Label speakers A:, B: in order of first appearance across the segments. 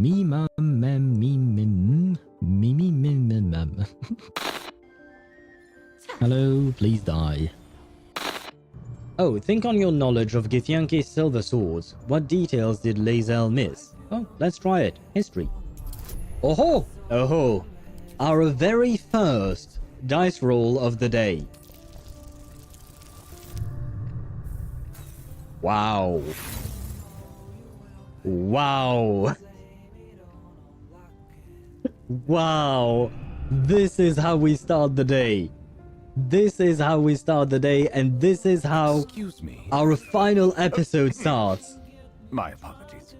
A: Me mum mem me mim me me mim mim mum. Hello, please die. Oh, think on your knowledge of Githyanki's silver swords. What details did Lae'zel miss? Oh, let's try it. History. Oh-ho! Oh-ho! Our very first dice roll of the day. Wow. Wow. Wow. This is how we start the day. This is how we start the day, and this is how our final episode starts.
B: My apologies.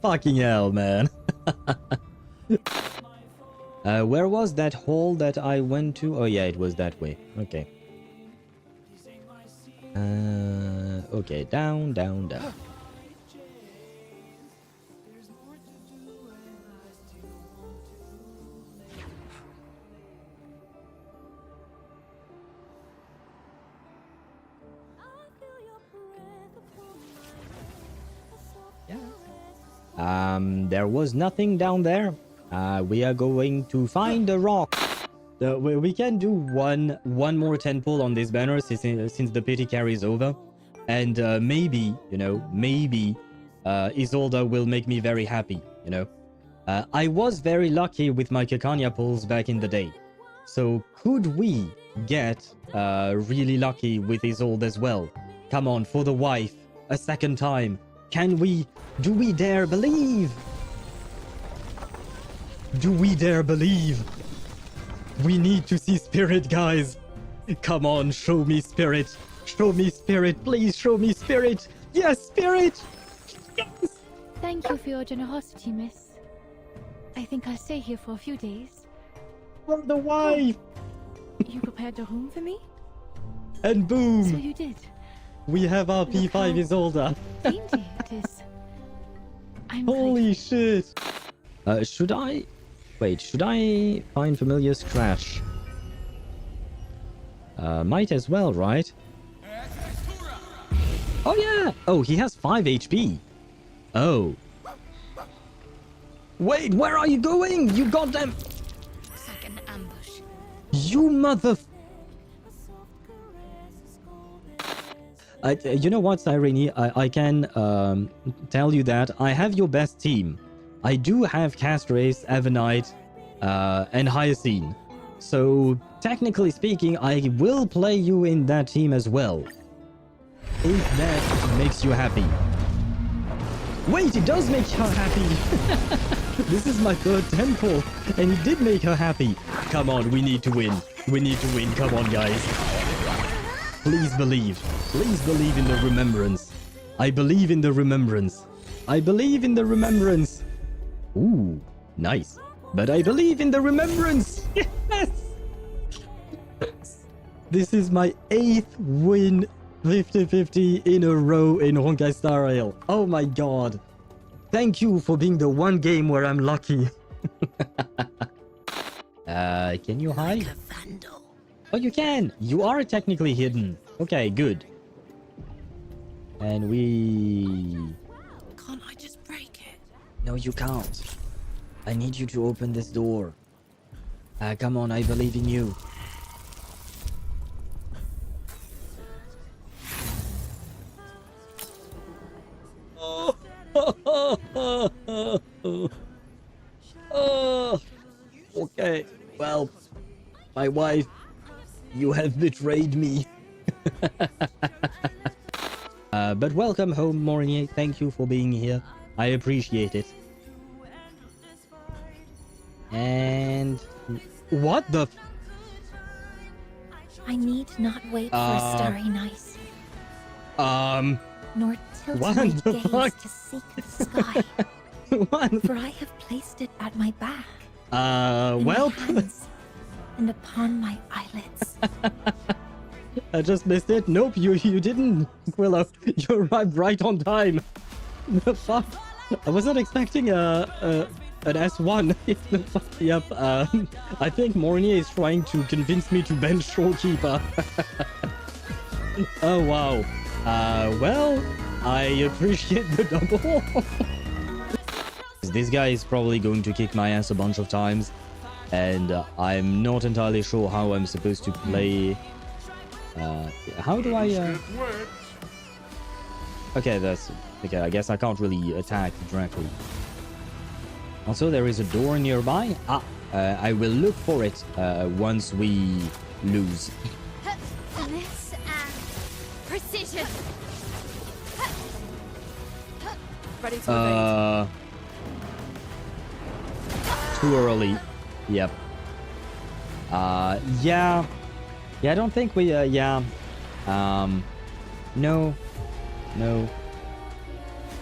A: Fucking hell, man. Where was that hall that I went to? Oh yeah, it was that way. Okay. Okay, down, down, down. There was nothing down there. We are going to find a rock. We can do one more 10 pull on this banner since the pity carry is over. And maybe, you know, maybe Isolda will make me very happy, you know. I was very lucky with my Kekania pulls back in the day. So could we get really lucky with Isolde as well? Come on, for the wife, a second time. Can we? Do we dare believe? Do we dare believe? We need to see spirit, guys. Come on, show me spirit. Show me spirit. Please show me spirit. Yes, spirit. Yes.
C: Thank you for your generosity, miss. I think I'll stay here for a few days.
A: For the wife.
C: You prepared a room for me?
A: And boom.
C: So you did.
A: We have our P5 Isolda.
C: Dainty it is. I'm
A: Holy
C: grateful.
A: shit. Should I... Wait, should I find familiar scratch? Might as well, right? Oh yeah! Oh, he has 5 HP. Oh. Wait, where are you going? You goddamn...
C: Looks like an ambush.
A: You mother... you know what, Cyrene? I can tell you that I have your best team. I do have Castrace, Avenite, and Hyacine. So, technically speaking, I will play you in that team as well. If that makes you happy. Wait, it does make her happy! This is my third temple, and it did make her happy. Come on, we need to win. We need to win. Come on, guys. Please believe. Please believe in the remembrance. I believe in the remembrance. I believe in the remembrance. Ooh, nice. But I believe in the remembrance. Yes! This is my 8th win 50-50 in a row in Honkai Star Rail. Oh my god. Thank you for being the one game where I'm lucky. Can you hide? Oh, you can. You are technically hidden. Okay, good. And we...
C: Can't I just break it?
A: No, you can't. I need you to open this door. Come on, I believe in you. Okay, well, my wife, you have betrayed me. But welcome home, Mornier. Thank you for being here. I appreciate it. And what the?
C: I need not wait for a starry night. Nor tilt
A: what
C: my
A: the
C: gaze
A: fuck?
C: to seek the sky.
A: What?
C: For I have placed it at my back. In
A: Well,
C: my hands, and upon my eyelids.
A: I just missed it. Nope, you didn't, Willow. You arrived right on time. The fuck? I was not expecting an S1. Yep. I think Mornier is trying to convince me to bench Shorekeeper. Oh wow. Well, I appreciate the double. this guy is probably going to kick my ass a bunch of times, and I'm not entirely sure how I'm supposed to play. How do I? Okay, that's okay. I guess I can't really attack directly. Also, there is a door nearby. I will look for it once we lose.
C: This and precision. Ready to evade.
A: Too early. Yep. Yeah. Yeah, I don't think we, yeah. No. No.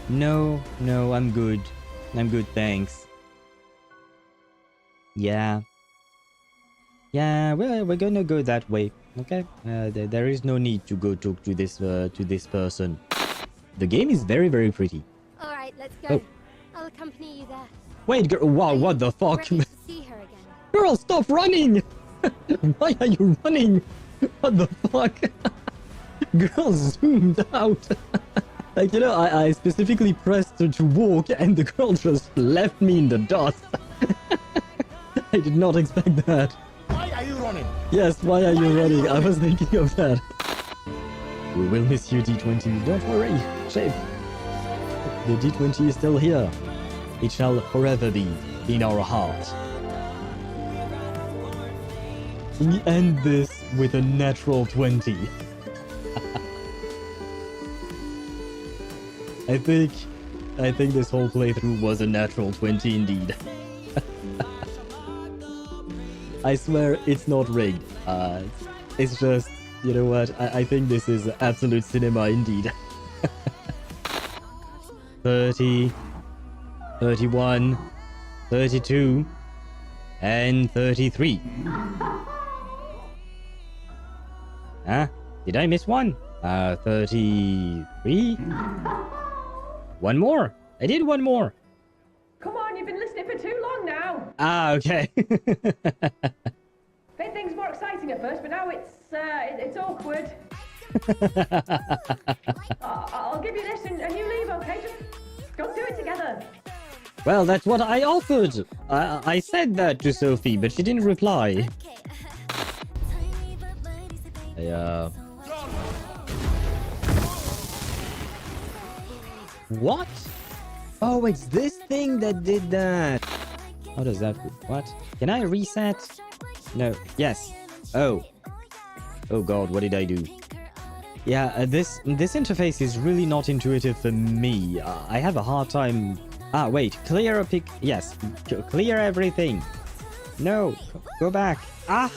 A: No, no, I'm good. I'm good, thanks. Yeah. Yeah, we're gonna go that way, okay? There is no need to go talk to this person. The game is very, very pretty.
C: Alright, let's go.
A: Oh.
C: I'll accompany you there.
A: Wait, girl, wow, what the fuck?
C: Ready to see her again.
A: Girl, stop running! Why are you running? What the fuck? Girl zoomed out. Like, you know, I specifically pressed her to walk and the girl just left me in the dust. I did not expect that.
B: Why are you running?
A: Yes, why are you running? I was thinking of that. We will miss you, D20. Don't worry, Shape. The D20 is still here. It shall forever be in our heart. We end this with a natural 20. I think this whole playthrough was a natural 20 indeed. I swear it's not rigged. It's just, you know what, I think this is absolute cinema indeed. 30, 31, 32, and 33. Huh? Did I miss one? 33? One more. I did one more.
D: Come on, you've been listening for too long now.
A: Ah, okay.
D: Made things more exciting at first, but now it's awkward. I'll give you this and you leave, okay? Just go do it together.
A: Well, that's what I offered. I said that to Sophie, but she didn't reply. What? Oh, it's this thing that did that. How does that work? What? Can I reset? No. Yes. Oh. Oh god, what did I do? Yeah, this interface is really not intuitive for me. I have a hard time... Ah, wait. Clear a pic... Yes. Clear everything. No. Go back. Ah!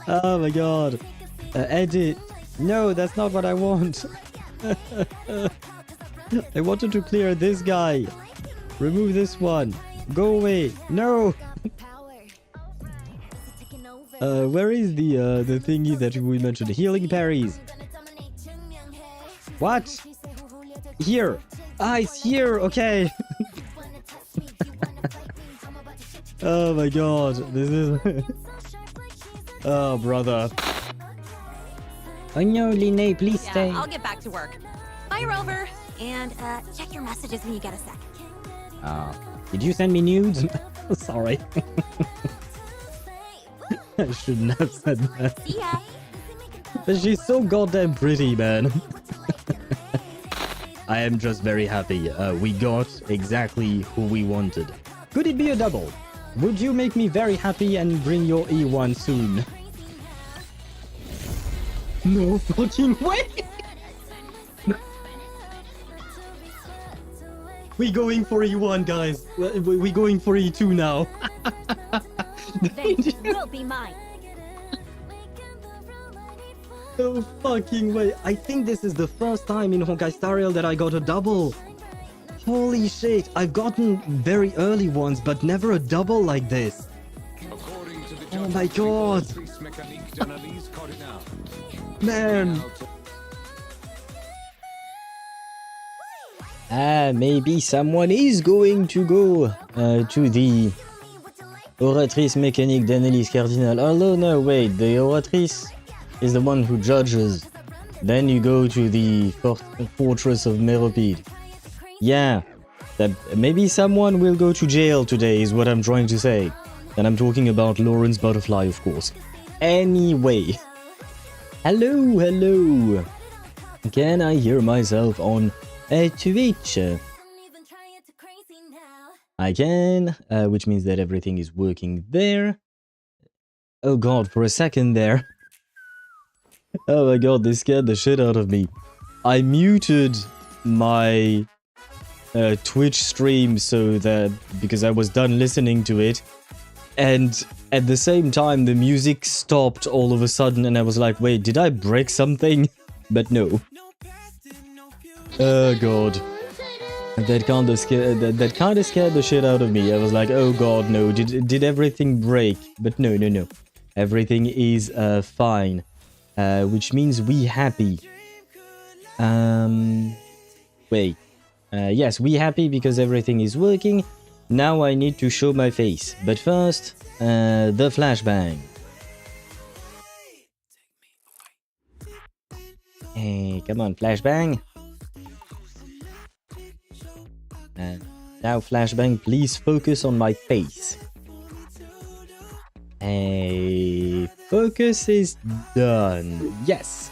A: Oh my god. Edit. No, that's not what I want. I wanted to clear this guy. Remove this one. Go away. No. Where is the thingy that we mentioned? Healing parries. What? Here. Ah, it's here. Okay. Oh my god. This is... Oh, brother. Oh no, Linné, please stay.
E: I'll get back to work. Bye, Rover. And check your messages when you get a sec.
A: Did you send me nudes? Sorry. I shouldn't have said that.
E: See ya.
A: But she's so goddamn pretty, man. I am just very happy. We got exactly who we wanted. Could it be a double? Would you make me very happy and bring your E1 soon? No fucking way! We going for E1, guys. We going for E2 now.
E: They will be mine.
A: No fucking way. I think this is the first time in Honkai Star Rail that I got a double. Holy shit. I've gotten very early ones, but never a double like this. Oh my god. Man. Maybe someone is going to go to the Oratrice Mécanique d'Analyse Cardinal. Although, no, wait, the Oratrice is the one who judges Then you go to the fortress of Meropide. Yeah, that maybe someone will go to jail today is what I'm trying to say. And I'm talking about Lorentz Butterfly, of course. Anyway. Hello, hello. Can I hear myself on Twitch? I can, which means that everything is working there. Oh god, for a second there. Oh my god, they scared the shit out of me. I muted my Twitch stream so that, because I was done listening to it. And at the same time, the music stopped all of a sudden and I was like, wait, did I break something? But no. Oh god. That kind of scared the shit out of me. I was like, oh god, no. Did everything break? But no. Everything is fine. Which means we happy. Wait. Yes, we happy because everything is working. Now I need to show my face. But first, the flashbang. Hey, come on, flashbang. Now, flashbang, please focus on my face. Hey, focus is done. Yes.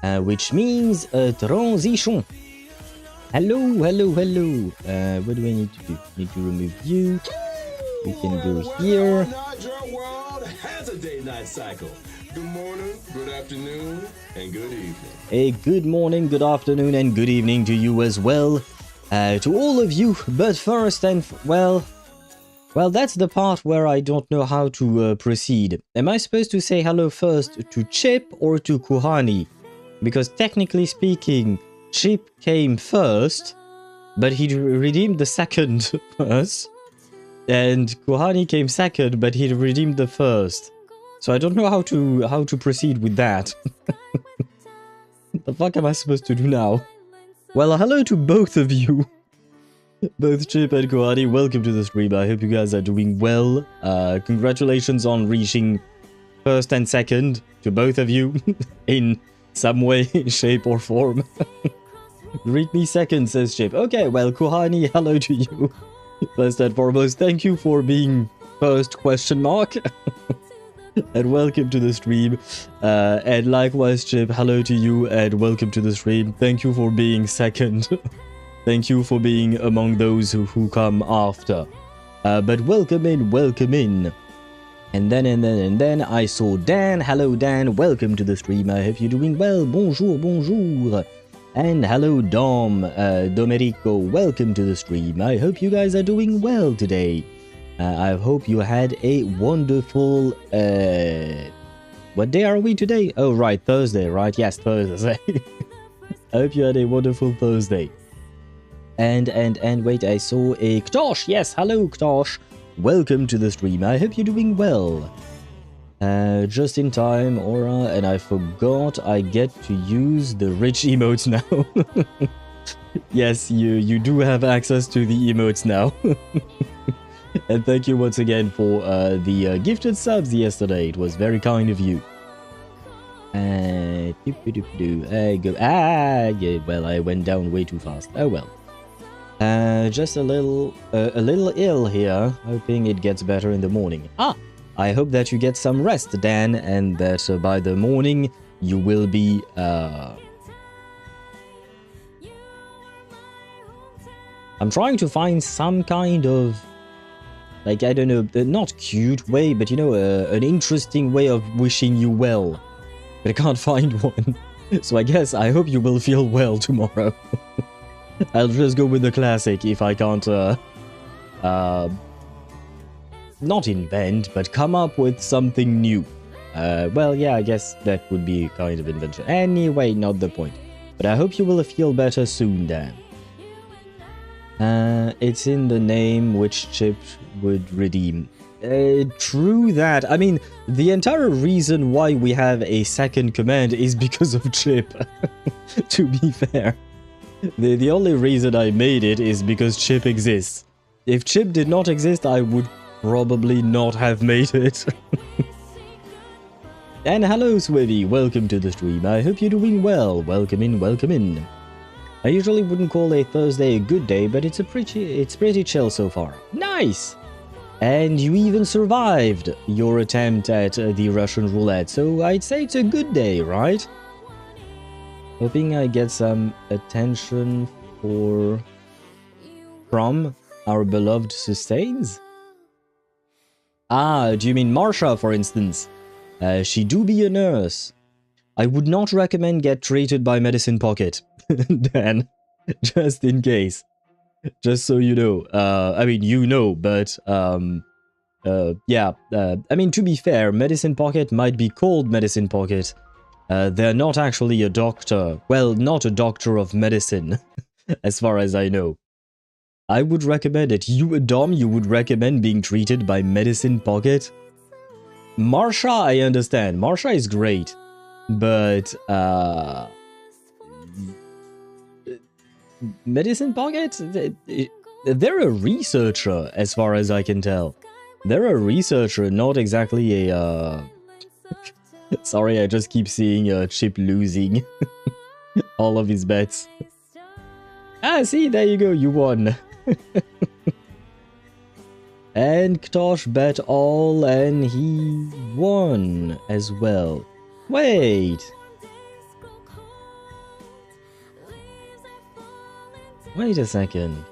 A: Which means a transition. Hello. What do I need to do? Need to remove you. We can go here.
B: Your world has a day-night cycle. Good morning, good afternoon, and good evening.
A: A good morning, good afternoon, and good evening to you as well. To all of you, but first and well, that's the part where I don't know how to proceed. Am I supposed to say hello first to Chip or to Kuhani? Because technically speaking, Chip came first, but he redeemed the second first. And Kuhani came second, but he redeemed the first. So I don't know how to proceed with that. What the fuck am I supposed to do now? Well, hello to both of you. Both Chip and Kuhani, welcome to the stream. I hope you guys are doing well. Congratulations on reaching first and second to both of you in some way, shape or form. Greet me second, says Chip. Okay, well, Kuhani, hello to you. First and foremost, thank you for being first, question mark. And welcome to the stream. And likewise, Chip, hello to you and welcome to the stream. Thank you for being second. Thank you for being among those who come after. But welcome in. And then I saw Dan. Hello, Dan. Welcome to the stream. I hope you're doing well. Bonjour. And hello, Domerico. Welcome to the stream. I hope you guys are doing well today. I hope you had a wonderful... what day are we today? Oh, right, Thursday, right? Yes, Thursday. I hope you had a wonderful Thursday. And wait, I saw a Ktosh. Yes, hello, Ktosh. Welcome to the stream. I hope you're doing well. Just in time, Aura, and I forgot I get to use the rich emotes now. Yes, you do have access to the emotes now. And thank you once again for the gifted subs yesterday. It was very kind of you. Yeah, well, I went down way too fast. Oh well. Just a little ill here. Hoping it gets better in the morning. I hope that you get some rest, Dan, and that by the morning you will be I'm trying to find some kind of, like, I don't know, not cute way, but you know, an interesting way of wishing you well. But I can't find one. So I guess I hope you will feel well tomorrow. I'll just go with the classic if I can't, not invent, but come up with something new. Well, yeah, I guess that would be a kind of invention. Anyway, not the point. But I hope you will feel better soon, Dan. It's in the name which Chip would redeem. True that. I mean, the entire reason why we have a second command is because of Chip. To be fair. The only reason I made it is because Chip exists. If Chip did not exist, I would probably not have made it. And hello, Swivy. Welcome to the stream. I hope you're doing well. Welcome in, welcome in. I usually wouldn't call a Thursday a good day, but it's pretty chill so far. Nice! And you even survived your attempt at the Russian roulette, so I'd say it's a good day, right? Hoping I get some attention from our beloved Sustains? Ah, do you mean Marsha, for instance? She do be a nurse. I would not recommend get treated by Medicine Pocket, Dan, just in case. Just so you know. I mean, you know, but, yeah. I mean, to be fair, Medicine Pocket might be called Medicine Pocket. They're not actually a doctor. Well, not a doctor of medicine, as far as I know. I would recommend it. You, Dom, you would recommend being treated by Medicine Pocket? Marsha, I understand. Marsha is great. But, Medicine Pocket? They're a researcher, as far as I can tell. They're a researcher, not exactly a, Sorry, I just keep seeing Chip losing all of his bets. Ah, see, there you go, you won. And Ktosh bet all, and he won as well. Wait. Wait a second.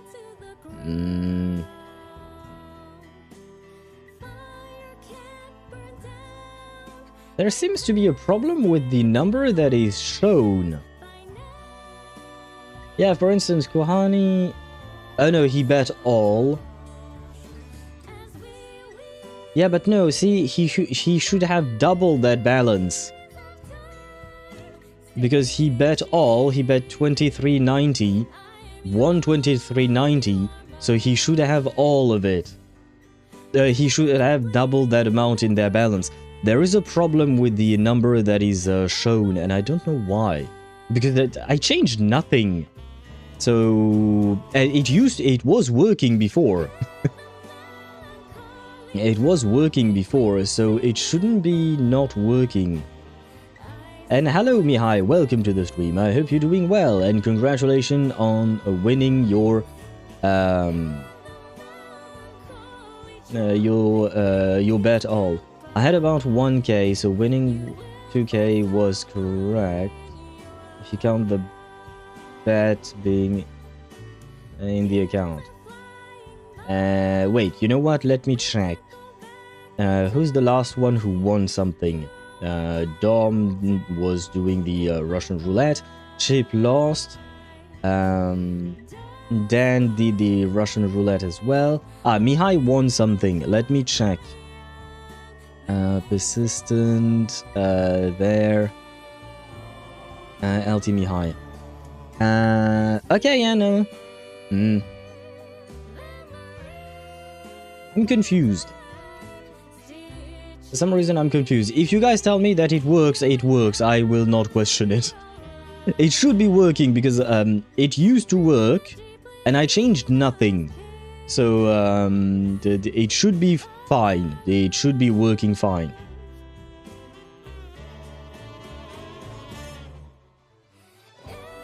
A: There seems to be a problem with the number that is shown. Yeah, for instance, Kohani... Oh no, he bet all. Yeah, but no, see, he should have doubled that balance. Because he bet all, he bet 23.90, won 23.90, so he should have all of it. He should have doubled that amount in their balance. There is a problem with the number that is shown, and I don't know why. Because I changed nothing. So it was working before. It was working before, so it shouldn't be not working. And hello Mihai, welcome to the stream. I hope you're doing well, and congratulations on winning your bet all. I had about 1k, so winning 2k was correct. If you count the bet being in the account. Wait, you know what? Let me check. Who's the last one who won something? Dom was doing the Russian roulette. Chip lost. Dan did the Russian roulette as well. Ah, Mihai won something. Let me check. Persistent. There. LT Mihai. Okay, yeah, no. I'm confused. For some reason, I'm confused. If you guys tell me that it works, it works. I will not question it. It should be working because it used to work, and I changed nothing. So it should be fine. It should be working fine.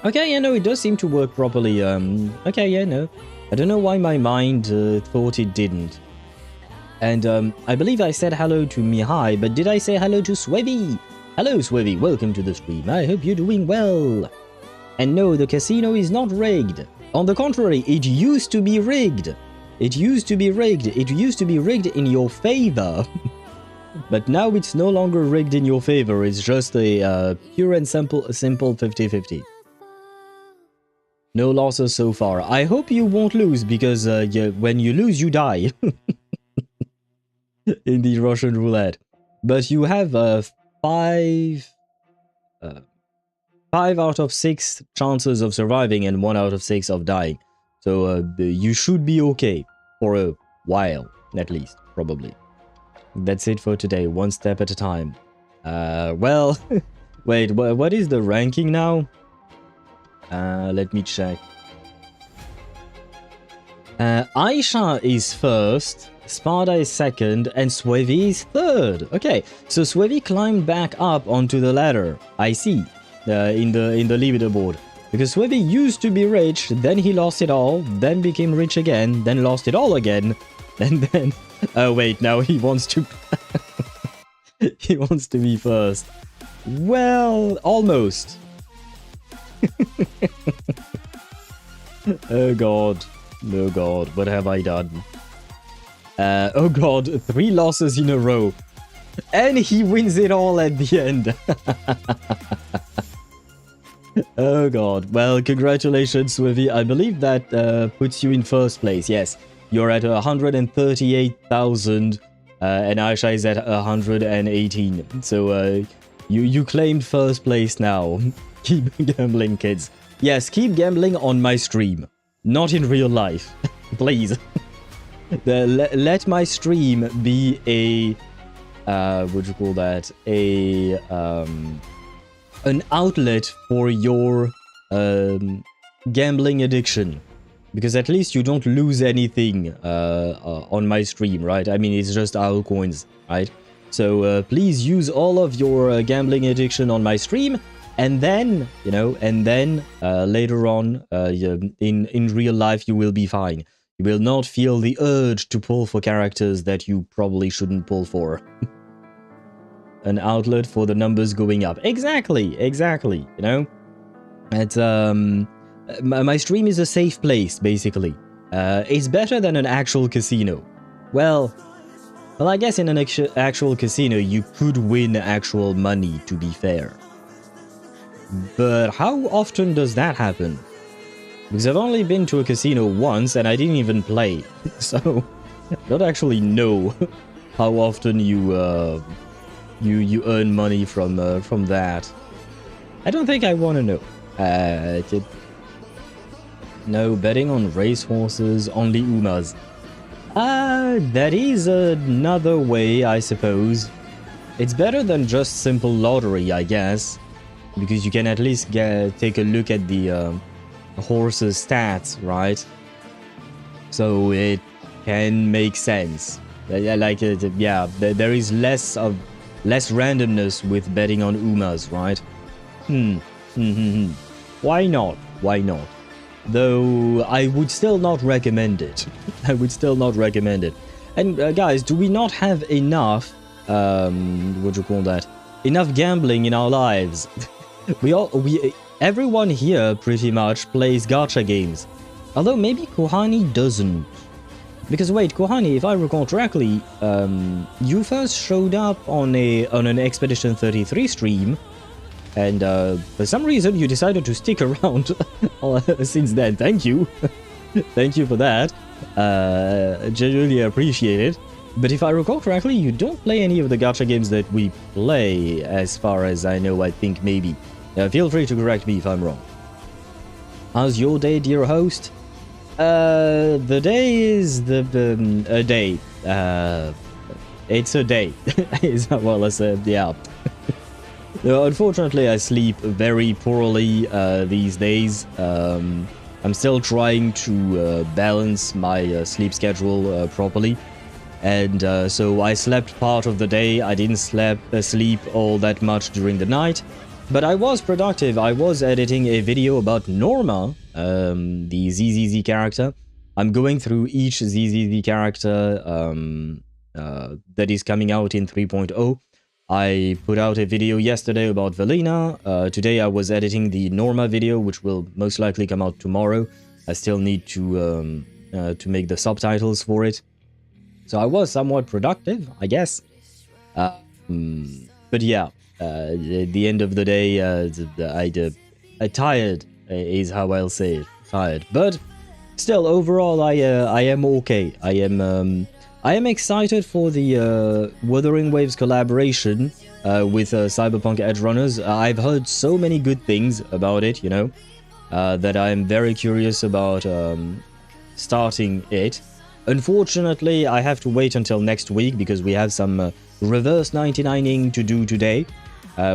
A: Okay, yeah, no, it does seem to work properly. Okay, yeah, no. I don't know why my mind thought it didn't. And I believe I said hello to Mihai, but did I say hello to Swevy? Hello, Swevy. Welcome to the stream. I hope you're doing well. And no, the casino is not rigged. On the contrary, it used to be rigged. It used to be rigged. It used to be rigged in your favor. But now it's no longer rigged in your favor. It's just a pure and simple 50-50. No losses so far. I hope you won't lose, because when you lose, you die. In the Russian roulette. But you have 5 out of 6 chances of surviving and 1 out of 6 of dying. So you should be okay for a while, at least, probably. That's it for today, one step at a time. Well, wait, what is the ranking now? Let me check. Aisha is first Sparta is second, and Swevy is third. Okay, so Swevy climbed back up onto the ladder. I see, in the leaderboard. Because Swevy used to be rich, then he lost it all, then became rich again, then lost it all again, and then... Oh wait, now he wants to... he wants to be first. Well, almost. Oh god. Oh god, what have I done? Oh god, 3 losses in a row. And he wins it all at the end. Oh god. Well, congratulations, Swivy. I believe that puts you in first place. Yes, you're at 138,000 and Aisha is at 118. So you claimed first place now. Keep gambling, kids. Yes, keep gambling on my stream. Not in real life. Please. Let my stream be a... what do you call that? An outlet for your gambling addiction. Because at least you don't lose anything on my stream, right? I mean, it's just owl coins, right? So please use all of your gambling addiction on my stream. And then, you know, later on, in real life, you will be fine. You will not feel the urge to pull for characters that you probably shouldn't pull for. An outlet for the numbers going up. Exactly, you know? It's, my stream is a safe place, basically. It's better than an actual casino. Well, I guess in an actual casino, you could win actual money, to be fair. But how often does that happen? Because I've only been to a casino once and I didn't even play. So, I don't actually know how often you earn money from that. I don't think I want to know. No betting on racehorses, only Umas. That is another way, I suppose. It's better than just simple lottery, I guess. Because you can at least take a look at the horse's stats, right? So it can make sense. Like, yeah, there is less randomness with betting on Umas, right? Why not? Why not? Though I would still not recommend it. I would still not recommend it. And guys, do we not have enough? What do you call that? Enough gambling in our lives. Everyone here pretty much plays gacha games. Although maybe Kohani doesn't. Because wait, Kohani, if I recall correctly, you first showed up on an Expedition 33 stream, and for some reason you decided to stick around since then. Thank you. Thank you for that. Genuinely appreciate it. But if I recall correctly, you don't play any of the gacha games that we play, as far as I know. I think maybe. Feel free to correct me if I'm wrong. How's your day, dear host? The day is a day. It's a day. Is well as yeah. Unfortunately, I sleep very poorly these days. I'm still trying to balance my sleep schedule properly. And so I slept part of the day. I didn't sleep all that much during the night. But I was productive. I was editing a video about Norma, the ZZZ character. I'm going through each ZZZ character that is coming out in 3.0. I put out a video yesterday about Velina. Today I was editing the Norma video, which will most likely come out tomorrow. I still need to make the subtitles for it. So I was somewhat productive, I guess. But yeah. At the end of the day, I tired is how I'll say it. Tired, but still, overall, I am okay. I am excited for the Wuthering Waves collaboration with Cyberpunk Edgerunners. I've heard so many good things about it, you know, that I'm very curious about starting it. Unfortunately, I have to wait until next week because we have some reverse 99ing to do today.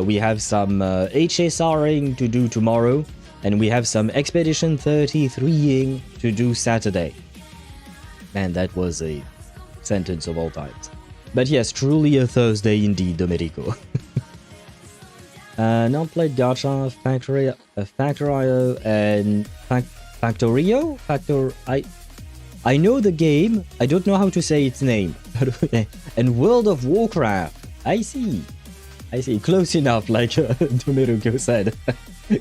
A: We have some HSRing to do tomorrow, and we have some Expedition 33ing to do Saturday. Man, that was a sentence of all times. But yes, truly a Thursday indeed, Domenico. Not played gacha, Factorio, and Factorio? I know the game, I don't know how to say its name. And World of Warcraft. I see. Close enough, like Domenico said.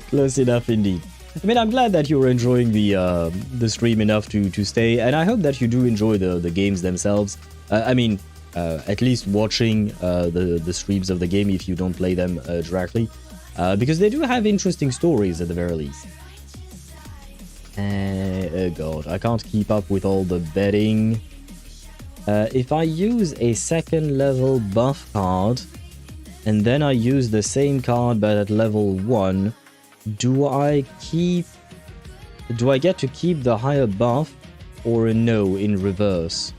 A: Close enough indeed. I mean, I'm glad that you're enjoying the stream enough to stay, and I hope that you do enjoy the games themselves. I mean, at least watching the streams of the game if you don't play them directly, because they do have interesting stories at the very least. Oh god, I can't keep up with all the betting. If I use a second level buff card, and then I use the same card but at level 1, do I get to keep the higher buff, or a no in reverse?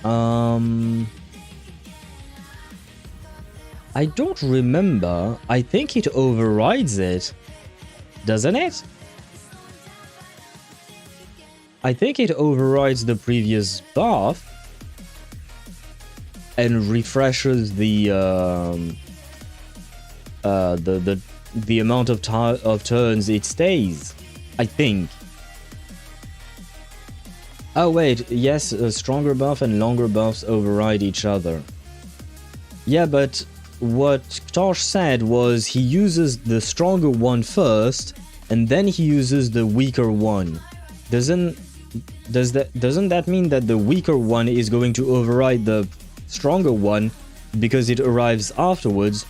A: I don't remember. I think it overrides it, doesn't it? I think it overrides the previous buff and refreshes the amount of turns it stays, I think. Oh wait, yes, a stronger buff and longer buffs override each other. Yeah, but what Tosh said was he uses the stronger one first, and then he uses the weaker one. Doesn't that mean that the weaker one is going to override the stronger one because it arrives afterwards?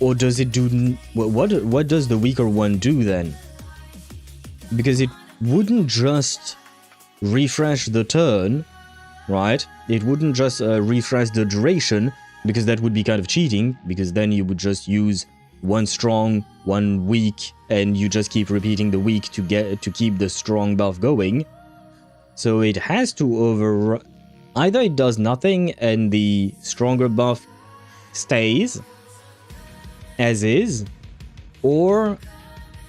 A: Or does it do... What does the weaker one do then? Because it wouldn't just refresh the turn, right? It wouldn't just refresh the duration, because that would be kind of cheating, because then you would just use one strong, one weak, and you just keep repeating the weak to keep the strong buff going. So it has to either it does nothing and the stronger buff stays as is, or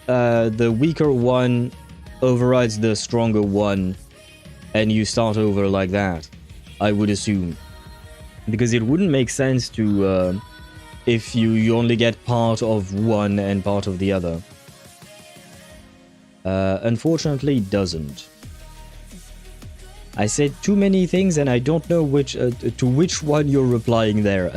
A: the weaker one overrides the stronger one and you start over like that, I would assume. Because it wouldn't make sense to if you only get part of one and part of the other. Unfortunately, it doesn't. I said too many things and I don't know to which one you're replying there.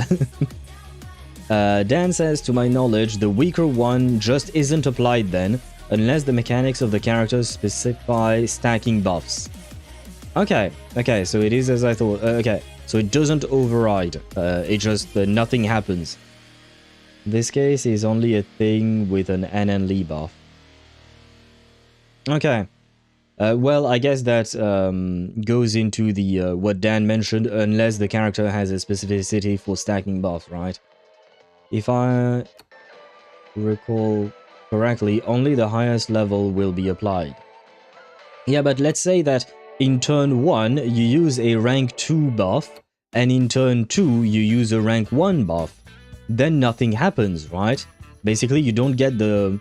A: Dan says, to my knowledge, the weaker one just isn't applied then, unless the mechanics of the characters specify stacking buffs. Okay, so it is as I thought. Okay, so it doesn't override, it just, nothing happens. This case is only a thing with an N and Lee buff. Okay. Well, I guess that goes into the what Dan mentioned, unless the character has a specificity for stacking buff, right? If I recall correctly, only the highest level will be applied. Yeah, but let's say that in turn 1 you use a rank 2 buff, and in turn 2 you use a rank 1 buff. Then nothing happens, right? Basically, you don't get the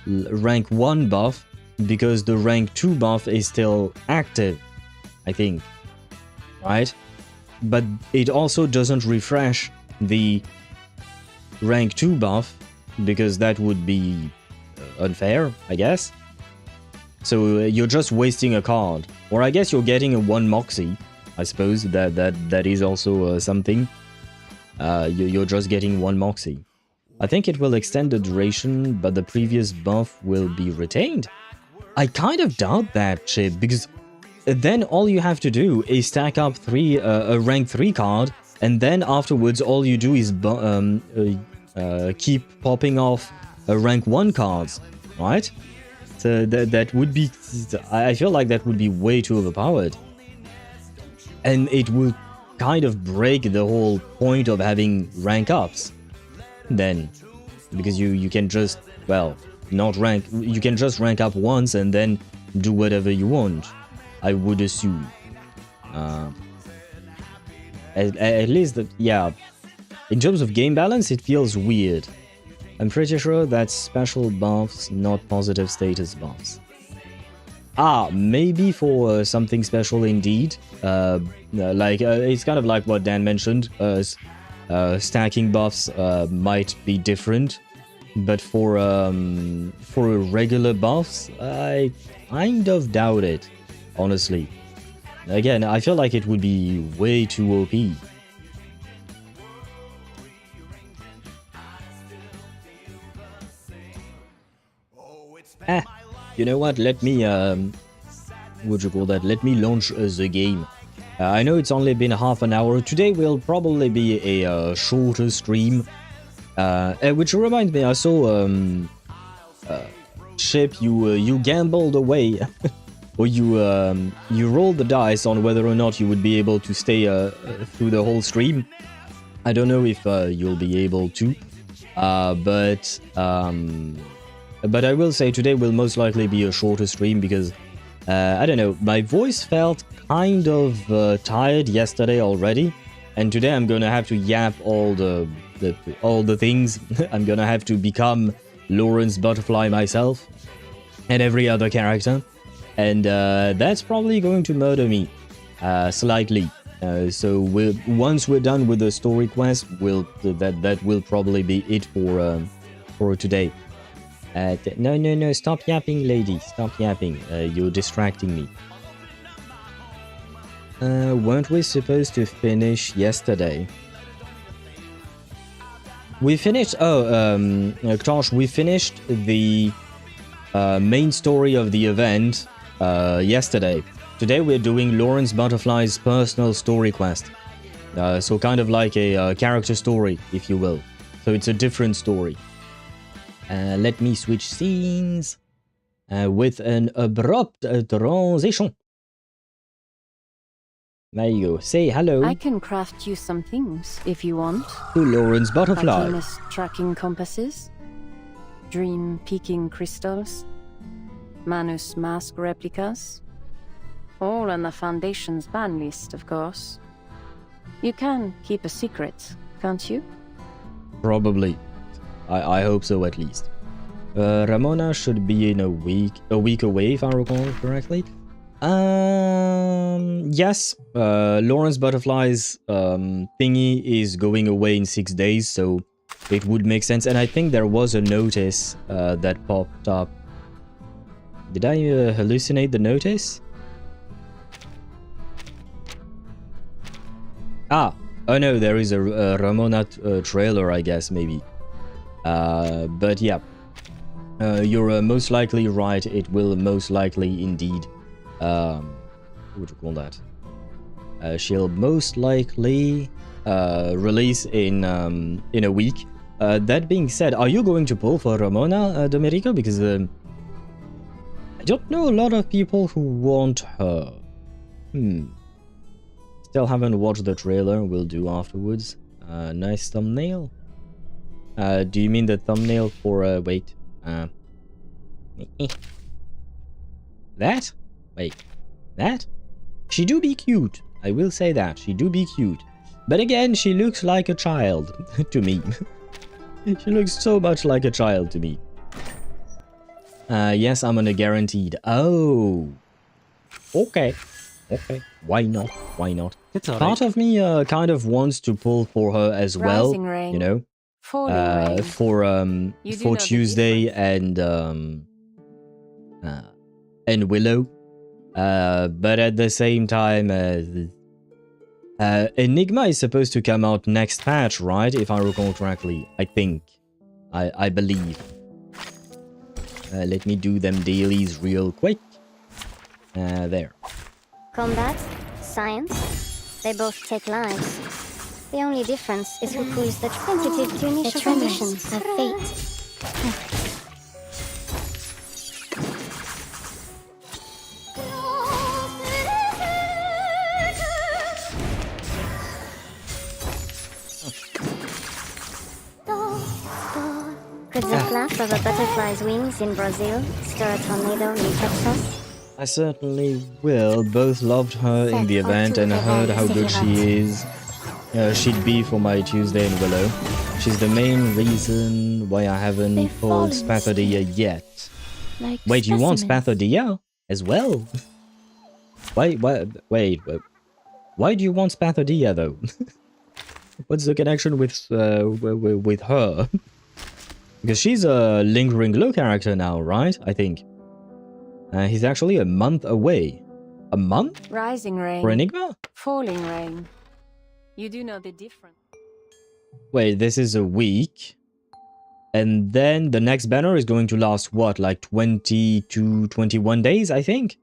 A: rank 1 buff, because the rank 2 buff is still active, I think, right? But it also doesn't refresh the rank 2 buff, because that would be unfair, I guess. So you're just wasting a card. Or I guess you're getting a 1 Moxie, I suppose, that is also something. You're just getting 1 Moxie. I think it will extend the duration, but the previous buff will be retained. I kind of doubt that, Chip, because then all you have to do is stack up a rank 3 card, and then afterwards all you do is keep popping off rank 1 cards, right? So that would be... I feel like that would be way too overpowered. And it would kind of break the whole point of having rank ups, then. Because you can just, well... not rank, you can just rank up once and then do whatever you want, I would assume. At least, yeah, in terms of game balance, it feels weird. I'm pretty sure that's special buffs, not positive status buffs. Maybe for something special indeed. It's kind of like what Dan mentioned. Stacking buffs might be different, but for regular buffs, I kind of doubt it, honestly. Again, I feel like it would be way too OP. You know what? Let me Let me launch the game. I know it's only been half an hour. Today will probably be a shorter stream. Which reminds me, I saw Ship, you gambled away, or you rolled the dice on whether or not you would be able to stay through the whole stream. I don't know if you'll be able to, but I will say today will most likely be a shorter stream because I don't know, my voice felt kind of tired yesterday already, and today I'm gonna have to yap all the things. I'm gonna have to become Lorentz Butterfly myself and every other character, and that's probably going to murder me slightly. So once we're done with the story quest, that will probably be it for today. No, stop yapping, lady. Stop yapping. You're distracting me. Weren't we supposed to finish yesterday? We finished... Tosh, we finished the main story of the event yesterday. Today we're doing Lorentz Butterfly's personal story quest. So kind of like a character story, if you will. So it's a different story. Let me switch scenes with an abrupt transition. There you go. Say hello.
F: I can craft you some things if you want.
A: To Lorentz Butterfly.
F: Arcanist tracking compasses, dream peaking crystals, Manus mask replicas. All on the Foundation's ban list, of course. You can keep a secret, can't you?
A: Probably. I hope so, at least. Ramona should be in a week away, if I recall correctly. Yes. Lorentz Butterfly's thingy is going away in 6 days, so it would make sense. And I think there was a notice that popped up. Did I hallucinate the notice? Oh no, there is a Ramona trailer, I guess, maybe. But yeah, you're most likely right. It will most likely indeed, what would you call that? She'll most likely release in a week. That being said, are you going to pull for Ramona, Domenico? Because I don't know a lot of people who want her. Still haven't watched the trailer. We'll do afterwards. Nice thumbnail. Do you mean the thumbnail for, wait, that? Wait, that? She do be cute, I will say that, she do be cute. But again, she looks like a child, to me. She looks so much like a child to me. Yes, I'm on a guaranteed. Oh. Okay. Okay, why not? Why not?
G: It's all
A: Part
G: right.
A: of me kind of wants to pull for her as well,
F: Rising rain.
A: you know?
F: Falling rain.
A: For
F: You do
A: for
F: know the
A: Tuesday
F: difference.
A: and Willow, but at the same time, Enigma is supposed to come out next patch, right? If I recall correctly, I think, I believe. Let me do them dailies real quick. There.
H: Combat, science, they both take lives. The only difference is who pulls the sensitive to initial conditions of fate. Could the flap of a butterfly's wings in Brazil stir a tornado in Texas?
A: I certainly will. Both loved her in the event and heard how good she is. She'd be for my Tuesday in Willow. She's the main reason why I haven't pulled Spathodea yet.
C: Like
A: Wait, you want
C: specimens.
A: Spathodea? as well. Wait, why do you want Spathodea though? What's the connection with her? Because she's a lingering glow character now, right? I think. He's actually a month away. A month?
F: Rising rain.
A: For Enigma?
F: Falling rain. You do know the difference.
A: Wait, this is a week. And then the next banner is going to last, what, like 20 to 21 days, I think?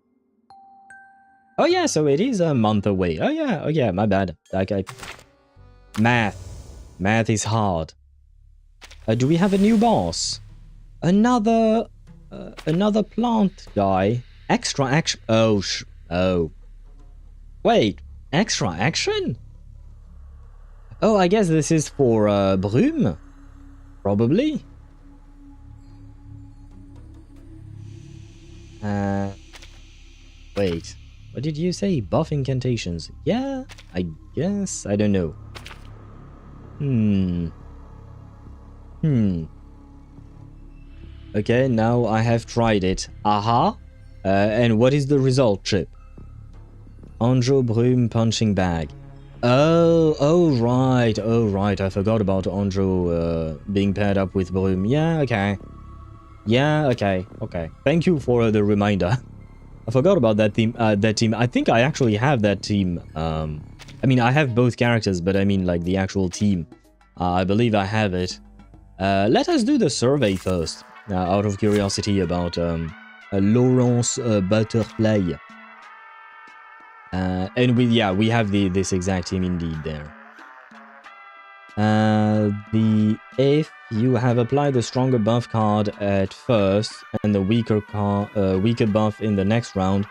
A: Oh yeah, so it is a month away. Oh yeah, my bad. Okay. Math is hard. Do we have a new boss? Another plant guy. Extra action. Oh. Wait, extra action? Oh, I guess this is for Brume. Probably. Wait. What did you say? Buff incantations. Yeah, I guess. I don't know. Okay, now I have tried it. Aha. And what is the result, Chip? Anjo Brume punching bag. Oh right. I forgot about Anjo being paired up with Brume. Yeah, okay. Thank you for the reminder. I forgot about that team. I think I actually have that team. I mean, I have both characters, but I mean, like, the actual team. I believe I have it. Let us do the survey first, out of curiosity about Lorentz Butterfly. And we have this exact team indeed there. If you have applied the stronger buff card at first and the weaker buff in the next round,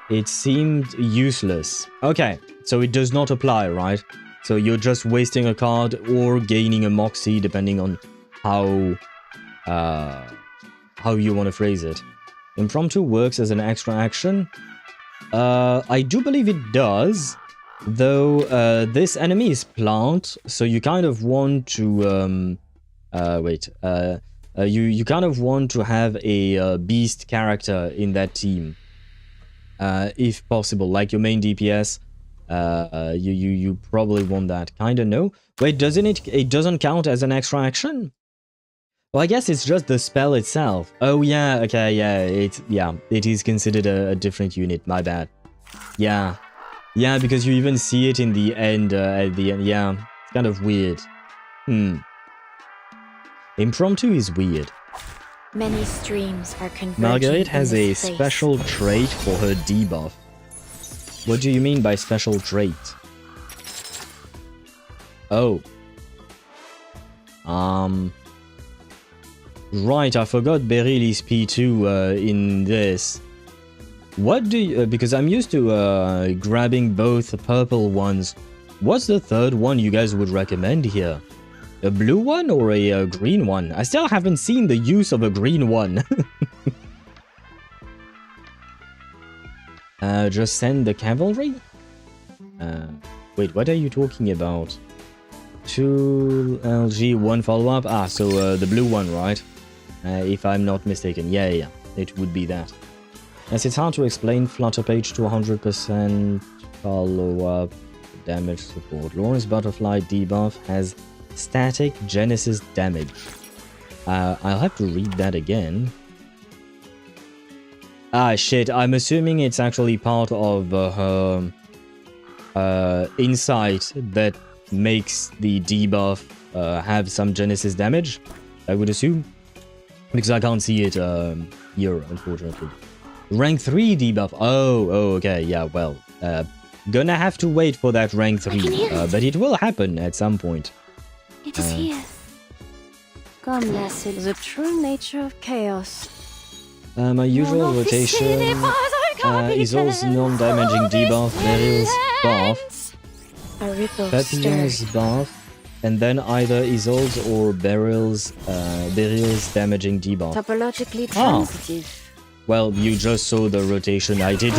A: it seemed useless. Okay, so it does not apply, right? So you're just wasting a card or gaining a moxie, depending on how you want to phrase it. Impromptu works as an extra action. I do believe it does, though this enemy is plant, so you kind of want to you kind of want to have a beast character in that team, if possible, like your main DPS. You probably want that. Kinda no. Wait, doesn't it doesn't count as an extra action? Well, I guess it's just the spell itself. Oh yeah, okay, yeah, it is considered a different unit, my bad. Yeah, because you even see it in the end, at the end. Yeah, it's kind of weird. Impromptu is weird.
E: Many streams are converging.
A: Marguerite has a
E: space.
A: special trait for her debuff. What do you mean by special trait? Oh. Right, I forgot Beryl is P2 in this. What do you... because I'm used to grabbing both purple ones. What's the third one you guys would recommend here? A blue one or a green one? I still haven't seen the use of a green one. Just send the cavalry? Wait, what are you talking about? 2 LG, 1 follow-up? Ah, so the blue one, right? If I'm not mistaken. Yeah, it would be that. As it's hard to explain, flutter page 200% follow-up damage support. Lorentz Butterfly debuff has static genesis damage. I'll have to read that again. Ah, shit, I'm assuming it's actually part of her insight that makes the debuff have some genesis damage, I would assume. Because I can't see it here, unfortunately. Rank 3 debuff. Oh, okay, yeah, well. Gonna have to wait for that rank 3, but it will happen at some point.
E: It is here.
F: Come, Lassie, the true nature of chaos.
A: My usual rotation is also non-damaging debuff, Beryl's buff,
F: A ripple
A: Papillon's
F: stirred.
A: buff, and then either Isolde's or Beryl's damaging debuff.
F: Topologically transitive.
A: Well, you just saw the rotation I did.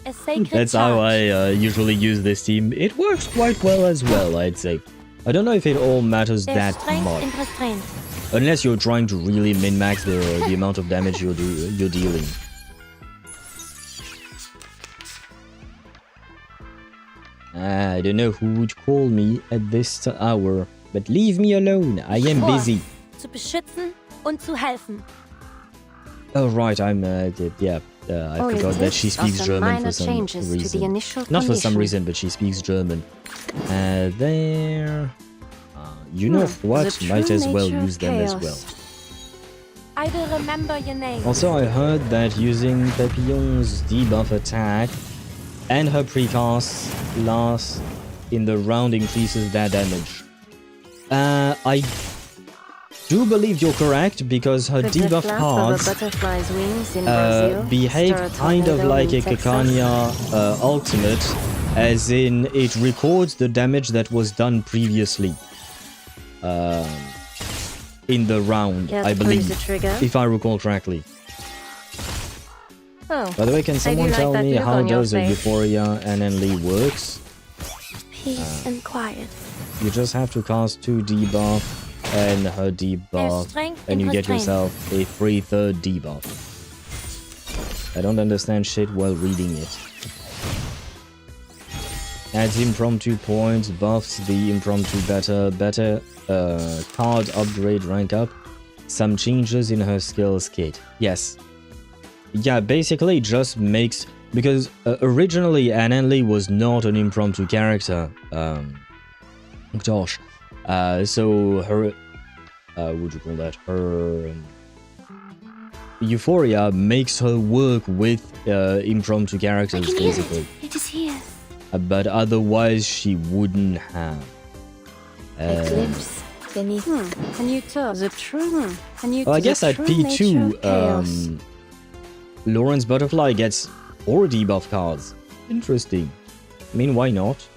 E: A sacred
A: That's how
E: charge.
A: I usually use this team. It works quite well as well, I'd say. I don't know if it all matters
E: There's
A: that
E: strength
A: much.
E: in restraint.
A: Unless you're trying to really min-max the amount of damage you're dealing. I don't know who would call me at this hour, but leave me alone. I am busy.
E: Zu beschützen und zu helfen.
A: Oh, right, I forgot that she speaks German for some reason. Not for some reason, but she speaks German. There... you know what? Might as well use them as well.
E: I will remember your name.
A: Also, I heard that using Papillon's debuff attack and her precast last in the round increases their damage. I do believe you're correct, because her debuff cards behave kind of like a Kakanya ultimate, as in it records the damage that was done previously in the round, I believe, if I recall correctly.
F: Oh,
A: by the way, can someone tell me how does a Euphoria NNL works?
E: Peace and quiet.
A: You just have to cast 2 debuff and her debuff, and you get yourself a free 3rd debuff. I don't understand shit while reading it. Adds impromptu points, buffs the impromptu better card upgrade rank up. Some changes in her skills kit. Yes. Yeah, basically just makes... Because originally Ananli was not an impromptu character. Gosh. So her... what would you call that? Her... Euphoria makes her work with impromptu characters, basically.
C: It is here.
A: But otherwise she wouldn't have.
C: A glimpse beneath.
F: Can you tell the truth?
A: I guess at P2, Lorentz Butterfly gets 4 debuff cards. Interesting. I mean, why not?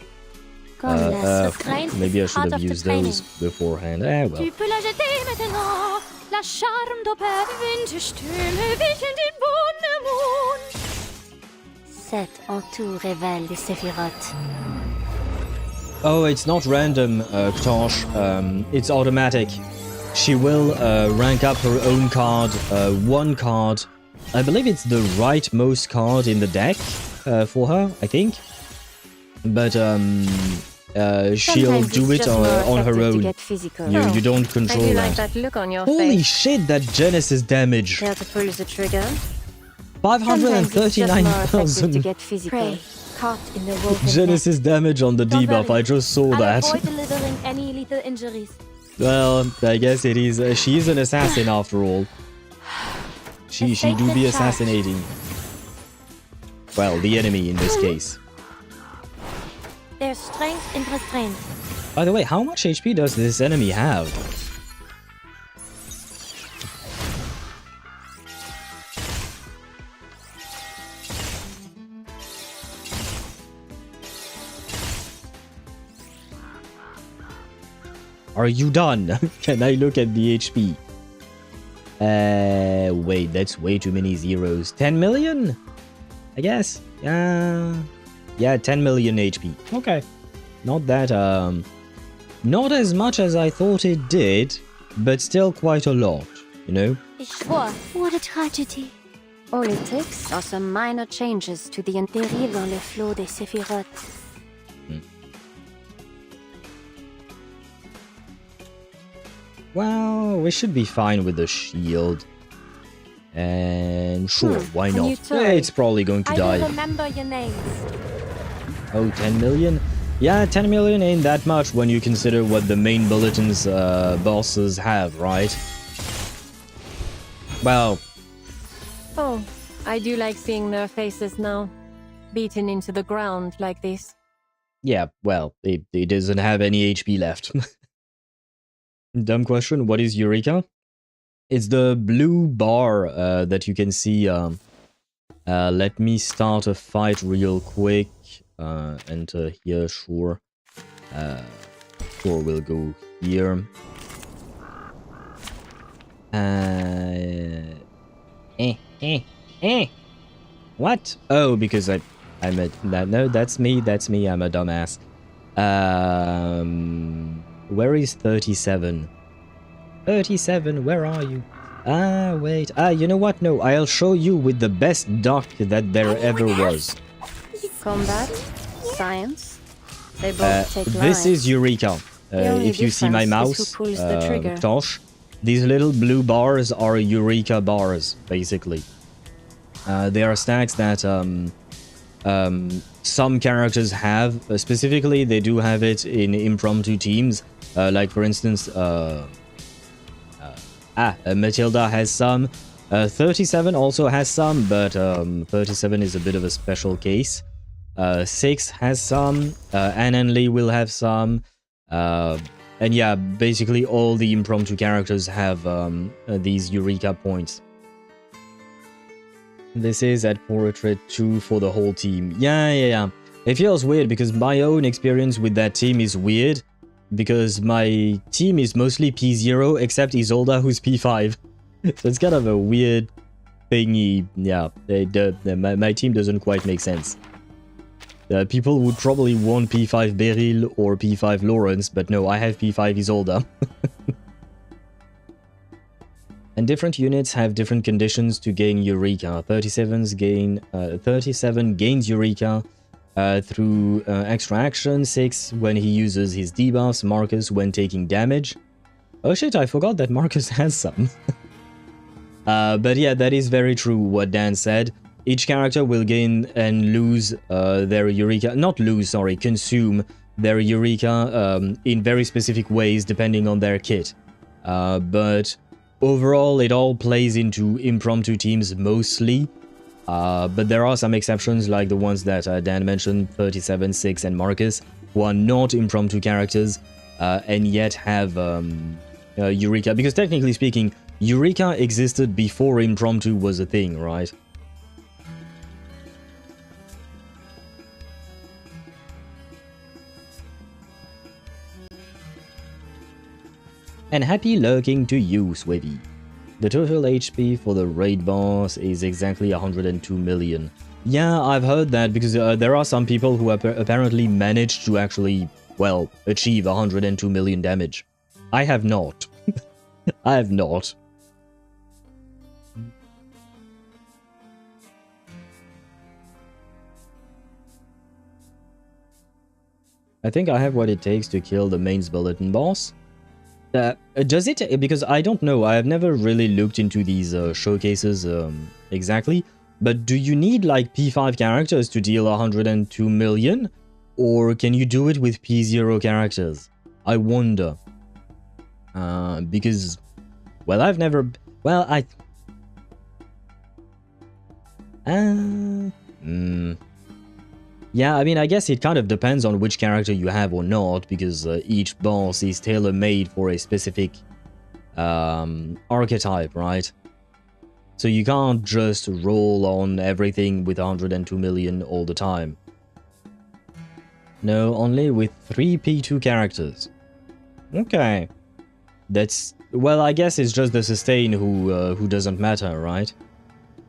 A: Maybe I should have used those beforehand. Well.
C: Tu peux la jeter maintenant. La charme d'opère Winterstürme wichen den Wundermond.
H: Cet entour révèle des séphirotes.
A: Oh, it's not random, Ktosh. It's automatic. She will rank up her own card, 1 card. I believe it's the rightmost card in the deck for her, I think. But she'll do it on her own. You don't control that. Holy shit, that Genesis damage!
F: Dare to pull the trigger.
A: 539,000
E: Caught in the woven
A: Genesis damage on the debuff. I just saw that.
E: Avoid delivering any lethal injuries.
A: Well, I guess it is. She is an assassin after all. She do be assassinating. Well, the enemy in this case.
E: There's strength in restraint.
A: By the way, how much HP does this enemy have? Are you done? Can I look at the HP? Wait, that's way too many zeros. 10 million? I guess. Yeah, 10 million HP. Okay. Not that, not as much as I thought it did, but still quite a lot, you know?
C: What a tragedy.
F: All it takes are some minor changes to the
H: Dérive dans le flot des séphirotes.
A: Well, we should be fine with the shield. And sure, why not? Yeah, it's probably going to die.
E: I will remember your names.
A: Oh, 10 million? Yeah, 10 million ain't that much when you consider what the main bulletin's bosses have, right? Well...
F: Oh, I do like seeing their faces now. Beaten into the ground like this.
A: Yeah, well, it doesn't have any HP left. Dumb question, what is Eureka? It's the blue bar that you can see. Let me start a fight real quick. Enter here, sure. Sure, we'll go here. What? Oh, because I'm a... No, that's me, I'm a dumbass. Where is 37? 37, where are you? Wait. You know what? No, I'll show you with the best duck that there ever was.
F: Combat, science, They both take
A: This
F: lives.
A: is Eureka.
F: The only
A: If you see my
F: difference is
A: mouse,
F: who pulls the trigger.
A: Tosh, these little blue bars are Eureka bars, basically. They are stacks that some characters have. Specifically, they do have it in impromptu teams. Like, for instance, Matilda has some. 37 also has some, but 37 is a bit of a special case. 6 has some. Anne and Lee will have some. And yeah, basically all the impromptu characters have these Eureka points. This is at portrait 2 for the whole team. Yeah. It feels weird because my own experience with that team is weird. Because my team is mostly P0 except Isolda who's P5. So it's kind of a weird thingy. Yeah, my team doesn't quite make sense. People would probably want P5 Beryl or P5 Lorentz, but no, I have P5 Isolda. And different units have different conditions to gain Eureka. 37 gains Eureka through extra action, 6 when he uses his debuffs, Marcus when taking damage. Oh shit, I forgot that Marcus has some. But yeah, that is very true what Dan said. Each character will gain and lose their Eureka, consume their Eureka in very specific ways depending on their kit. But overall, it all plays into impromptu teams mostly. But there are some exceptions like the ones that Dan mentioned, 37, 6 and Marcus, who are not impromptu characters and yet have Eureka. Because technically speaking, Eureka existed before impromptu was a thing, right? And happy lurking to you, Swivy. The total HP for the raid boss is exactly 102 million. Yeah, I've heard that because there are some people who apparently managed to actually, well, achieve 102 million damage. I have not. I have not. I think I have what it takes to kill the main bulletin boss. Does it? Because I don't know. I have never really looked into these showcases exactly. But do you need like P5 characters to deal 102 million? Or can you do it with P0 characters? I wonder. Because, well, I've never... Well, yeah, I mean, I guess it kind of depends on which character you have or not, because each boss is tailor-made for a specific archetype, right? So you can't just roll on everything with 102 million all the time. No, only with 3 P2 characters. Okay. That's... Well, I guess it's just the sustain who doesn't matter, right?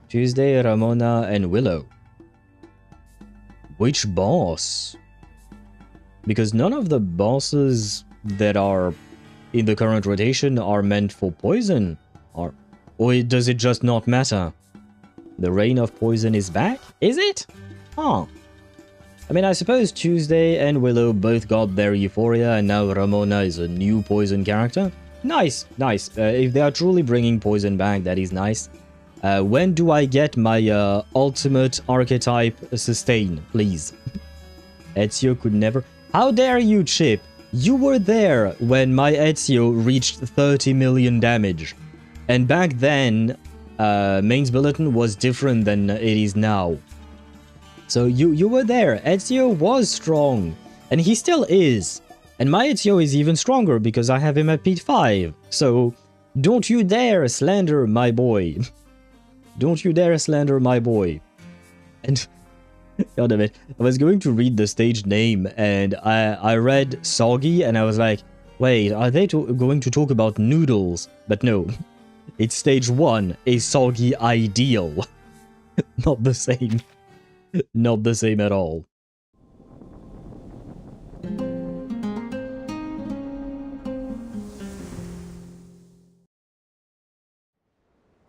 A: Tuesday, Ramona, and Willow. Which boss? Because none of the bosses that are in the current rotation are meant for poison. Or does it just not matter? The Reign of Poison is back? Is it? Huh. I mean, I suppose Tuesday and Willow both got their Euphoria, and now Ramona is a new poison character. Nice, nice. If they are truly bringing poison back, that is nice. When do I get my ultimate archetype sustain, please? Ezio could never... How dare you, Chip? You were there when my Ezio reached 30 million damage. And back then, Main's Bulletin was different than it is now. So you were there. Ezio was strong. And he still is. And my Ezio is even stronger because I have him at P5. So don't you dare slander my boy. Don't you dare slander my boy. And... God damn it. I was going to read the stage name and I read Soggy and I was like, wait, are they going to talk about noodles? But no. It's stage 1, a Soggy Ideal. Not the same. Not the same at all.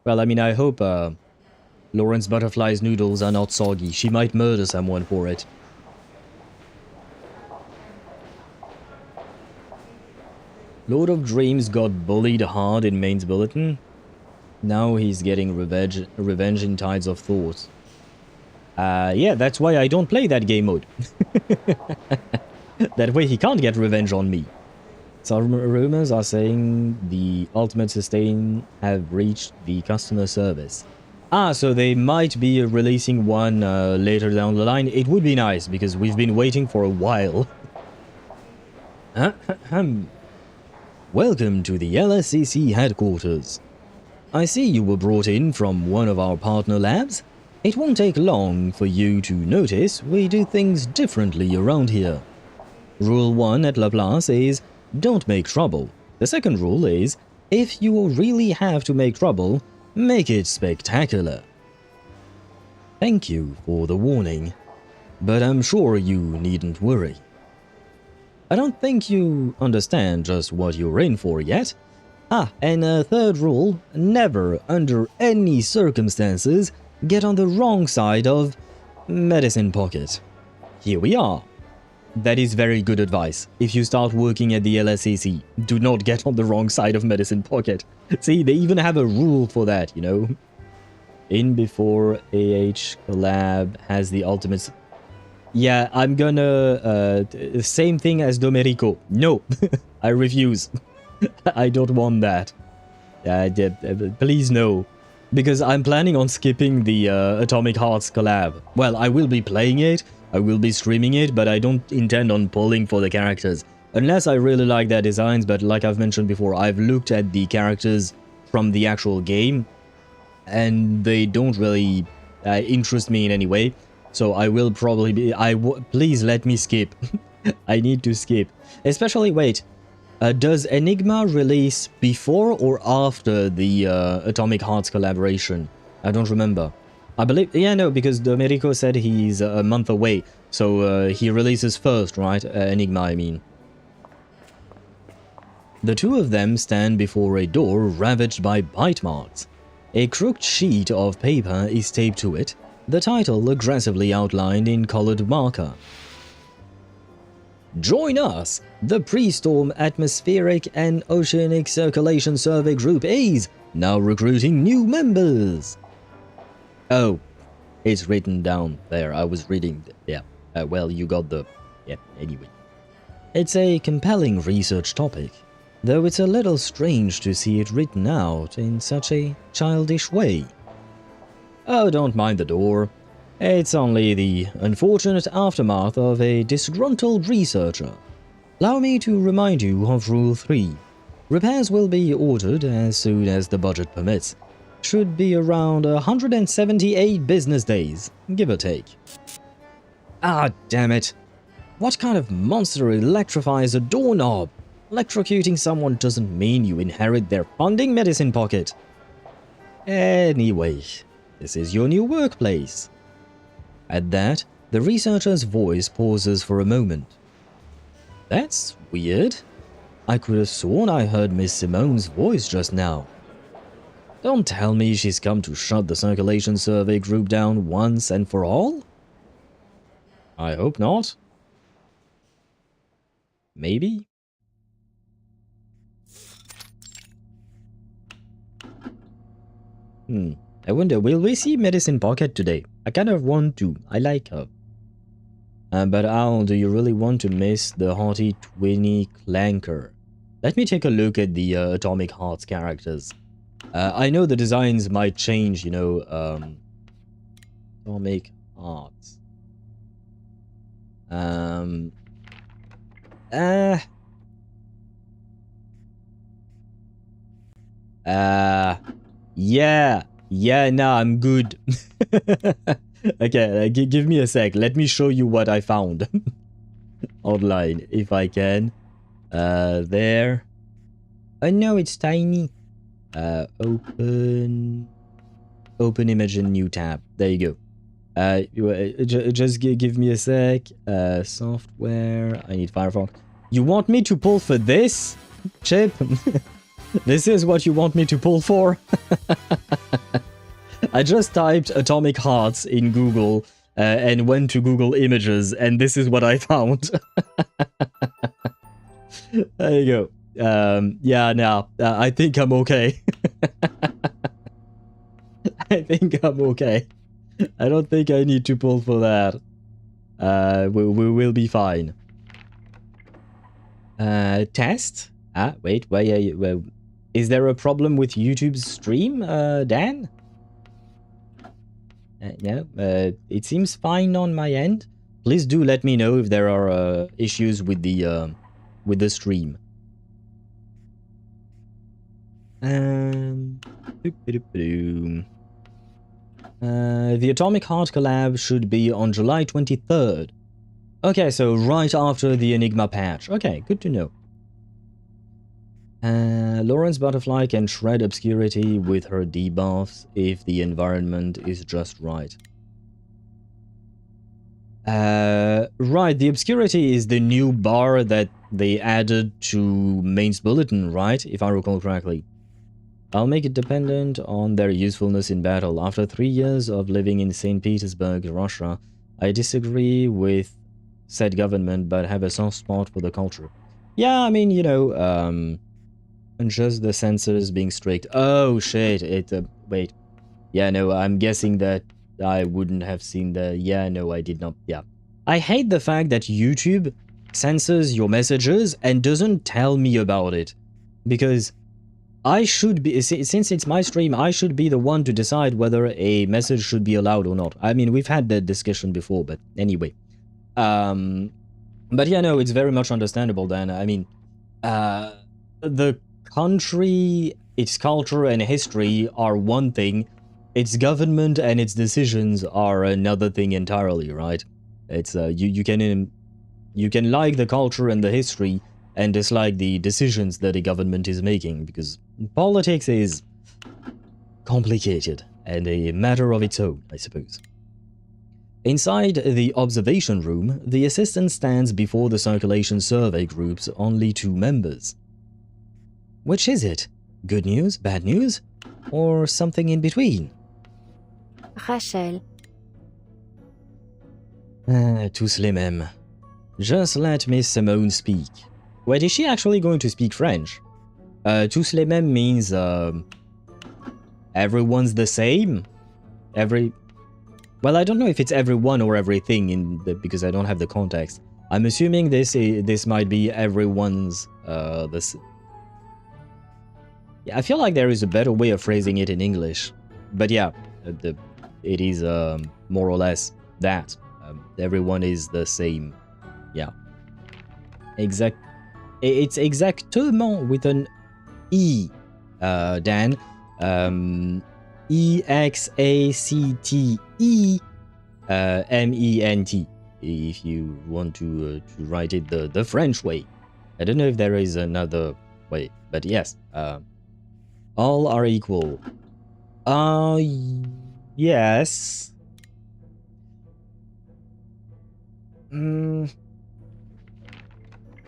A: Well, I mean, I hope Lorentz Butterfly's noodles are not soggy. She might murder someone for it. Lord of Dreams got bullied hard in Main's Bulletin. Now he's getting revenge in Tides of Thought. Yeah, that's why I don't play that game mode. That way he can't get revenge on me. Some rumors are saying the Ultimate Sustain have reached the customer service. Ah, so they might be releasing one later down the line. It would be nice, because we've been waiting for a while. Welcome to the LSCC headquarters. I see you were brought in from one of our partner labs. It won't take long for you to notice we do things differently around here. Rule 1 at Laplace is, don't make trouble. The second rule is, if you really have to make trouble, make it spectacular. Thank you for the warning, but I'm sure you needn't worry. I don't think you understand just what you're in for yet. Ah, and a third rule, never, under any circumstances, get on the wrong side of Medicine Pocket. Here we are. That is very good advice. If you start working at the LSCC, do not get on the wrong side of Medicine Pocket. See, they even have a rule for that, you know. In before AH collab has the ultimate... Yeah, I'm gonna... same thing as Domerico. No, I refuse. I don't want that. Please no. Because I'm planning on skipping the Atomic Hearts collab. Well, I will be playing it, I will be streaming it, but I don't intend on pulling for the characters. Unless I really like their designs, but like I've mentioned before, I've looked at the characters from the actual game, and they don't really interest me in any way. So I will probably be... please let me skip. I need to skip. Especially, wait, does Enigma release before or after the Atomic Hearts collaboration? I don't remember. I believe... Yeah, no, because Domerico said he's a month away. So he releases first, right? Enigma, I mean. The two of them stand before a door ravaged by bite marks. A crooked sheet of paper is taped to it, the title aggressively outlined in colored marker. Join us! The Pre-Storm Atmospheric and Oceanic Circulation Survey Group A's now recruiting new members! Oh, it's written down there. I was reading. Yeah. Well, you got the... Yeah, anyway. It's a compelling research topic, though it's a little strange to see it written out in such a childish way. Oh, don't mind the door. It's only the unfortunate aftermath of a disgruntled researcher. Allow me to remind you of Rule 3. Repairs will be ordered as soon as the budget permits. Should be around 178 business days, give or take. Ah, damn it. What kind of monster electrifies a doorknob? Electrocuting someone doesn't mean you inherit their funding, Medicine Pocket. Anyway, this is your new workplace. At that, the researcher's voice pauses for a moment. That's weird. I could have sworn I heard Miss Simone's voice just now. Don't tell me she's come to shut the circulation survey group down once and for all? I hope not. Maybe? I wonder, will we see Medicine Pocket today? I kind of want to. I like her. But Owl, do you really want to miss the haughty Twinny Clanker? Let me take a look at the Atomic Hearts characters. I know the designs might change, you know, Atomic Hearts. Yeah, nah, I'm good. Okay, give me a sec. Let me show you what I found. Online, if I can. There. Oh no, it's tiny. Open image in new tab. There you go. Just give me a sec. Software. I need Firefox. You want me to pull for this, Chip? This is what you want me to pull for? I just typed Atomic Hearts in Google and went to Google Images, and this is what I found. There you go. Yeah, no, I think I'm okay. I think I'm okay. I don't think I need to pull for that. We will be fine. Test? Wait, is there a problem with YouTube's stream, Dan? No, it seems fine on my end. Please do let me know if there are issues with the stream. The Atomic Heart collab should be on July 23rd. Okay, so right after the Enigma patch. Okay, good to know. Lorentz Butterfly can shred obscurity with her debuffs if the environment is just right. Right, the obscurity is the new bar that they added to Main's Bulletin, right? If I recall correctly. I'll make it dependent on their usefulness in battle. After 3 years of living in St. Petersburg, Russia, I disagree with said government, but have a soft spot for the culture. Yeah, I mean, you know, just the censors being strict. Oh, shit, wait. Yeah, no, I'm guessing that I wouldn't have seen the... Yeah, no, I did not. Yeah. I hate the fact that YouTube censors your messages and doesn't tell me about it. Because I should be... Since it's my stream, I should be the one to decide whether a message should be allowed or not. I mean, we've had that discussion before, but anyway. But yeah, no, it's very much understandable then. I mean, the country, its culture and history are one thing. Its government and its decisions are another thing entirely, right? It's you can like the culture and the history and dislike the decisions that a government is making, because politics is complicated and a matter of its own, I suppose. Inside the observation room, the assistant stands before the circulation survey group's only 2 members. Which is it? Good news, bad news, or something in between?
F: Rachel.
A: Tous les mêmes. Just let Miss Simone speak. Wait, is she actually going to speak French? Tous les mêmes means, everyone's the same? Well, I don't know if it's everyone or everything because I don't have the context. I'm assuming this might be everyone's, Yeah, I feel like there is a better way of phrasing it in English. But yeah, it is more or less that. Everyone is the same. Yeah. It's exactement with an E, Dan. EXACTE if you want to write it the French way. I don't know if there is another way, but yes. All are equal. Yes.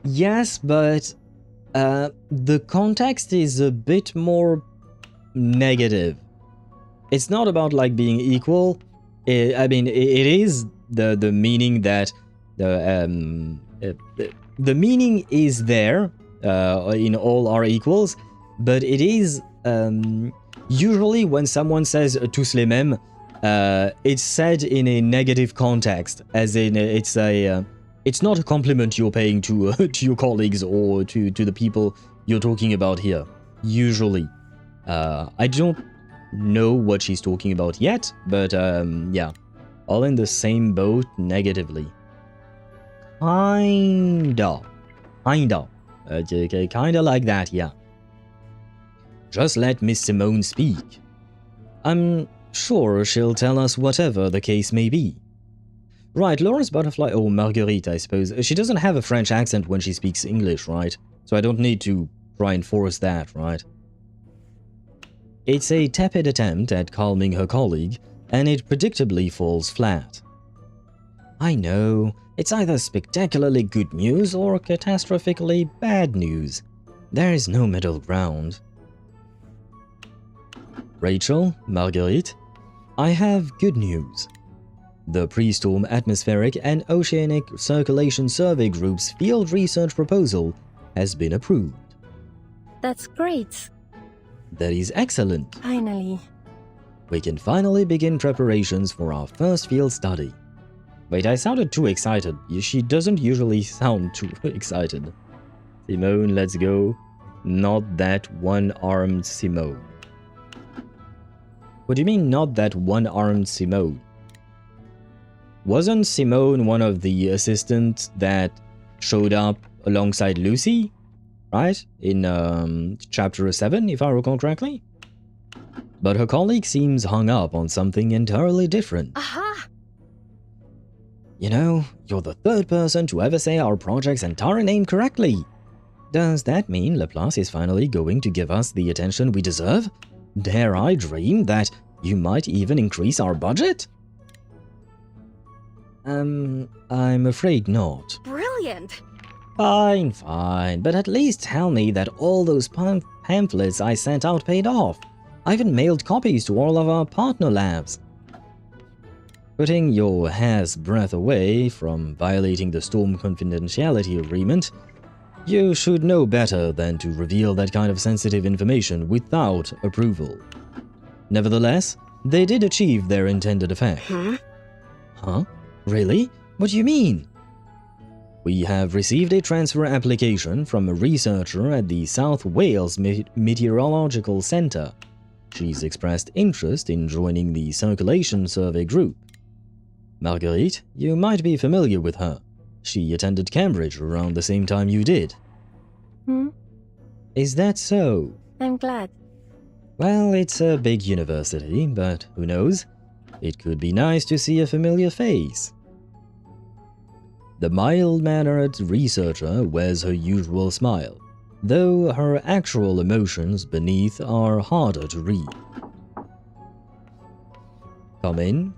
A: Yes, but the context is a bit more negative. It's not about like being equal. I mean, it is the meaning that the meaning is there in all are equals, but it is usually when someone says tous les mêmes, it's said in a negative context, as in it's not a compliment you're paying to your colleagues or to the people you're talking about here. Usually, I don't know what she's talking about yet, but yeah, all in the same boat negatively. Kinda like that, yeah. Just let Miss Simone speak. I'm sure she'll tell us whatever the case may be. Right, Lorentz Butterfly, or Marguerite, I suppose. She doesn't have a French accent when she speaks English, right? So I don't need to try and force that, right? It's a tepid attempt at calming her colleague, and it predictably falls flat. I know, it's either spectacularly good news or catastrophically bad news. There is no middle ground. Rachel, Marguerite, I have good news. The Pre-Storm Atmospheric and Oceanic Circulation Survey Group's field research proposal has been approved.
F: That's great.
A: That is excellent.
F: Finally.
A: We can finally begin preparations for our first field study. Wait, I sounded too excited. She doesn't usually sound too excited. Simone, let's go. Not that one-armed Simone. What do you mean, not that one-armed Simone? Wasn't Simone one of the assistants that showed up alongside Lucy? Right? In chapter 7, if I recall correctly? But her colleague seems hung up on something entirely different.
E: Aha!
A: You know, you're the third person to ever say our project's entire name correctly. Does that mean Laplace is finally going to give us the attention we deserve? Dare I dream that you might even increase our budget? I'm afraid not.
E: Brilliant!
A: Fine, fine, but at least tell me that all those pamphlets I sent out paid off. I even mailed copies to all of our partner labs. Putting your hair's breadth away from violating the Storm confidentiality agreement, you should know better than to reveal that kind of sensitive information without approval. Nevertheless, they did achieve their intended effect. Huh? Really? What do you mean? We have received a transfer application from a researcher at the South Wales Meteorological Centre. She's expressed interest in joining the Circulation Survey group. Marguerite, you might be familiar with her. She attended Cambridge around the same time you did. Is that so?
F: I'm glad.
A: Well, it's a big university, but who knows? It could be nice to see a familiar face. The mild-mannered researcher wears her usual smile, though her actual emotions beneath are harder to read. Come in.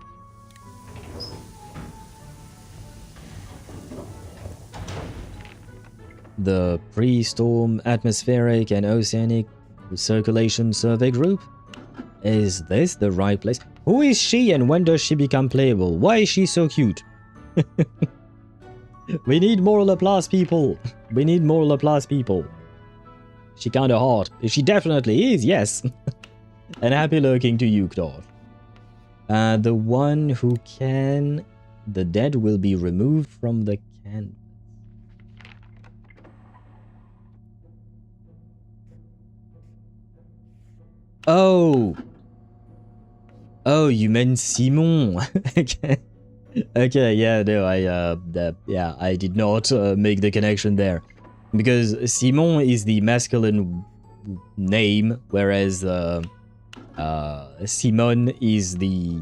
A: The Pre-Storm Atmospheric and Oceanic Circulation Survey Group? Is this the right place? Who is she and when does she become playable? Why is she so cute? We need more Laplace people. We need more Laplace people. She kinda hot. She definitely is, yes. And happy lurking to Yukdorf. The one who can... The dead will be removed from the canvas. Oh! Oh, you meant Simon. Okay. Okay, yeah, no, I did not make the connection there. Because Simon is the masculine name, whereas Simone is the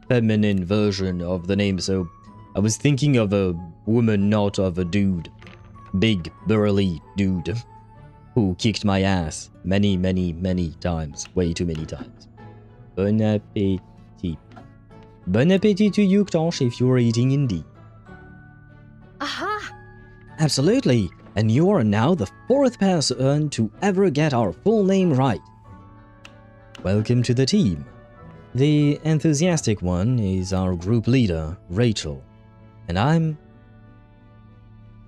A: feminine version of the name, so I was thinking of a woman, not of a dude. Big, burly dude who kicked my ass many, many, many times. Way too many times. Bon appétit. Bon appétit to Yuktosh if you're eating indie.
E: Aha!
A: Absolutely, and you are now the 4th person to ever get our full name right. Welcome to the team. The enthusiastic one is our group leader, Rachel, and I'm...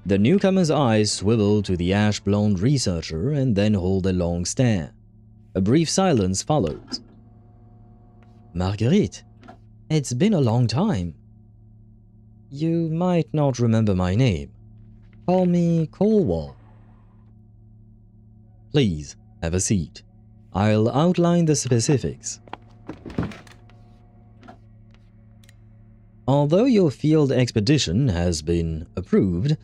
A: The newcomer's eyes swivel to the ash-blonde researcher and then hold a long stare. A brief silence follows. Marguerite, it's been a long time. You might not remember my name. Call me Colwell. Please, have a seat. I'll outline the specifics. Although your field expedition has been approved,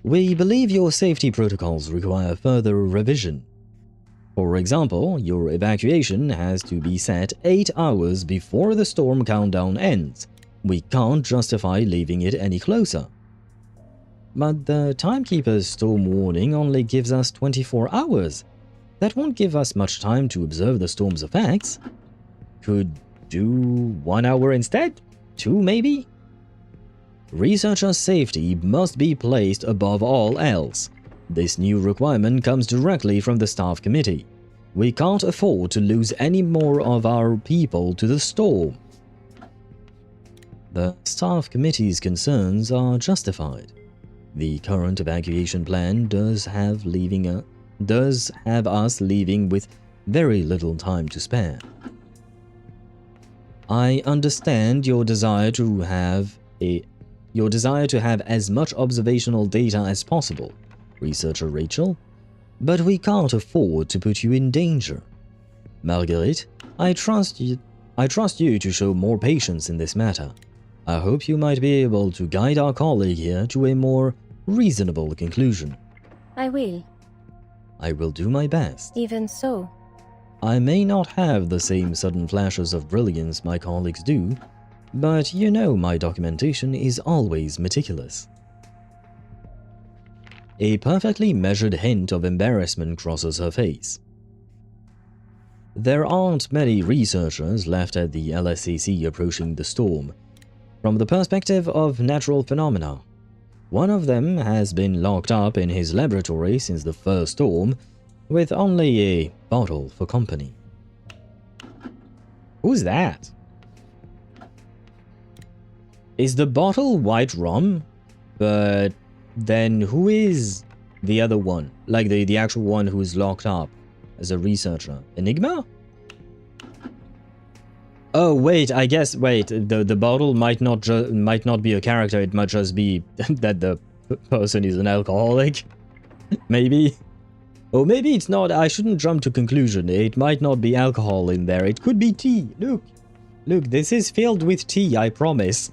A: we believe your safety protocols require further revision. For example, your evacuation has to be set 8 hours before the storm countdown ends. We can't justify leaving it any closer. But the Timekeeper's storm warning only gives us 24 hours. That won't give us much time to observe the storm's effects. Could do 1 hour instead? 2 maybe? Researcher safety must be placed above all else. This new requirement comes directly from the staff committee. We can't afford to lose any more of our people to the storm. The staff committee's concerns are justified. The current evacuation plan does have leaving does have us leaving with very little time to spare. I understand your desire to have as much observational data as possible, Researcher Rachel, but we can't afford to put you in danger. Marguerite, I trust you to show more patience in this matter. I hope you might be able to guide our colleague here to a more reasonable conclusion.
F: I will.
A: I will do my best.
F: Even so.
A: I may not have the same sudden flashes of brilliance my colleagues do, but you know my documentation is always meticulous. A perfectly measured hint of embarrassment crosses her face. There aren't many researchers left at the LSCC approaching the storm. From the perspective of natural phenomena, one of them has been locked up in his laboratory since the first storm, with only a bottle for company. Who's that? Is the bottle white rum? But then who is the other one? Like the actual one who is locked up as a researcher? Enigma? Oh wait, I guess the bottle might not be a character. It might just be that the person is an alcoholic. Maybe. Or maybe it's not. I shouldn't jump to conclusion. It might not be alcohol in there. It could be tea. Look, this is filled with tea, I promise.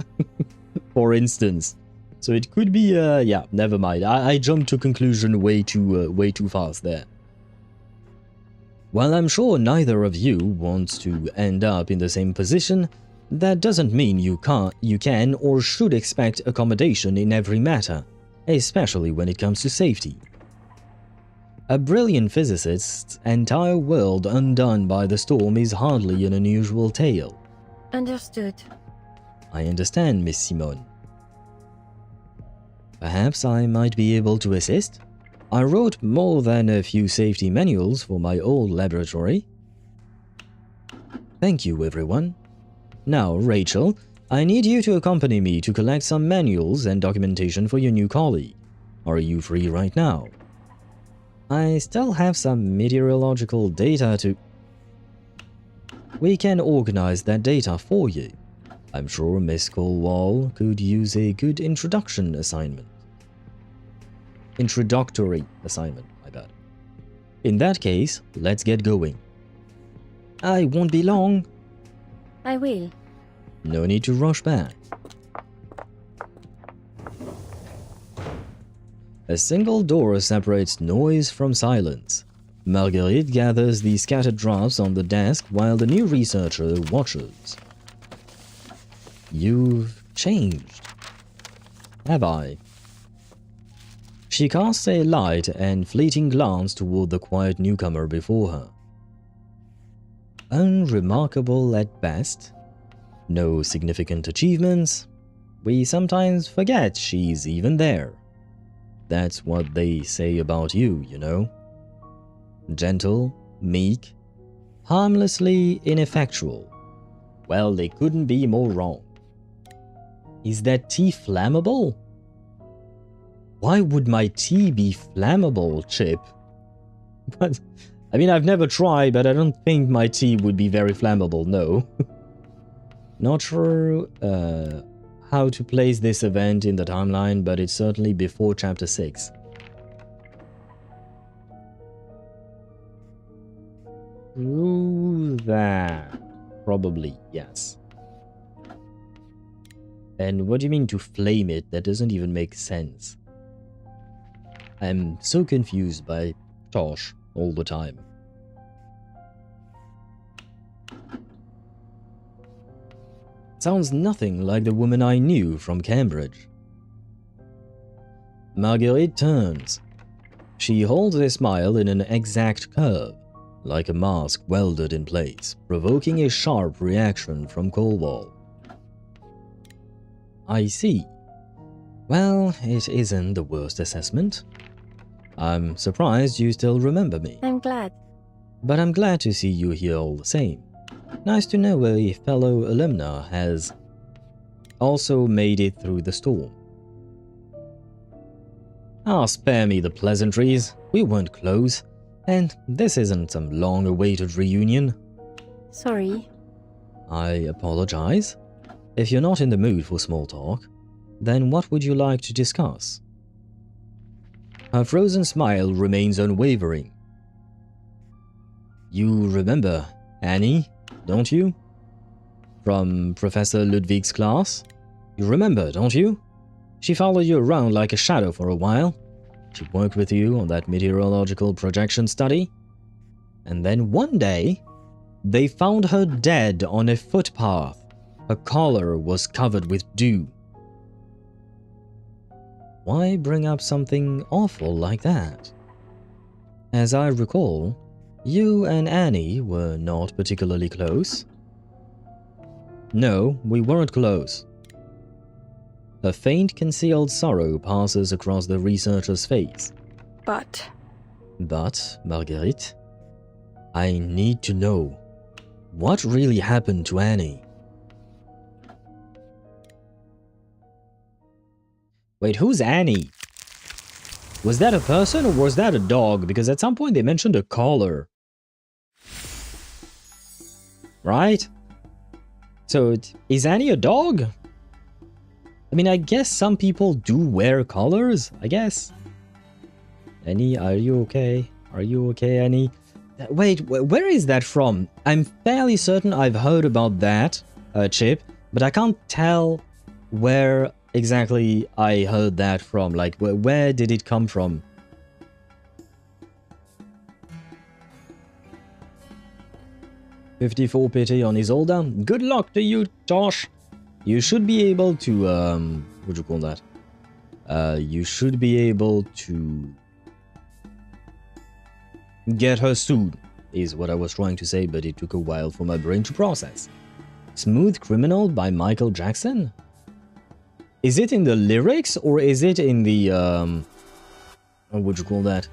A: For instance. So it could be, yeah, never mind. I jumped to conclusion way too fast there. While I'm sure neither of you wants to end up in the same position, that doesn't mean you can or should expect accommodation in every matter, especially when it comes to safety. A brilliant physicist's entire world undone by the storm is hardly an unusual tale.
F: Understood.
A: I understand, Miss Simone. Perhaps I might be able to assist? I wrote more than a few safety manuals for my old laboratory. Thank you, everyone. Now, Rachel, I need you to accompany me to collect some manuals and documentation for your new colleague. Are you free right now? I still have some meteorological data to... We can organize that data for you. I'm sure Miss Colwall could use a good introductory assignment, my bad. In that case, let's get going. I won't be long.
F: I will.
A: No need to rush back. A single door separates noise from silence. Marguerite gathers the scattered drafts on the desk while the new researcher watches. You've changed. Have I? She casts a light and fleeting glance toward the quiet newcomer before her. Unremarkable at best. No significant achievements. We sometimes forget she's even there. That's what they say about you, you know. Gentle, meek, harmlessly ineffectual. Well, they couldn't be more wrong. Is that tea flammable? Why would my tea be flammable, Chip? But, I mean, I've never tried, but I don't think my tea would be very flammable, no. Not sure how to place this event in the timeline, but it's certainly before Chapter 6. Through that. Probably, yes. And what do you mean to flame it? That doesn't even make sense. I'm so confused by Tosh all the time. Sounds nothing like the woman I knew from Cambridge. Marguerite turns. She holds a smile in an exact curve, like a mask welded in place, provoking a sharp reaction from Colwall. I see. Well, it isn't the worst assessment. I'm surprised you still remember me.
F: I'm glad.
A: But I'm glad to see you here all the same. Nice to know a fellow alumna has also made it through the storm. Ah, spare me the pleasantries. We weren't close. And this isn't some long-awaited reunion.
F: Sorry.
A: I apologize. If you're not in the mood for small talk, then what would you like to discuss? Her frozen smile remains unwavering. You remember Annie, don't you? From Professor Ludwig's class? You remember, don't you? She followed you around like a shadow for a while. She worked with you on that meteorological projection study. And then one day, they found her dead on a footpath. Her collar was covered with dew. Why bring up something awful like that? As I recall, you and Annie were not particularly close. No, we weren't close. A faint concealed sorrow passes across the researcher's face.
F: But,
A: Marguerite, I need to know what really happened to Annie. Wait, who's Annie? Was that a person or was that a dog? Because at some point they mentioned a collar. Right? So, is Annie a dog? I mean, I guess some people do wear collars, I guess. Annie, are you okay? Are you okay, Annie? Wait, where is that from? I'm fairly certain I've heard about that chip, but I can't tell where exactly I heard that from. Like, where did it come from? $54 pity on Isolda. Good luck to you, Tosh. You should be able to, what do you call that? You should be able to get her soon, is what I was trying to say, but it took a while for my brain to process. Smooth Criminal by Michael Jackson? Is it in the lyrics or is it in the, what would you call that?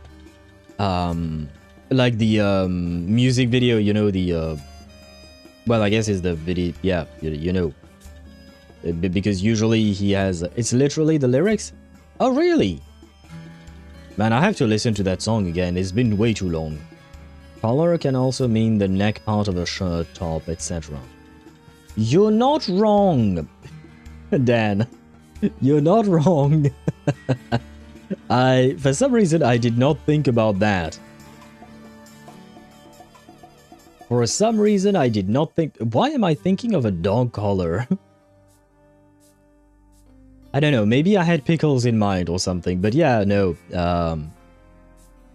A: Like the, music video, you know, the, well, I guess it's the video, yeah, you know. Because usually he has, it's literally the lyrics? Oh, really? Man, I have to listen to that song again, it's been way too long. Collar can also mean the neck part of a shirt, top, etc. You're not wrong, Dan. You're not wrong. For some reason, I did not think about that. For some reason, I did not think... Why am I thinking of a dog collar? I don't know, maybe I had pickles in mind or something, but yeah, no.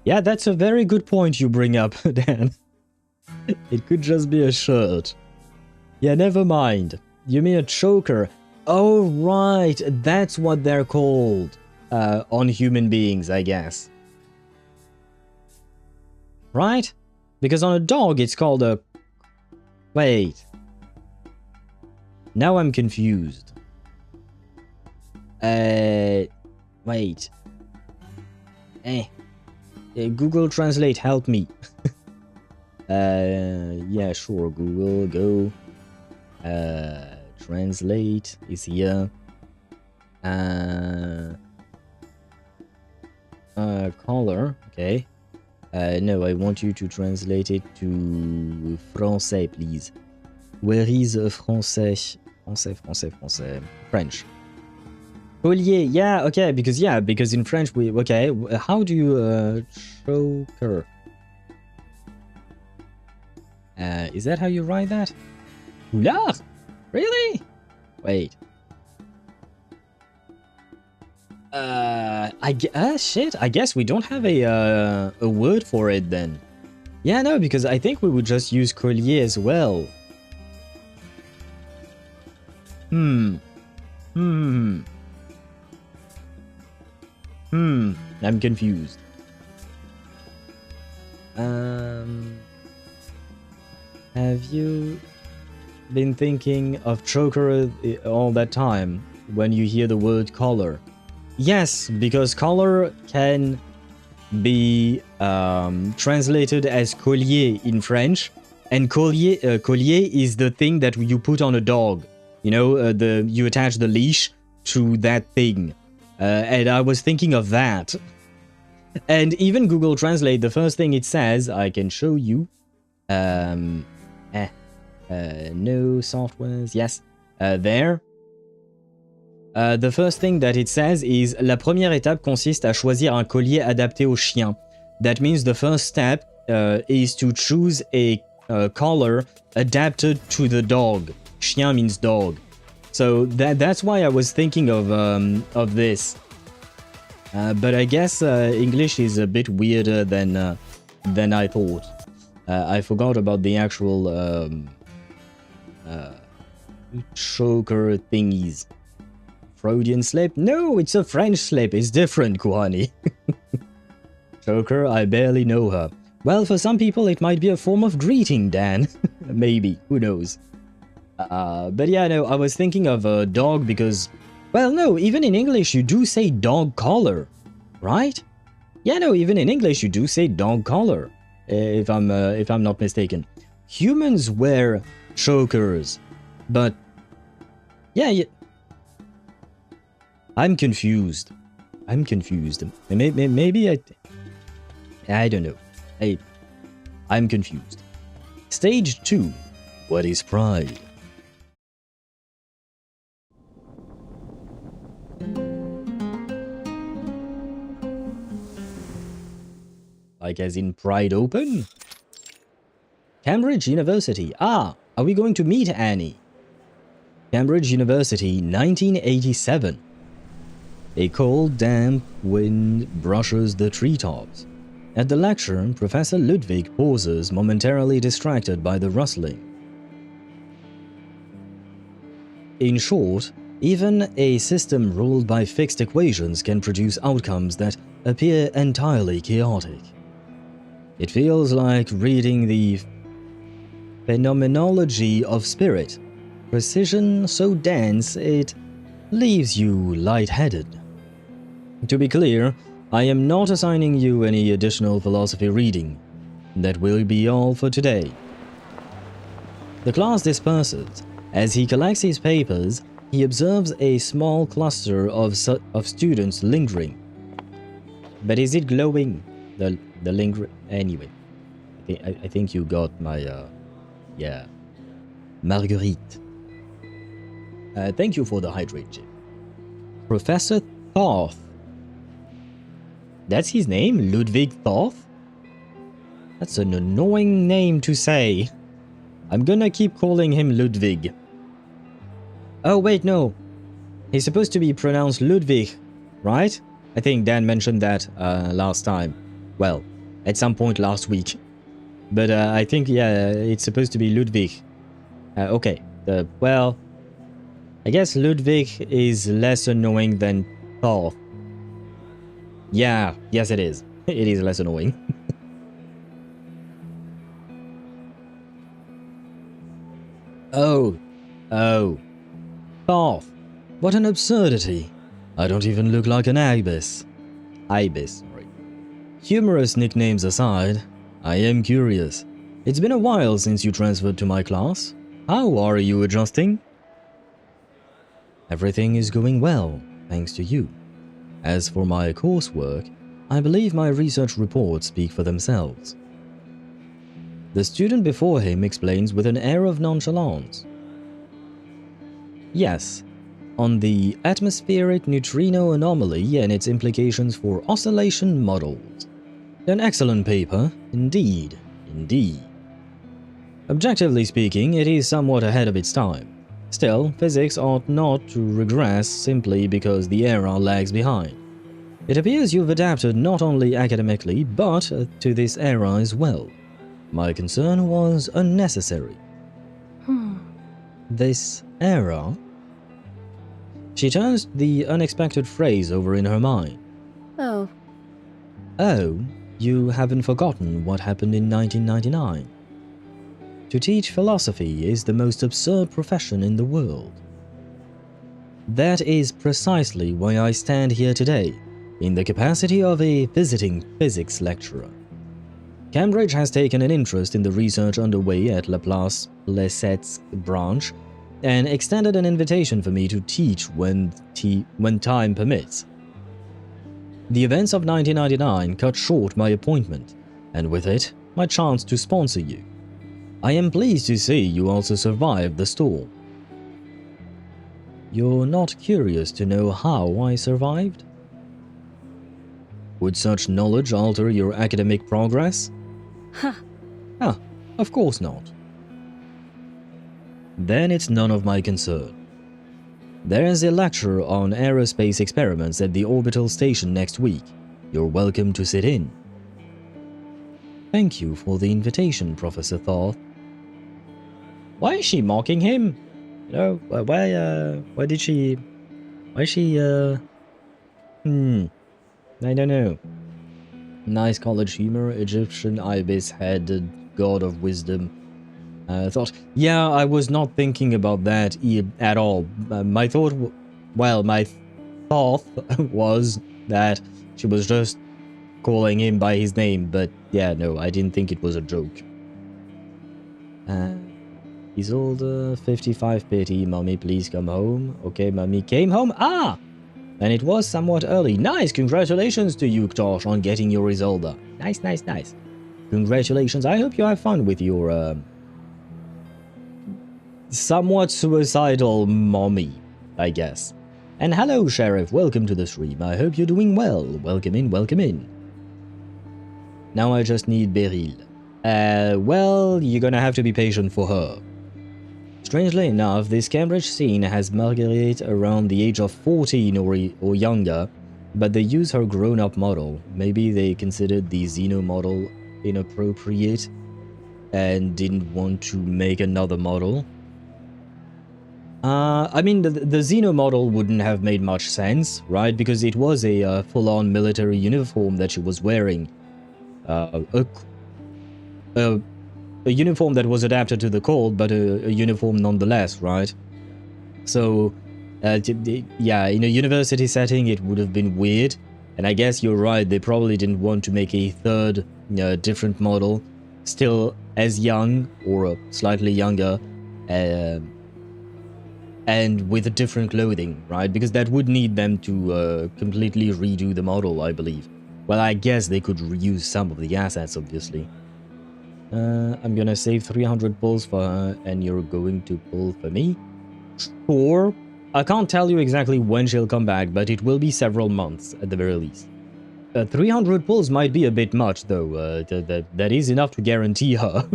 A: Yeah, that's a very good point you bring up, Dan. It could just be a shirt. Yeah, never mind. You mean a choker? Oh, right, that's what they're called. On human beings, I guess. Right? Because on a dog, it's called a... Wait. Now I'm confused. Wait. Google Translate, help me. Yeah, sure, Google, go. Translate is here. Color, okay. No, I want you to translate it to français, please. Where is français? Français. French. Collier, yeah, okay, because in French we, okay, how do you, choker? Is that how you write that? Foulard? Really? Wait. Shit, I guess we don't have a word for it then. Yeah, no, because I think we would just use collier as well. I'm confused. Have you been thinking of choker all that time when you hear the word collar? Yes, because collar can be translated as collier in French, and collier is the thing that you put on a dog. You know, you attach the leash to that thing. And I was thinking of that. And even Google Translate, the first thing it says, I can show you. No softwares. Yes. There. The first thing that it says is La première étape consiste à choisir un collier adapté au chien. That means the first step is to choose a collar adapted to the dog. Chien means dog. So that's why I was thinking of this. But I guess English is a bit weirder than I thought. I forgot about the actual choker thingies. Freudian slip? No, it's a French slip. It's different, Kuhani. Choker, I barely know her. Well, for some people it might be a form of greeting, Dan. Maybe, who knows. But yeah, no, I was thinking of a dog because... Well, no, even in English you do say dog collar, right? Yeah, no, even in English you do say dog collar, if I'm not mistaken. Humans wear chokers, but... Yeah, I'm confused. Maybe I don't know. I'm confused. Stage 2. What is pride? Like as in Pride Open? Cambridge University. Ah, are we going to meet Annie? Cambridge University, 1987. A cold, damp wind brushes the treetops. At the lecture, Professor Ludwig pauses, momentarily distracted by the rustling. In short, even a system ruled by fixed equations can produce outcomes that appear entirely chaotic. It feels like reading the phenomenology of spirit, precision so dense it leaves you lightheaded. To be clear, I am not assigning you any additional philosophy reading. That will be all for today. The class disperses. As he collects his papers, he observes a small cluster of students lingering. But is it glowing? The lingering... Anyway, I think you got my... yeah. Marguerite. Thank you for the hydrate chip. Professor Thoth. That's his name? Ludwig Thoth? That's an annoying name to say. I'm gonna keep calling him Ludwig. Oh wait, no. He's supposed to be pronounced Ludwig, right? I think Dan mentioned that last time. Well, at some point last week. But I think, yeah, it's supposed to be Ludwig. Okay, well... I guess Ludwig is less annoying than Thoth. Yeah, yes it is. It is less annoying. Oh. Thoth. What an absurdity. I don't even look like an ibis. Sorry. Humorous nicknames aside, I am curious. It's been a while since you transferred to my class. How are you adjusting? Everything is going well, thanks to you. As for my coursework, I believe my research reports speak for themselves. The student before him explains with an air of nonchalance. Yes, on the atmospheric neutrino anomaly and its implications for oscillation models. An excellent paper, indeed. Objectively speaking, it is somewhat ahead of its time. Still, physics ought not to regress simply because the era lags behind. It appears you've adapted not only academically, but to this era as well. My concern was unnecessary. This era? She turns the unexpected phrase over in her mind.
F: Oh.
A: Oh, you haven't forgotten what happened in 1999. To teach philosophy is the most absurd profession in the world. That is precisely why I stand here today, in the capacity of a visiting physics lecturer. Cambridge has taken an interest in the research underway at Laplace Lessette's branch and extended an invitation for me to teach when time permits. The events of 1999 cut short my appointment, and with it, my chance to sponsor you. I am pleased to see you also survived the storm. You're not curious to know how I survived? Would such knowledge alter your academic progress?
F: Huh.
A: Ah, of course not. Then it's none of my concern. There's a lecture on aerospace experiments at the orbital station next week. You're welcome to sit in. Thank you for the invitation, Professor Thoth. Why is she mocking him? You know, why did she... Why is she, I don't know. Nice college humor, Egyptian ibis-headed god of wisdom. Thought, yeah, I was not thinking about that at all. My thought was that she was just calling him by his name, but yeah, no, I didn't think it was a joke. He's older, 55 pity, mommy, please come home. Okay, mommy came home. Ah! And it was somewhat early. Nice, congratulations to you, Ktosh, on getting your Isolde. Nice, nice, nice. Congratulations, I hope you have fun with your, somewhat suicidal mommy, I guess. And hello, Sheriff, welcome to the stream. I hope you're doing well. Welcome in, welcome in. Now I just need Beryl. Well, you're gonna have to be patient for her. Strangely enough, this Cambridge scene has Marguerite around the age of 14 or younger, but they use her grown-up model. Maybe they considered the Xeno model inappropriate and didn't want to make another model. I mean, the Xeno model wouldn't have made much sense, right? Because it was a full-on military uniform that she was wearing. A uniform that was adapted to the cold, but a uniform nonetheless, right? So, yeah, in a university setting, it would have been weird. And I guess you're right, they probably didn't want to make a third, different model, still as young or slightly younger, and with different clothing, right? Because that would need them to completely redo the model, I believe. Well, I guess they could reuse some of the assets, obviously. I'm gonna save 300 pulls for her, and you're going to pull for me? Sure. I can't tell you exactly when she'll come back, but it will be several months at the very least. 300 pulls might be a bit much, though. That is enough to guarantee her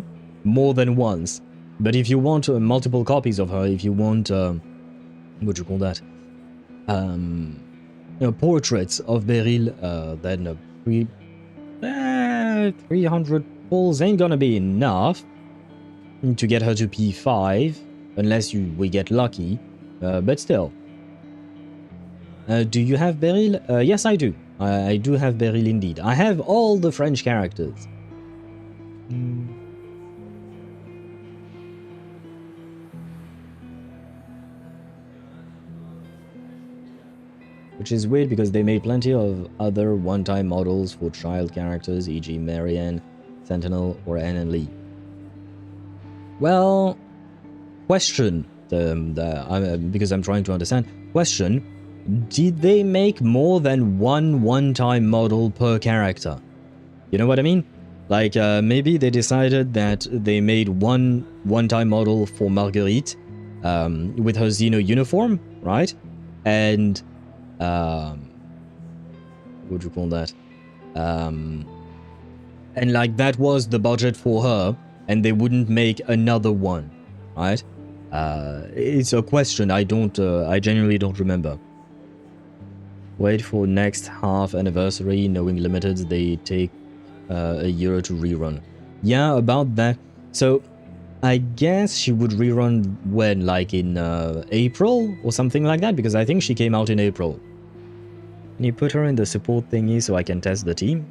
A: more than once. But if you want multiple copies of her, if you want, what do you call that? Portraits of Beryl, then 300 pulls ain't gonna be enough to get her to P5, unless we get lucky, but still. Do you have Beryl? Yes, I do. I do have Beryl indeed. I have all the French characters. Which is weird because they made plenty of other one-time models for child characters, e.g. Marianne, Sentinel, or Anne and Lee. Well, question, because I'm trying to understand. Question, did they make more than one-time model per character? You know what I mean? Like, maybe they decided that they made one-time model for Marguerite, with her Xeno uniform, right? And, what do you call that? And like that was the budget for her, and they wouldn't make another one, right? It's a question. I genuinely don't remember. Wait for next half anniversary. Knowing limited, they take a year to rerun. Yeah, about that. So I guess she would rerun when, like in April or something like that, because I think she came out in April. Can you put her in the support thingy so I can test the team?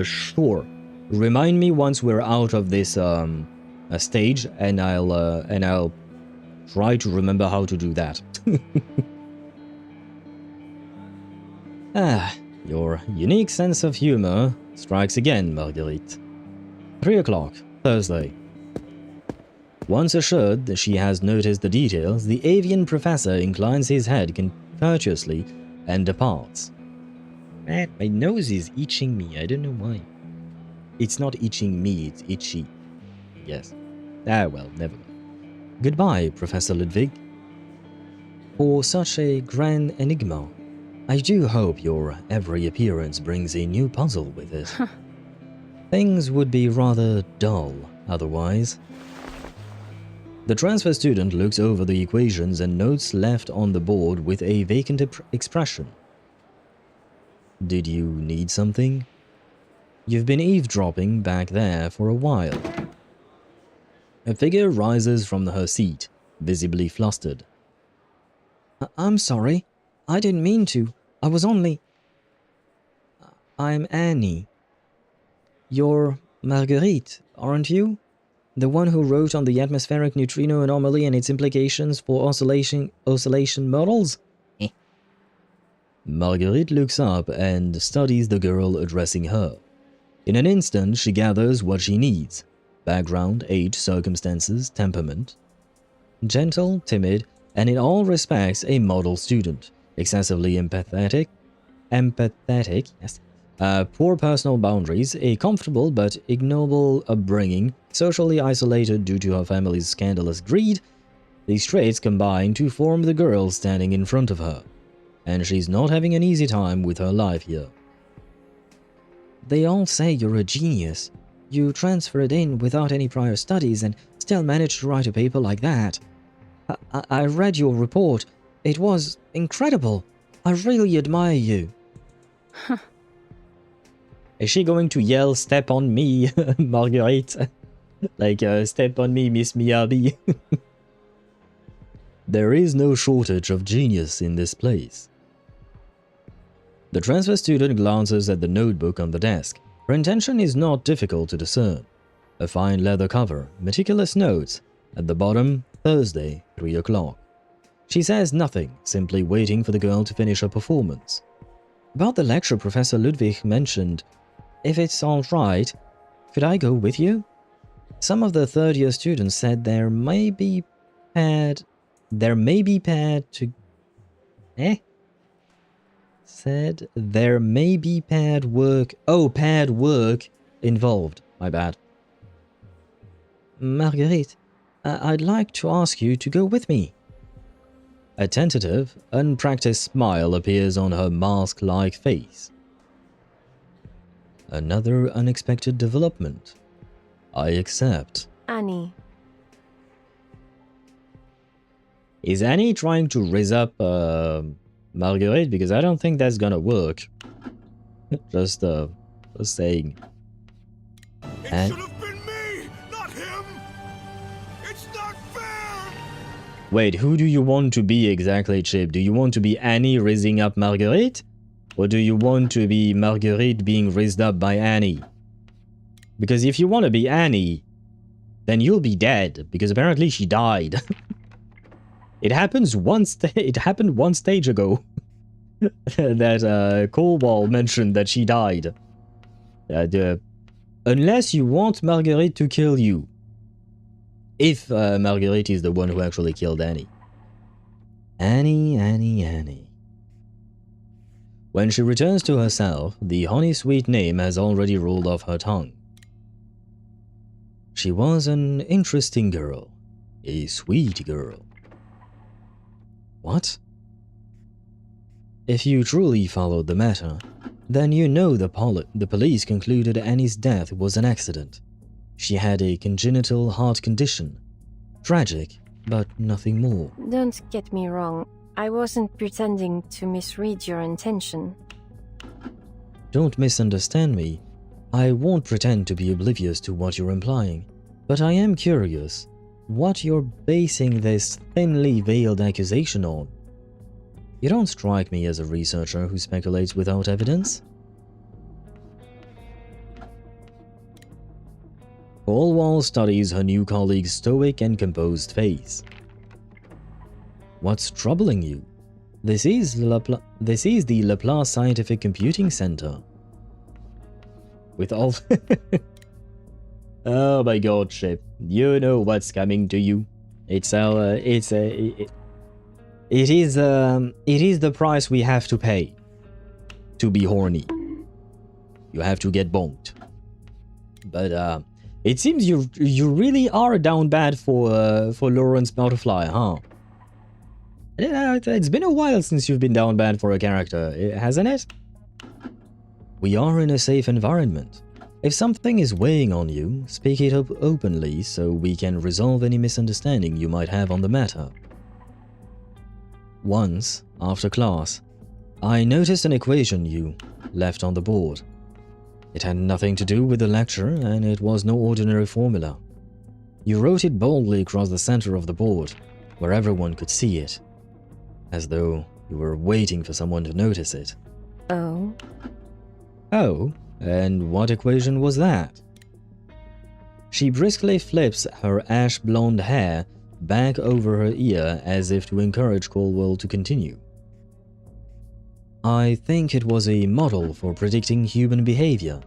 A: Sure. Remind me once we're out of this stage, and I'll try to remember how to do that. Your unique sense of humor strikes again, Marguerite. 3 o'clock, Thursday. Once assured that she has noticed the details, the avian professor inclines his head courteously and departs. Man, my nose is itching me. I don't know why. It's not itching me, it's itchy. Yes. Ah, well, never mind. Goodbye, Professor Ludwig. For such a grand enigma, I do hope your every appearance brings a new puzzle with it. Things would be rather dull otherwise. The transfer student looks over the equations and notes left on the board with a vacant expression. Did you need something? You've been eavesdropping back there for a while. A figure rises from her seat, visibly flustered. I'm sorry. I didn't mean to. I was only... I'm Annie. You're Marguerite, aren't you? The one who wrote on the atmospheric neutrino anomaly and its implications for oscillation models? Marguerite looks up and studies the girl addressing her. In an instant, she gathers what she needs. Background, age, circumstances, temperament. Gentle, timid, and in all respects a model student. Excessively empathetic, yes. Poor personal boundaries, a comfortable but ignoble upbringing, socially isolated due to her family's scandalous greed. These traits combine to form the girl standing in front of her. And she's not having an easy time with her life here. They all say you're a genius. You transferred in without any prior studies and still managed to write a paper like that. I read your report. It was incredible. I really admire you. Is she going to yell, "Step on me, Marguerite"? Like, step on me, Miss Miyabi. There is no shortage of genius in this place. The transfer student glances at the notebook on the desk. Her intention is not difficult to discern. A fine leather cover, meticulous notes. At the bottom, Thursday, 3 o'clock. She says nothing, simply waiting for the girl to finish her performance. About the lecture Professor Ludwig mentioned, if it's all right, could I go with you? Some of the third-year students said there may be paired work involved. My bad. Marguerite, I'd like to ask you to go with me. A tentative, unpracticed smile appears on her mask-like face. Another unexpected development. I accept.
F: Annie.
A: Is Annie trying to raise up Marguerite? Because I don't think that's gonna work. Just saying.
G: It should have been me, not him. It's not fair.
A: Wait, who do you want to be exactly, Chip? Do you want to be Annie raising up Marguerite? Or do you want to be Marguerite being raised up by Annie? Because if you want to be Annie, then you'll be dead, because apparently she died. It happened one stage ago that Cornwall mentioned that she died. Unless you want Marguerite to kill you. If Marguerite is the one who actually killed Annie. Annie. When she returns to herself, the honey-sweet name has already rolled off her tongue. She was an interesting girl. A sweet girl. What? If you truly followed the matter, then you know the police concluded Annie's death was an accident. She had a congenital heart condition. Tragic, but nothing more.
F: Don't get me wrong. I wasn't pretending to misread your intention.
A: Don't misunderstand me. I won't pretend to be oblivious to what you're implying. But I am curious what you're basing this thinly veiled accusation on. You don't strike me as a researcher who speculates without evidence. Cornwall studies her new colleague's stoic and composed face. What's troubling you? This is the Laplace Scientific Computing Center. With all... Oh my god, Chip. You know what's coming to you. It is the price we have to pay. to be horny. You have to get bonked. But it seems you really are down bad for Lorentz Butterfly, huh? Yeah, it's been a while since you've been down bad for a character, hasn't it? We are in a safe environment. If something is weighing on you, speak it up openly so we can resolve any misunderstanding you might have on the matter. Once, after class, I noticed an equation you left on the board. It had nothing to do with the lecture, and it was no ordinary formula. You wrote it boldly across the center of the board, where everyone could see it, as though you were waiting for someone to notice it.
F: Oh?
A: Oh? And what equation was that? She briskly flips her ash-blonde hair back over her ear as if to encourage Caldwell to continue. I think it was a model for predicting human behavior.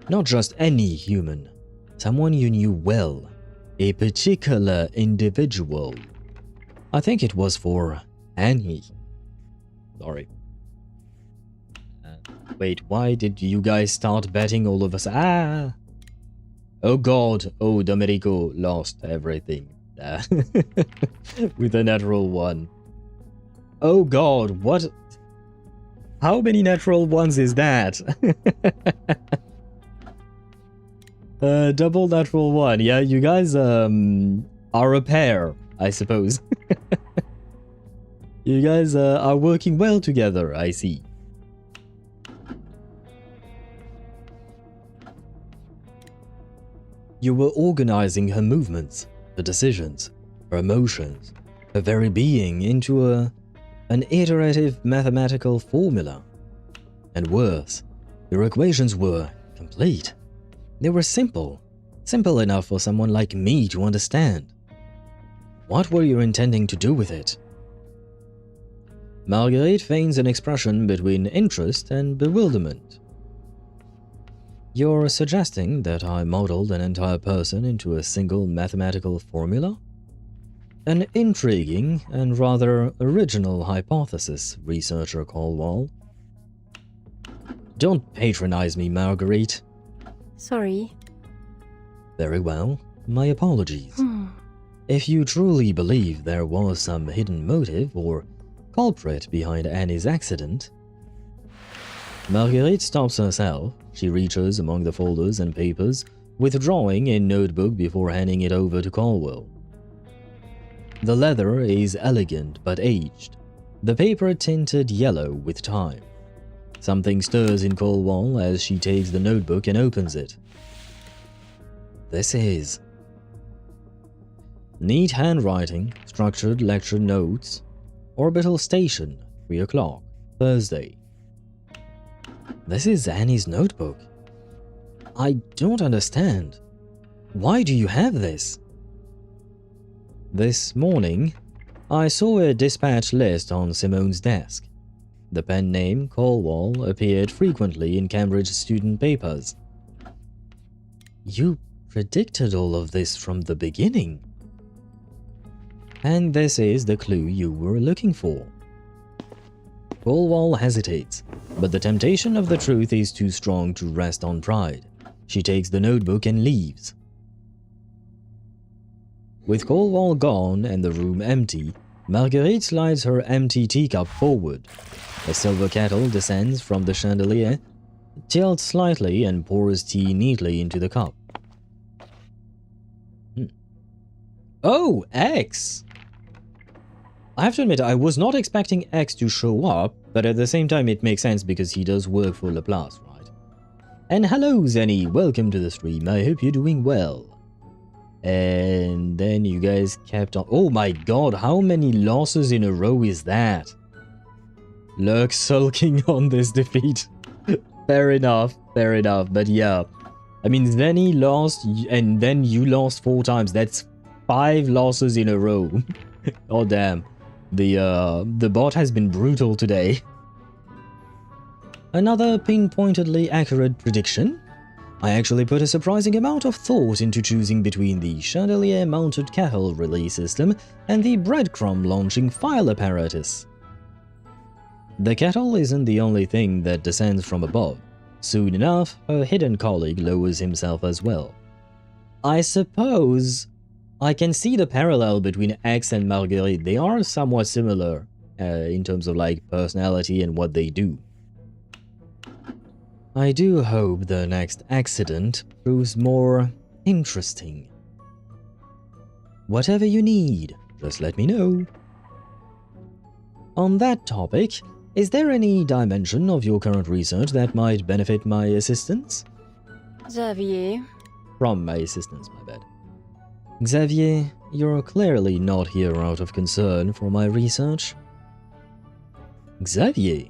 A: Not just any human, someone you knew well, a particular individual. I think it was for Annie. Sorry. Wait, why did you guys start betting all of us? Ah! Oh god, oh, Domenico lost everything. With a natural one. Oh god, what? How many natural ones is that? Double natural one. Yeah, you guys are a pair, I suppose. You guys are working well together, I see. You were organizing her movements, her decisions, her emotions, her very being into an iterative mathematical formula. And worse, your equations were complete. They were simple enough for someone like me to understand. What were you intending to do with it? Marguerite feigns an expression between interest and bewilderment. You're suggesting that I modeled an entire person into a single mathematical formula? An intriguing and rather original hypothesis, researcher Caldwell. Don't patronize me, Marguerite.
F: Sorry.
A: Very well, my apologies. If you truly believe there was some hidden motive or culprit behind Annie's accident... Marguerite stops herself. She reaches among the folders and papers, withdrawing a notebook before handing it over to Caldwell. The leather is elegant but aged, the paper tinted yellow with time. Something stirs in Caldwell as she takes the notebook and opens it. This is... neat handwriting, structured lecture notes, orbital station, 3 o'clock, Thursday. This is Annie's notebook. I don't understand. Why do you have this? This morning, I saw a dispatch list on Simone's desk. The pen name Caldwell appeared frequently in Cambridge student papers. You predicted all of this from the beginning. And this is the clue you were looking for. Caldwell hesitates, but the temptation of the truth is too strong to rest on pride. She takes the notebook and leaves. With Caldwell gone and the room empty, Marguerite slides her empty teacup forward. A silver kettle descends from the chandelier, tilts slightly and pours tea neatly into the cup. Oh, X! I have to admit, I was not expecting X to show up, but at the same time it makes sense because he does work for Laplace, right? And hello, Zenny, welcome to the stream, I hope you're doing well. And then you guys kept on... Oh my god, how many losses in a row is that? Lurk sulking on this defeat. Fair enough, but yeah. I mean, Zenny lost, and then you lost 4 times, that's 5 losses in a row. Oh damn. The bot has been brutal today. Another pinpointedly accurate prediction? I actually put a surprising amount of thought into choosing between the chandelier-mounted kettle relay system and the breadcrumb launching file apparatus. The kettle isn't the only thing that descends from above. Soon enough, her hidden colleague lowers himself as well. I suppose I can see the parallel between X and Marguerite. They are somewhat similar in terms of like personality and what they do. I do hope the next accident proves more interesting. Whatever you need, just let me know. On that topic, is there any dimension of your current research that might benefit my assistance?
F: Xavier.
A: From my assistance, my bad. Xavier, you're clearly not here out of concern for my research. Xavier?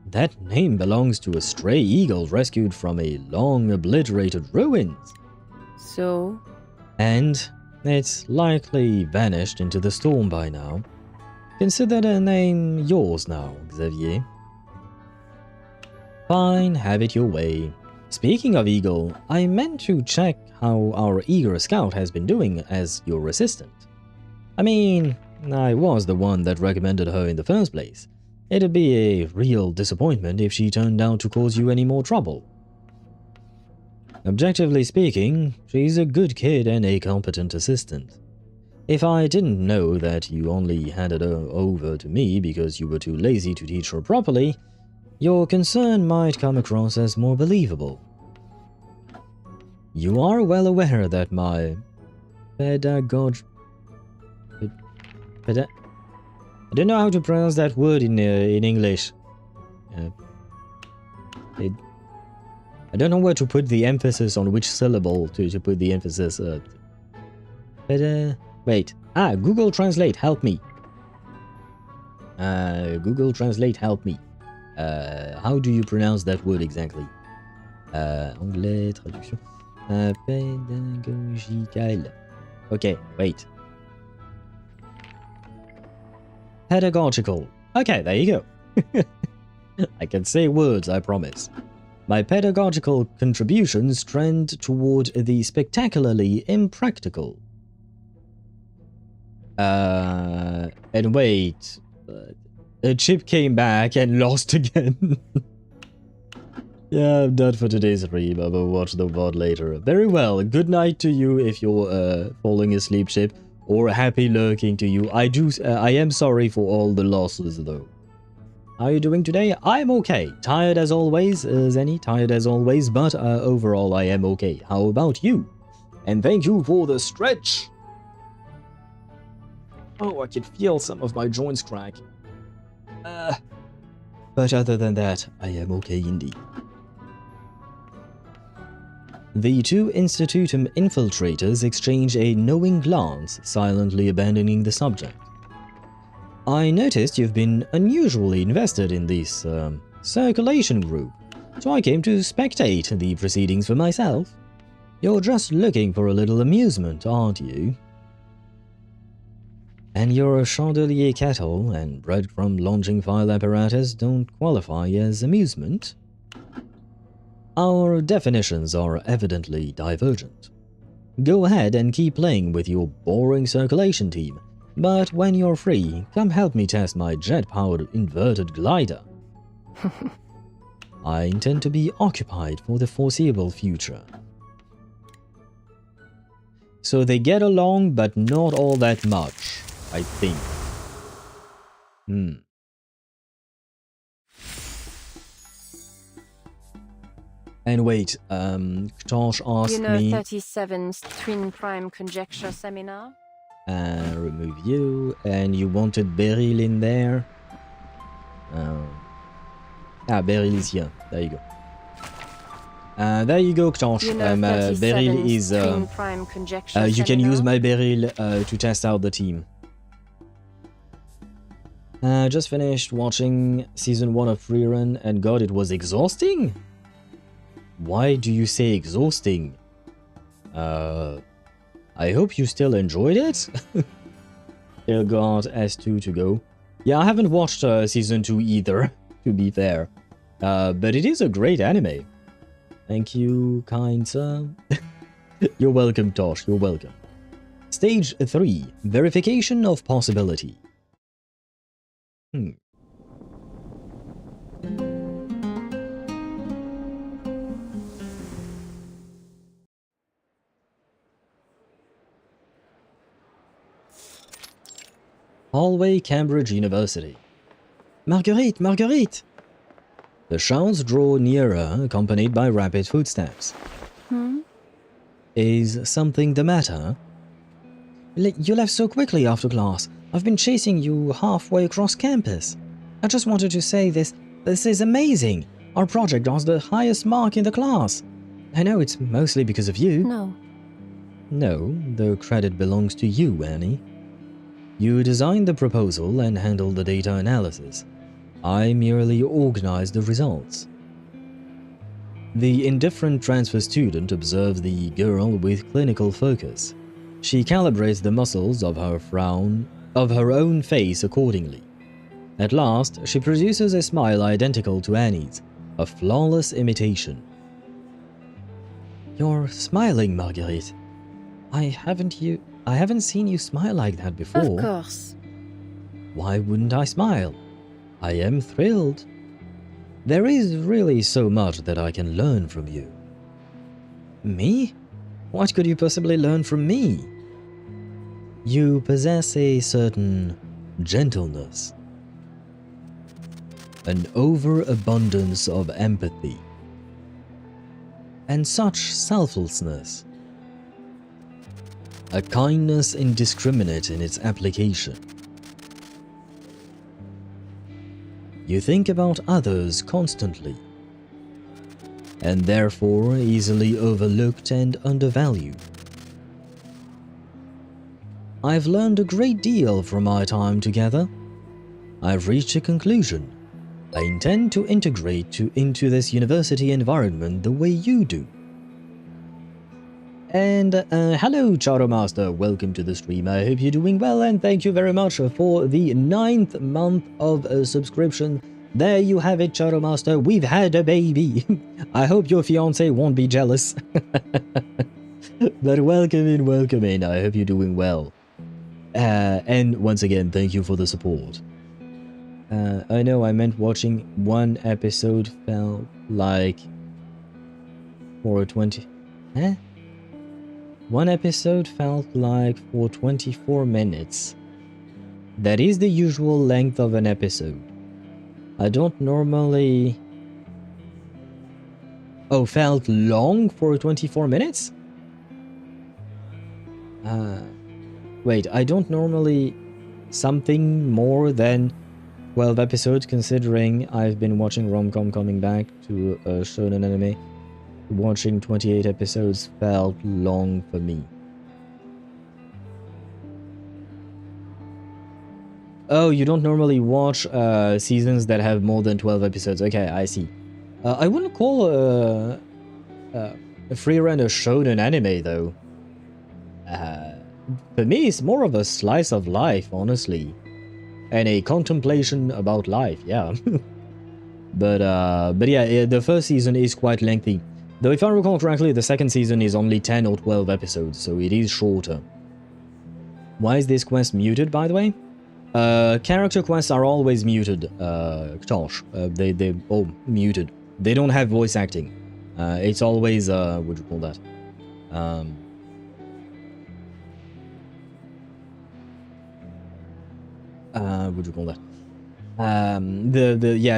A: That name belongs to a stray eagle rescued from a long obliterated ruins.
F: So?
A: And it's likely vanished into the storm by now. Consider the name yours now, Xavier. Fine, have it your way. Speaking of Eagle, I meant to check how our eager scout has been doing as your assistant. I mean, I was the one that recommended her in the first place. It'd be a real disappointment if she turned out to cause you any more trouble. Objectively speaking, she's a good kid and a competent assistant. If I didn't know that you only handed her over to me because you were too lazy to teach her properly, your concern might come across as more believable. You are well aware that my I don't know how to pronounce that word in English. I don't know where to put the emphasis on which syllable to put the emphasis. Wait. Google Translate, help me. Google Translate, help me. How do you pronounce that word exactly? Anglais, traduction. Pédagogical. Okay, wait. Pedagogical. Okay, there you go. I can say words, I promise. My pedagogical contributions trend toward the spectacularly impractical. And wait. A chip came back and lost again. Yeah, I'm done for today's stream. I will watch the VOD later. Very well. Good night to you if you're falling asleep, Chip. Or happy lurking to you. I am sorry for all the losses, though. How are you doing today? I'm okay. Tired as always, Zenny. Tired as always, but overall I am okay. How about you? And thank you for the stretch. Oh, I can feel some of my joints crack. But other than that, I am okay indeed. The two Institutum infiltrators exchange a knowing glance, silently abandoning the subject. I noticed you've been unusually invested in this circulation group, so I came to spectate the proceedings for myself. You're just looking for a little amusement, aren't you? And your chandelier kettle and breadcrumb launching file apparatus don't qualify as amusement? Our definitions are evidently divergent. Go ahead and keep playing with your boring circulation team, but when you're free, come help me test my jet-powered inverted glider. I intend to be occupied for the foreseeable future. So they get along, but not all that much, I think. And wait, Tosh asked me...
F: 37's twin prime conjecture seminar?
A: Remove you, and you wanted Beryl in there? Beryl is here, there you go. There you go, Tosh. Beryl is... you can use my Beryl to test out the team. Just finished watching season 1 of Freerun, and god, it was exhausting? Why do you say exhausting? I hope you still enjoyed it? Still got S2 to go. Yeah, I haven't watched season 2 either, to be fair. But it is a great anime. Thank you, kind sir. You're welcome, Tosh, you're welcome. Stage 3. Verification of possibility. Hallway, Cambridge University. Marguerite, Marguerite! The shouts draw nearer, accompanied by rapid footsteps. Is something the matter? You left so quickly after class. I've been chasing you halfway across campus. I just wanted to say this is amazing. Our project got the highest mark in the class. I know it's mostly because of you.
F: No.
A: No, the credit belongs to you, Annie. You designed the proposal and handled the data analysis. I merely organized the results. The indifferent transfer student observes the girl with clinical focus. She calibrates the muscles of her own face accordingly. At last, she produces a smile identical to Annie's, a flawless imitation. You're smiling, Marguerite. I haven't seen you smile like that before.
F: Of course.
A: Why wouldn't I smile? I am thrilled. There is really so much that I can learn from you. Me? What could you possibly learn from me? You possess a certain gentleness, an overabundance of empathy, and such selflessness. A kindness indiscriminate in its application. You think about others constantly, and therefore easily overlooked and undervalued. I've learned a great deal from our time together. I've reached a conclusion. I intend to integrate into this university environment the way you do. And hello, Charter Master. Welcome to the stream. I hope you're doing well, and thank you very much for the 9th month of subscription. There you have it, Charter Master. We've had a baby. I hope your fiance won't be jealous. But welcome in. I hope you're doing well. And once again, thank you for the support. I know I meant watching one episode felt like 420. Huh? One episode felt like for 24 minutes. That is the usual length of an episode. I don't normally... Oh, felt long for 24 minutes? Wait, I don't normally... Something more than 12 episodes, considering I've been watching rom-com coming back to a shonen anime. Watching 28 episodes felt long for me. Oh, you don't normally watch seasons that have more than 12 episodes. Okay, I see. I wouldn't call a Free Run a shonen anime, though. For me, it's more of a slice of life, honestly. And a contemplation about life, yeah. But yeah, the first season is quite lengthy. Though if I recall correctly, the second season is only 10 or 12 episodes, so it is shorter. Why is this quest muted, by the way? Character quests are always muted, Tosh. They're all muted. They don't have voice acting. It's always, what do you call that? What do you call that?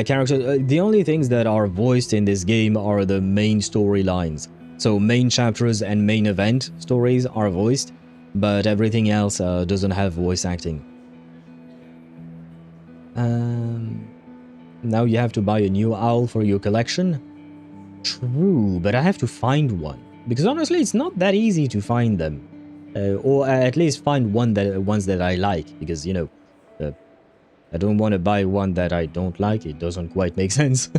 A: Character. The only things that are voiced in this game are the main storylines. So main chapters and main event stories are voiced, but everything else doesn't have voice acting. Now you have to buy a new owl for your collection. True, but I have to find one because honestly, it's not that easy to find them, or at least find ones that I like. Because you know. I don't want to buy one that I don't like. It doesn't quite make sense.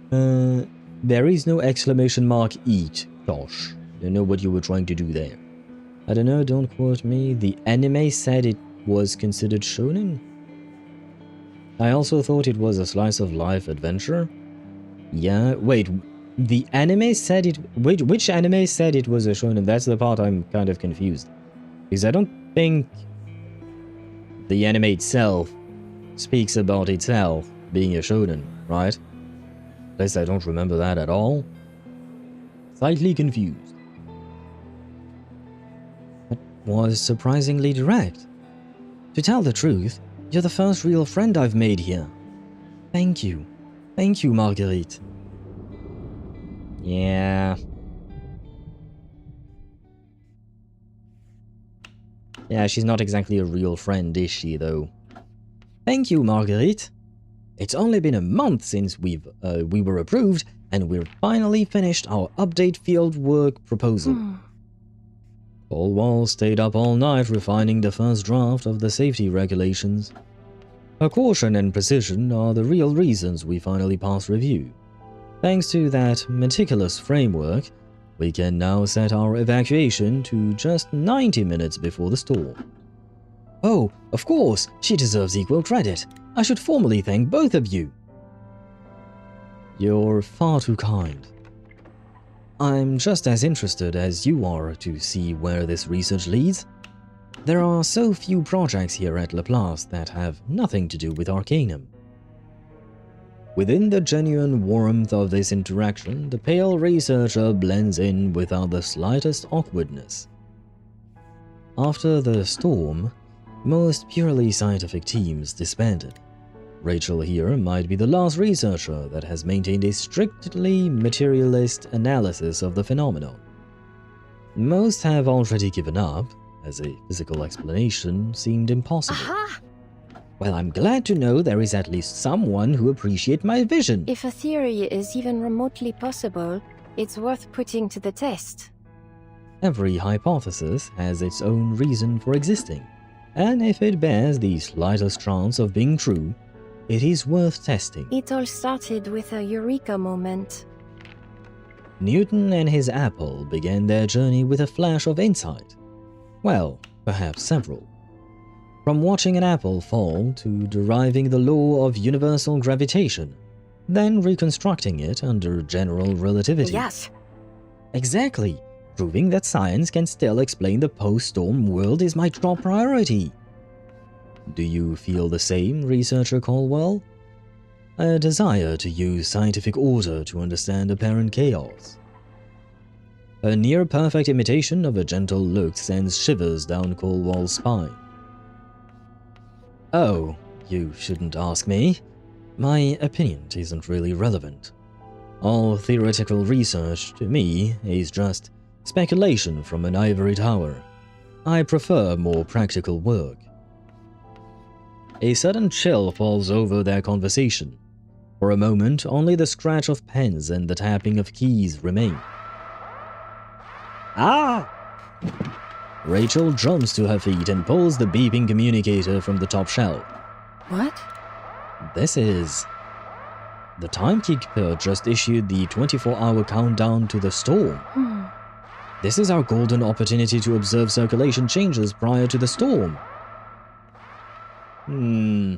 A: There is no exclamation mark eat, Tosh. Don't know what you were trying to do there. I don't know, don't quote me. The anime said it was considered shonen? I also thought it was a slice of life adventure. Yeah, wait. The anime said it... Which anime said it was a shonen? That's the part I'm kind of confused. Because I don't think... the anime itself speaks about itself being a shonen, right? At least I don't remember that at all. Slightly confused. was surprisingly direct. To tell the truth, you're the first real friend I've made here. Thank you. Thank you, Marguerite. Yeah. Yeah, she's not exactly a real friend, is she, though? Thank you, Marguerite. It's only been a month since we were approved, and we've finally finished our update field work proposal. Colwell stayed up all night refining the first draft of the safety regulations. Her caution and precision are the real reasons we finally passed review. Thanks to that meticulous framework, we can now set our evacuation to just 90 minutes before the storm. Oh, of course, she deserves equal credit. I should formally thank both of you. You're far too kind. I'm just as interested as you are to see where this research leads. There are so few projects here at Laplace that have nothing to do with Arcanum. Within the genuine warmth of this interaction, the pale researcher blends in without the slightest awkwardness. After the storm, most purely scientific teams disbanded. Rachel here might be the last researcher that has maintained a strictly materialist analysis of the phenomenon. Most have already given up, as a physical explanation seemed impossible.
F: Aha!
A: Well, I'm glad to know there is at least someone who appreciates my vision.
F: If a theory is even remotely possible, it's worth putting to the test.
A: Every hypothesis has its own reason for existing, and if it bears the slightest chance of being true, it is worth testing.
F: It all started with a eureka moment.
A: Newton and his apple began their journey with a flash of insight. Well, perhaps several. From watching an apple fall to deriving the law of universal gravitation, then reconstructing it under general relativity.
F: Yes.
A: Exactly. Proving that science can still explain the post-storm world is my top priority. Do you feel the same, researcher Colwell? A desire to use scientific order to understand apparent chaos. A near-perfect imitation of a gentle look sends shivers down Colwell's spine. Oh, you shouldn't ask me. My opinion isn't really relevant. All theoretical research, to me, is just speculation from an ivory tower. I prefer more practical work. A sudden chill falls over their conversation. For a moment, only the scratch of pens and the tapping of keys remain. Ah! Rachel jumps to her feet and pulls the beeping communicator from the top shelf.
F: What?
A: This is... The timekeeper just issued the 24-hour countdown to the storm. This is our golden opportunity to observe circulation changes prior to the storm. I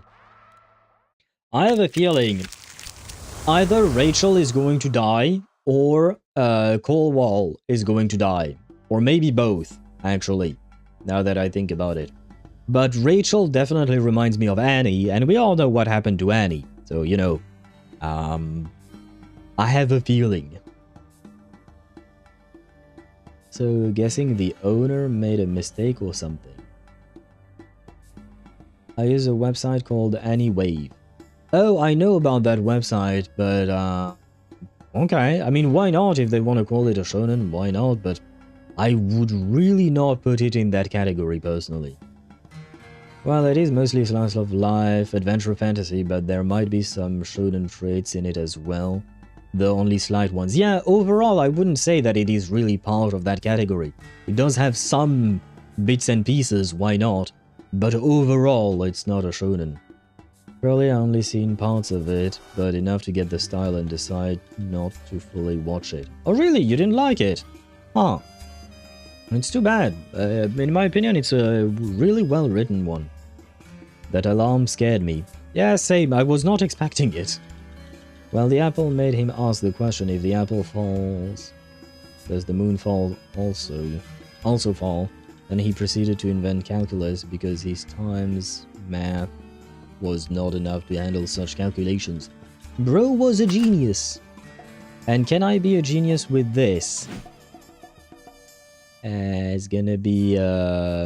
A: have a feeling either Rachel is going to die or Colwell is going to die. Or maybe both, actually, now that I think about it. But Rachel definitely reminds me of Annie, and we all know what happened to Annie. So, you know, I have a feeling. So, guessing the owner made a mistake or something. I use a website called AnnieWave. Oh, I know about that website, but, okay. I mean, why not? If they want to call it a shonen, why not? But I would really not put it in that category, personally. Well, it is mostly slice of life, adventure fantasy, but there might be some shonen traits in it as well. The only slight ones. Yeah, overall, I wouldn't say that it is really part of that category. It does have some bits and pieces, why not? But overall, it's not a shonen. Probably I only seen parts of it, but enough to get the style and decide not to fully watch it. Oh really? You didn't like it? Huh. It's too bad. In my opinion, it's a really well written one. That alarm scared me. Yeah, same. I was not expecting it. Well, the apple made him ask the question, if the apple falls, does the moon fall also fall? Then he proceeded to invent calculus because his times math was not enough to handle such calculations. Bro was a genius. And can I be a genius with this? It's gonna be,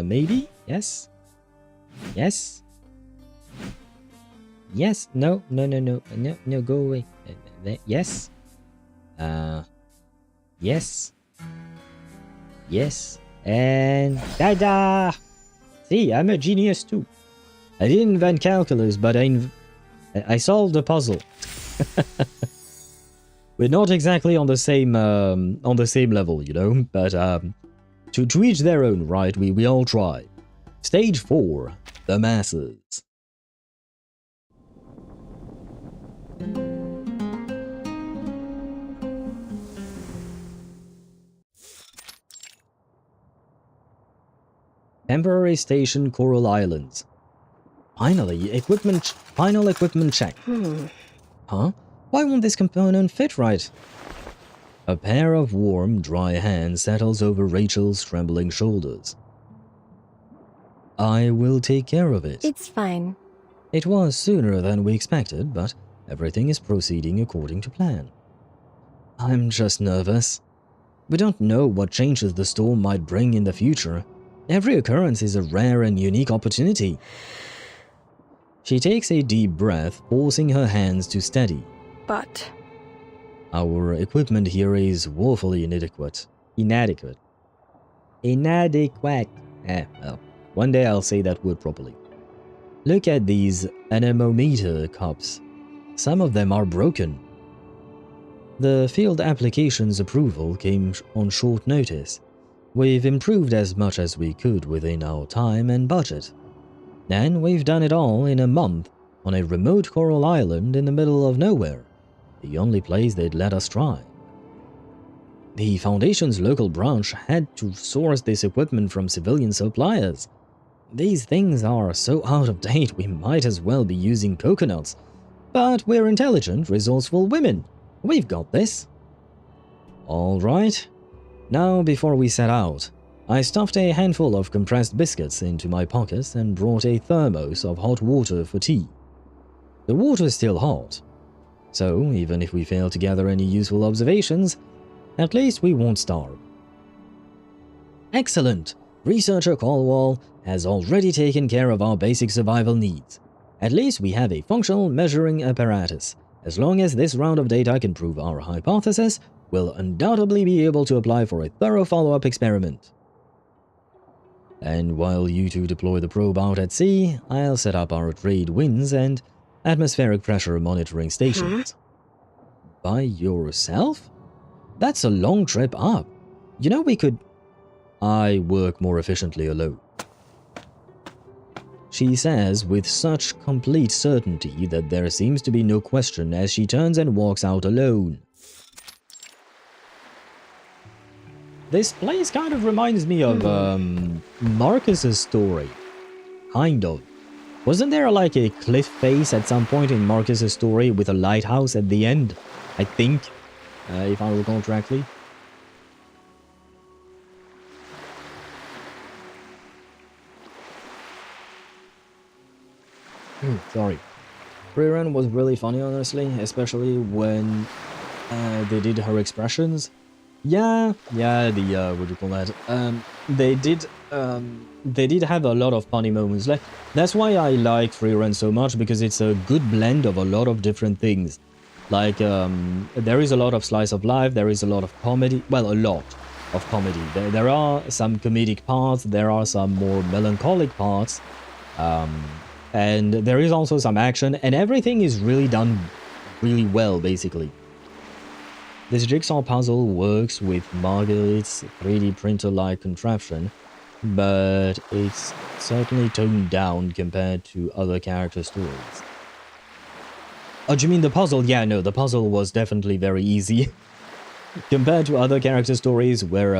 A: maybe? Yes? Yes? Yes? No, no, no, no, no, no, go away. Yes? Yes? Yes? And ta-da! See, I'm a genius too. I didn't invent calculus, but I solved the puzzle. We're not exactly on the same level, you know, but to each their own, right? We all try. Stage 4, the masses. Temporary station Coral Islands. Finally, final equipment check. Huh? Why won't this component fit right? A pair of warm, dry hands settles over Rachel's trembling shoulders. I will take care of it.
F: It's fine.
A: It was sooner than we expected, but everything is proceeding according to plan. I'm just nervous. We don't know what changes the storm might bring in the future. Every occurrence is a rare and unique opportunity. She takes a deep breath, forcing her hands to steady.
F: But
A: our equipment here is woefully inadequate. Inadequate. Well, one day I'll say that word properly. Look at these anemometer cups. Some of them are broken. The field application's approval came on short notice. We've improved as much as we could within our time and budget. And we've done it all in a month on a remote coral island in the middle of nowhere, the only place they'd let us try. The Foundation's local branch had to source this equipment from civilian suppliers. These things are so out of date we might as well be using coconuts. But we're intelligent, resourceful women. We've got this. All right. Now, before we set out, I stuffed a handful of compressed biscuits into my pockets and brought a thermos of hot water for tea. The water's still hot, so even if we fail to gather any useful observations, at least we won't starve. Excellent! Researcher Caldwell has already taken care of our basic survival needs. At least we have a functional measuring apparatus. As long as this round of data can prove our hypothesis, we'll undoubtedly be able to apply for a thorough follow-up experiment. And while you two deploy the probe out at sea, I'll set up our trade winds and atmospheric pressure monitoring stations. By yourself? That's a long trip up. You know we could... I work more efficiently alone. She says with such complete certainty that there seems to be no question as she turns and walks out alone. This place kind of reminds me of Marcus's story. Kind of. Wasn't there like a cliff face at some point in Marcus's story with a lighthouse at the end? I think, if I recall correctly. Sorry. Rerun was really funny, honestly, especially when they did her expressions. Yeah, the what do you call that? They did have a lot of funny moments. Like, that's why I like Freerun so much, because it's a good blend of a lot of different things. Like, there is a lot of slice of life, there is a lot of comedy, well, a lot of comedy. There are some comedic parts, there are some more melancholic parts, and there is also some action, and everything is really done really well, basically. This jigsaw puzzle works with Marguerite's 3D printer-like contraption, but it's certainly toned down compared to other character stories. Oh, do you mean the puzzle? Yeah, no, the puzzle was definitely very easy. Compared to other character stories where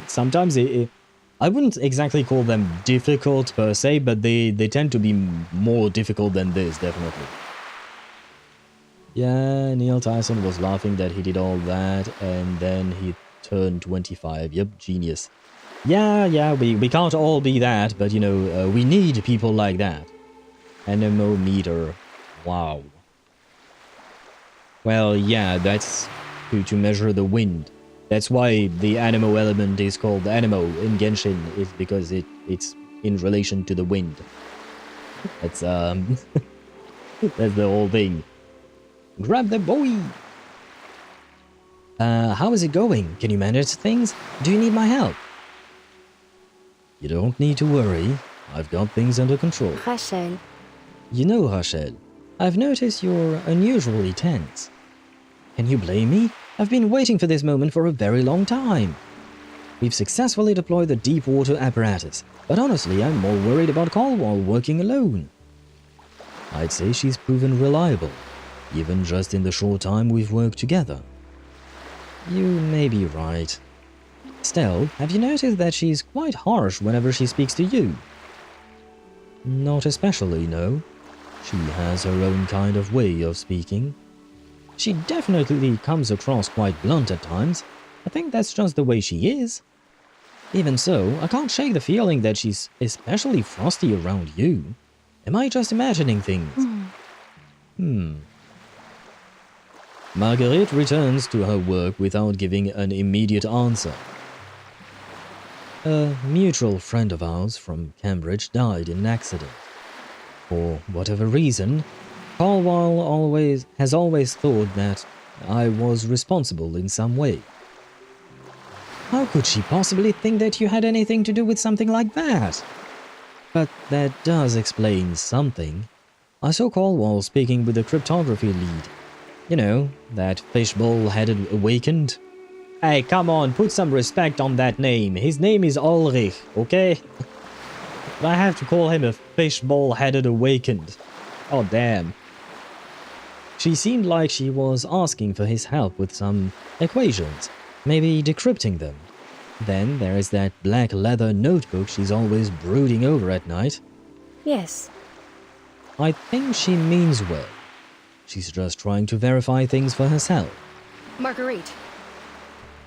A: sometimes I wouldn't exactly call them difficult per se, but they tend to be more difficult than this, definitely. Yeah, Neil Tyson was laughing that he did all that, and then he turned 25. Yep, genius. Yeah, we can't all be that, but you know, we need people like that. Anemometer. Wow. Well, yeah, that's to measure the wind. That's why the anemo element is called anemo in Genshin, is because it's in relation to the wind. That's that's the whole thing. Grab the boy! How is it going? Can you manage things? Do you need my help? You don't need to worry. I've got things under control.
F: Rachel.
A: You know, Rachel, I've noticed you're unusually tense. Can you blame me? I've been waiting for this moment for a very long time. We've successfully deployed the deep water apparatus, but honestly, I'm more worried about Caldwell working alone. I'd say she's proven reliable, even just in the short time we've worked together. You may be right. Still, have you noticed that she's quite harsh whenever she speaks to you? Not especially, no. She has her own kind of way of speaking. She definitely comes across quite blunt at times. I think that's just the way she is. Even so, I can't shake the feeling that she's especially frosty around you. Am I just imagining things? Marguerite returns to her work without giving an immediate answer. A mutual friend of ours from Cambridge died in an accident. For whatever reason, Caldwell has always thought that I was responsible in some way. How could she possibly think that you had anything to do with something like that? But that does explain something. I saw Caldwell speaking with the cryptography lead. You know, that fishbowl-headed awakened. Hey, come on, put some respect on that name. His name is Ulrich, okay? I have to call him a fishbowl-headed awakened. Oh, damn. She seemed like she was asking for his help with some equations, maybe decrypting them. Then there is that black leather notebook she's always brooding over at night.
F: Yes.
A: I think she means well. She's just trying to verify things for herself.
D: Marguerite.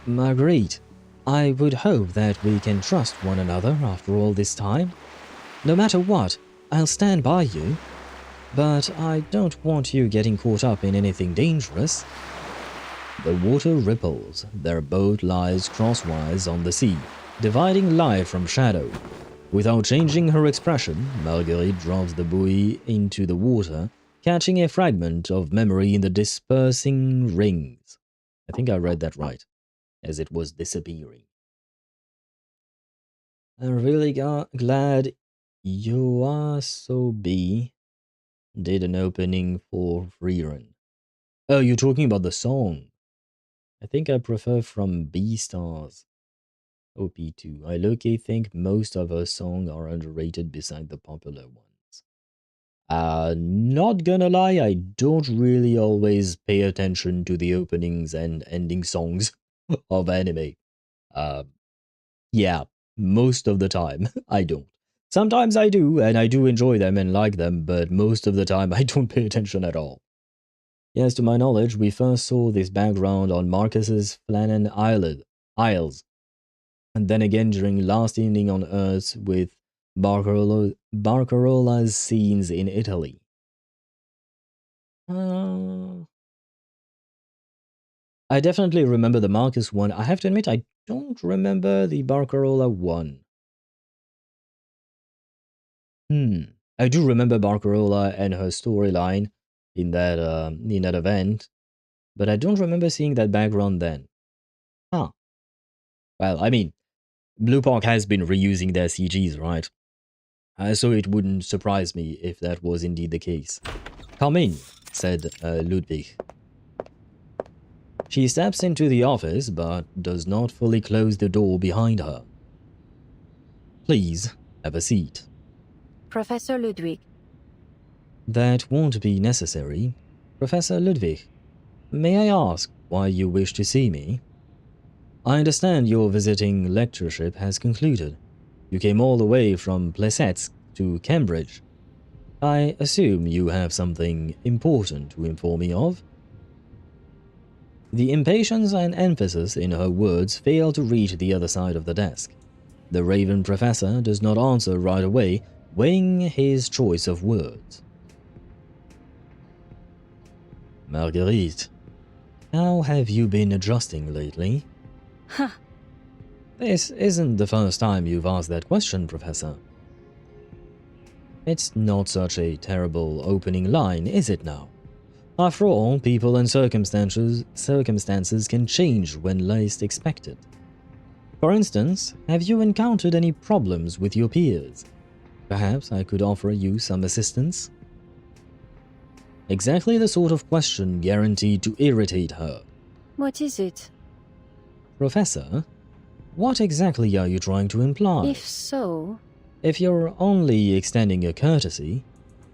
A: Marguerite, I would hope that we can trust one another after all this time. No matter what, I'll stand by you. But I don't want you getting caught up in anything dangerous. The water ripples. Their boat lies crosswise on the sea, dividing light from shadow. Without changing her expression, Marguerite drops the buoy into the water, catching a fragment of memory in the dispersing rings. I think I read that right, as it was disappearing. I'm really glad Yoasobi did an opening for Freerun. Oh, you're talking about the song. I think I prefer from B-Stars. OP2. I low-key think most of her songs are underrated beside the popular ones. Not gonna lie, I don't really always pay attention to the openings and ending songs of anime. Yeah, most of the time, I don't. Sometimes I do, and I do enjoy them and like them, but most of the time I don't pay attention at all. Yes, to my knowledge, we first saw this background on Marcus's Flannan Isles, and then again during Last Evening on Earth with Barcarola's scenes in Italy. I definitely remember the Marcus one. I have to admit, I don't remember the Barcarola one. I do remember Barcarola and her storyline in that event, but I don't remember seeing that background then. Huh. Well, I mean, Bluepoch has been reusing their CGs, right? So it wouldn't surprise me if that was indeed the case. Come in, said Ludwig. She steps into the office, but does not fully close the door behind her. Please, have a seat.
F: Professor Ludwig.
A: That won't be necessary. Professor Ludwig, may I ask why you wish to see me? I understand your visiting lectureship has concluded. You came all the way from Plesetsk to Cambridge. I assume you have something important to inform me of? The impatience and emphasis in her words fail to reach the other side of the desk. The Raven Professor does not answer right away, weighing his choice of words. Marguerite, how have you been adjusting lately?
F: Huh.
A: This isn't the first time you've asked that question, Professor. It's not such a terrible opening line, is it now? After all, people and circumstances can change when least expected. For instance, have you encountered any problems with your peers? Perhaps I could offer you some assistance? Exactly the sort of question guaranteed to irritate her.
F: What is it?
A: Professor, what exactly are you trying to imply?
F: If so...
A: If you're only extending a courtesy,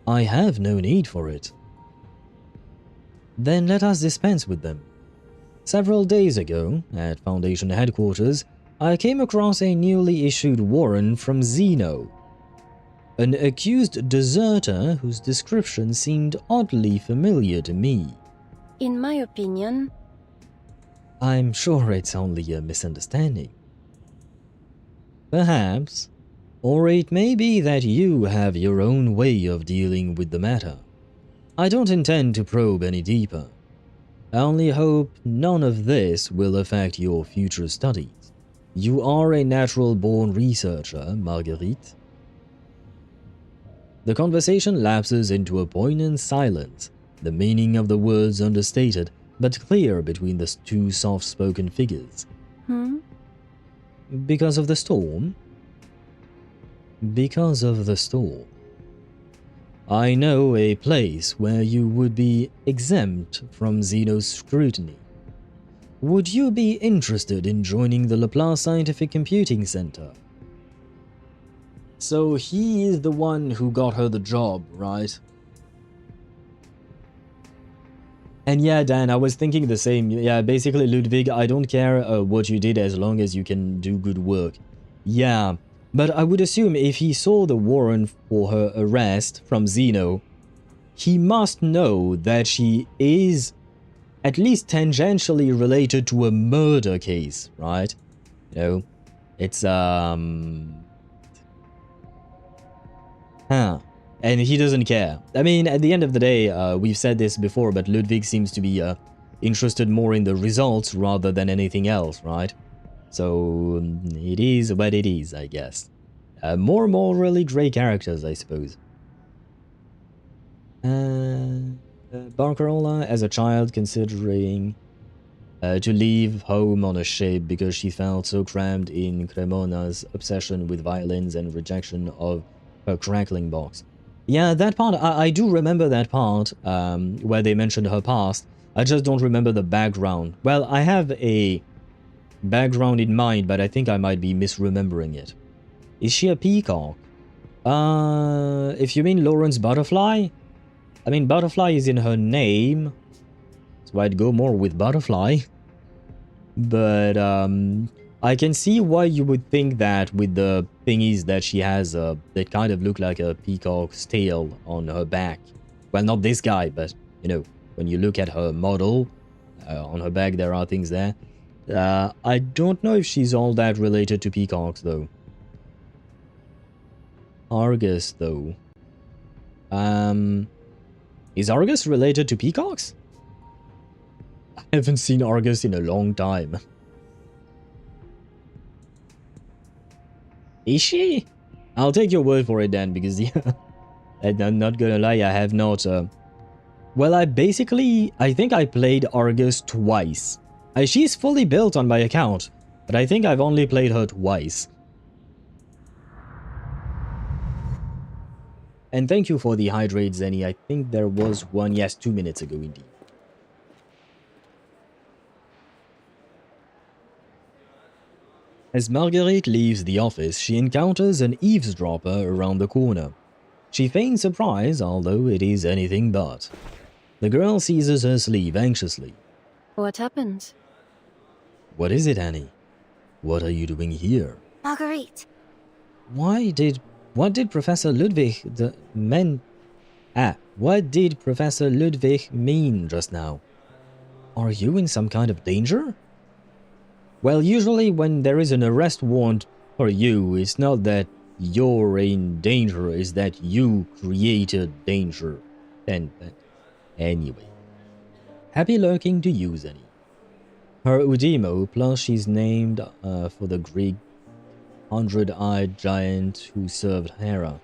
A: I have no need for it. Then let us dispense with them. Several days ago, at Foundation headquarters, I came across a newly issued warrant from Zeno. An accused deserter whose description seemed oddly familiar to me.
F: In my opinion...
A: I'm sure it's only a misunderstanding. Perhaps. Or it may be that you have your own way of dealing with the matter. I don't intend to probe any deeper. I only hope none of this will affect your future studies. You are a natural-born researcher, Marguerite. The conversation lapses into a poignant silence, the meaning of the words understated, but clear between the two soft-spoken figures. Because of the storm? Because of the storm. I know a place where you would be exempt from Zeno's scrutiny. Would you be interested in joining the Laplace Scientific Computing Center? So he is the one who got her the job, right? And yeah, Dan, I was thinking the same. Yeah, basically, Ludwig, I don't care what you did as long as you can do good work. Yeah. But I would assume if he saw the warrant for her arrest from Zeno, he must know that she is at least tangentially related to a murder case, right? You know, it's, And he doesn't care. I mean, at the end of the day, we've said this before, but Ludwig seems to be interested more in the results rather than anything else, right? So, it is what it is, I guess. More morally grey characters, I suppose. Barcarola, as a child, considering to leave home on a ship because she felt so crammed in Cremona's obsession with violins and rejection of her crackling box. Yeah, that part, I do remember that part, where they mentioned her past. I just don't remember the background. Well, I have a background in mind, but I think I might be misremembering it. Is she a peacock? If you mean Lorentz Butterfly? I mean, Butterfly is in her name, so I'd go more with Butterfly. But, I can see why you would think that with the thingies that she has, that kind of look like a peacock's tail on her back. Well, not this guy, but, you know, when you look at her model, on her back there are things there. I don't know if she's all that related to peacocks, though. Argus, though. Is Argus related to peacocks? I haven't seen Argus in a long time. Is she? I'll take your word for it then, because yeah, I'm not gonna lie, I have not. Well, I think I played Argus twice. She's fully built on my account, but I think I've only played her twice. And thank you for the hydrate, Zenny. I think there was one, yes, 2 minutes ago indeed. As Marguerite leaves the office, she encounters an eavesdropper around the corner. She feigns surprise, although it is anything but. The girl seizes her sleeve anxiously.
F: What happened?
A: What is it, Annie? What are you doing here?
E: Marguerite.
A: What did Professor Ludwig what did Professor Ludwig mean just now? Are you in some kind of danger? Well, usually when there is an arrest warrant for you, it's not that you're in danger, it's that you created danger. And anyway. Happy lurking to you, Zenny. Her Udimo, plus she's named for the Greek 100-eyed giant who served Hera.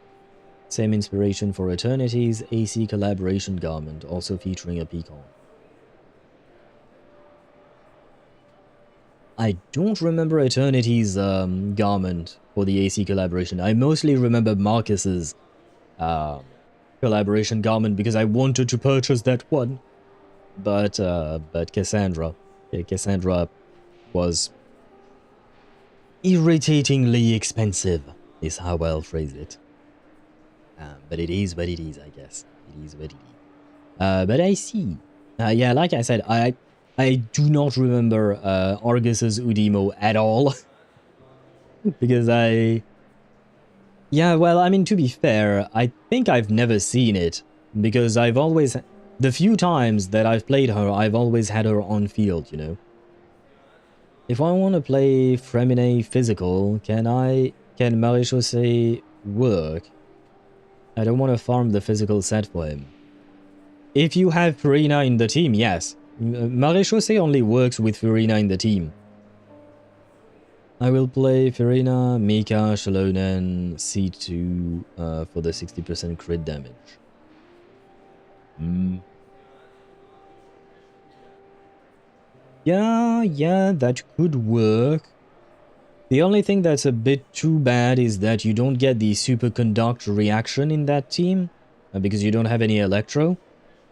A: Same inspiration for Eternity's AC collaboration garment, also featuring a peacock. I don't remember Eternity's garment for the AC collaboration. I mostly remember Marcus's collaboration garment because I wanted to purchase that one. But Cassandra, Cassandra was irritatingly expensive, is how I'll phrase it. But it is what it is, I guess. It is what it is. But I see. Yeah, like I said, I do not remember Argus's Udimo at all. Because yeah, well, I mean, to be fair, I think I've never seen it. Because I've always... The few times that I've played her, I've always had her on field, you know. If I want to play Fremine physical, can Maréchaussée work? I don't want to farm the physical set for him. If you have Furina in the team, yes. Maréchaussée only works with Furina in the team. I will play Furina, Mika, Shalonen, C2 for the 60% crit damage. Yeah, that could work. The only thing that's a bit too bad is that you don't get the Superconduct reaction in that team, because you don't have any Electro.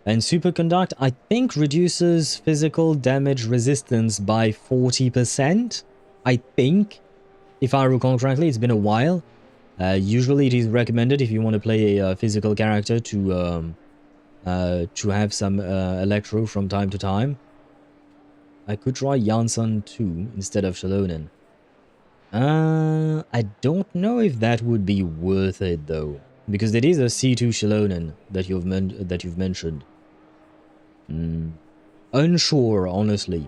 A: And Superconduct, I think, reduces physical damage resistance by 40%. I think, if I recall correctly, it's been a while. Usually it is recommended if you want to play a physical character to have some Electro from time to time. I could try Janssen too, instead of Shalonen. I don't know if that would be worth it though, because it is a C2 Shalonen that you've mentioned. Unsure, honestly.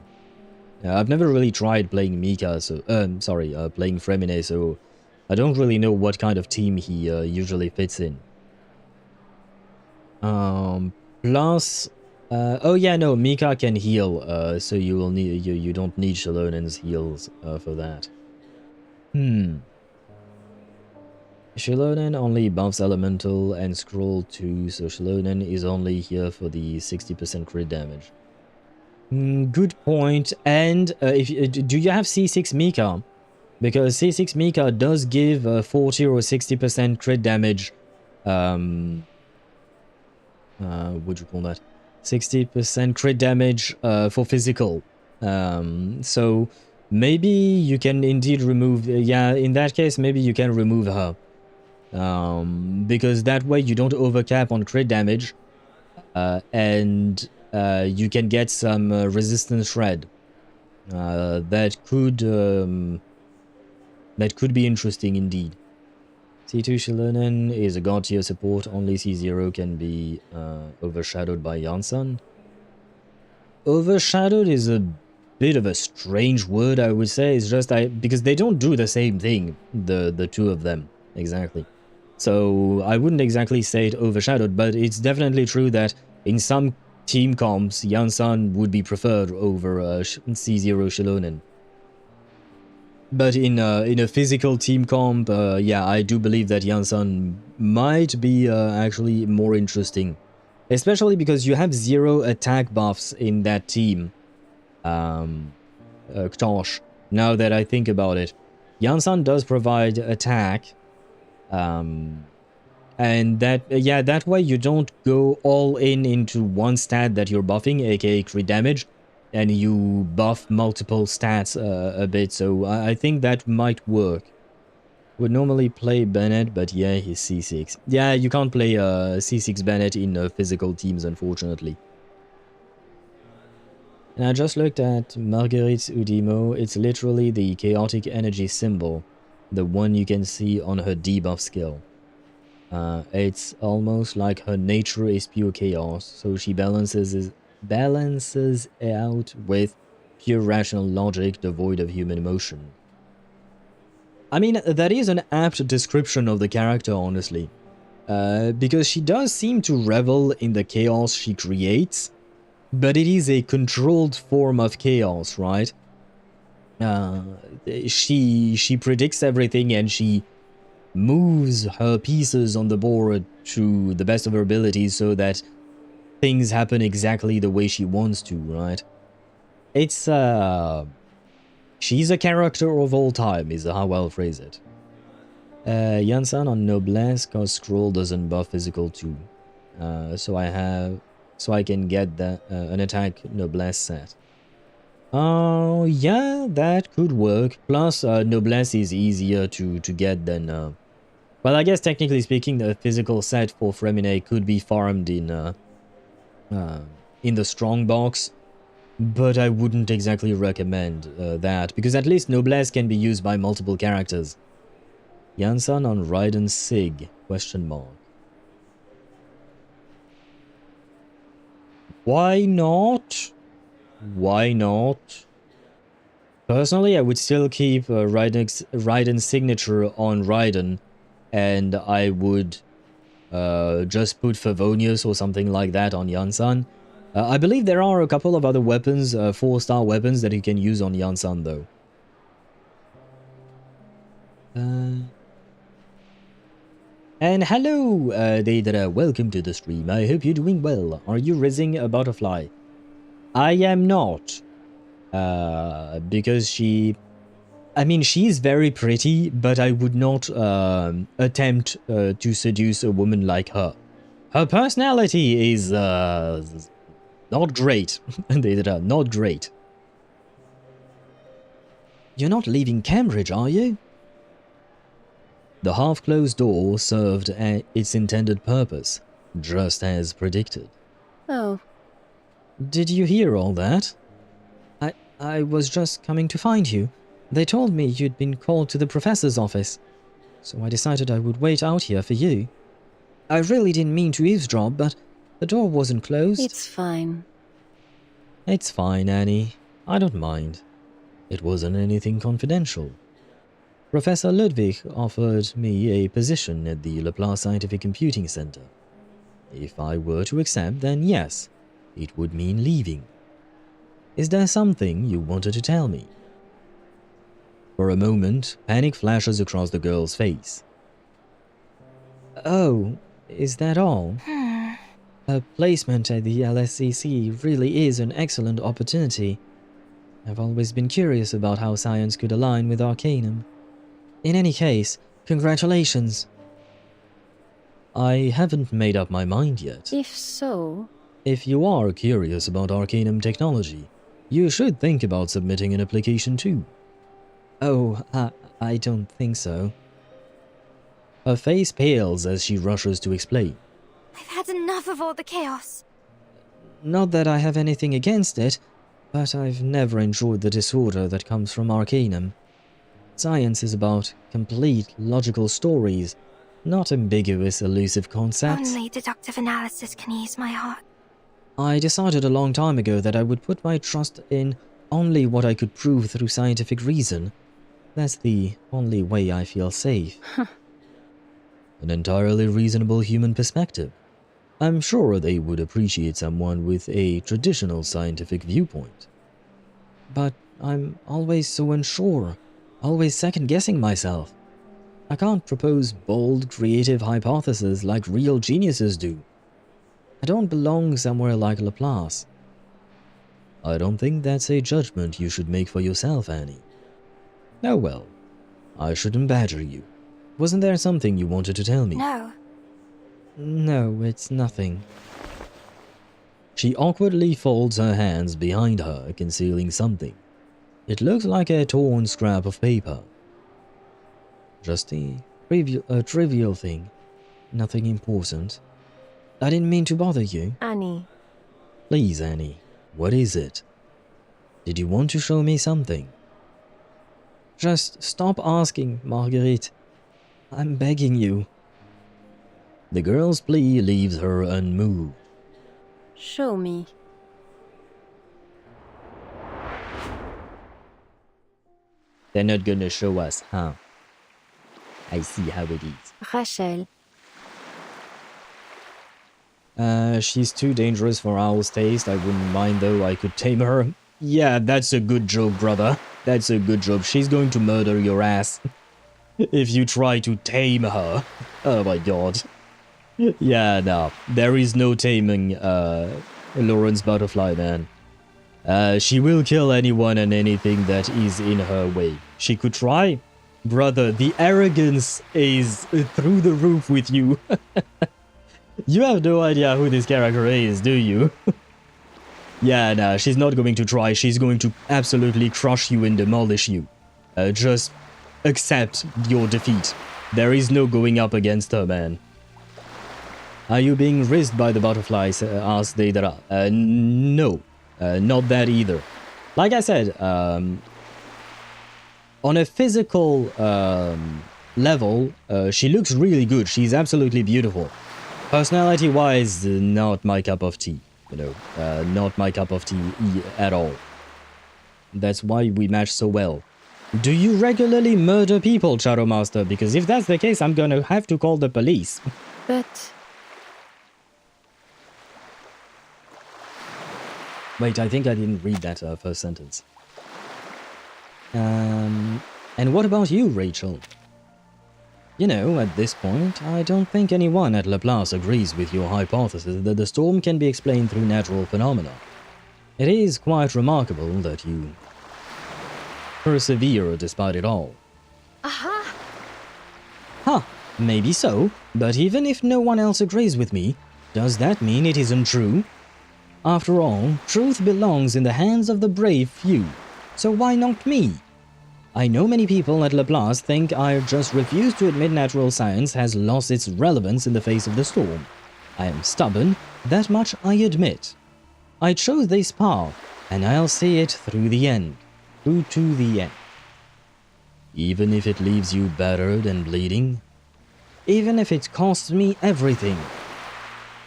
A: I've never really tried playing Mika, so playing Fremine, so I don't really know what kind of team he usually fits in. Plus, oh yeah, no, Mika can heal, so you will need you don't need Shalonen's heals for that. Shalonen only buffs Elemental and Scroll 2, so Shalonen is only here for the 60% crit damage. Good point. And do you have C6 Mika? Because C6 Mika does give 40 or 60% crit damage. What'd you call that? 60% crit damage for physical. So maybe you can indeed remove... yeah, in that case, maybe you can remove her. Because that way you don't overcap on crit damage. And you can get some resistance shred. That could be interesting indeed. C2 Shalonen is a god tier support. Only C0 can be overshadowed by Janssen. Overshadowed is a bit of a strange word, I would say. It's just because they don't do the same thing, the two of them, exactly. So I wouldn't exactly say it overshadowed, but it's definitely true that in some team comps, Janssen would be preferred over C0 Shalonen. But in a physical team comp, yeah, I do believe that Janssen might be actually more interesting. Especially because you have 0 attack buffs in that team. Ktosh, now that I think about it. Janssen does provide attack. And that, yeah, that way you don't go all into one stat that you're buffing, aka crit damage. And you buff multiple stats a bit, so I think that might work. Would normally play Bennett, but yeah, he's C6. Yeah, you can't play C6 Bennett in physical teams, unfortunately. And I just looked at Marguerite's Udimo. It's literally the chaotic energy symbol, the one you can see on her debuff skill. It's almost like her nature is pure chaos, so she balances out with pure rational logic devoid of human emotion. I mean, that is an apt description of the character, honestly. Because she does seem to revel in the chaos she creates. but it is a controlled form of chaos, right? She predicts everything and she moves her pieces on the board to the best of her abilities so that things happen exactly the way she wants to, right? It's she's a character of all time, is how I'll phrase it. Yansan on Noblesse, cause scroll doesn't buff physical too. So I can get that an attack Noblesse set. Oh, yeah, that could work. Plus, Noblesse is easier to get than... well, I guess technically speaking, the physical set for Fremine could be farmed in the strong box, but I wouldn't exactly recommend that, because at least Noblesse can be used by multiple characters. Yansan on Raiden Sig, question mark. Why not? Why not? Personally, I would still keep Raiden's signature on Raiden, and I would just put Favonius or something like that on Yansan. I believe there are a couple of other weapons, 4-star weapons that you can use on Yansan though. And hello, Deidre, welcome to the stream. I hope you're doing well. Are you raising a butterfly? I am not. Because I mean, she's very pretty, but I would not attempt to seduce a woman like her. Her personality is not great. Deidre, not great. You're not leaving Cambridge, are you? The half-closed door served its intended purpose, just as predicted.
F: Oh.
A: Did you hear all that? I was just coming to find you. They told me you'd been called to the professor's office, so I decided I would wait out here for you. I really didn't mean to eavesdrop, but the door wasn't closed.
F: It's fine.
A: It's fine, Annie. I don't mind. It wasn't anything confidential. Professor Ludwig offered me a position at the Laplace Scientific Computing Center. If I were to accept, then yes, it would mean leaving. Is there something you wanted to tell me? For a moment, panic flashes across the girl's face. Oh, is that all? A placement at the LSCC really is an excellent opportunity. I've always been curious about how science could align with Arcanum. In any case, congratulations. I haven't made up my mind yet.
F: If so...
A: If you are curious about Arcanum technology, you should think about submitting an application too. Oh, I don't think so. Her face pales as she rushes to explain.
E: I've had enough of all the chaos.
A: Not that I have anything against it, but I've never enjoyed the disorder that comes from Arcanum. Science is about complete, logical stories, not ambiguous, elusive concepts.
E: Only deductive analysis can ease my heart.
A: I decided a long time ago that I would put my trust in only what I could prove through scientific reason. That's the only way I feel safe. An entirely reasonable human perspective. I'm sure they would appreciate someone with a traditional scientific viewpoint. But I'm always so unsure, always second-guessing myself. I can't propose bold, creative hypotheses like real geniuses do. I don't belong somewhere like Laplace. I don't think that's a judgment you should make for yourself, Annie. Oh well, I shouldn't badger you. Wasn't there something you wanted to tell me?
E: No.
A: No, it's nothing. She awkwardly folds her hands behind her, concealing something. It looks like a torn scrap of paper. Just a trivial thing. Nothing important. I didn't mean to bother you.
F: Annie.
A: Please, Annie, what is it? Did you want to show me something? Just stop asking, Marguerite. I'm begging you. The girl's plea leaves her unmoved.
F: Show me.
A: They're not gonna show us, huh? I see how it is.
F: Rachel.
A: She's too dangerous for Owl's taste. I wouldn't mind though, I could tame her. Yeah, that's a good joke, brother. That's a good joke. She's going to murder your ass if you try to tame her. Oh my god. Yeah, no. There is no taming Lorentz Butterfly, man. She will kill anyone and anything that is in her way. She could try. Brother, the arrogance is through the roof with you. You have no idea who this character is, do you? Yeah, no, she's not going to try. She's going to absolutely crush you and demolish you. Just accept your defeat. There is no going up against her, man. Are you being risked by the butterflies? Asked Deidara. No, not that either. Like I said, on a physical level, she looks really good. She's absolutely beautiful. Personality-wise, not my cup of tea. You know, not my cup of tea at all. That's why we match so well. Do you regularly murder people, Shadow Master? Because if that's the case, I'm gonna have to call the police.
F: But
A: Wait, I think I didn't read that first sentence. And what about you, Rachel? You know, at this point, I don't think anyone at Laplace agrees with your hypothesis that the storm can be explained through natural phenomena. It is quite remarkable that you persevere despite it all.
C: Aha!
A: Huh, maybe so, but even if no one else agrees with me, does that mean it isn't true? After all, truth belongs in the hands of the brave few, so why not me? I know many people at Laplace think I just refuse to admit natural science has lost its relevance in the face of the storm. I am stubborn, that much I admit. I chose this path, and I'll see it through the end. Through to the end. Even if it leaves you battered and bleeding? Even if it costs me everything?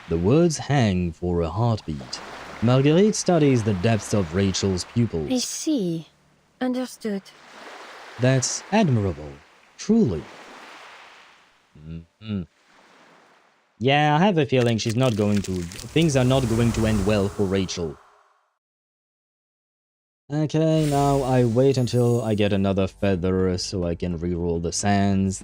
A: The words hang for a heartbeat. Marguerite studies the depths of Rachel's pupils.
F: I see. Understood.
A: That's admirable, truly. Yeah, I have a feeling things are not going to end well for Rachel. Okay, now I wait until I get another feather so I can reroll the sands.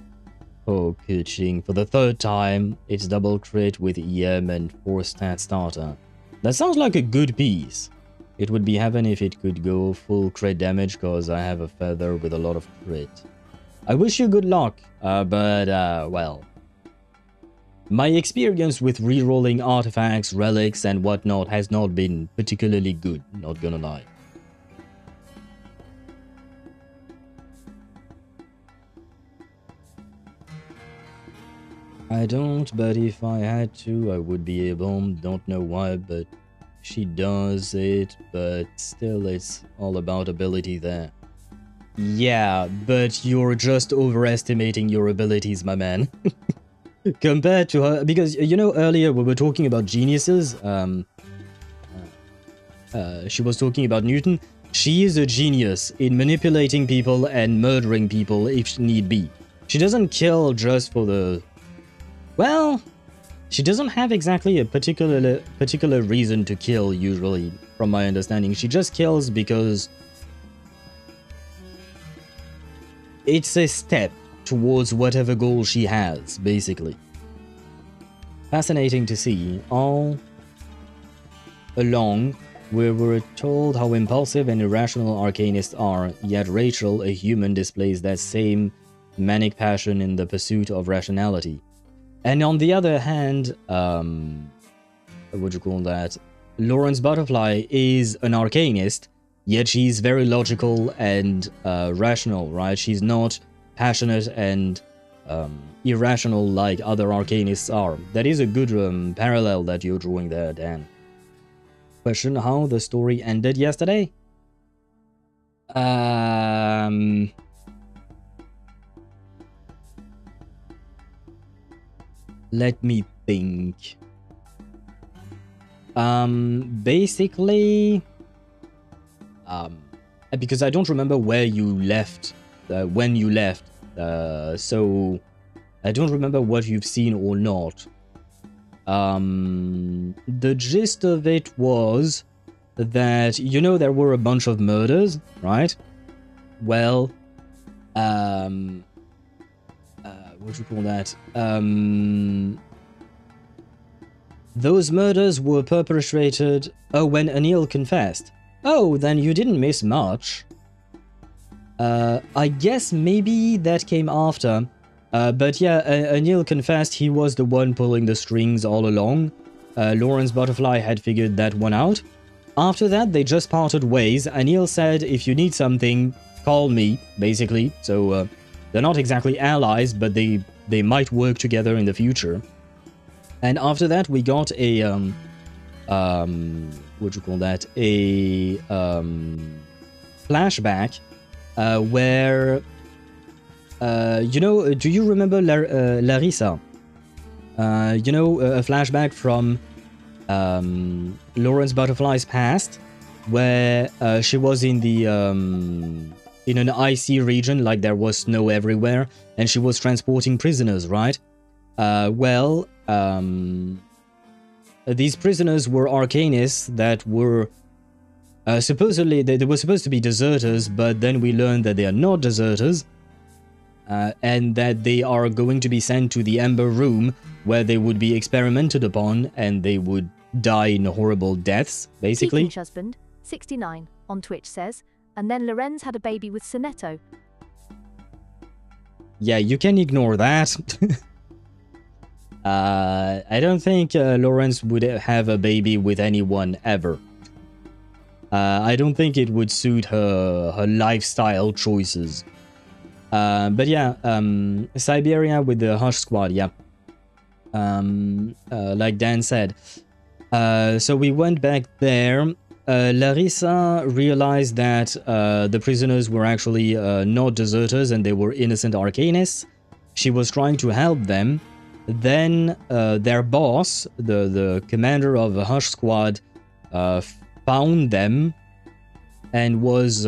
A: Oh, kuching. For the third time, it's double crit with EM and 4-stat starter. That sounds like a good piece. It would be heaven if it could go full crit damage, cause I have a feather with a lot of crit. I wish you good luck, well. My experience with rerolling artifacts, relics, and whatnot has not been particularly good, not gonna lie. I don't, but if I had to, I would be able. Don't know why, but she does it, but still it's all about ability there. Yeah, but you're just overestimating your abilities, my man. Compared to her, because, you know, earlier we were talking about geniuses. She was talking about Newton. She is a genius in manipulating people and murdering people if need be. She doesn't kill just for the... Well, she doesn't have exactly a particular reason to kill, usually, from my understanding. She just kills because it's a step towards whatever goal she has, basically. Fascinating to see. All along, we were told how impulsive and irrational arcanists are, yet Rachel, a human, displays that same manic passion in the pursuit of rationality. And on the other hand, what would you call that? Lorentz Butterfly is an arcanist, yet she's very logical and rational, right? She's not passionate and irrational like other arcanists are. That is a good parallel that you're drawing there, Dan. Question: how the story ended yesterday? Let me think. Basically, because I don't remember where you left, when you left, so I don't remember what you've seen or not. The gist of it was that, you know, there were a bunch of murders, right? Well, what do you call that? Those murders were perpetrated, when Anil confessed. Oh, then you didn't miss much. I guess maybe that came after. But yeah, Anil confessed he was the one pulling the strings all along. Lorentz Butterfly had figured that one out. After that, they just parted ways. Anil said, if you need something, call me, basically. So, they're not exactly allies, but they might work together in the future. And after that, we got a, what do you call that? A, flashback, where, you know, do you remember Larissa? You know, a flashback from, Lorentz Butterfly's past, where, she was in the, in an icy region, like there was snow everywhere, and she was transporting prisoners, right? Well, these prisoners were arcanists that were supposedly, they were supposed to be deserters, but then we learned that they are not deserters, and that they are going to be sent to the Amber Room, where they would be experimented upon, and they would die in horrible deaths, basically.
I: Peaking's husband, 69, on Twitch says, and then Lorenz had a baby with Sonetto.
A: Yeah, you can ignore that. I don't think Lorentz would have a baby with anyone ever. I don't think it would suit her lifestyle choices. But yeah, Siberia with the Hush Squad, yeah. Like Dan said. So we went back there. Larissa realized that the prisoners were actually not deserters and they were innocent arcanists. She was trying to help them. Then their boss, the commander of the Hush Squad, found them and was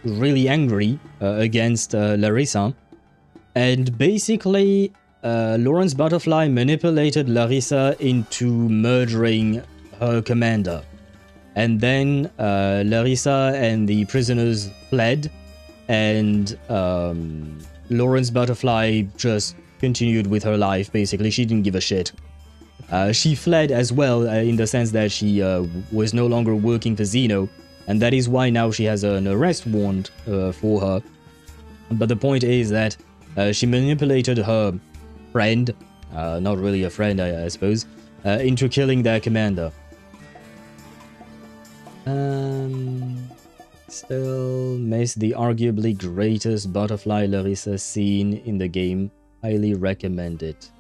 A: really angry against Larissa. And basically, Lorentz Butterfly manipulated Larissa into murdering her commander. And then Larissa and the prisoners fled, and Lorentz Butterfly just continued with her life, basically. She didn't give a shit. She fled as well, in the sense that she was no longer working for Zeno, and that is why now she has an arrest warrant for her. But the point is that she manipulated her friend, not really a friend, I suppose, into killing their commander. Still miss the arguably greatest Butterfly Larissa scene in the game. Highly recommend it.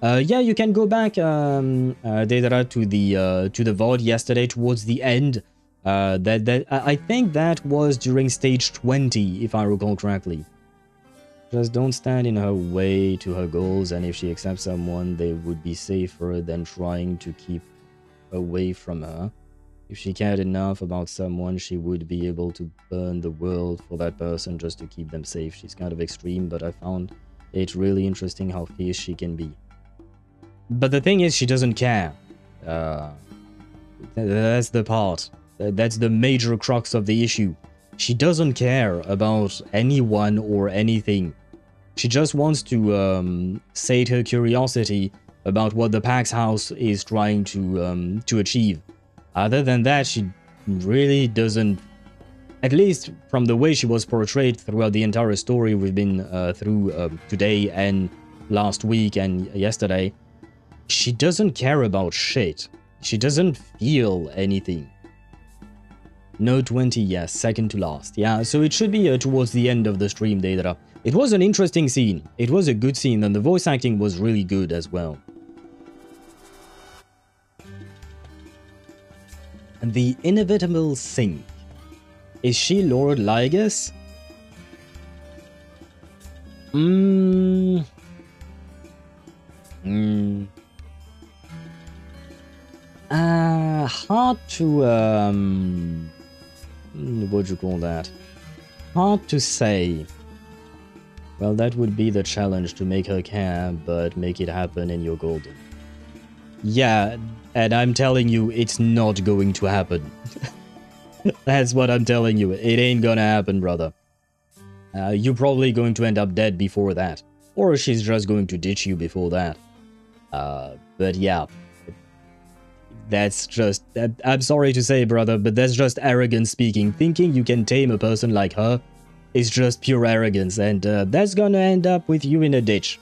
A: Yeah, you can go back, Deidara, to the VOD yesterday towards the end. I think that was during stage 20, if I recall correctly. Just don't stand in her way to her goals, and if she accepts someone, they would be safer than trying to keep away from her. If she cared enough about someone, she would be able to burn the world for that person just to keep them safe. She's kind of extreme, but I found it really interesting how fierce she can be. But the thing is, she doesn't care. That's the part. That's the major crux of the issue. She doesn't care about anyone or anything. She just wants to sate her curiosity about what the Pax House is trying to achieve. Other than that, she really doesn't, at least from the way she was portrayed throughout the entire story we've been through today and last week and yesterday, she doesn't care about shit. She doesn't feel anything. No 20, yes, second to last. Yeah, so it should be towards the end of the stream, Deidara. It was an interesting scene. It was a good scene, and the voice acting was really good as well. And the inevitable thing. Is she Lord Lygus? Hard to, what do you call that? Hard to say. Well, that would be the challenge, to make her care, but make it happen and you're golden. Yeah, and I'm telling you, it's not going to happen. That's what I'm telling you. It ain't gonna happen, brother. You're probably going to end up dead before that. Or she's just going to ditch you before that. But yeah. That's just... I'm sorry to say, brother, but that's just arrogance speaking. Thinking you can tame a person like her is just pure arrogance, and that's gonna end up with you in a ditch.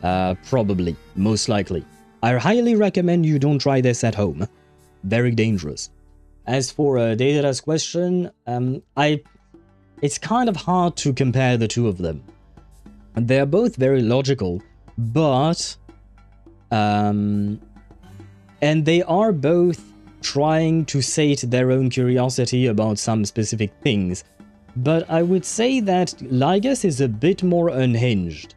A: Probably. Most likely. I highly recommend you don't try this at home. Very dangerous. As for Data's question, it's kind of hard to compare the two of them. They're both very logical, but... and they are both trying to sate their own curiosity about some specific things. But I would say that Lygus is a bit more unhinged.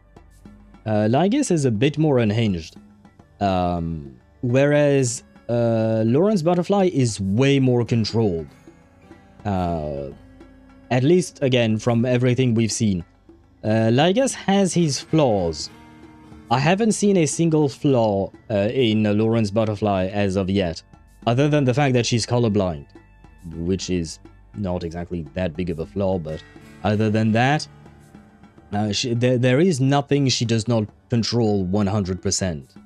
A: Whereas Lorentz Butterfly is way more controlled. At least, again, from everything we've seen. Lygus has his flaws. I haven't seen a single flaw in Lorentz Butterfly as of yet, other than the fact that she's colorblind, which is not exactly that big of a flaw, but other than that, there is nothing she does not control 100%.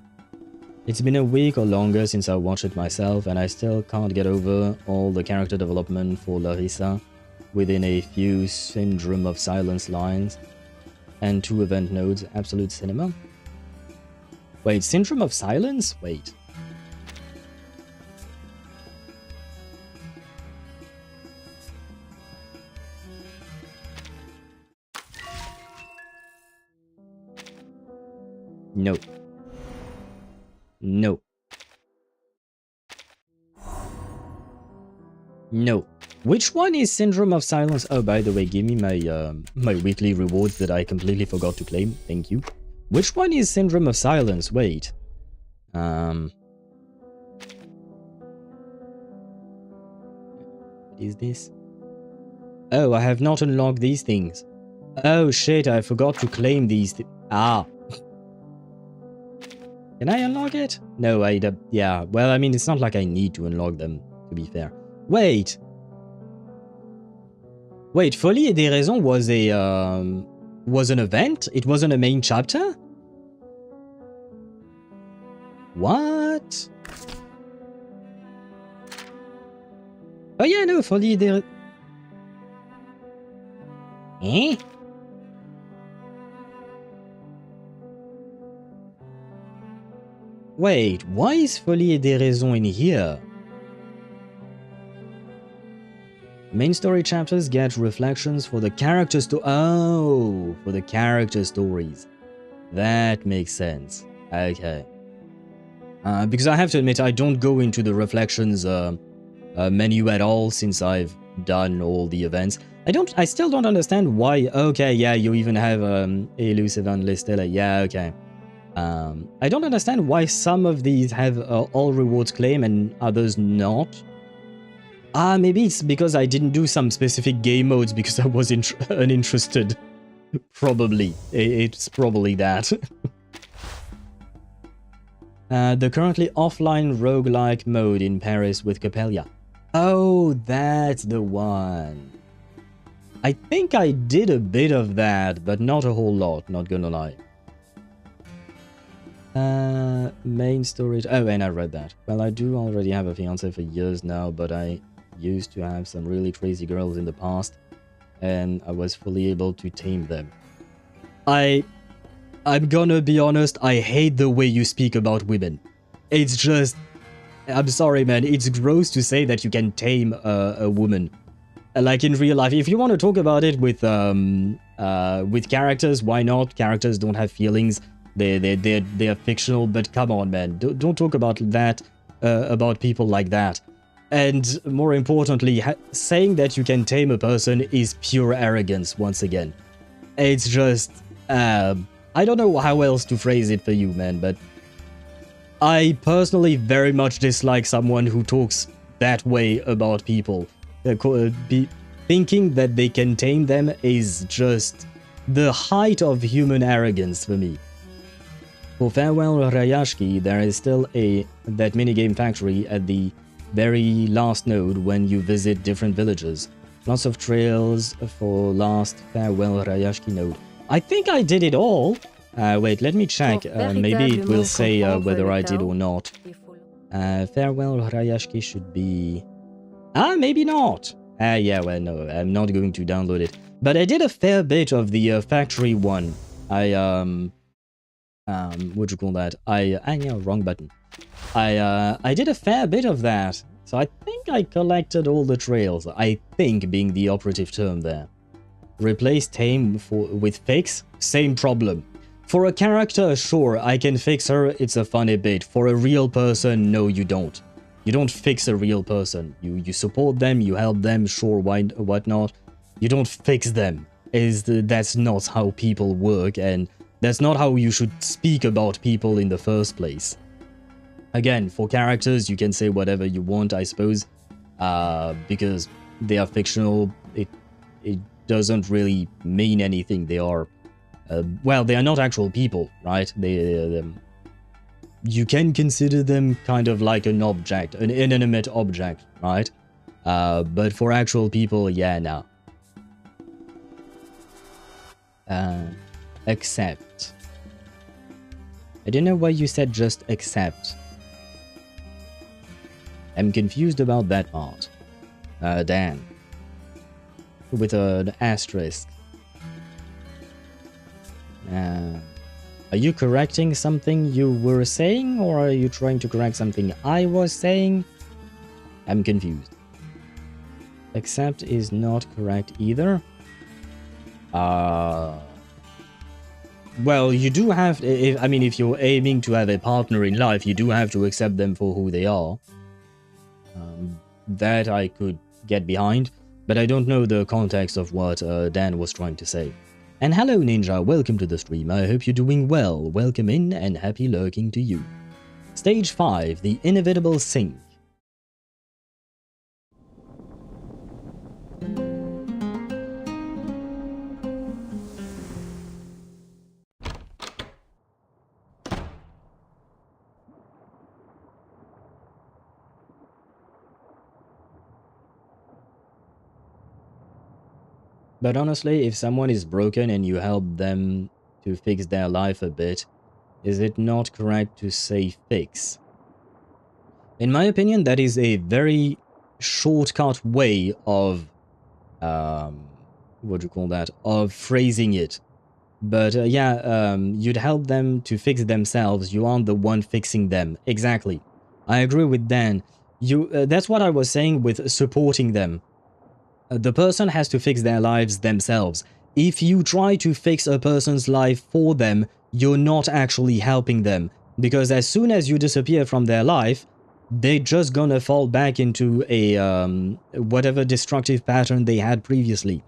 A: It's been a week or longer since I watched it myself, and I still can't get over all the character development for Larissa, within a few Syndrome of Silence lines, and 2 event nodes. Absolute cinema. Wait, Syndrome of Silence? Wait. No. No. No. Which one is Syndrome of Silence? Oh, by the way, give me my my weekly rewards that I completely forgot to claim. Thank you. Which one is Syndrome of Silence? Wait. What is this? Oh, I have not unlocked these things. Oh shit, I forgot to claim these Ah. Can I unlock it? No, yeah, well, I mean, it's not like I need to unlock them, to be fair. Wait! Wait, Folie et des Raisons was an event? It wasn't a main chapter? What? Oh yeah, no, Folie et des... Eh? Wait, why is Folie et des Raisons in here? Main story chapters get reflections for the characters to... Oh, for the character stories. That makes sense. Okay. Because I have to admit, I don't go into the reflections menu at all since I've done all the events. I still don't understand why... Okay, yeah, you even have Elusive Unlisted. Yeah, okay. I don't understand why some of these have all rewards claim and others not. Maybe it's because I didn't do some specific game modes because I was uninterested. Probably. It's probably that. The currently offline roguelike mode in Paris with Capella. Oh, that's the one. I think I did a bit of that, but not a whole lot, not gonna lie. Main storage... Oh, and I read that. Well, I do already have a fiancé for years now, but I used to have some really crazy girls in the past, and I was fully able to tame them. I'm gonna be honest, I hate the way you speak about women. It's just... I'm sorry, man, it's gross to say that you can tame a woman. Like in real life, if you want to talk about it with characters, why not? Characters don't have feelings. They're fictional, but come on, man. Don't talk about that, about people like that. And more importantly, saying that you can tame a person is pure arrogance once again. It's just... I don't know how else to phrase it for you, man, but... I personally very much dislike someone who talks that way about people. Thinking that they can tame them is just the height of human arrogance for me. For Farewell Rayashki, there is still that minigame factory at the very last node when you visit different villages. Lots of trails for last Farewell Rayashki node. I think I did it all. Wait, let me check. Maybe it will say whether I did or not. Farewell Rayashki should be... maybe not. Yeah, well, no, I'm not going to download it. But I did a fair bit of the factory one. What'd you call that? yeah, wrong button. I did a fair bit of that. So I think I collected all the trails. I think being the operative term there. Replace tame with fix? Same problem. For a character, sure, I can fix her, it's a funny bit. For a real person, no, you don't. You don't fix a real person. You support them, you help them, sure, whatnot. You don't fix them. That's not how people work, and that's not how you should speak about people in the first place. Again, for characters, you can say whatever you want, I suppose, because they are fictional. It doesn't really mean anything. They are, well, they are not actual people, right? You can consider them kind of like an object, an inanimate object, right? But for actual people, yeah, no. Accept. I don't know why you said just accept. I'm confused about that part. Dan. With an asterisk. Are you correcting something you were saying, or are you trying to correct something I was saying? I'm confused. Accept is not correct either. Well, you do have... if you're aiming to have a partner in life, you do have to accept them for who they are. That I could get behind, but I don't know the context of what Dan was trying to say. And hello Ninja, welcome to the stream. I hope you're doing well. Welcome in and happy lurking to you. Stage 5, the inevitable sync. But honestly, if someone is broken and you help them to fix their life a bit, is it not correct to say fix? In my opinion, that is a very shortcut way of, what do you call that, of phrasing it. But you'd help them to fix themselves, you aren't the one fixing them. Exactly. I agree with Dan. That's what I was saying with supporting them. The person has to fix their lives themselves. If you try to fix a person's life for them, you're not actually helping them. Because as soon as you disappear from their life, they're just gonna fall back into a whatever destructive pattern they had previously.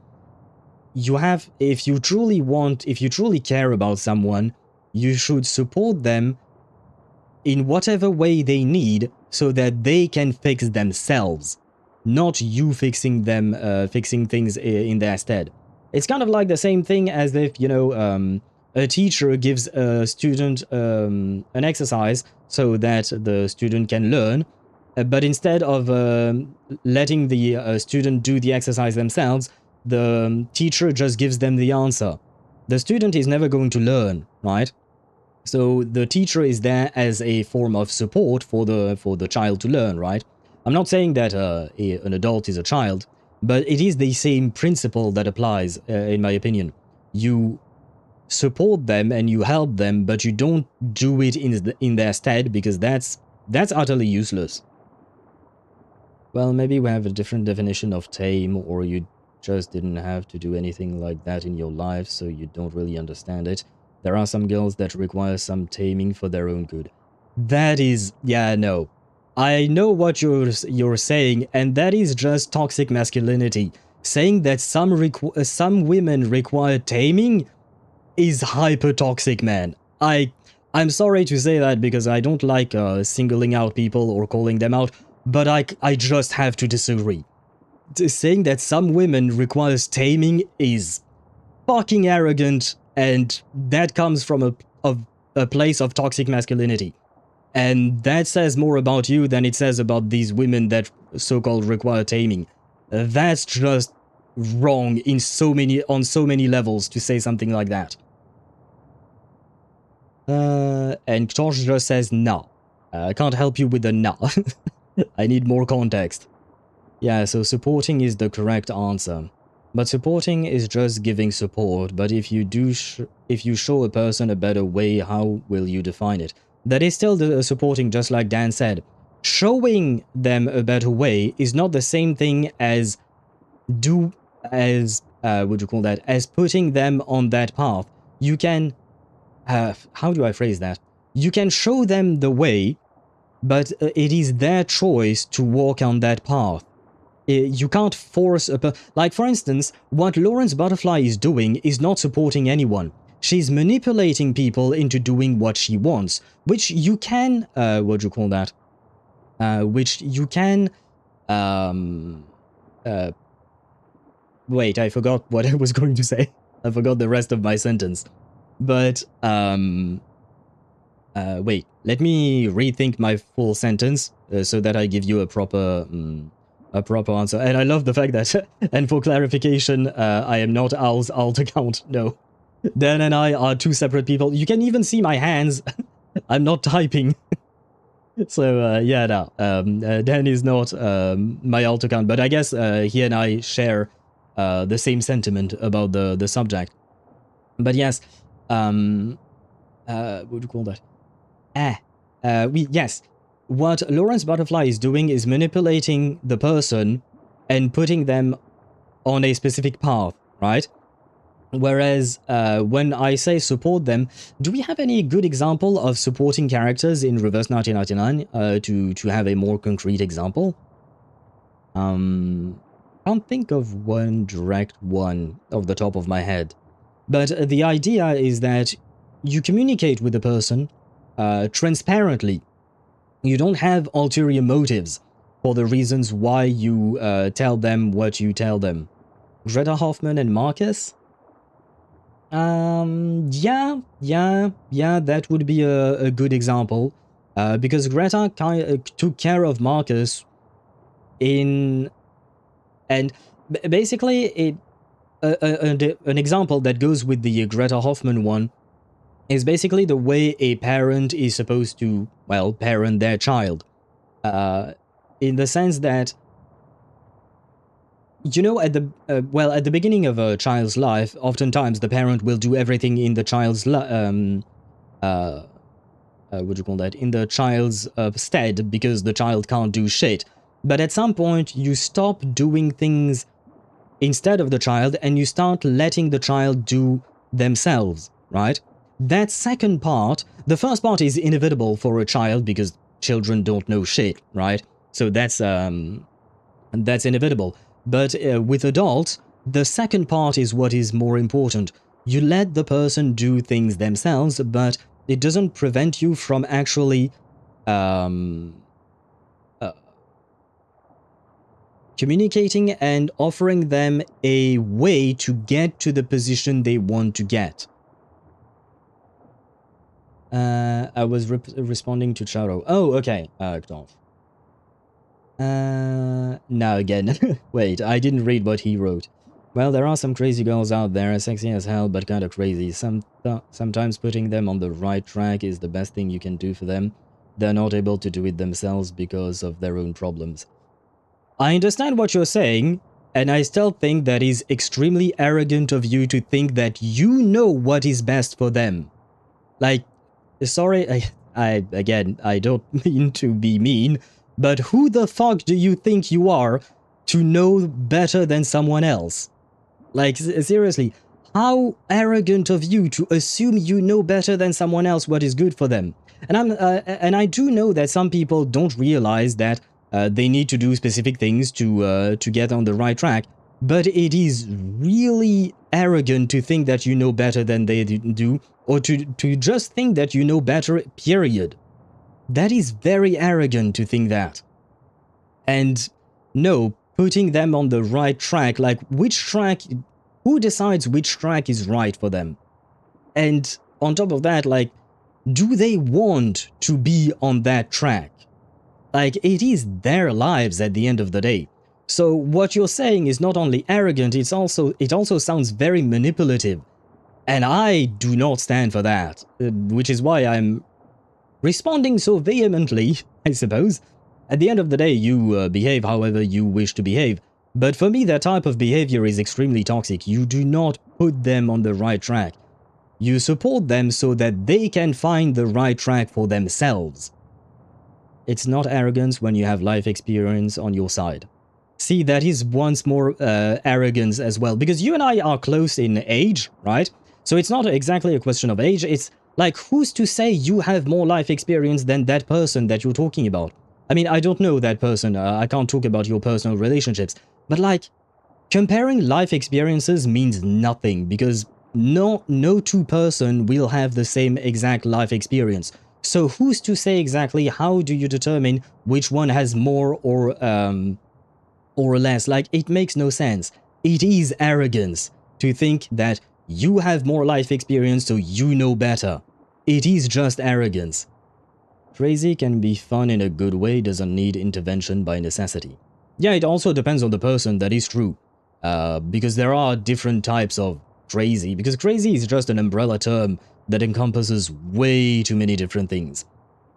A: If you truly care about someone, you should support them in whatever way they need so that they can fix themselves. Not you fixing them, fixing things in their stead. It's kind of like the same thing as if, a teacher gives a student an exercise so that the student can learn, but instead of letting the student do the exercise themselves, the teacher just gives them the answer. The student is never going to learn, right? So the teacher is there as a form of support for the child to learn, right? I'm not saying that an adult is a child, but it is the same principle that applies, in my opinion. You support them and you help them, but you don't do it in their stead, because that's utterly useless. Well, maybe we have a different definition of tame, or you just didn't have to do anything like that in your life, so you don't really understand it. There are some girls that require some taming for their own good. That is... yeah, no. I know what you're saying, and that is just toxic masculinity. Saying that some women require taming is hyper-toxic, man. I'm sorry to say that because I don't like singling out people or calling them out, but I just have to disagree. Saying that some women requires taming is fucking arrogant, and that comes from a place of toxic masculinity. And that says more about you than it says about these women that so-called require taming. That's just wrong on so many levels to say something like that. And Torch just says no. I can't help you with the no. I need more context. Yeah, so supporting is the correct answer. But supporting is just giving support. But if you show a person a better way, how will you define it? That is still the supporting, just like Dan said. Showing them a better way is not the same thing as as putting them on that path. You can, how do I phrase that? You can show them the way, but it is their choice to walk on that path. You can't force like, for instance, what Lorentz Butterfly is doing is not supporting anyone. She's manipulating people into doing what she wants, which you can, which you can, wait, I forgot what I was going to say. I forgot the rest of my sentence. But, wait, let me rethink my full sentence so that I give you a proper answer. And I love the fact that, and for clarification, I am not Al's alt account, no. Dan and I are two separate people. You can even see my hands. I'm not typing. So, yeah, no. Dan is not my alt account, but I guess he and I share the same sentiment about the subject. But yes, what do you call that? Yes. What Lorentz Butterfly is doing is manipulating the person and putting them on a specific path, right? Whereas when I say support them, do we have any good example of supporting characters in Reverse 1999 to have a more concrete example? Can't think of one direct one off the top of my head. But the idea is that you communicate with the person transparently. You don't have ulterior motives for the reasons why you tell them what you tell them. Greta Hoffman and Marcus? Yeah, that would be a good example. Because Greta took care of Marcus and basically an example that goes with the Greta Hoffman one is basically the way a parent is supposed to, well, parent their child. In the sense that, you know, at the beginning of a child's life, oftentimes the parent will do everything in the child's in the child's stead, because the child can't do shit. But at some point, you stop doing things instead of the child, and you start letting the child do themselves, right? That second part, the first part is inevitable for a child because children don't know shit, right? So that's inevitable. But with adults, the second part is what is more important. You let the person do things themselves, but it doesn't prevent you from actually communicating and offering them a way to get to the position they want to get. I was responding to Charo. Oh, okay, Knopf. Now again. Wait, I didn't read what he wrote. Well, there are some crazy girls out there, sexy as hell, but kind of crazy. Sometimes putting them on the right track is the best thing you can do for them. They're not able to do it themselves because of their own problems. I understand what you're saying, and I still think that is extremely arrogant of you to think that you know what is best for them. Like, sorry, again, I don't mean to be mean, but who the fuck do you think you are to know better than someone else? Like, seriously, how arrogant of you to assume you know better than someone else what is good for them. And I do know that some people don't realize that they need to do specific things to get on the right track, but it is really arrogant to think that you know better than they do, or to just think that you know better, period. That is very arrogant to think that. And no, putting them on the right track, like which track who decides which track is right for them? And on top of that, like, do they want to be on that track? Like, it is their lives at the end of the day. So what you're saying is not only arrogant, it also sounds very manipulative. And I do not stand for that, which is why I'm responding so vehemently, I suppose. At the end of the day, you behave however you wish to behave. But for me, that type of behavior is extremely toxic. You do not put them on the right track. You support them so that they can find the right track for themselves. It's not arrogance when you have life experience on your side. See, that is once more arrogance as well, because you and I are close in age, right? So it's not exactly a question of age, it's like, who's to say you have more life experience than that person that you're talking about? I mean, I don't know that person, I can't talk about your personal relationships, but like, comparing life experiences means nothing, because no two person will have the same exact life experience. So who's to say exactly how do you determine which one has more or less? Like, it makes no sense. It is arrogance to think that you have more life experience so you know better. It is just arrogance. Crazy can be fun in a good way, doesn't need intervention by necessity. Yeah, it also depends on the person, that is true. Because there are different types of crazy, because crazy is just an umbrella term that encompasses way too many different things.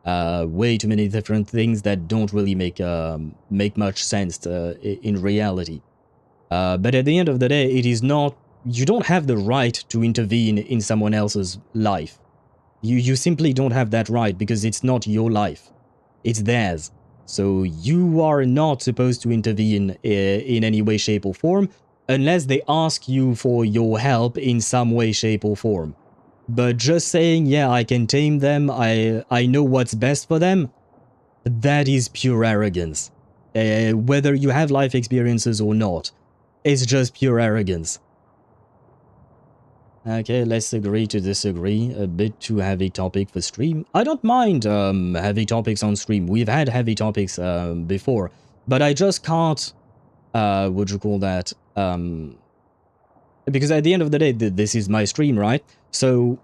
A: Way too many different things that don't really make much sense in reality. But at the end of the day, it is not, you don't have the right to intervene in someone else's life. You simply don't have that right because it's not your life. It's theirs. So you are not supposed to intervene in any way, shape or form unless they ask you for your help in some way, shape or form. But just saying, yeah, I can tame them, I know what's best for them, that is pure arrogance. Whether you have life experiences or not, it's just pure arrogance. Okay, let's agree to disagree. A bit too heavy topic for stream. I don't mind heavy topics on stream. We've had heavy topics before. But I just can't, what do you call that? Because at the end of the day, this is my stream, right? So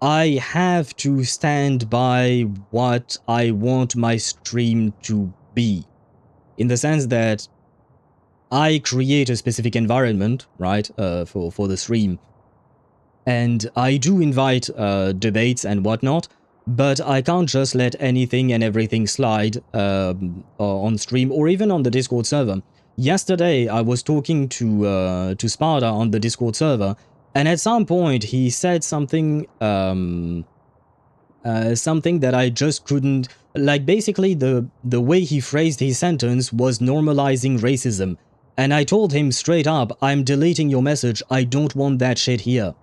A: I have to stand by what I want my stream to be. In the sense that I create a specific environment, right, for the stream. And I do invite debates and whatnot, but I can't just let anything and everything slide on stream or even on the Discord server. Yesterday, I was talking to Sparta on the Discord server, and at some point he said something something that I just couldn't, like, basically the way he phrased his sentence was normalizing racism. And I told him straight up, I'm deleting your message, I don't want that shit here.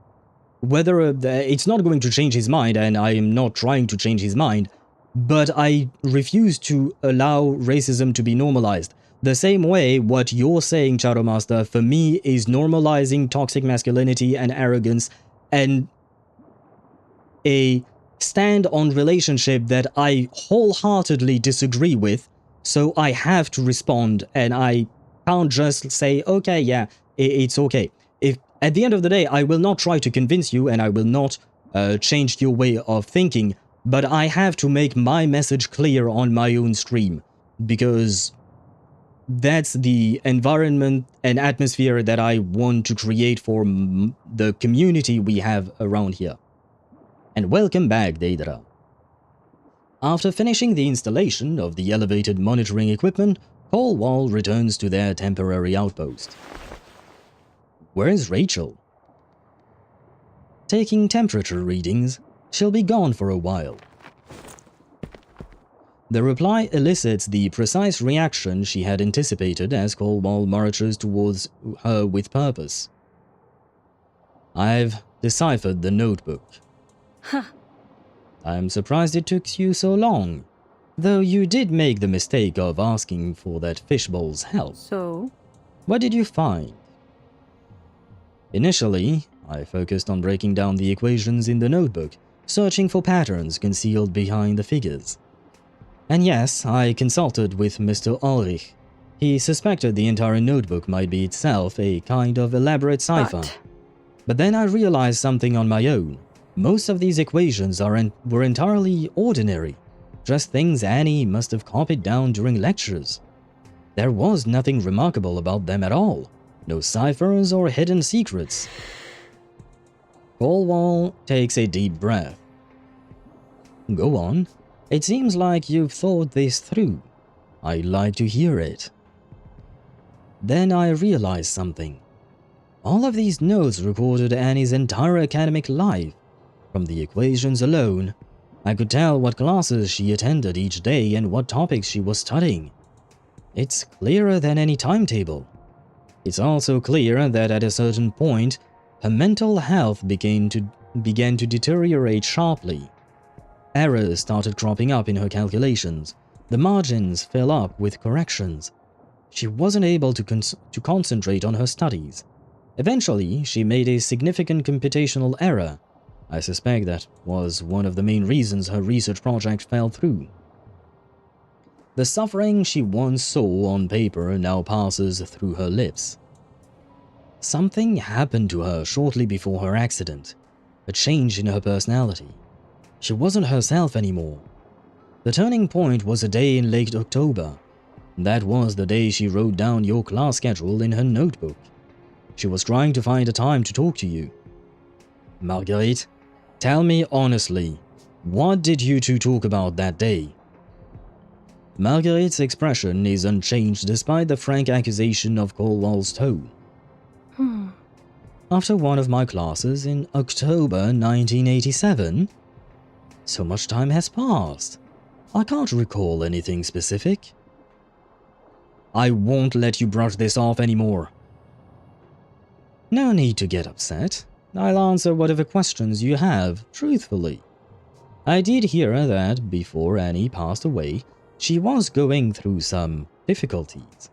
A: Whether it's not going to change his mind, and I am not trying to change his mind, but I refuse to allow racism to be normalized. The same way what you're saying, Shadow Master, for me is normalizing toxic masculinity and arrogance and a stand on relationship that I wholeheartedly disagree with, so I have to respond and I can't just say, okay, yeah, it's okay. If at the end of the day, I will not try to convince you and I will not change your way of thinking, but I have to make my message clear on my own stream, because that's the environment and atmosphere that I want to create for the community we have around here. And welcome back, Deidara. After finishing the installation of the elevated monitoring equipment, Cornwall returns to their temporary outpost. Where is Rachel? Taking temperature readings, she'll be gone for a while. The reply elicits the precise reaction she had anticipated as Cornwall marches towards her with purpose. I've deciphered the notebook.
F: Huh.
A: I'm surprised it took you so long. Though you did make the mistake of asking for that fishbowl's help.
F: So?
A: What did you find? Initially, I focused on breaking down the equations in the notebook, searching for patterns concealed behind the figures. And yes, I consulted with Mr. Ulrich. He suspected the entire notebook might be itself a kind of elaborate cipher. But then I realized something on my own. Most of these equations were entirely ordinary, just things Annie must have copied down during lectures. There was nothing remarkable about them at all, no ciphers or hidden secrets. Cornwall takes a deep breath. Go on. It seems like you've thought this through. I'd like to hear it. Then I realized something. All of these notes recorded Annie's entire academic life. From the equations alone, I could tell what classes she attended each day and what topics she was studying. It's clearer than any timetable. It's also clear that at a certain point, her mental health began to deteriorate sharply. Errors started cropping up in her calculations. The margins fell up with corrections. She wasn't able to concentrate on her studies. Eventually, she made a significant computational error. I suspect that was one of the main reasons her research project fell through. The suffering she once saw on paper now passes through her lips. Something happened to her shortly before her accident, a change in her personality. She wasn't herself anymore. The turning point was a day in late October. That was the day she wrote down your class schedule in her notebook. She was trying to find a time to talk to you. Marguerite, tell me honestly, what did you two talk about that day? Marguerite's expression is unchanged despite the frank accusation of Cornwall's tone. After one of my classes in October 1987? So much time has passed. I can't recall anything specific. I won't let you brush this off anymore. No need to get upset. I'll answer whatever questions you have, truthfully. I did hear that before Annie passed away, she was going through some difficulties.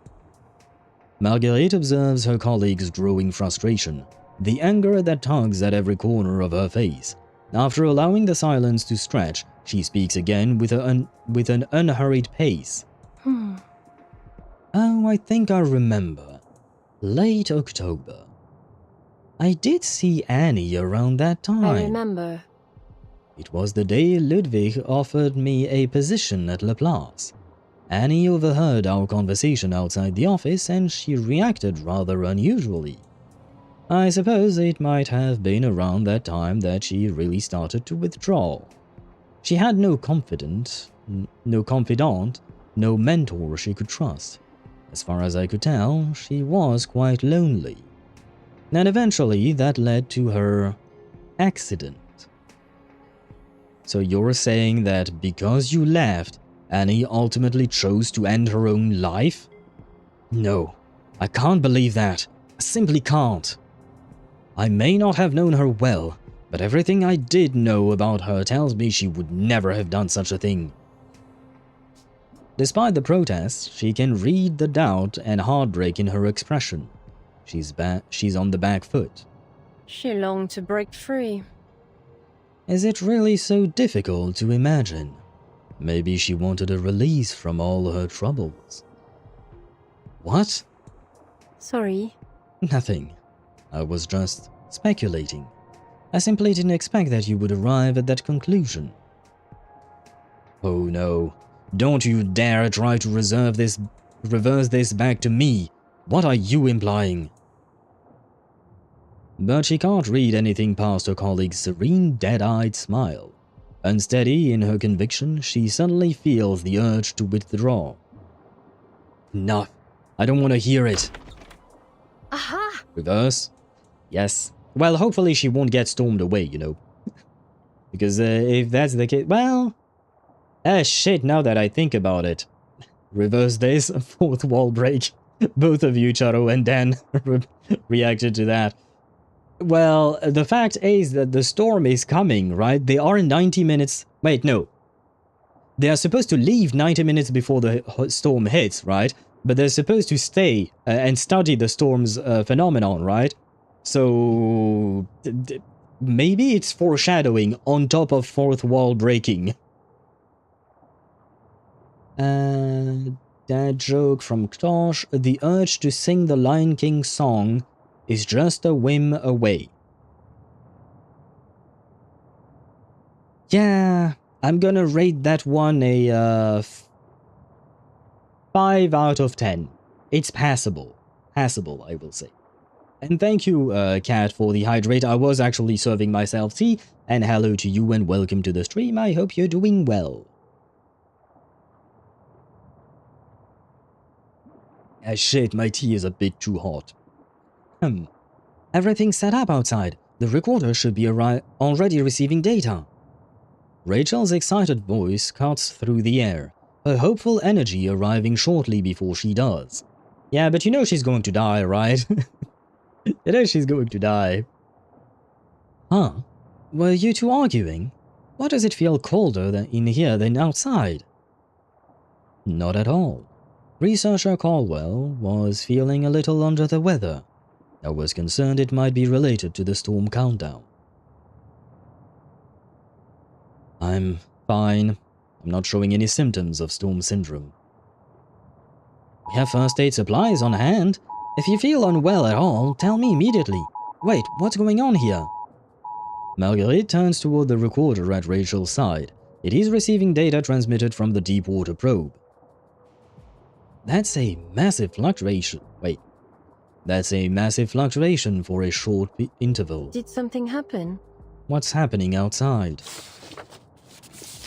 A: Marguerite observes her colleague's growing frustration, the anger that tugs at every corner of her face. After allowing the silence to stretch, she speaks again with an unhurried pace. Oh, I think I remember. Late October. I did see Annie around that time.
F: I remember.
A: It was the day Ludwig offered me a position at Laplace. Annie overheard our conversation outside the office and she reacted rather unusually. I suppose it might have been around that time that she really started to withdraw. She had no confidant, no mentor she could trust. As far as I could tell, she was quite lonely. And eventually that led to her accident. So you're saying that because you left, Annie ultimately chose to end her own life? No, I can't believe that. I simply can't. I may not have known her well, but everything I did know about her tells me she would never have done such a thing. Despite the protests, she can read the doubt and heartbreak in her expression. She's on the back foot.
F: She longed to break free.
A: Is it really so difficult to imagine? Maybe she wanted a release from all her troubles. What?
F: Sorry.
A: Nothing. I was just speculating. I simply didn't expect that you would arrive at that conclusion. Oh no. Don't you dare try to reverse this back to me. What are you implying? But she can't read anything past her colleague's serene, dead-eyed smile. Unsteady in her conviction, she suddenly feels the urge to withdraw. No, I don't want to hear it.
E: Aha!
A: Reverse? Yes. Well, hopefully she won't get stormed away, you know. Because if that's the case, well... shit, now that I think about it. Reverse this, fourth wall break. Both of you, Charo and Dan, reacted to that. Well, the fact is that the storm is coming, right? They are 90 minutes... Wait, no. They are supposed to leave 90 minutes before the storm hits, right? But they're supposed to stay and study the storm's phenomenon, right? So... maybe it's foreshadowing on top of fourth wall breaking. Dad joke from Ktosh. The urge to sing the Lion King song is just a whim away. Yeah, I'm gonna rate that one a 5 out of 10. It's passable. Passable, I will say. And thank you, Cat, for the hydrate. I was actually serving myself tea. And hello to you and welcome to the stream. I hope you're doing well. Ah shit, my tea is a bit too hot. Everything's set up outside. The recorder should be already receiving data. Rachel's excited voice cuts through the air, her hopeful energy arriving shortly before she does. Yeah, but you know she's going to die, right? You know she's going to die. Huh? Were you two arguing? Why does it feel colder in here than outside? Not at all. Researcher Caldwell was feeling a little under the weather. I was concerned it might be related to the storm countdown. I'm fine. I'm not showing any symptoms of storm syndrome. We have first aid supplies on hand. If you feel unwell at all, tell me immediately. Wait, what's going on here? Marguerite turns toward the recorder at Rachel's side. It is receiving data transmitted from the deep water probe. That's a massive fluctuation. Wait. That's a massive fluctuation for a short interval.
F: Did something happen?
A: What's happening outside?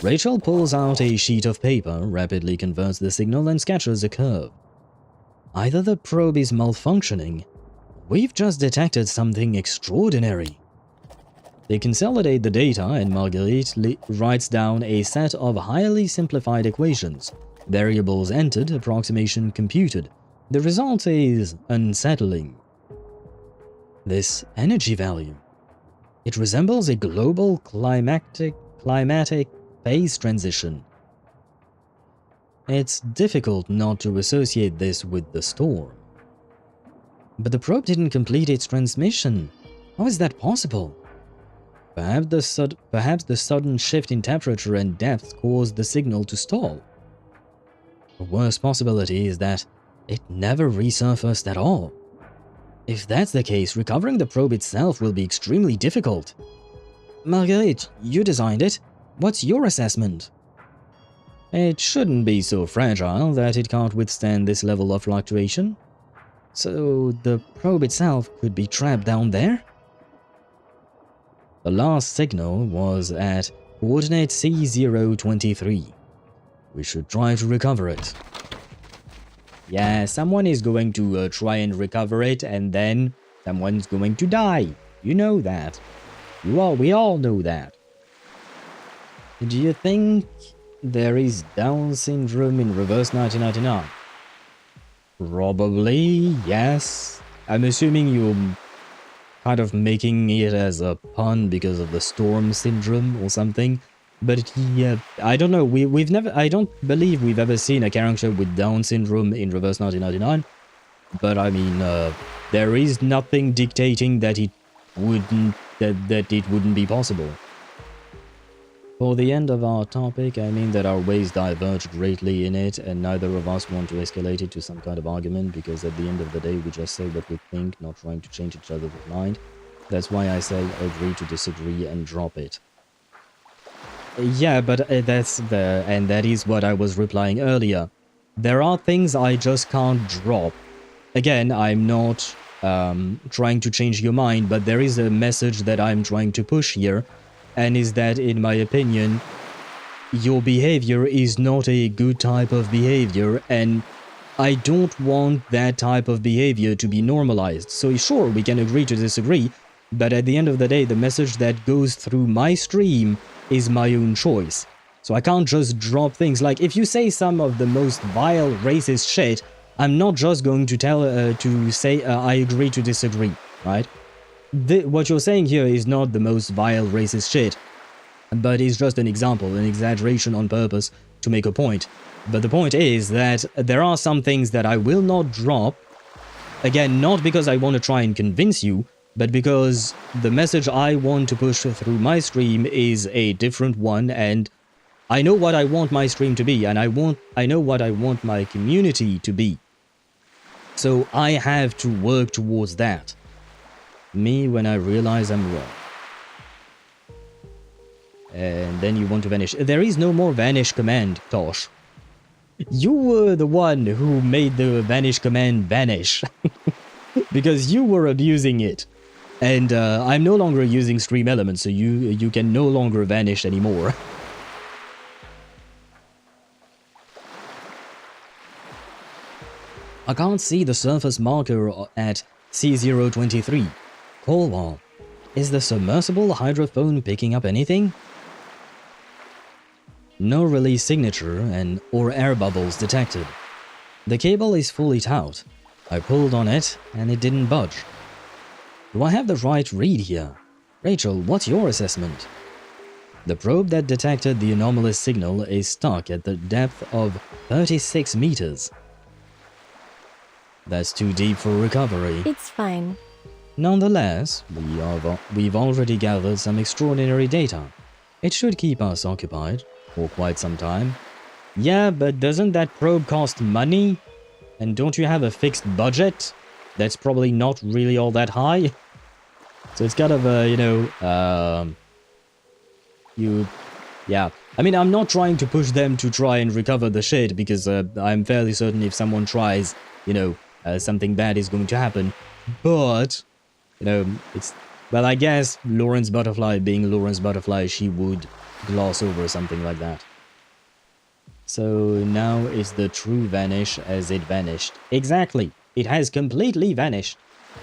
A: Rachel pulls out a sheet of paper, rapidly converts the signal and sketches a curve. Either the probe is malfunctioning, we've just detected something extraordinary. They consolidate the data and Marguerite writes down a set of highly simplified equations. Variables entered, approximation computed. The result is unsettling. This energy value. It resembles a global climatic phase transition. It's difficult not to associate this with the storm. But the probe didn't complete its transmission. How is that possible? Perhaps the sudden shift in temperature and depth caused the signal to stall. The worst possibility is that it never resurfaced at all. If that's the case, recovering the probe itself will be extremely difficult. Marguerite, you designed it. What's your assessment? It shouldn't be so fragile that it can't withstand this level of fluctuation. So the probe itself could be trapped down there? The last signal was at coordinate C023. We should try to recover it. Yeah, someone is going to try and recover it, and then someone's going to die. You know that. We all know that. Do you think there is Down syndrome in reverse 1999? Probably, yes. I'm assuming you're kind of making it as a pun because of the storm syndrome or something. But yeah, I don't know. I don't believe we've ever seen a character with Down syndrome in reverse 1999. But I mean, there is nothing dictating that it wouldn't be possible. For the end of our topic, I mean that our ways diverge greatly in it, and neither of us want to escalate it to some kind of argument, because at the end of the day, we just say what we think, not trying to change each other's mind. That's why I say agree to disagree and drop it. Yeah, but that is what I was replying earlier. There are things I just can't drop. Again, I'm not trying to change your mind, but there is a message that I'm trying to push here, and is that, in my opinion, your behavior is not a good type of behavior, and I don't want that type of behavior to be normalized. So sure, we can agree to disagree, but at the end of the day, the message that goes through my stream is my own choice. So I can't just drop things like, if you say some of the most vile racist shit, I'm not just going to say I agree to disagree, right? What you're saying here is not the most vile racist shit, but it's just an example, an exaggeration on purpose to make a point. But the point is that there are some things that I will not drop, again, not because I want to try and convince you, but because the message I want to push through my stream is a different one, and I know what I want my stream to be, and I know what I want my community to be. So I have to work towards that. Me when I realize I'm wrong. And then you want to vanish. There is no more vanish command, Tosh. You were the one who made the vanish command vanish. Because you were abusing it. And I'm no longer using stream elements, so you can no longer vanish anymore. I can't see the surface marker at C023. Cornwall. Is the submersible hydrophone picking up anything? No release signature or air bubbles detected. The cable is fully taut. I pulled on it and it didn't budge. Do I have the right read here? Rachel, what's your assessment? The probe that detected the anomalous signal is stuck at the depth of 36 meters. That's too deep for recovery.
F: It's fine.
A: Nonetheless, we've already gathered some extraordinary data. It should keep us occupied for quite some time. Yeah, but doesn't that probe cost money? And don't you have a fixed budget? That's probably not really all that high. So it's kind of yeah. I mean, I'm not trying to push them to try and recover the shit, because I'm fairly certain if someone tries, something bad is going to happen. But, it's... Well, I guess Lorentz Butterfly being Lorentz Butterfly, she would gloss over something like that. So now is the true vanish as it vanished. Exactly. It has completely vanished.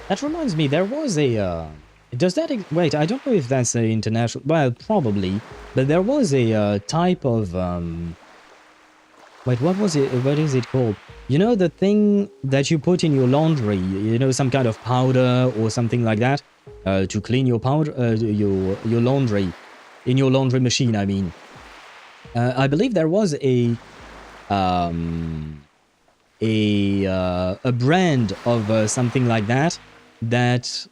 A: That reminds me, there was a... Does that... Wait, I don't know if that's an international... Well, probably. But there was a type of... Wait, what was it? What is it called? You know, the thing that you put in your laundry? Some kind of powder or something like that? To clean your powder... your laundry. In your laundry machine, I mean. I believe there was a brand of something like that that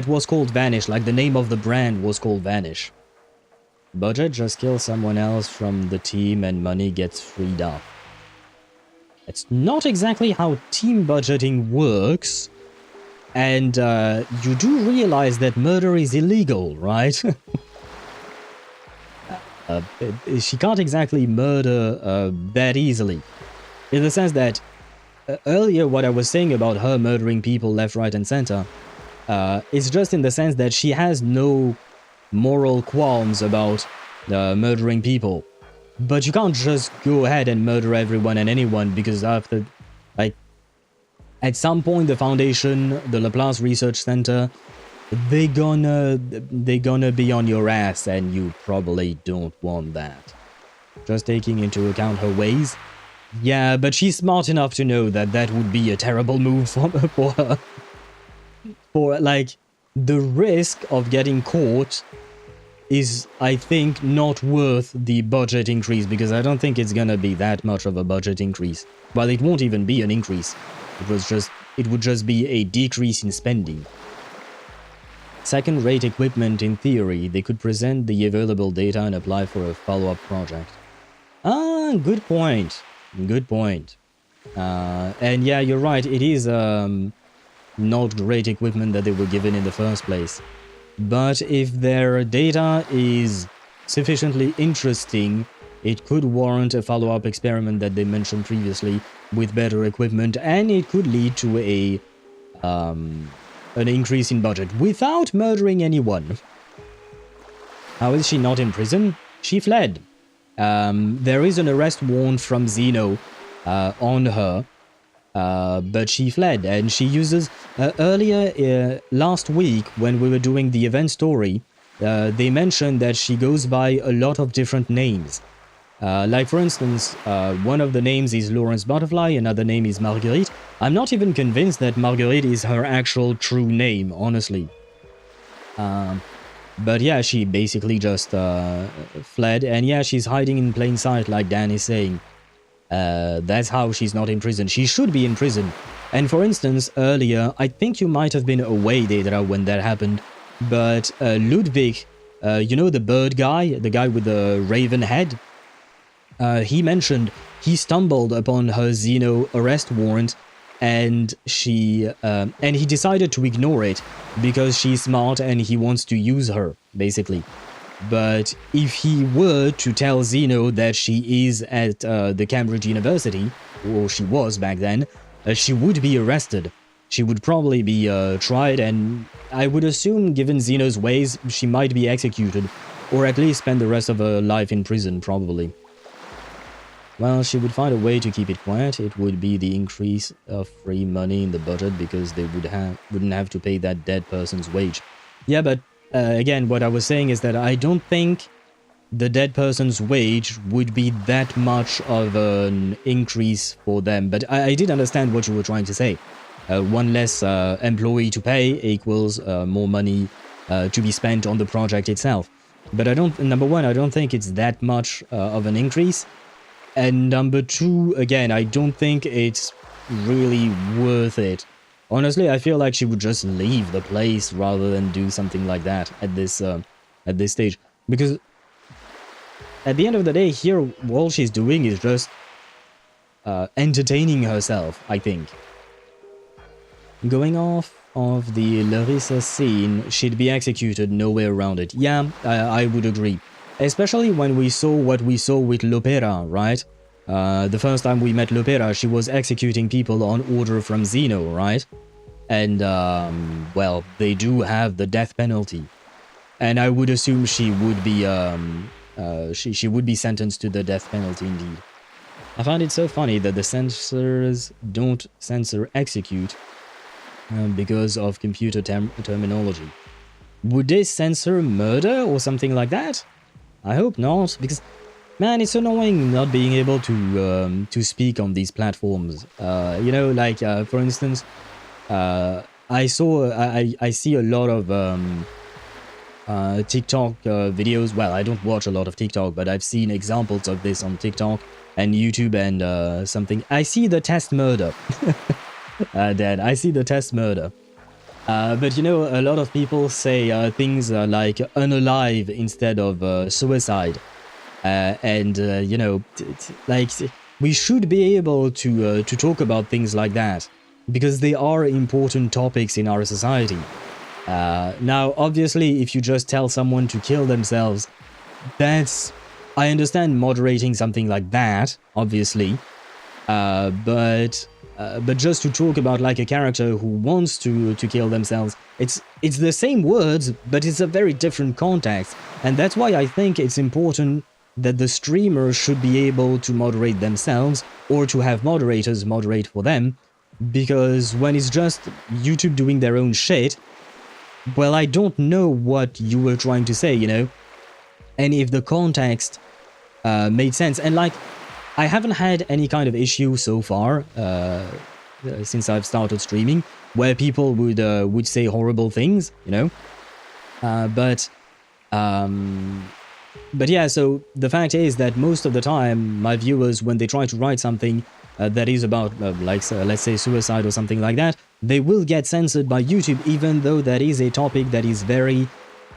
A: was called Vanish. Like, the name of the brand was called Vanish. Budget, just kill someone else from the team and money gets freed up. It's not exactly how team budgeting works. And you do realize that murder is illegal, right? She can't exactly murder that easily. In the sense that earlier what I was saying about her murdering people left, right and center is just in the sense that she has no moral qualms about murdering people. But you can't just go ahead and murder everyone and anyone, because after, like, at some point the Foundation, the Laplace Research Center, they're gonna be on your ass, and you probably don't want that. Just taking into account her ways. Yeah, but she's smart enough to know that that would be a terrible move for her. For, like, the risk of getting caught is, I think, not worth the budget increase, because I don't think it's gonna be that much of a budget increase. Well, it won't even be an increase. It would just be a decrease in spending. Second-rate equipment, in theory, they could present the available data and apply for a follow-up project. Ah, good point. Good point. And yeah, you're right, it is not great equipment that they were given in the first place. But if their data is sufficiently interesting, it could warrant a follow-up experiment that they mentioned previously with better equipment, and it could lead to an increase in budget without murdering anyone. How is she not in prison? She fled. There is an arrest warrant from Zeno on her, but she fled, and she uses... earlier, last week, when we were doing the event story, they mentioned that she goes by a lot of different names. Like, for instance, one of the names is Lorentz Butterfly, another name is Marguerite. I'm not even convinced that Marguerite is her actual true name, honestly. But yeah, she basically just fled, and yeah, she's hiding in plain sight, like Dan is saying. That's how she's not in prison. She should be in prison. And for instance, earlier, I think you might have been away, Daedra, when that happened, but Ludwig you know, the bird guy, the guy with the raven head? He mentioned he stumbled upon her Xeno arrest warrant, and and he decided to ignore it because she's smart and he wants to use her, basically. But if he were to tell Xeno that she is at the Cambridge University, or she was back then, she would be arrested. She would probably be tried, and I would assume, given Xeno's ways, she might be executed, or at least spend the rest of her life in prison, probably. Well, she would find a way to keep it quiet. It would be the increase of free money in the budget because they wouldn't have to pay that dead person's wage. Yeah, but again, what I was saying is that I don't think the dead person's wage would be that much of an increase for them. But I did understand what you were trying to say. One less employee to pay equals more money to be spent on the project itself. But number one, I don't think it's that much of an increase. And number two, again, I don't think it's really worth it. Honestly, I feel like she would just leave the place rather than do something like that at this stage. Because at the end of the day, here, all she's doing is just entertaining herself, I think. Going off of the Larissa scene, she'd be executed, no way around it. Yeah, I would agree. Especially when we saw what we saw with Lopera, right? The first time we met Lopera, she was executing people on order from Xeno, right? And, well, they do have the death penalty. And I would assume she would be, she would be sentenced to the death penalty indeed. I find it so funny that the censors don't censor execute because of computer terminology. Would they censor murder or something like that? I hope not, because, man, it's annoying not being able to speak on these platforms. You know, like, for instance, I see a lot of TikTok videos. Well, I don't watch a lot of TikTok, but I've seen examples of this on TikTok and YouTube and something. I see the test murder. Dad, I see the test murder. But you know, a lot of people say things like unalive instead of suicide. And you know, like, we should be able to talk about things like that, because they are important topics in our society. Now, obviously, if you just tell someone to kill themselves, that's... I understand moderating something like that, obviously. But just to talk about, like, a character who wants to kill themselves, it's the same words, but it's a very different context. And that's why I think it's important that the streamer should be able to moderate themselves, or to have moderators moderate for them, because when it's just YouTube doing their own shit, well, I don't know what you were trying to say, you know? And if the context made sense. And, like, I haven't had any kind of issue so far, since I've started streaming, where people would say horrible things, you know? But yeah, so the fact is that most of the time, my viewers, when they try to write something that is about, like, let's say suicide or something like that, they will get censored by YouTube, even though that is a topic that is very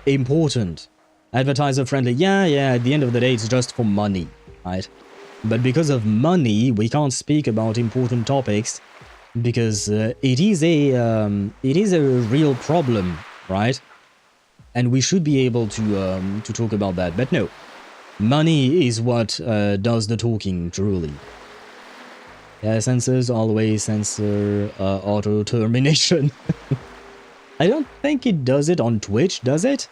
A: important. Advertiser friendly, yeah, at the end of the day, it's just for money, right? But because of money, we can't speak about important topics, because it is a real problem, right? And we should be able to talk about that. But no, money is what does the talking, truly. Yeah, censors always censor auto-termination. I don't think it does it on Twitch, does it?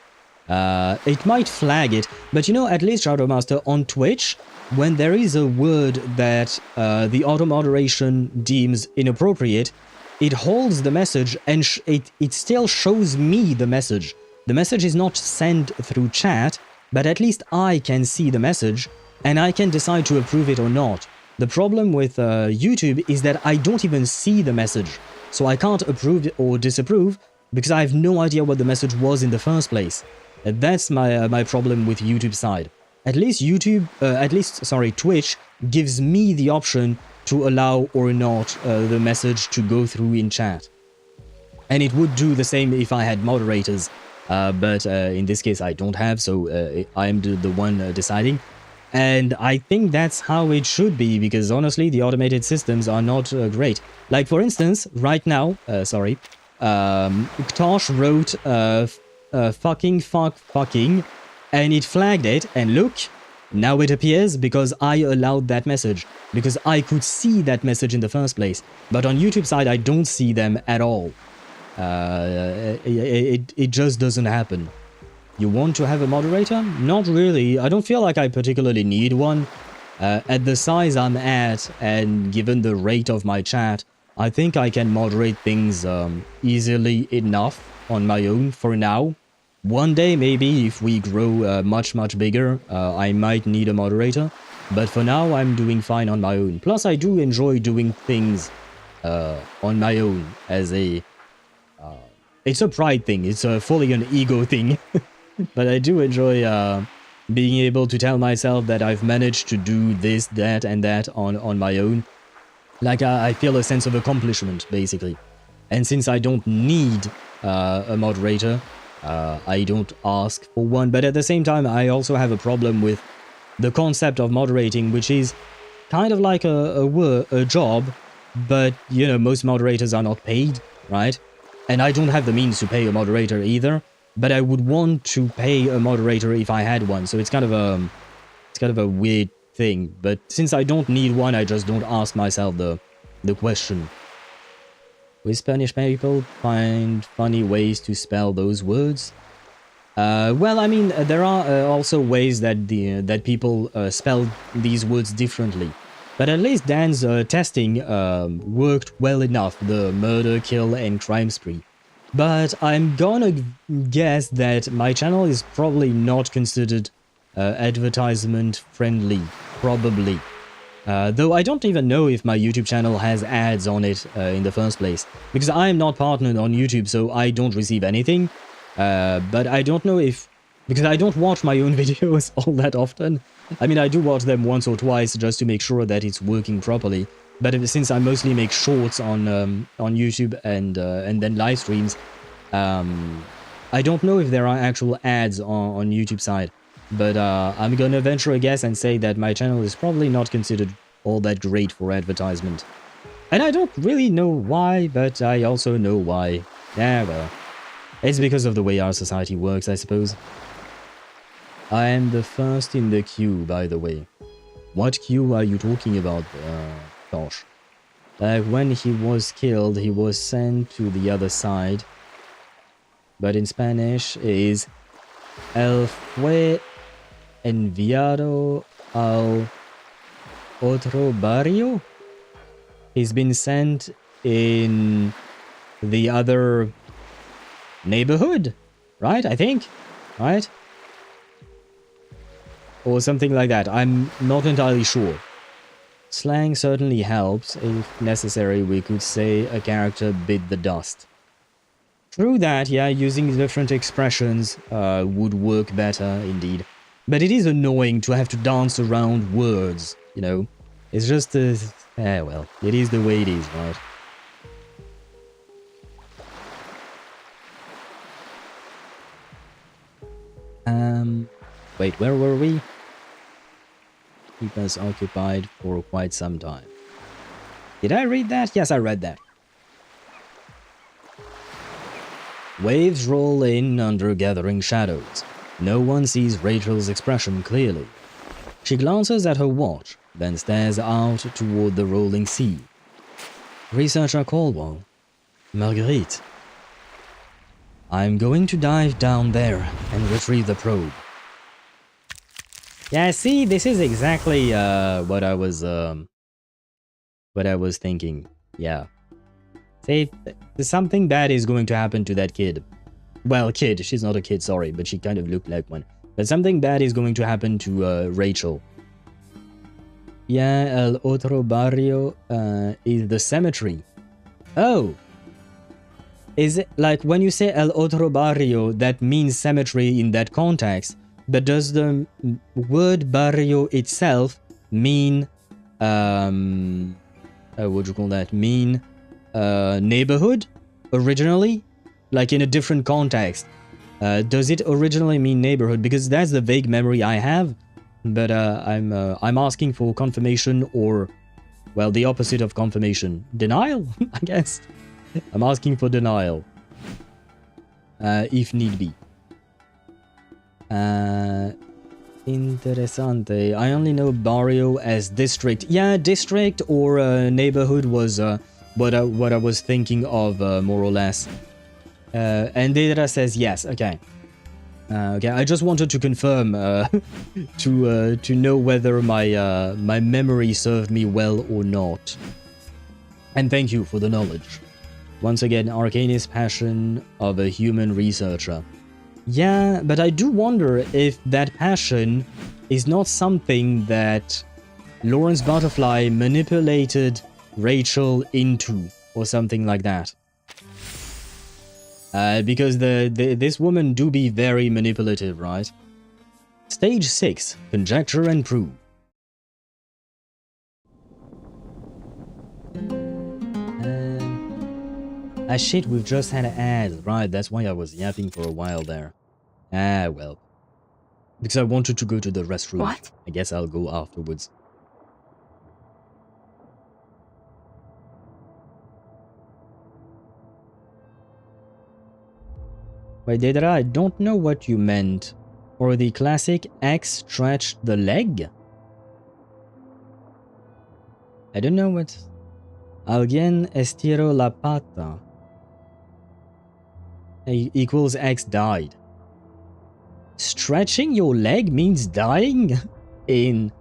A: It might flag it, but you know, at least Shadowmaster, on Twitch, when there is a word that the auto-moderation deems inappropriate, it holds the message and it still shows me the message. The message is not sent through chat, but at least I can see the message, and I can decide to approve it or not. The problem with YouTube is that I don't even see the message, so I can't approve or disapprove, because I have no idea what the message was in the first place. That's my problem with YouTube side. At least Twitch gives me the option to allow or not the message to go through in chat. And it would do the same if I had moderators. but in this case I don't have, so I am the one deciding. And I think that's how it should be, because honestly, the automated systems are not great. Like, for instance, right now, Ktosh wrote fucking, and it flagged it, and look, now it appears because I allowed that message, because I could see that message in the first place. But on YouTube side, I don't see them at all. It just doesn't happen. You want to have a moderator? Not really. I don't feel like I particularly need one. At the size I'm at, and given the rate of my chat, I think I can moderate things easily enough on my own for now. One day, maybe, if we grow much bigger, I might need a moderator. But for now, I'm doing fine on my own. Plus, I do enjoy doing things on my own as a... it's a pride thing. It's fully an ego thing. But I do enjoy being able to tell myself that I've managed to do this, that, and that on my own. Like, I feel a sense of accomplishment, basically. And since I don't need a moderator, I don't ask for one. But at the same time, I also have a problem with the concept of moderating, which is kind of like a job, but, you know, most moderators are not paid, right? And I don't have the means to pay a moderator either. But I would want to pay a moderator if I had one, so it's kind of a weird thing. But since I don't need one, I just don't ask myself the question. Will Spanish people find funny ways to spell those words? Well, I mean, there are also ways that that people spell these words differently. But at least Dan's testing worked well enough. The murder, kill, and crime spree. But I'm gonna guess that my channel is probably not considered advertisement friendly, probably. Though I don't even know if my YouTube channel has ads on it in the first place, because I am not partnered on YouTube, so I don't receive anything. But I don't know if... because I don't watch my own videos all that often. I mean, I do watch them once or twice just to make sure that it's working properly. But since I mostly make shorts on YouTube and then live streams, I don't know if there are actual ads on YouTube side. But I'm gonna venture a guess and say that my channel is probably not considered all that great for advertisement. And I don't really know why, but I also know why. Yeah, well, it's because of the way our society works, I suppose. I am the first in the queue, by the way. What queue are you talking about, Gosh. Like, when he was killed, he was sent to the other side. But in Spanish is El fue enviado al otro barrio? He's been sent in the other neighborhood, right? I think, right? Or something like that. I'm not entirely sure. Slang certainly helps. If necessary, we could say a character bit the dust. True that, yeah, using different expressions would work better, indeed. But it is annoying to have to dance around words, you know? It's just, well, it is the way it is, right? Wait, where were we? Keep us occupied for quite some time. Did I read that? Yes, I read that. Waves roll in under gathering shadows. No one sees Rachel's expression clearly. She glances at her watch, then stares out toward the rolling sea. Researcher Caldwell. Marguerite. I'm going to dive down there and retrieve the probe. Yeah, see, this is exactly what I was thinking. Yeah. See, something bad is going to happen to that kid. Well, kid, she's not a kid, sorry, but she kind of looked like one. But something bad is going to happen to Rachel. Yeah, el otro barrio is the cemetery. Oh. Is it, like, when you say el otro barrio, that means cemetery in that context. But does the word barrio itself mean, what do you call that? Mean, neighborhood? Originally? Like in a different context. Does it originally mean neighborhood? Because that's the vague memory I have, but I'm asking for confirmation or, well, the opposite of confirmation. Denial, I guess. I'm asking for denial, if need be. Interessante. I only know barrio as district. Yeah, district or neighborhood was what I was thinking of, more or less. And Deidara says yes. Okay. Okay. I just wanted to confirm to know whether my my memory served me well or not. And thank you for the knowledge. Once again, arcanist passion of a human researcher. Yeah, but I do wonder if that passion is not something that Lorentz Butterfly manipulated Rachel into, or something like that. Because this woman do be very manipulative, right? Stage 6, Conjecture and Prove. Ah shit, we've just had an ad. Right, that's why I was yapping for a while there. Ah, well. Because I wanted to go to the restroom.
F: What?
A: I guess I'll go afterwards. Wait, Deidara, I don't know what you meant. Or the classic X stretch the leg? I don't know what... Alguien estiró la pata. Equals X died. Stretching your leg means dying? In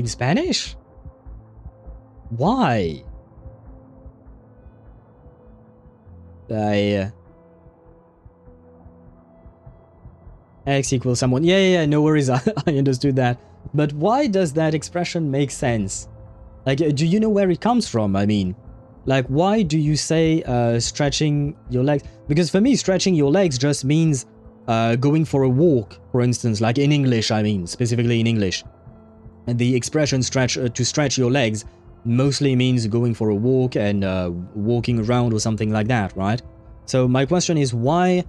A: Spanish? Why? X equals someone. Yeah, no worries. I understood that. But why does that expression make sense? Like, do you know where it comes from? I mean, like, why do you say stretching your legs? Because for me, stretching your legs just means going for a walk, for instance, like in English, I mean, specifically in English. And the expression to stretch your legs mostly means going for a walk and walking around or something like that, right? So my question is, why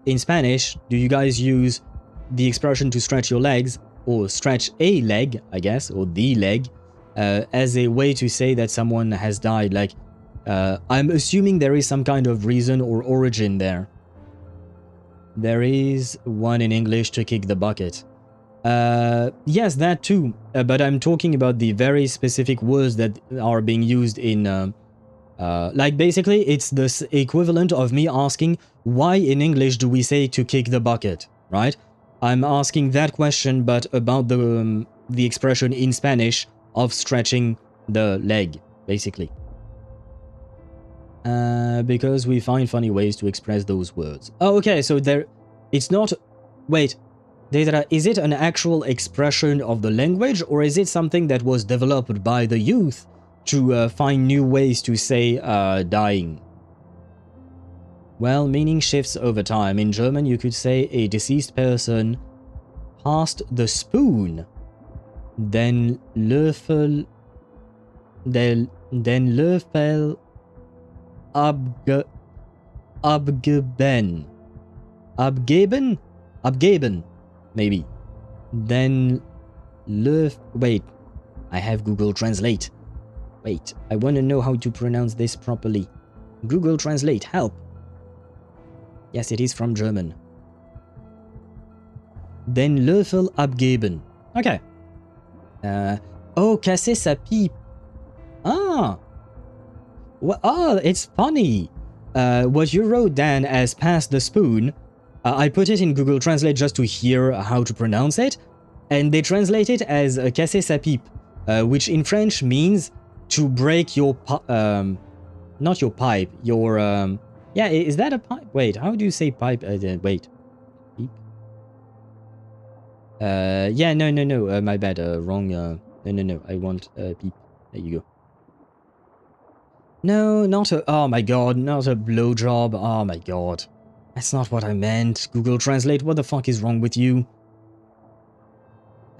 A: in Spanish do you guys use the expression to stretch your legs, or stretch a leg, I guess, or the leg, as a way to say that someone has died? Like, I'm assuming there is some kind of reason or origin there. There is one in English, to kick the bucket. Yes, that too. But I'm talking about the very specific words that are being used in... like, basically, it's the equivalent of me asking, why in English do we say to kick the bucket, right? I'm asking that question, but about the expression in Spanish of stretching the leg, basically. Because we find funny ways to express those words. Oh, okay, so there... It's not... Wait, Deidara, is it an actual expression of the language, or is it something that was developed by the youth to find new ways to say dying? Well, meaning shifts over time. In German, you could say a deceased person passed the spoon, then Löffel, then Löffel abgeben, maybe. Then wait, I have Google Translate. Wait, I want to know how to pronounce this properly. Google Translate, help. Yes, it is from German. Den Löffel abgeben. Okay. Oh, casser sa pipe. Ah. Well, oh, it's funny. What you wrote down as pass the spoon, I put it in Google Translate just to hear how to pronounce it, and they translate it as casser sa pipe, which in French means to break your not your pipe, your yeah, is that a pipe? Wait, how do you say pipe? Wait, pipe? Yeah, no, my bad, wrong. No, I want peep. There you go. No, not a. Oh my god, not a blowjob. Oh my god, that's not what I meant. Google Translate, what the fuck is wrong with you?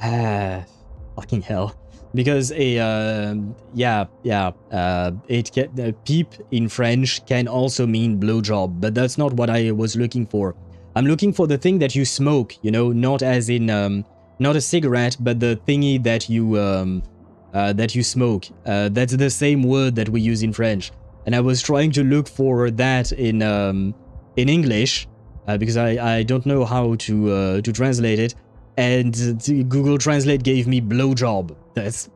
A: Fucking hell. Because a peep in French can also mean blowjob, but that's not what I was looking for. I'm looking for the thing that you smoke, you know, not as in, not a cigarette, but the thingy that you smoke. That's the same word that we use in French. And I was trying to look for that in English, because I don't know how to translate it. And Google Translate gave me blowjob. That's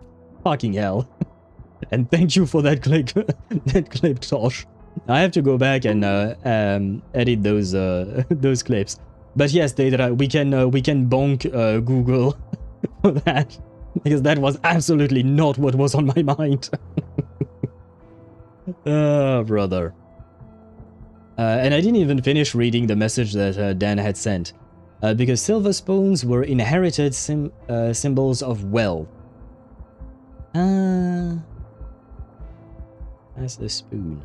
A: fucking hell. And thank you for that clip, Tosh. I have to go back and edit those clips. But yes, we can bonk Google for that, because that was absolutely not what was on my mind. Brother. And I didn't even finish reading the message that Dan had sent, because silver spoons were inherited symbols of wealth. That's the spoon.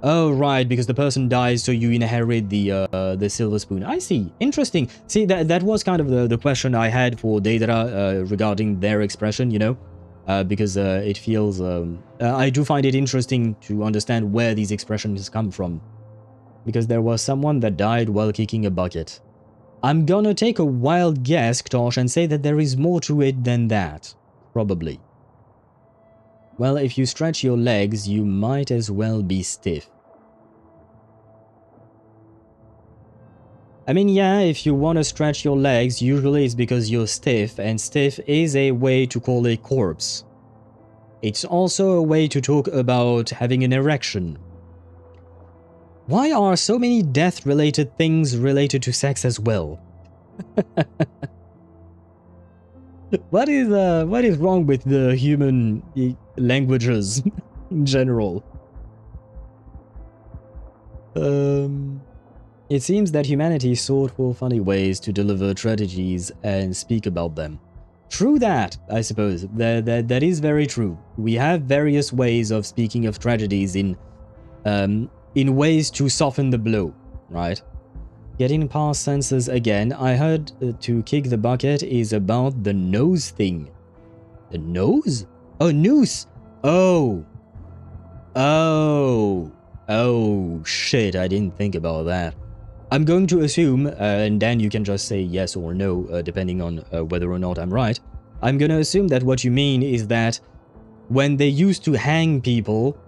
A: Oh, right, because the person dies, so you inherit the silver spoon. I see. Interesting. See, that was kind of the question I had for Deidara regarding their expression, you know? Because it feels... I do find it interesting to understand where these expressions come from. Because there was someone that died while kicking a bucket. I'm gonna take a wild guess, Ktosh, and say that there is more to it than that. Probably. Well, if you stretch your legs, you might as well be stiff. I mean, yeah, if you want to stretch your legs, usually it's because you're stiff, and stiff is a way to call a corpse. It's also a way to talk about having an erection. Why are so many death-related things related to sex as well? What is wrong with the human languages in general? It seems that humanity sought for funny ways to deliver tragedies and speak about them. True that, I suppose. That is very true. We have various ways of speaking of tragedies in ways to soften the blow, right? Getting past senses again, I heard to kick the bucket is about the nose thing. The nose? Oh, noose! Oh! Oh! Oh, shit, I didn't think about that. I'm going to assume, and then you can just say yes or no, depending on whether or not I'm right. I'm gonna assume that what you mean is that when they used to hang people,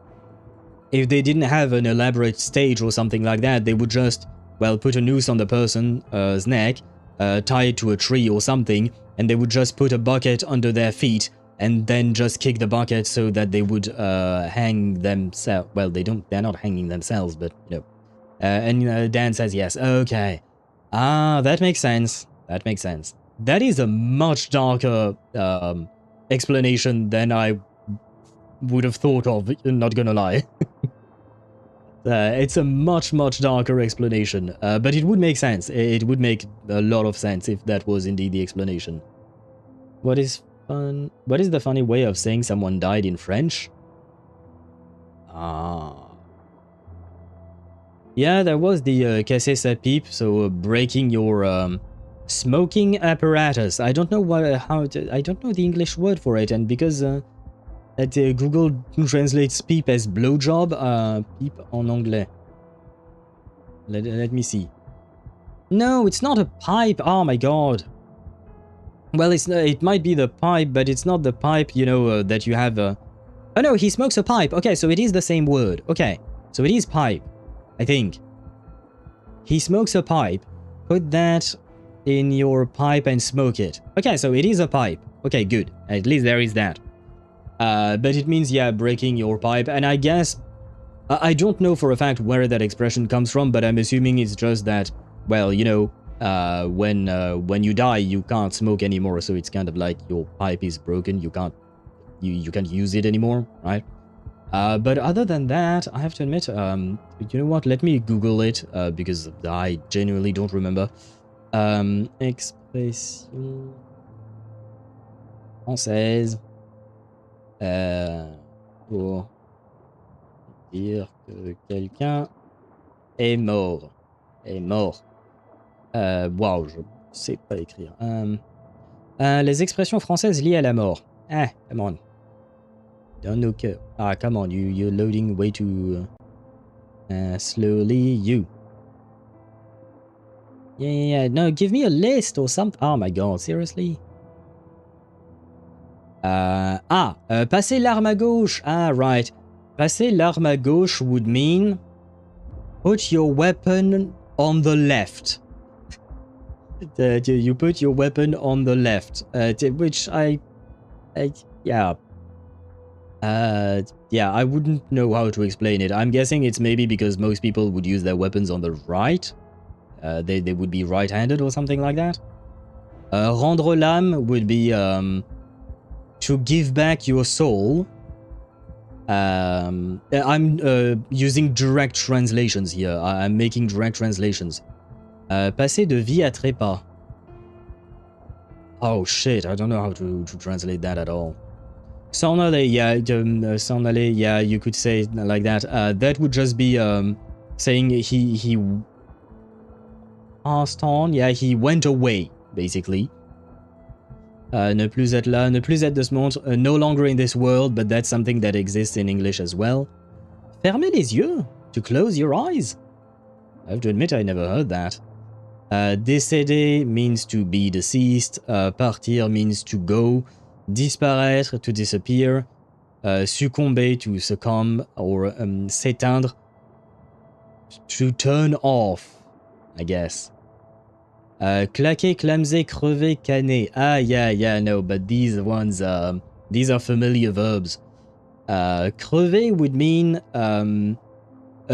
A: if they didn't have an elaborate stage or something like that, they would just, well, put a noose on the person's neck, tie it to a tree or something, and they would just put a bucket under their feet and then just kick the bucket so that they would hang themselves. Well, they're not hanging themselves, but, you know. And Dan says yes. Okay. Ah, that makes sense. That makes sense. That is a much darker explanation than I would have thought of, not gonna lie. It's a much darker explanation, but it would make sense. It would make a lot of sense if that was indeed the explanation. What is the funny way of saying someone died in French? Ah. Yeah, there was the casser sa pipe, so breaking your smoking apparatus. I don't know I don't know the English word for it, and because Google translates pipe as blowjob, pipe en anglais. Let me see. No, it's not a pipe. Oh my god. Well, it might be the pipe, but it's not the pipe, you know, that you have. Oh no, he smokes a pipe. Okay, so it is the same word. Okay, so it is pipe, I think. He smokes a pipe. Put that in your pipe and smoke it. Okay, so it is a pipe. Okay, good. At least there is that. But it means, yeah, breaking your pipe. And I guess, I don't know for a fact where that expression comes from, but I'm assuming it's just that, well, you know, when you die, you can't smoke anymore. So it's kind of like your pipe is broken. You can't use it anymore, right? But other than that, I have to admit, you know what? Let me Google it, because I genuinely don't remember. Expression française pour dire que quelqu'un est mort. Est mort. Waouh, je sais pas écrire. Les expressions françaises liées à la mort. Ah, come on. Don't know que... Ah, come on, you're loading way too slowly, you. Yeah. No, give me a list or something. Oh my god, seriously? Passer l'arme à gauche. Ah, right. Passer l'arme à gauche would mean put your weapon on the left. You put your weapon on the left, which yeah. I wouldn't know how to explain it. I'm guessing it's maybe because most people would use their weapons on the right. They would be right-handed or something like that. Rendre l'âme would be to give back your soul. I'm using direct translations here. I'm making direct translations. Passer de vie à trépas. Oh shit, I don't know how to translate that at all. S'en aller, s'en aller, yeah, you could say it like that. That would just be saying he passed on, yeah, he went away, basically. Ne plus être là, ne plus être de ce monde, no longer in this world, but that's something that exists in English as well. Fermer les yeux, to close your eyes. I have to admit I never heard that. Décéder means to be deceased, partir means to go, disparaître, to disappear, succomber, to succumb, or s'éteindre, to turn off, I guess. Claquer, clamser, crever, canner. Ah, yeah, no, but these ones, these are familiar verbs. Crever would mean,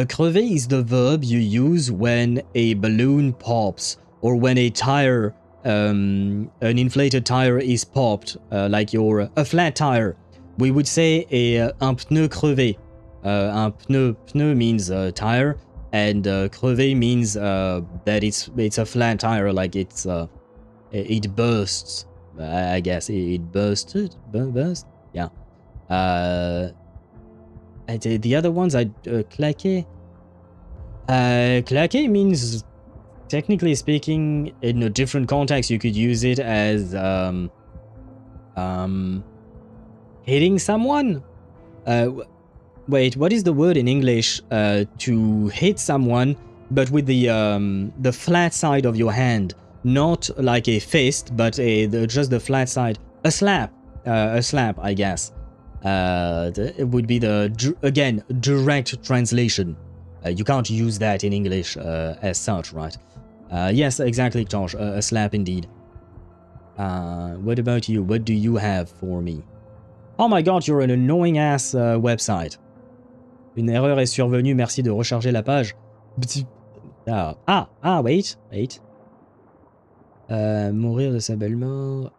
A: crever is the verb you use when a balloon pops, or when a tire, an inflated tire is popped, like a flat tire. We would say un pneu crevé. Un pneu means tire, and crevé means that it's a flat tire, like it bursts. I guess it bursted, burst. Yeah. The other ones, claquer. Claquer means, technically speaking, in a different context, you could use it as hitting someone. Wait, what is the word in English to hit someone, but with the flat side of your hand, not like a fist, but just the flat side, a slap, I guess. It would be again, direct translation. You can't use that in English as such, right? Yes, exactly, Josh. A slap indeed. What about you? What do you have for me? Oh my god, you're an annoying ass website. Une erreur est survenue, merci de recharger la page. Wait. Mourir de sa belle mort.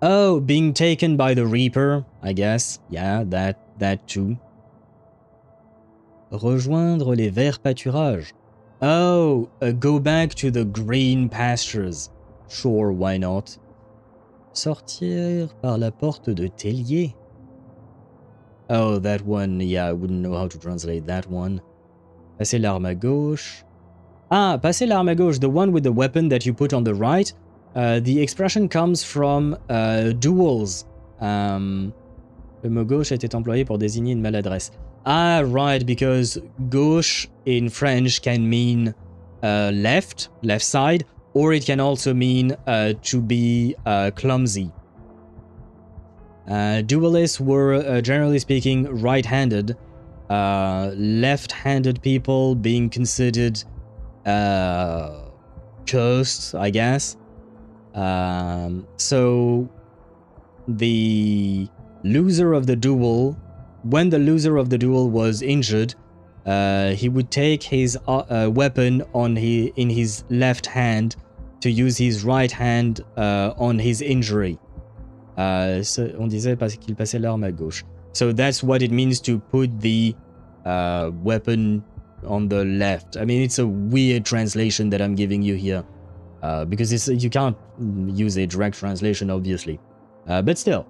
A: Oh, being taken by the Reaper, I guess. Yeah, that too. Rejoindre les verts pâturages. Oh, go back to the green pastures. Sure, why not? Sortir par la porte de Tellier. Oh, that one, yeah, I wouldn't know how to translate that one. Passer l'arme à gauche. Ah, passer l'arme à gauche, the one with the weapon that you put on the right. The expression comes from duels. Le mot gauche était employé pour désigner une maladresse. Ah, right, because gauche in French can mean left side, or it can also mean to be clumsy. Duelists were, generally speaking, right-handed. Left-handed people being considered cursed, I guess. So the loser of the duel, when the loser of the duel was injured, he would take his weapon in his left hand to use his right hand on his injury. On disait qu'il passait l'arme à gauche. So that's what it means to put the weapon on the left. I mean, it's a weird translation that I'm giving you here. Because you can't use a direct translation, obviously. But still.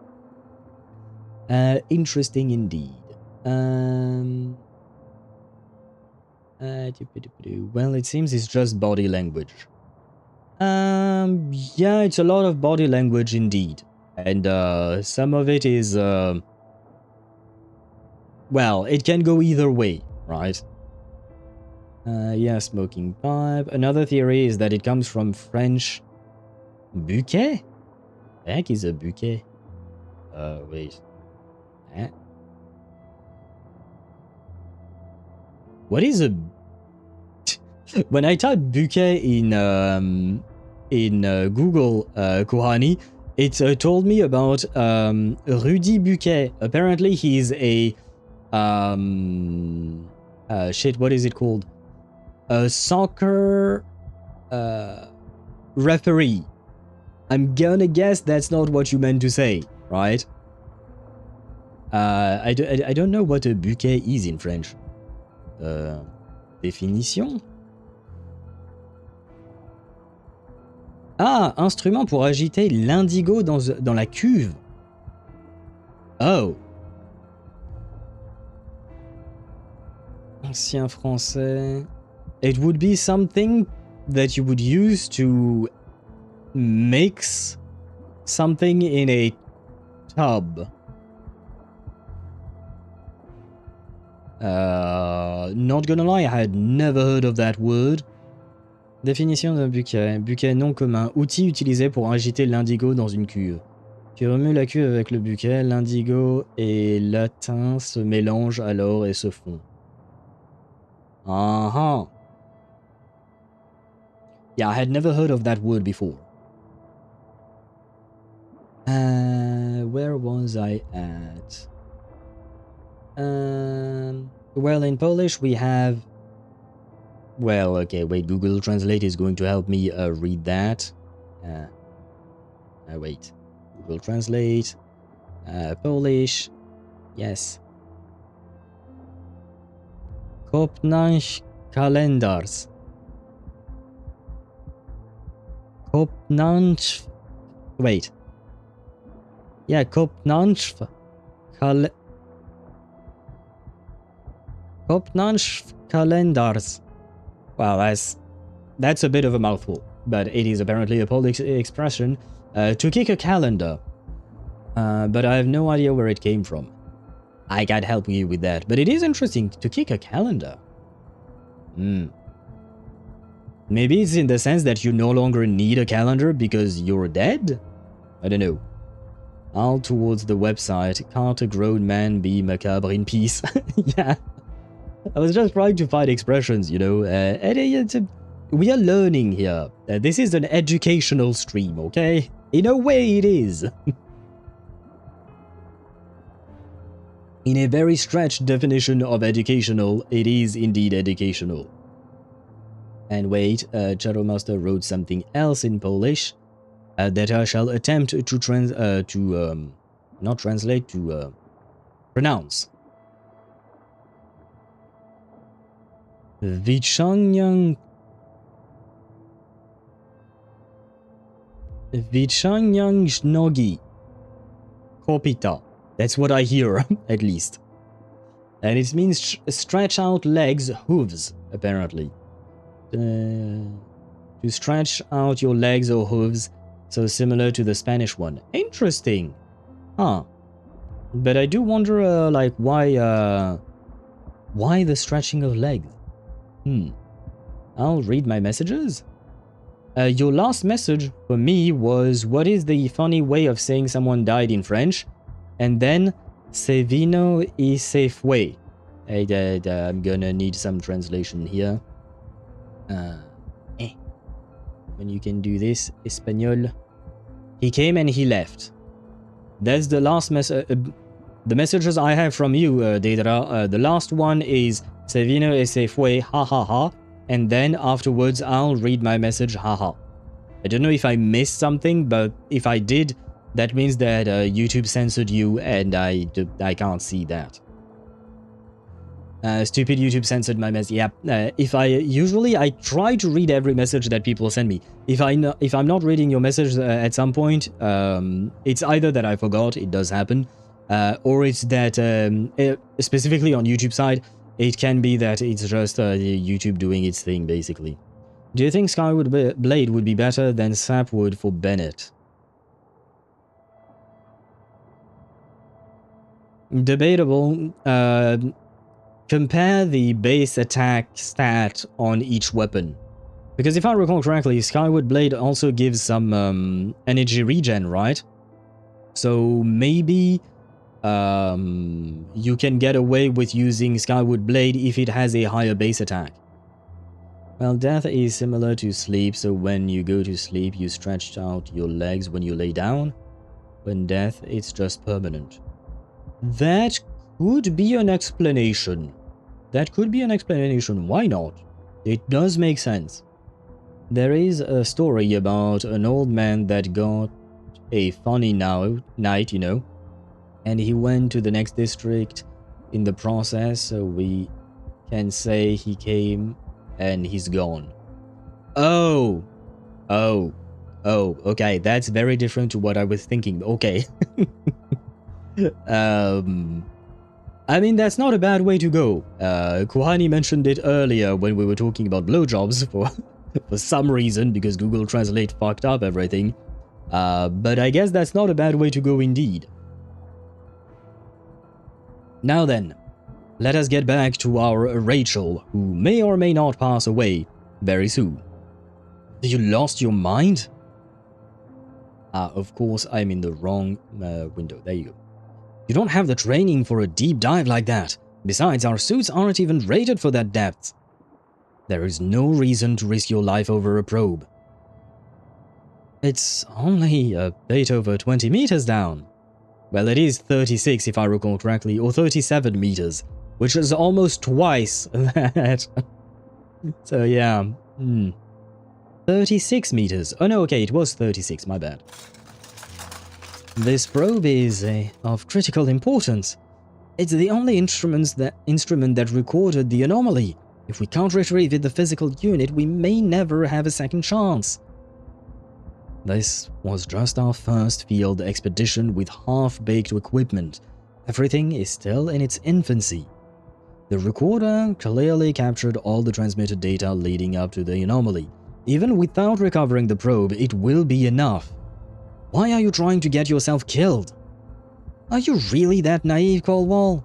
A: Interesting indeed. Well, it seems it's just body language. Yeah, it's a lot of body language indeed. And some of it is... well, it can go either way, right? Yeah, smoking pipe. Another theory is that it comes from French bouquet? The heck is a bouquet? Wait. Eh? What is a... When I type bouquet in Google, Kohani, it told me about Rudy Bouquet. Apparently he's a... shit, what is it called? A soccer referee. I'm gonna guess that's not what you meant to say, right? I don't know what a bouquet is in French. Définition? Ah, instrument pour agiter l'indigo dans la cuve. Oh. Ancien français. It would be something that you would use to mix something in a tub. Not gonna lie, I had never heard of that word. Définition d'un bouquet. Bouquet non commun. Outil utilisé pour agiter l'indigo dans une cuve. Tu remues la cuve avec le bouquet, l'indigo et l'atin se mélangent alors et se font. Uh-huh. Yeah, I had never heard of that word before. Where was I at? Well, in Polish we have... Well, okay, wait, Google Translate is going to help me read that. Wait. Google Translate. Polish. Yes. Kopnanch kalendars. Kopnanch... Wait. Yeah, Kopnanch... Kopnanch kalendars. Wow, that's a bit of a mouthful, but it is apparently a Polish expression to kick a calendar. But I have no idea where it came from. I can't help you with that, but it is interesting to kick a calendar. Maybe it's in the sense that you no longer need a calendar because you're dead? I don't know. All towards the website, can't a grown man be macabre in peace? Yeah. I was just trying to find expressions, you know. We are learning here. This is an educational stream, okay? In a way it is. In a very stretched definition of educational, it is indeed educational. And wait, Shadow Master wrote something else in Polish that I shall attempt to pronounce. Wyciągnąć nogi. Kopita. That's what I hear, at least. And it means stretch out legs, hooves, apparently. To stretch out your legs or hooves, so similar to the Spanish one. Interesting. Huh. But I do wonder, like, why the stretching of legs? I'll read my messages. Your last message for me was, what is the funny way of saying someone died in French? And then, se vino y se fue. I'm gonna need some translation here. When you can do this, Espanol. He came and he left. That's the last message. The messages I have from you, Deidra. The last one is se vino y se fue, ha ha ha. And then afterwards, I'll read my message, haha. I don't know if I missed something, but if I did, that means that YouTube censored you and I can't see that. Stupid YouTube censored my message. Yeah, usually I try to read every message that people send me. If I'm not reading your message at some point, it's either that I forgot, it does happen, or it's that, specifically on YouTube side, it can be that it's just YouTube doing its thing, basically. Do you think Skyward Blade would be better than Sapwood for Bennett? Debatable. compare the base attack stat on each weapon. Because if I recall correctly, Skyward Blade also gives some energy regen, right? So maybe you can get away with using Skyward Blade if it has a higher base attack. Well, death is similar to sleep, so when you go to sleep, you stretch out your legs when you lay down. When death, it's just permanent. That could be an explanation. That could be an explanation. Why not? It does make sense. There is a story about an old man that got a funny night, you know, and he went to the next district in the process, so we can say he came and he's gone. Oh, okay, that's very different to what I was thinking. Okay. I mean, that's not a bad way to go. Kuhani mentioned it earlier when we were talking about blowjobs for some reason, because Google Translate fucked up everything. But I guess that's not a bad way to go indeed. Now then, let us get back to our Rachel, who may or may not pass away very soon. You lost your mind? Of course, I'm in the wrong window. There you go. You don't have the training for a deep dive like that. Besides, our suits aren't even rated for that depth. There is no reason to risk your life over a probe. It's only a bit over 20 meters down. Well, it is 36 if I recall correctly, or 37 meters, which is almost twice that. So yeah, 36 meters. Oh no, okay, it was 36, my bad. This probe is of critical importance. It's the only instrument that recorded the anomaly. If we can't retrieve the physical unit, we may never have a second chance. This was just our first field expedition with half-baked equipment. Everything is still in its infancy. The recorder clearly captured all the transmitted data leading up to the anomaly. Even without recovering the probe, it will be enough. Why are you trying to get yourself killed? Are you really that naive, Colwall?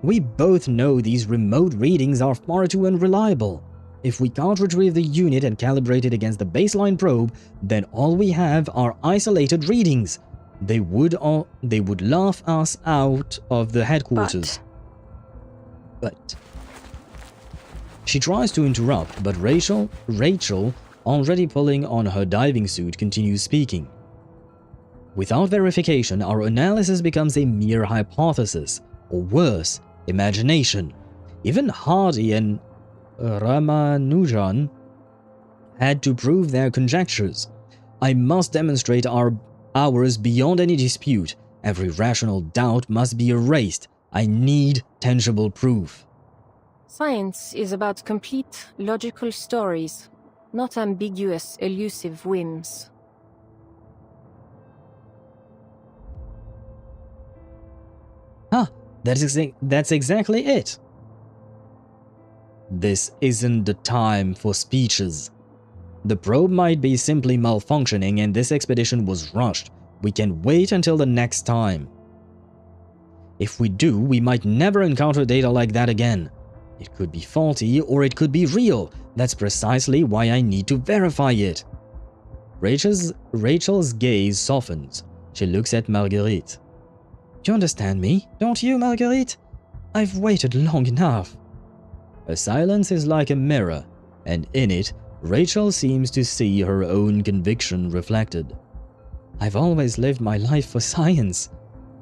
A: We both know these remote readings are far too unreliable. If we can't retrieve the unit and calibrate it against the baseline probe, then all we have are isolated readings. They would laugh us out of the headquarters. But she tries to interrupt, but Rachel, already pulling on her diving suit, continues speaking. Without verification, our analysis becomes a mere hypothesis, or worse, imagination. Even Hardy and Ramanujan had to prove their conjectures. I must demonstrate ours beyond any dispute. Every rational doubt must be erased. I need tangible proof.
F: Science is about complete, logical stories, not ambiguous, elusive whims.
A: That's exactly it. This isn't the time for speeches. The probe might be simply malfunctioning and this expedition was rushed. We can wait until the next time. If we do, we might never encounter data like that again. It could be faulty or it could be real. That's precisely why I need to verify it. Rachel's gaze softens. She looks at Marguerite. You understand me, don't you, Marguerite? I've waited long enough. Her silence is like a mirror, and in it, Rachel seems to see her own conviction reflected. I've always lived my life for science.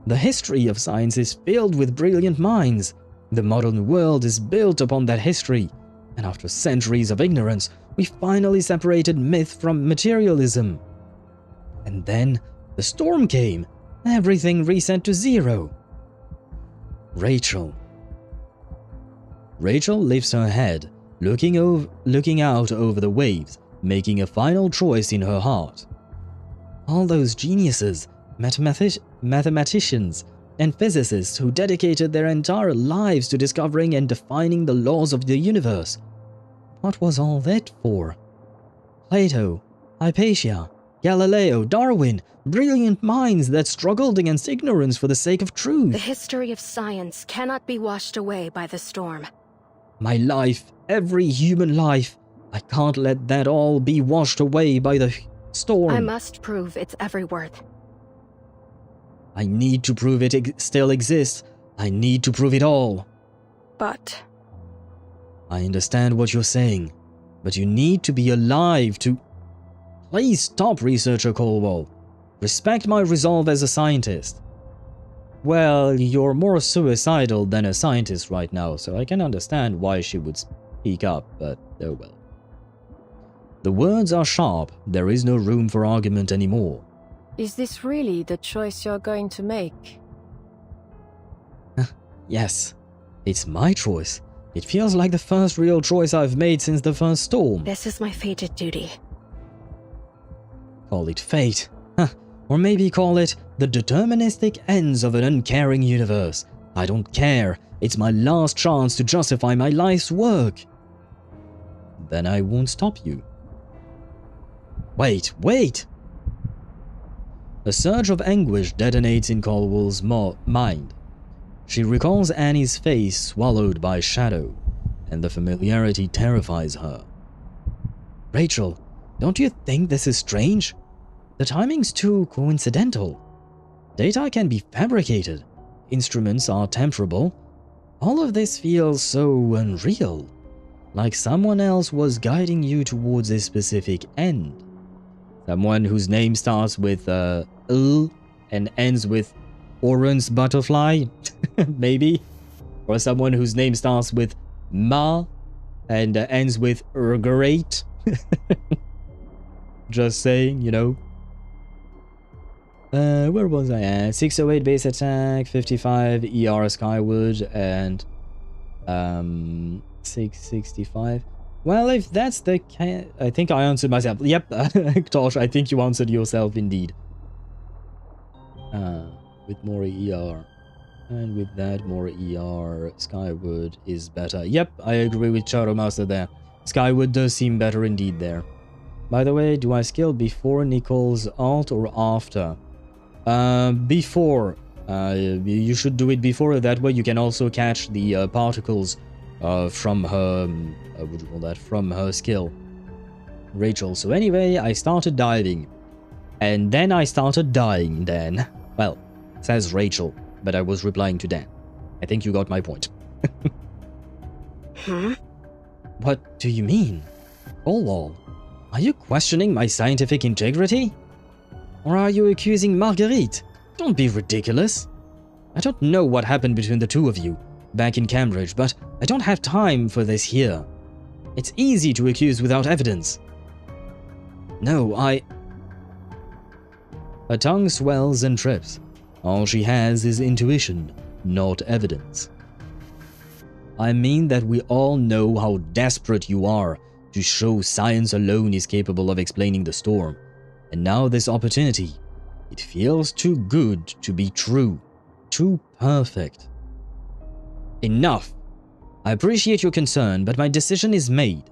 A: The history of science is filled with brilliant minds. The modern world is built upon that history, and after centuries of ignorance, we finally separated myth from materialism. And then, the storm came. Everything reset to zero. Rachel lifts her head, looking out over the waves, making a final choice in her heart. All those geniuses, mathematicians, and physicists who dedicated their entire lives to discovering and defining the laws of the universe. What was all that for? Plato, Hypatia, Galileo, Darwin, brilliant minds that struggled against ignorance for the sake of
J: The
A: truth.
J: history of science cannot be washed away by the storm.
A: My life, every human life, I can't let that all be washed away by the storm.
J: I must prove its every worth.
A: I need to prove it still exists. I need to prove it all.
J: But
A: I understand what you're saying, but you need to be alive to... Please stop, Researcher Colwell. Respect my resolve as a scientist. Well, you're more suicidal than a scientist right now, so I can understand why she would speak up, but oh well. The words are sharp, there is no room for argument anymore.
F: Is this really the choice you're going to make?
A: Yes, it's my choice. It feels like the first real choice I've made since the first storm.
J: this is my fated duty.
A: Call it fate. Or maybe call it the deterministic ends of an uncaring universe. I don't care. It's my last chance to justify my life's work. Then I won't stop you. Wait! A surge of anguish detonates in Colwell's mind. She recalls Annie's face swallowed by shadow, and the familiarity terrifies her. Rachel, don't you think this is strange? The timing's too coincidental. Data can be fabricated. Instruments are temperable. All of this feels so unreal. Like someone else was guiding you towards a specific end. Someone whose name starts with L and ends with Lorentz Butterfly, maybe? Or someone whose name starts with Ma and ends with Marguerite. Just saying, you know. Where was I at? 608 base attack, 55 ER Skyward, and 665. Well, if that's the case, I think I answered myself. Yep, Tosh, I think you answered yourself indeed. With more ER. And with that, more ER, Skyward is better. Yep, I agree with Shadow Master there. Skyward does seem better indeed there. By the way, do I skill before Nicole's ult or after? Before. You should do it before, that way you can also catch the particles from her, what would you call that, from her skill. Rachel. So anyway, I started diving. And then I started dying then. Well, says Rachel, but I was replying to Dan. I think you got my point. What do you mean? Colwell, are you questioning my scientific integrity? Or are you accusing Marguerite? Don't be ridiculous. I don't know what happened between the two of you back in Cambridge, but I don't have time for this here. It's easy to accuse without evidence. No, Her tongue swells and trips. All she has is intuition, not evidence. I mean that we all know how desperate you are to show science alone is capable of explaining the storm. And now this opportunity, it feels too good to be true, too perfect. Enough! I appreciate your concern, but my decision is made.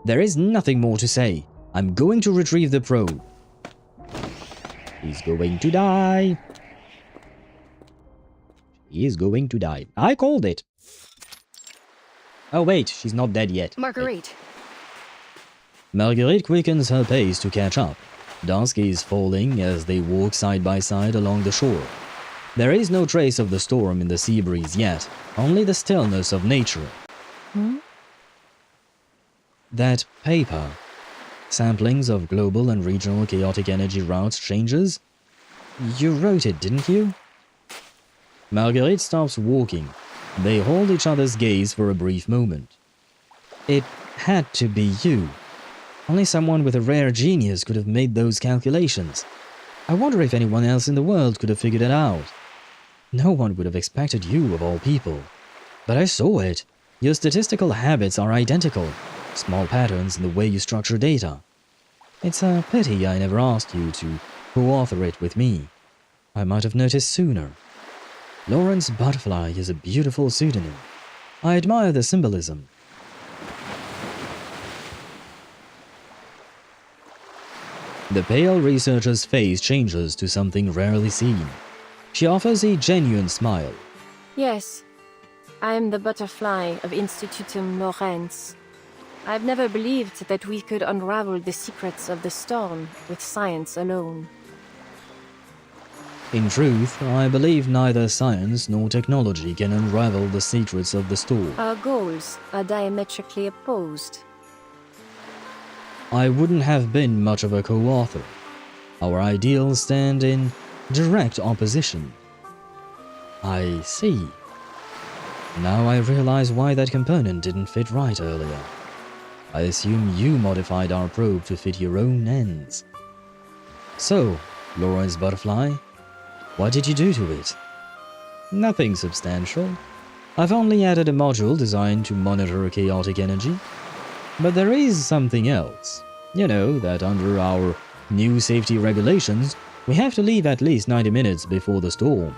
A: There is nothing more to say. I'm going to retrieve the probe. He's going to die. He is going to die. I called it. Oh wait, she's not dead yet.
J: Marguerite.
A: Marguerite quickens her pace to catch up. Dusk is falling as they walk side by side along the shore. There is no trace of the storm in the sea breeze yet, only the stillness of nature. That paper. Samplings of global and regional chaotic energy routes changes? You wrote it, didn't you? Marguerite stops walking. They hold each other's gaze for a brief moment. It had to be you. Only someone with a rare genius could have made those calculations. I wonder if anyone else in the world could have figured it out. No one would have expected you, of all people. But I saw it. Your statistical habits are identical. Small patterns in the way you structure data. It's a pity I never asked you to co-author it with me. I might have noticed sooner. Lorentz Butterfly is a beautiful pseudonym. I admire the symbolism. The pale researcher's face changes to something rarely seen. She offers a genuine smile.
F: Yes, I am the Butterfly of Institutum Lorentz. I've never believed that we could unravel the secrets of the storm with science alone.
A: In truth, I believe neither science nor technology can unravel the secrets of the storm.
F: Our goals are diametrically opposed.
A: I wouldn't have been much of a co-author. Our ideals stand in direct opposition. I see. Now I realize why that component didn't fit right earlier. I assume you modified our probe to fit your own ends. So, Lorentz Butterfly, what did you do to it? Nothing substantial. I've only added a module designed to monitor chaotic energy. But there is something else. You know that under our new safety regulations, we have to leave at least 90 minutes before the storm.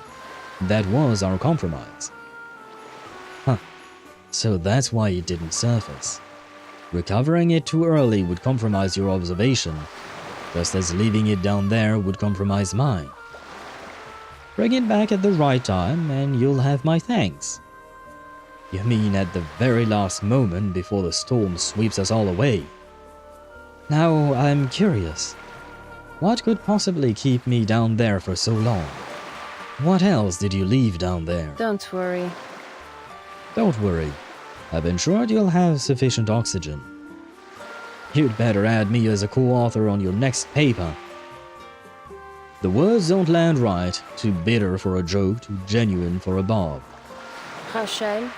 A: That was our compromise. Huh. So that's why it didn't surface. Recovering it too early would compromise your observation, just as leaving it down there would compromise mine. Bring it back at the right time and you'll have my thanks. You mean at the very last moment before the storm sweeps us all away? Now, I'm curious. What could possibly keep me down there for so long? What else did you leave down there?
F: Don't worry.
A: Don't worry. I've ensured you'll have sufficient oxygen. You'd better add me as a co-author on your next paper. The words don't land right, too bitter for a joke, too genuine for a bob.
F: Rachel?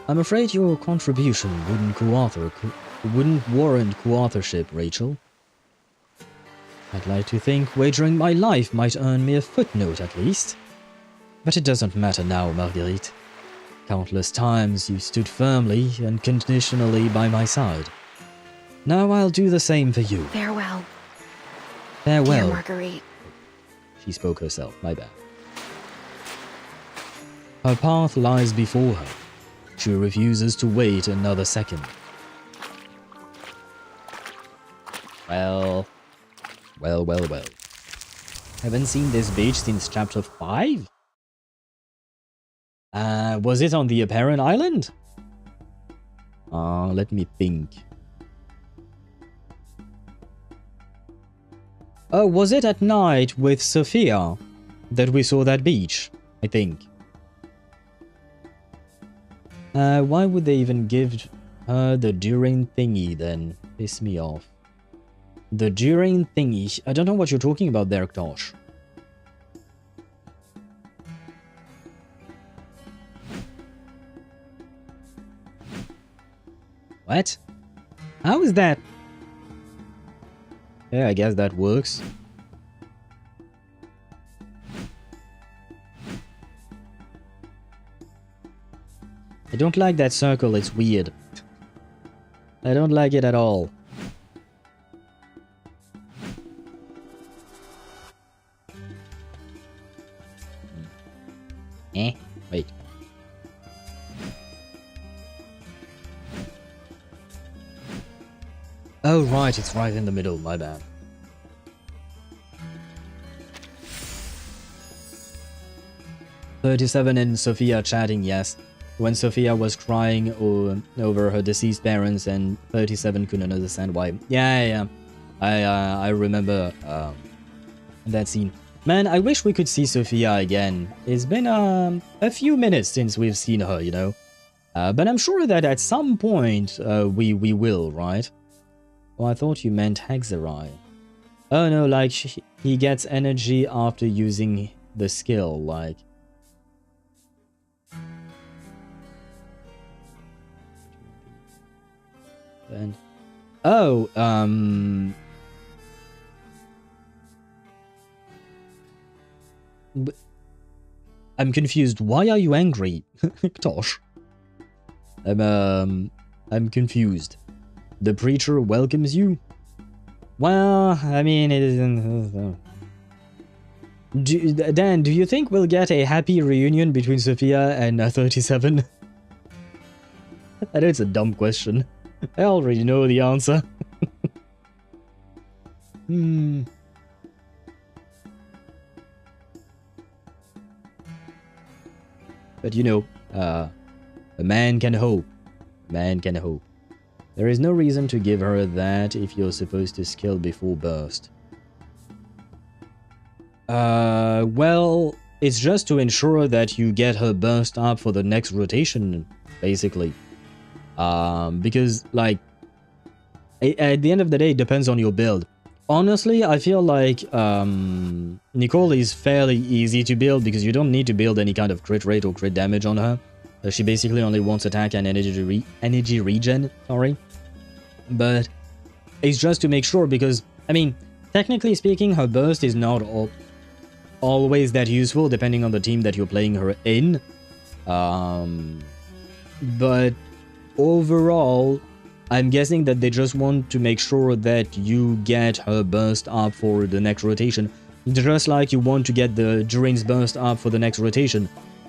A: I'm afraid your contribution wouldn't warrant co-authorship, Rachel. I'd like to think wagering my life might earn me a footnote at least. But it doesn't matter now, Marguerite. Countless times you stood firmly and unconditionally by my side. Now I'll do the same for you.
J: Farewell.
A: Farewell.
J: Dear Marguerite.
A: She spoke herself, my bad. Her path lies before her. She refuses to wait another second. Well. Haven't seen this beach since chapter 5? Was it on the apparent island? Let me think. Oh, was it at night with Sophia that we saw that beach? I think. Why would they even give her the during thingy then? Piss me off. The during thingy. I don't know what you're talking about there, Tosh. What? How is that? Yeah, I guess that works. I don't like that circle, it's weird. I don't like it at all. Wait. Oh, right, it's right in the middle, my bad. "37 and Sophia chatting, yes. When Sophia was crying over her deceased parents and 37 couldn't understand why. Yeah. I remember that scene. Man, I wish we could see Sophia again. It's been a few minutes since we've seen her, you know. But I'm sure that at some point we will, right? Oh, I thought you meant Hexerai. Oh no, like he gets energy after using the skill, like. And oh, I'm confused. Why are you angry, Tosh? I'm confused. The preacher welcomes you? Well, I mean, it isn't. Dan, do you think we'll get a happy reunion between Sophia and 37? I know it's a dumb question. I already know the answer. But you know, a man can hope. Man can hope. There is no reason to give her that if you're supposed to skill before burst. Well, it's just to ensure that you get her burst up for the next rotation, basically. Because, like, at the end of the day, it depends on your build. Honestly, I feel like Nicole is fairly easy to build because you don't need to build any kind of crit rate or crit damage on her. She basically only wants attack and energy regen, sorry. But it's just to make sure because, I mean, technically speaking, her burst is not always that useful depending on the team that you're playing her in. But overall, I'm guessing that they just want to make sure that you get her burst up for the next rotation. Just like you want to get the Durin's burst up for the next rotation.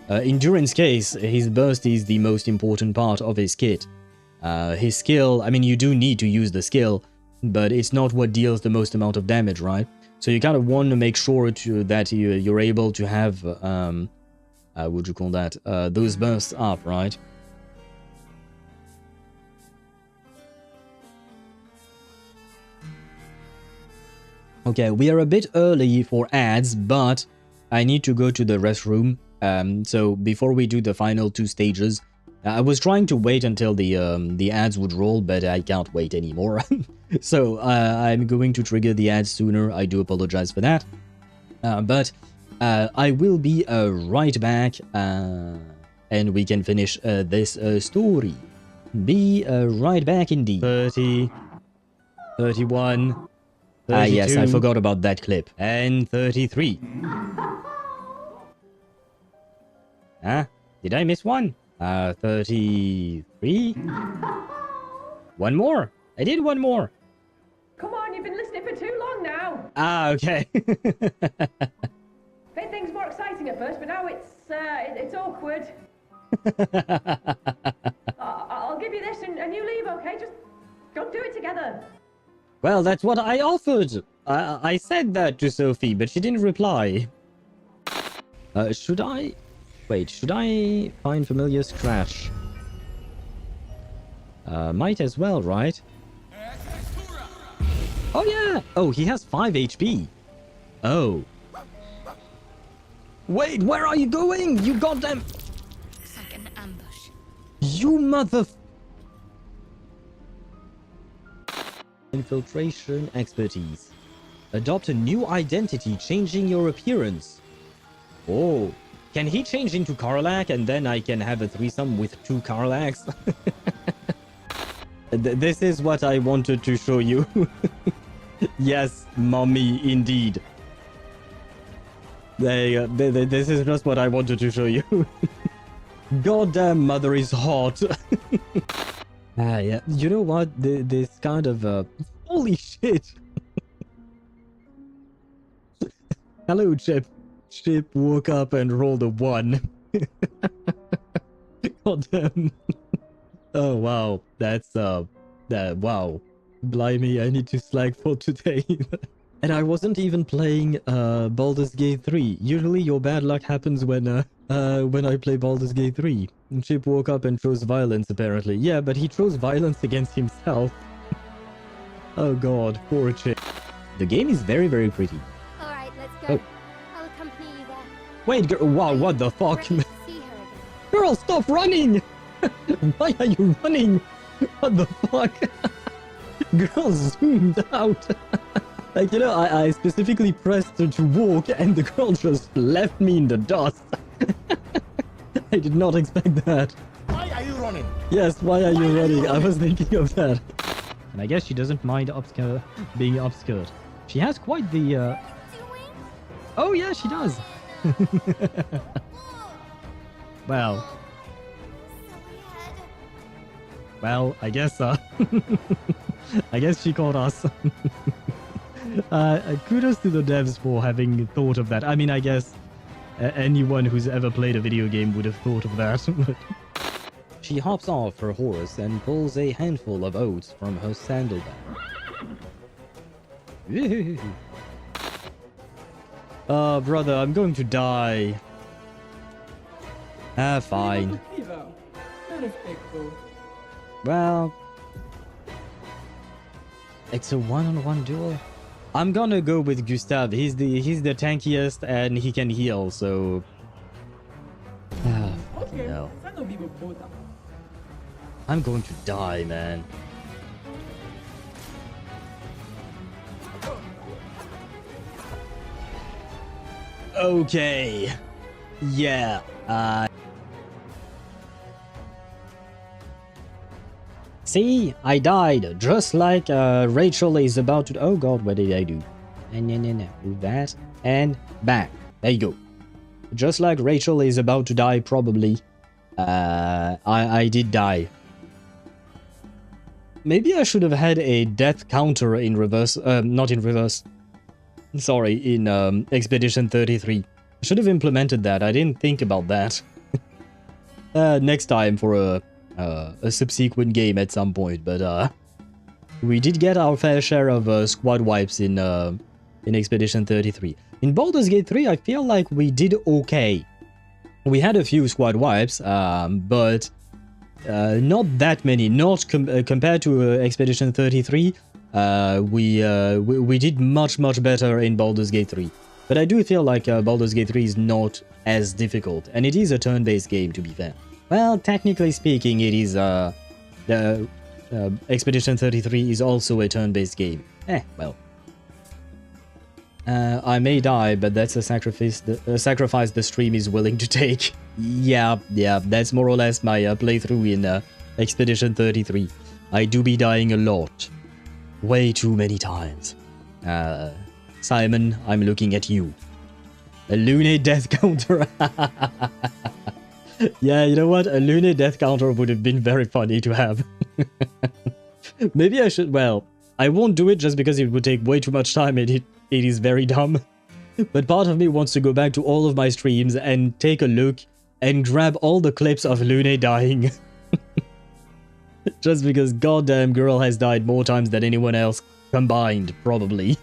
A: In Durin's case, his burst is the most important part of his kit. His skill, I mean, you do need to use the skill, but it's not what deals the most amount of damage, right? So you kind of want to make sure that you're able to have, what would you call that, those bursts up, right? Okay, we are a bit early for ads, but I need to go to the restroom. So before we do the final 2 stages, I was trying to wait until the ads would roll, but I can't wait anymore. So I'm going to trigger the ads sooner. I do apologize for that. But I will be right back, and we can finish this story. Be right back indeed. 30, 31, 32, yes, I forgot about that clip. And 33. Did I miss one? 33? One more. I did one more.
D: Come on, you've been listening for too long now.
A: Okay.
D: Made things more exciting at first, but now it's awkward. I'll give you this and you leave, okay? Just go do it together.
A: Well, that's what I offered. I said that to Sophie, but she didn't reply. Should I... Wait, should I find familiar scratch? Might as well, right? Oh yeah! Oh, he has 5 HP. Oh. Wait, where are you going? You goddamn...
C: It's like an ambush.
A: You mother... Infiltration expertise. Adopt a new identity, changing your appearance. Oh. Can he change into Karlak and then I can have a threesome with 2 Karlaks? This is what I wanted to show you. Yes, mommy, indeed. This is just what I wanted to show you. Goddamn mother is hot. Yeah. You know what? This kind of... Holy shit. Hello, Chip. Chip woke up and rolled a 1. God damn. Oh, wow. That's, wow. Blimey, I need to slack for today. And I wasn't even playing, Baldur's Gate 3. Usually your bad luck happens when I play Baldur's Gate 3. And Chip woke up and chose violence, apparently. Yeah, but he chose violence against himself. Oh god, poor Chip. The game is very, very pretty.
H: Alright, let's go.
A: Oh.
H: I'll accompany you there.
A: Wait, girl, wow, what the fuck?
H: See her again.
A: Girl, stop running! Why are you running? What the fuck? Girl zoomed out. Like, you know, I specifically pressed her to walk and the girl just left me in the dust. I did not expect that.
G: Why are you running?
A: Yes, why are you running? I was thinking of that. And I guess she doesn't mind being upskirt. She has quite the... Oh yeah, she does. Well, I guess I guess she caught us. Kudos to the devs for having thought of that. I mean, I guess anyone who's ever played a video game would have thought of that. She hops off her horse and pulls a handful of oats from her saddlebag. Oh, brother, I'm going to die. Ah, fine. Well, it's a one-on-one duel. I'm gonna go with Gustav. He's the tankiest and he can heal, so no. I'm going to die, man. Okay. Yeah. See, I died, just like Rachel is about to... Oh god, what did I do? No. Move that, and bang. There you go. Just like Rachel is about to die, probably. I did die. Maybe I should have had a death counter in reverse... not in reverse. Sorry, in Expedition 33. I should have implemented that. I didn't think about that. Next time for a subsequent game at some point, but we did get our fair share of squad wipes in Expedition 33. In Baldur's Gate 3, I feel like we did okay. We had a few squad wipes, but not that many. Not compared to Expedition 33. We did much better in Baldur's Gate 3. But I do feel like Baldur's Gate 3 is not as difficult, and it is a turn-based game, to be fair. Well, technically speaking, it is Expedition 33 is also a turn-based game. Well. I may die, but that's a sacrifice the stream is willing to take. Yeah, that's more or less my playthrough in Expedition 33. I do be dying a lot. Way too many times. Simon, I'm looking at you. A Lune death counter. Yeah, you know what? A Lune death counter would have been very funny to have. Maybe I should... Well, I won't do it just because it would take way too much time and it is very dumb. But part of me wants to go back to all of my streams and take a look and grab all the clips of Lune dying. Just because goddamn girl has died more times than anyone else combined, probably.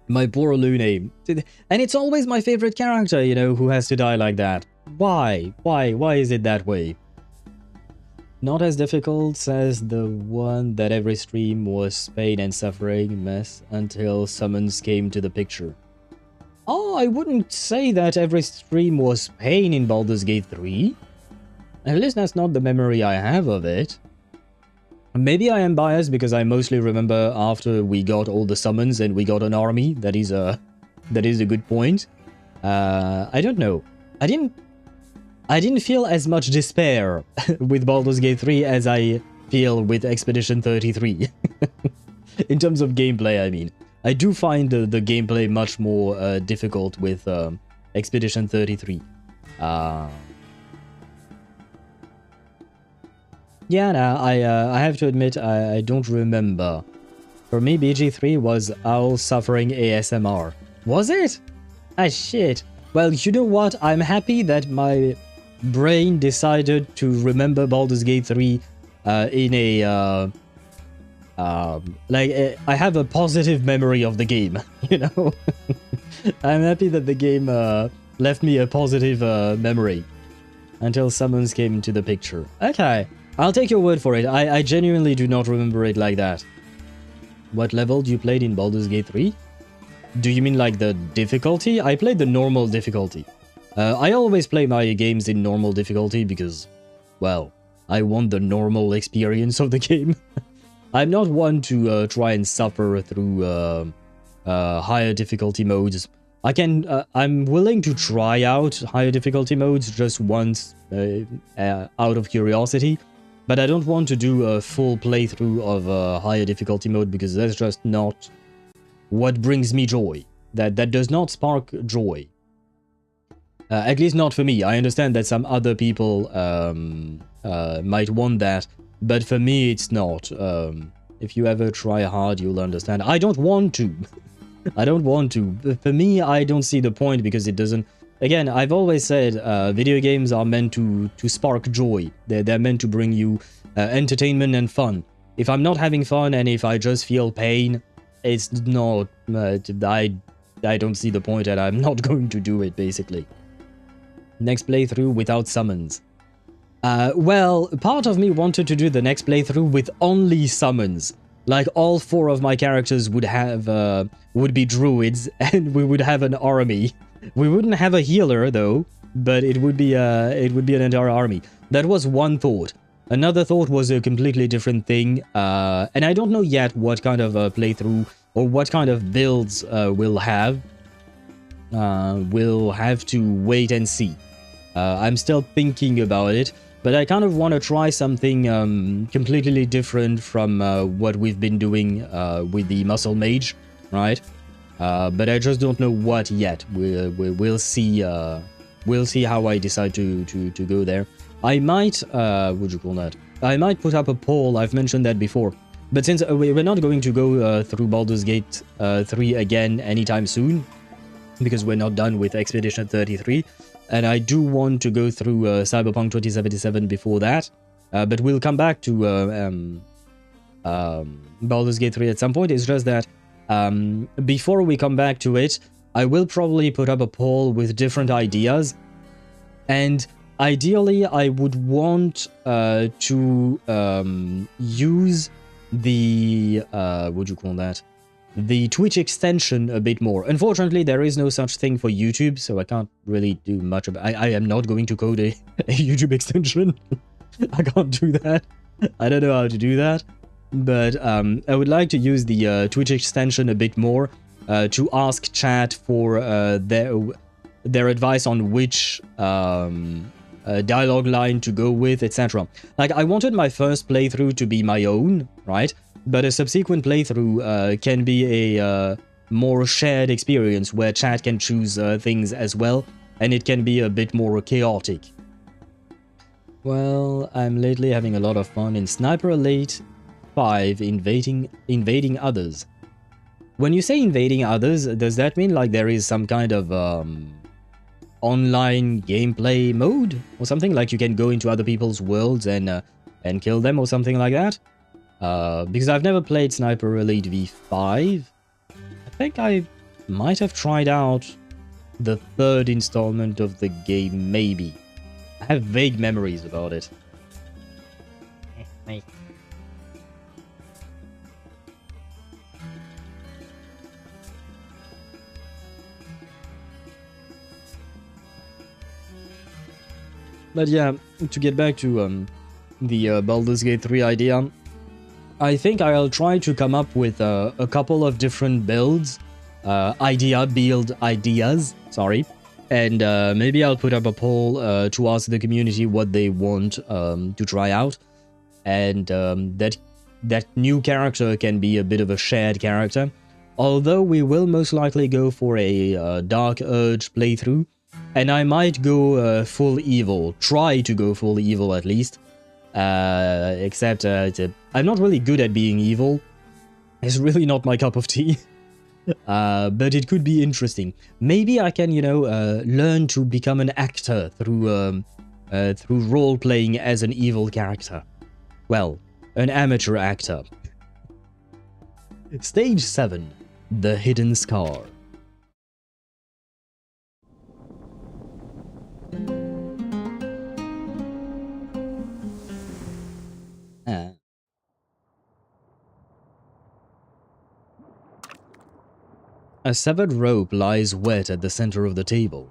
A: My poor Lune. And it's always my favorite character, you know, who has to die like that. Why? Why is it that way? Not as difficult, says the one that every stream was pain and suffering mess until summons came to the picture. Oh, I wouldn't say that every stream was pain in Baldur's Gate 3. At least that's not the memory I have of it. Maybe I am biased because I mostly remember after we got all the summons and we got an army. That is a good point. I don't know. I didn't feel as much despair with Baldur's Gate 3 as I feel with Expedition 33. In terms of gameplay, I mean. I do find the gameplay much more difficult with Expedition 33. Yeah, no, I have to admit, I don't remember. For me, BG3 was Owl Suffering ASMR. Was it? Ah, shit. Well, you know what? I'm happy that my brain decided to remember Baldur's Gate 3 in a... I have a positive memory of the game, you know? I'm happy that the game left me a positive memory until summons came into the picture. Okay, I'll take your word for it. I genuinely do not remember it like that. What level do you play in Baldur's Gate 3? Do you mean like the difficulty? I played the normal difficulty. I always play my games in normal difficulty because, well, I want the normal experience of the game. I'm not one to try and suffer through higher difficulty modes. I'm willing to try out higher difficulty modes just once out of curiosity, but I don't want to do a full playthrough of higher difficulty mode because that's just not what brings me joy. That does not spark joy. At least not for me. I understand that some other people might want that, but for me it's not. If you ever try hard, you'll understand. I don't want to. I don't want to. For me, I don't see the point because it doesn't... Again, I've always said video games are meant to spark joy. They're meant to bring you entertainment and fun. If I'm not having fun and if I just feel pain, it's not... I don't see the point and I'm not going to do it, basically. Next playthrough without summons. Well, part of me wanted to do the next playthrough with only summons. Like, all 4 of my characters would have, would be druids, and we would have an army. We wouldn't have a healer, though, but it would be an entire army. That was one thought. Another thought was a completely different thing, and I don't know yet what kind of playthrough or what kind of builds we'll have. We'll have to wait and see. I'm still thinking about it, but I kind of want to try something completely different from what we've been doing with the muscle mage, right? But I just don't know what yet. We'll see. We'll see how I decide to go there. I might, what do you call that? I might put up a poll. I've mentioned that before. But since we're not going to go through Baldur's Gate 3 again anytime soon, because we're not done with Expedition 33, and I do want to go through Cyberpunk 2077 before that, but we'll come back to Baldur's Gate 3 at some point. It's just that before we come back to it, I will probably put up a poll with different ideas, and ideally I would want to use the what do you call that? The Twitch extension a bit more. Unfortunately, there is no such thing for YouTube, so I can't really do much of it. I am not going to code a YouTube extension. I can't do that. I don't know how to do that. But I would like to use the Twitch extension a bit more to ask chat for their advice on which dialogue line to go with, etc. Like, I wanted my first playthrough to be my own, right? But a subsequent playthrough can be a more shared experience where chat can choose things as well, and it can be a bit more chaotic. Well, I'm lately having a lot of fun in Sniper Elite 5 invading others. When you say invading others, does that mean like there is some kind of online gameplay mode or something? Like you can go into other people's worlds and kill them or something like that? Because I've never played Sniper Elite V5. I think I might have tried out the 3rd installment of the game, maybe. I have vague memories about it. But yeah, to get back to the Baldur's Gate 3 idea, I think I'll try to come up with a couple of different builds, build ideas, sorry, and maybe I'll put up a poll to ask the community what they want to try out, and that new character can be a bit of a shared character, although we will most likely go for a Dark Urge playthrough, and I might go full evil, try to go full evil at least. Except I'm not really good at being evil. It's really not my cup of tea. But it could be interesting. Maybe I can, you know, learn to become an actor through role-playing as an evil character. Well, an amateur actor. Stage 7. The Hidden Scar. A severed rope lies wet at the center of the table.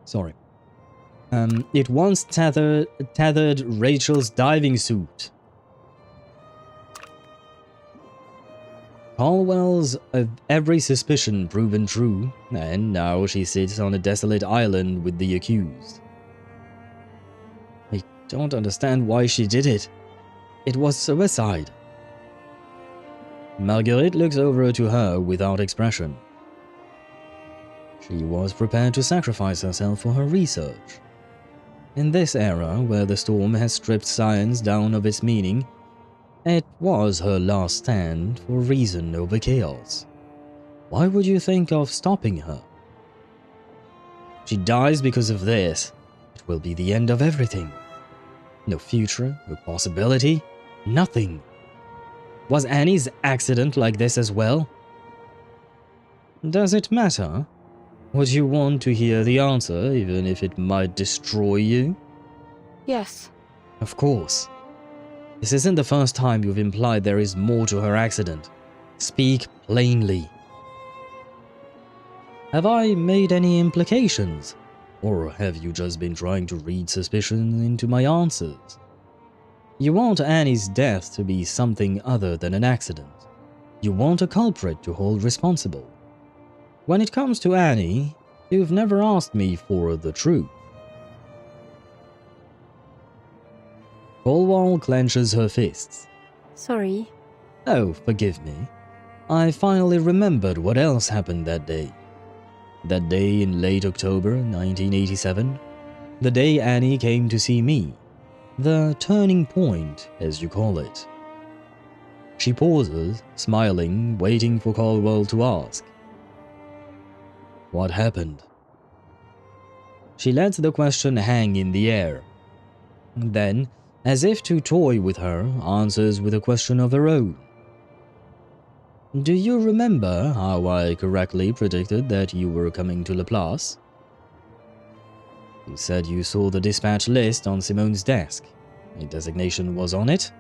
A: Sorry. It once tethered Rachel's diving suit. Caldwell's every suspicion proven true, and now she sits on a desolate island with the accused. I don't understand why she did it. It was suicide. Marguerite looks over to her without expression. She was prepared to sacrifice herself for her research. In this era, where the storm has stripped science down of its meaning, it was her last stand for reason over chaos. Why would you think of stopping her? She dies because of this. It will be the end of everything. No future, no possibility, nothing. Was Annie's accident like this as well? Does it matter? Would you want to hear the answer, even if it might destroy you?
J: Yes.
A: Of course. This isn't the first time you've implied there is more to her accident. Speak plainly. Have I made any implications? Or have you just been trying to read suspicion into my answers? You want Annie's death to be something other than an accident. You want a culprit to hold responsible. When it comes to Annie, you've never asked me for the truth. Colwall clenches her fists.
F: Sorry.
A: Oh, forgive me. I finally remembered what else happened that day. That day in late October 1987. The day Annie came to see me. The turning point, as you call it. She pauses, smiling, waiting for Colwall to ask. What happened? She lets the question hang in the air. Then, as if to toy with her, answers with a question of her own. Do you remember how I correctly predicted that you were coming to Laplace? You said you saw the dispatch list on Simone's desk. A designation was on it.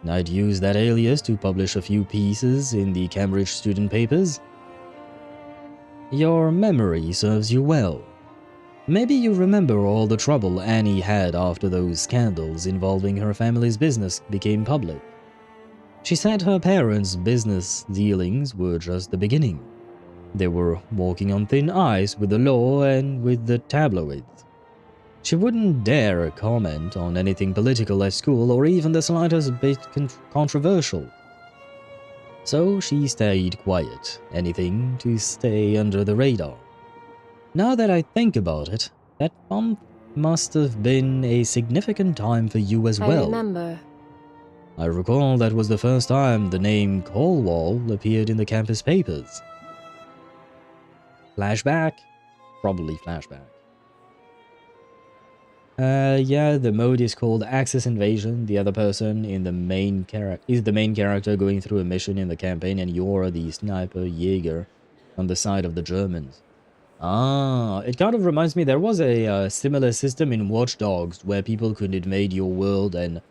A: I'd used that alias to publish a few pieces in the Cambridge student papers. Your memory serves you well. Maybe you remember all the trouble Annie had after those scandals involving her family's business became public. She said her parents' business dealings were just the beginning. They were walking on thin ice with the law and with the tabloids. She wouldn't dare comment on anything political at school or even the slightest bit controversial. So she stayed quiet, anything to stay under the radar. Now that I think about it, that month must have been a significant time for you as well.
F: I remember.
A: I recall that was the first time the name Colwall appeared in the campus papers. Flashback? Probably flashback. Yeah, the mode is called Axis Invasion. The other person in the main is the main character going through a mission in the campaign, and you're the sniper Jaeger on the side of the Germans. Ah, it kind of reminds me, there was a similar system in Watch Dogs where people could invade your world and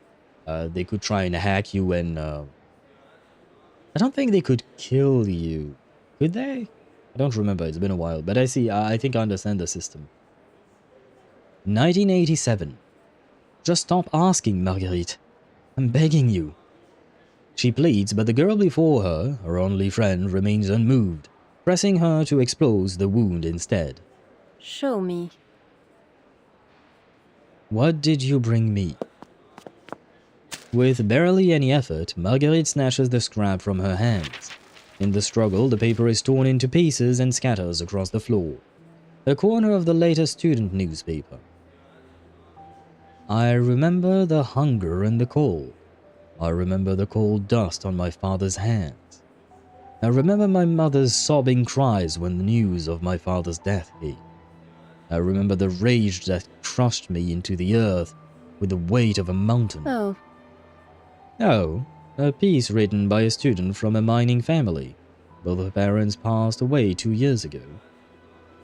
A: they could try and hack you and... I don't think they could kill you. Could they? I don't remember, it's been a while, but I think I understand the system. 1987. Just stop asking, Marguerite. I'm begging you. She pleads, but the girl before her, her only friend, remains unmoved, pressing her to expose the wound instead.
F: Show me.
A: What did you bring me? With barely any effort, Marguerite snatches the scrap from her hands. In the struggle, the paper is torn into pieces and scatters across the floor. A corner of the latest student newspaper. I remember the hunger and the cold. I remember the cold dust on my father's hands. I remember my mother's sobbing cries when the news of my father's death came. I remember the rage that crushed me into the earth with the weight of a mountain.
F: Oh.
A: Oh, a piece written by a student from a mining family. Both her parents passed away 2 years ago.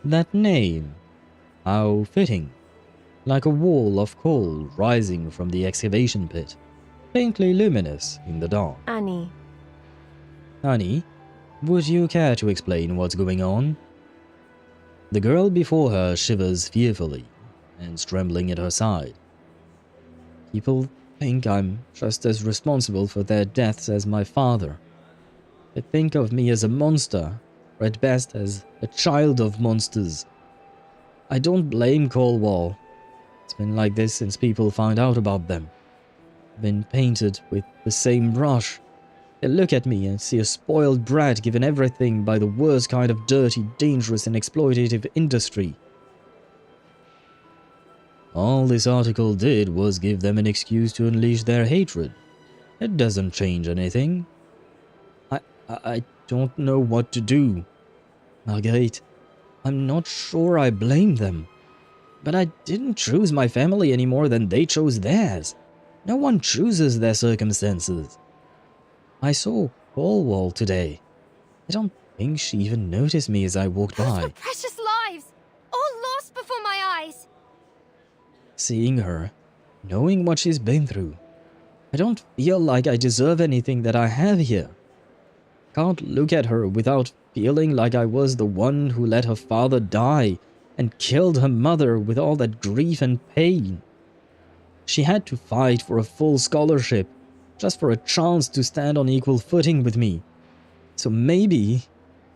A: That name, how fitting. Like a wall of coal rising from the excavation pit, faintly luminous in the dark.
F: Annie.
A: Annie, would you care to explain what's going on? The girl before her shivers fearfully, hands trembling at her side. People think I'm just as responsible for their deaths as my father. They think of me as a monster, or at best as a child of monsters. I don't blame Colwall. It's been like this since people found out about them. I've been painted with the same brush. They look at me and see a spoiled brat given everything by the worst kind of dirty, dangerous and exploitative industry. All this article did was give them an excuse to unleash their hatred. It doesn't change anything. I don't know what to do. Marguerite, I'm not sure I blame them. But I didn't choose my family any more than they chose theirs. No one chooses their circumstances. I saw Cornwall today. I don't think she even noticed me as I walked by.
E: Those were precious lives, all lost before my eyes.
A: Seeing her, knowing what she's been through, I don't feel like I deserve anything that I have here. Can't look at her without feeling like I was the one who let her father die and killed her mother with all that grief and pain. She had to fight for a full scholarship, just for a chance to stand on equal footing with me. So maybe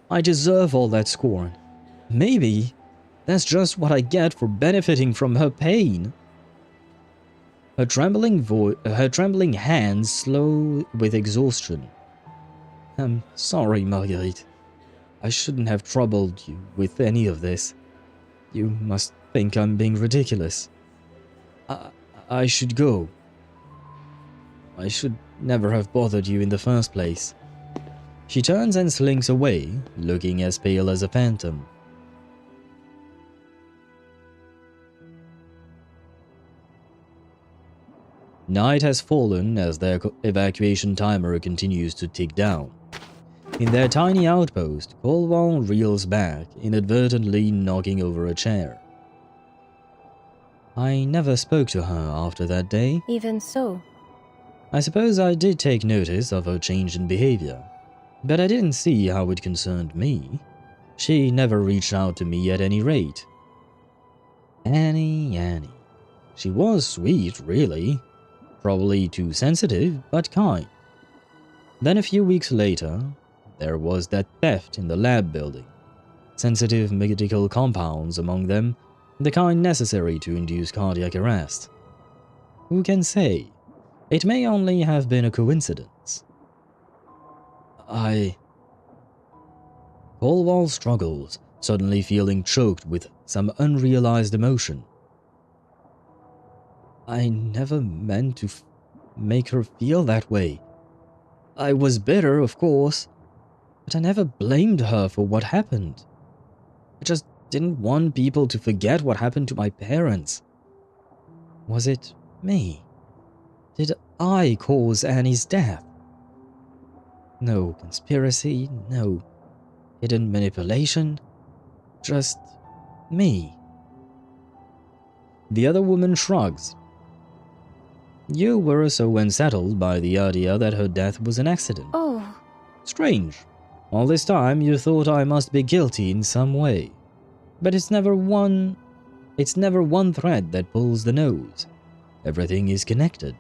A: I deserve all that scorn. Maybe that's just what I get for benefiting from her pain. Her trembling hands slow with exhaustion. I'm sorry, Marguerite. I shouldn't have troubled you with any of this. You must think I'm being ridiculous. I should go. I should never have bothered you in the first place. She turns and slinks away, looking as pale as a phantom. Night has fallen as their evacuation timer continues to tick down. In their tiny outpost, Cornwall reels back, inadvertently knocking over a chair. I never spoke to her after that day.
F: Even so.
A: I suppose I did take notice of her change in behavior, but I didn't see how it concerned me. She never reached out to me at any rate. Annie. She was sweet, really. Probably too sensitive, but kind. Then a few weeks later, there was that theft in the lab building. Sensitive medical compounds among them, the kind necessary to induce cardiac arrest. Who can say? It may only have been a coincidence. Cornwall struggles, suddenly feeling choked with some unrealized emotion. I never meant to make her feel that way. I was bitter, of course, but I never blamed her for what happened. I just didn't want people to forget what happened to my parents. Was it me? Did I cause Annie's death? No conspiracy, no hidden manipulation, just me. The other woman shrugs. You were so unsettled by the idea that her death was an accident.
F: Oh.
A: Strange. All this time you thought I must be guilty in some way. But it's never one thread that pulls the nose. Everything is connected.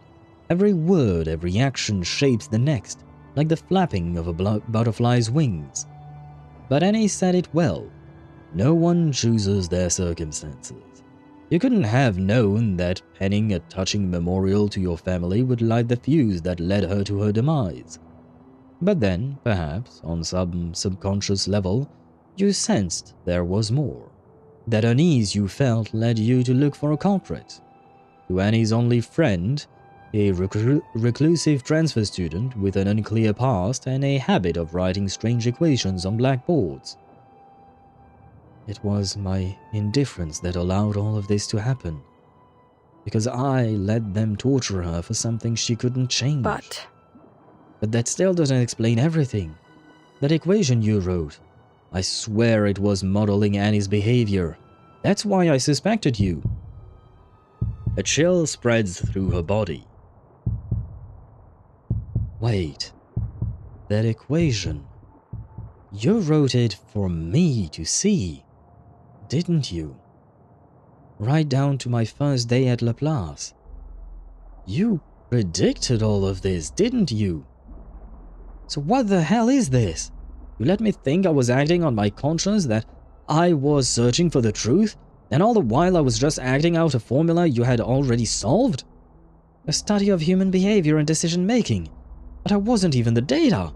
A: Every word, every action shapes the next, like the flapping of a butterfly's wings. But Annie said it well. No one chooses their circumstances. You couldn't have known that penning a touching memorial to your family would light the fuse that led her to her demise. But then, perhaps, on some subconscious level, you sensed there was more. That unease you felt led you to look for a culprit. To Annie's only friend, a reclusive transfer student with an unclear past and a habit of writing strange equations on blackboards. It was my indifference that allowed all of this to happen. Because I let them torture her for something she couldn't change. But that still doesn't explain everything. That equation you wrote, I swear it was modeling Annie's behavior. That's why I suspected you. A chill spreads through her body. Wait, that equation. You wrote it for me to see, didn't you? Right down to my first day at Laplace. You predicted all of this, didn't you? So what the hell is this? You let me think I was acting on my conscience, that I was searching for the truth, and all the while I was just acting out a formula you had already solved? A study of human behavior and decision-making. But I wasn't even the data.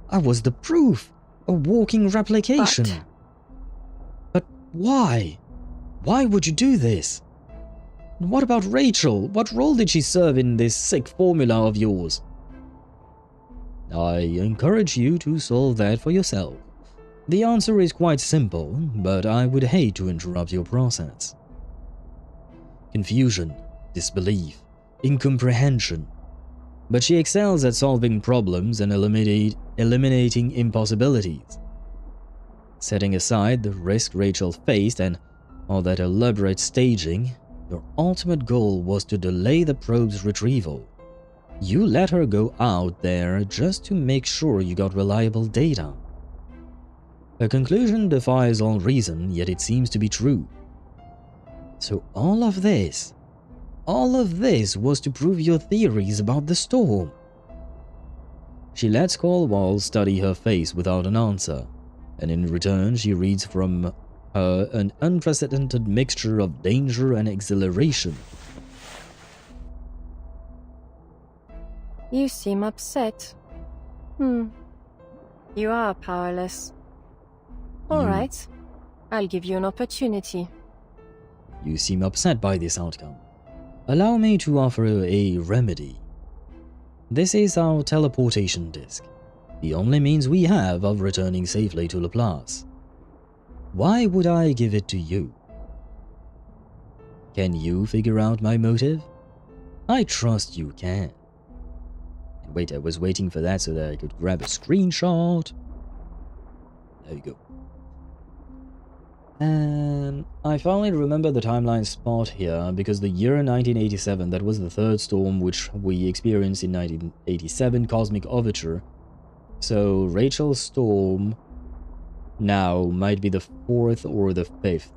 A: I was the proof. A walking replication. But why? Why would you do this? And what about Rachel? What role did she serve in this sick formula of yours? I encourage you to solve that for yourself. The answer is quite simple, but I would hate to interrupt your process. confusion, disbelief, incomprehension. But she excels at solving problems and eliminating impossibilities. Setting aside the risk Rachel faced and all that elaborate staging, your ultimate goal was to delay the probe's retrieval. You let her go out there just to make sure you got reliable data. Her conclusion defies all reason, yet it seems to be true. So all of this was to prove your theories about the storm. She lets Cornwall study her face without an answer, and in return she reads from her an unprecedented mixture of danger and exhilaration.
F: You seem upset. You are powerless. All right, I'll give you an opportunity.
A: You seem upset by this outcome. Allow me to offer a remedy. This is our teleportation disk, the only means we have of returning safely to Laplace. Why would I give it to you? Can you figure out my motive? I trust you can. And wait, I was waiting for that so that I could grab a screenshot. There you go. And I finally remember the timeline spot here, because the year 1987, that was the third storm which we experienced in 1987, Cosmic Overture. So Rachel's storm now might be the 4th or the 5th.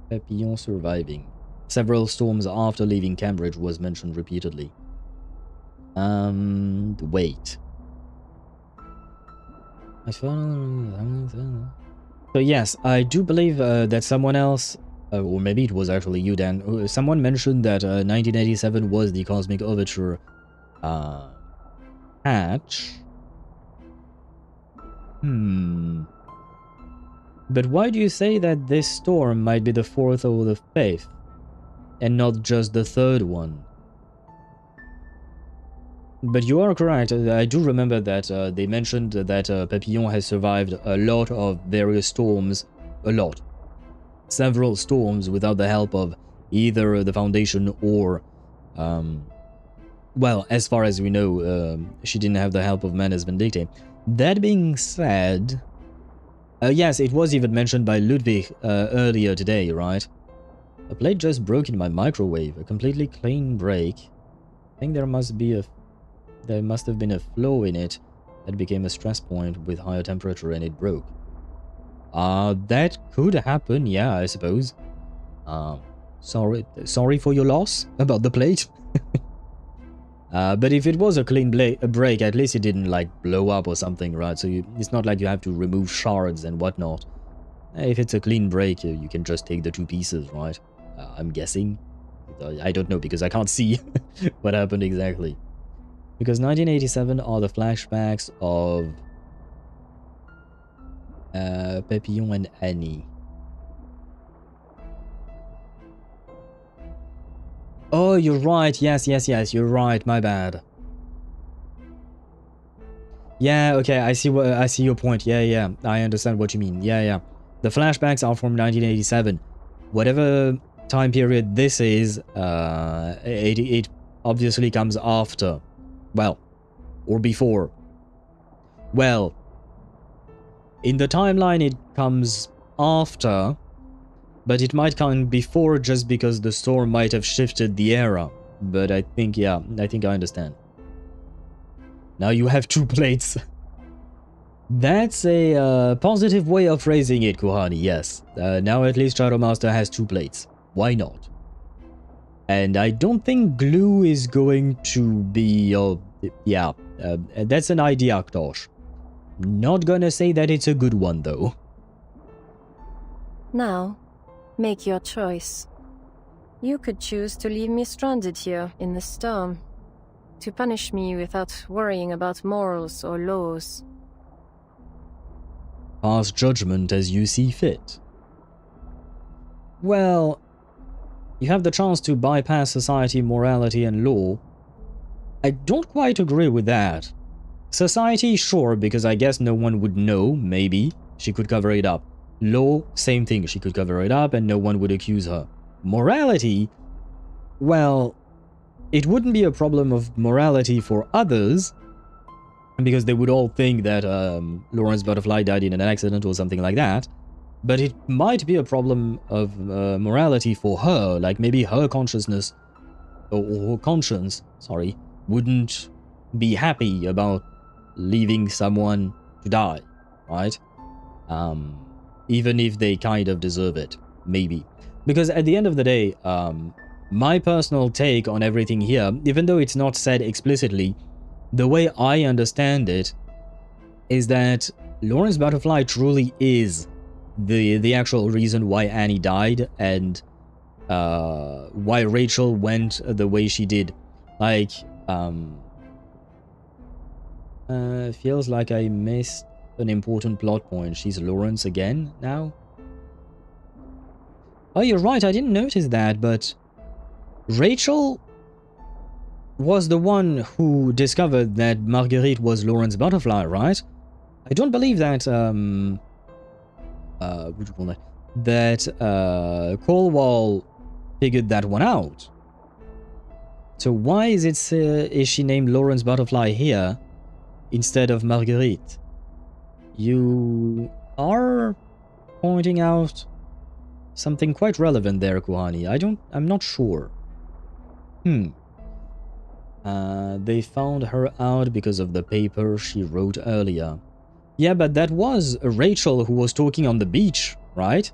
A: Papillon surviving. Several storms after leaving Cambridge was mentioned repeatedly. Wait. I found... So yes, I do believe that someone else, or maybe it was actually you, Dan, someone mentioned that 1987 was the Cosmic Overture hatch. But why do you say that this storm might be the 4th or the 5th, and not just the 3rd one? But you are correct. I do remember that they mentioned that Papillon has survived a lot of various storms. Several storms without the help of either the Foundation or... well, as far as we know, she didn't have the help of Manus Vindicte. That being said... yes, it was even mentioned by Ludwig earlier today, right? A plate just broke in my microwave. A completely clean break. I think there must have been a flaw in it that became a stress point with higher temperature and it broke. That could happen, yeah, I suppose. Sorry for your loss about the plate. But if it was a clean break, at least it didn't like blow up or something, right? So it's not like you have to remove shards and whatnot. If it's a clean break, you can just take the 2 pieces, right? I'm guessing. I don't know because I can't see what happened exactly. Because 1987 are the flashbacks of Papillon and Annie. Oh, you're right. Yes, you're right. My bad. Yeah, okay, I see your point. Yeah, I understand what you mean. Yeah. The flashbacks are from 1987. Whatever time period this is, it obviously comes after. Well, or before. Well, in the timeline it comes after, but it might come before just because the storm might have shifted the era. But I think, yeah, I understand. Now you have 2 plates. That's a positive way of phrasing it, Kuhani, yes. Now at least Shadowmaster has 2 plates. Why not? And I don't think glue is going to be... that's an idea, Aktosh. Not gonna say that it's a good one, though.
F: Now, make your choice. You could choose to leave me stranded here in the storm, to punish me without worrying about morals or laws.
A: Pass judgment as you see fit. Well, you have the chance to bypass society, morality, and law. I don't quite agree with that. Society, sure, because I guess no one would know, maybe. She could cover it up. Law, same thing, she could cover it up and no one would accuse her. morality, well, it wouldn't be a problem of morality for others, because they would all think that Lorentz Butterfly died in an accident or something like that. But it might be a problem of morality for her, like maybe her consciousness or conscience, sorry, wouldn't be happy about leaving someone to die, right? Even if they kind of deserve it, maybe. Because at the end of the day, my personal take on everything here, even though it's not said explicitly, the way I understand it is that Lorentz Butterfly truly is the actual reason why Annie died and why Rachel went the way she did. Like, feels like I missed an important plot point. She's Lorentz again now? Oh, you're right, I didn't notice that, but Rachel was the one who discovered that Marguerite was Lorentz Butterfly, right? I don't believe that, what do you call that? That, Colwall figured that one out. So why is it, is she named Lorentz Butterfly here instead of Marguerite? You are pointing out something quite relevant there, Kuhani. I'm not sure. They found her out because of the paper she wrote earlier. Yeah, but that was Rachel who was talking on the beach, right?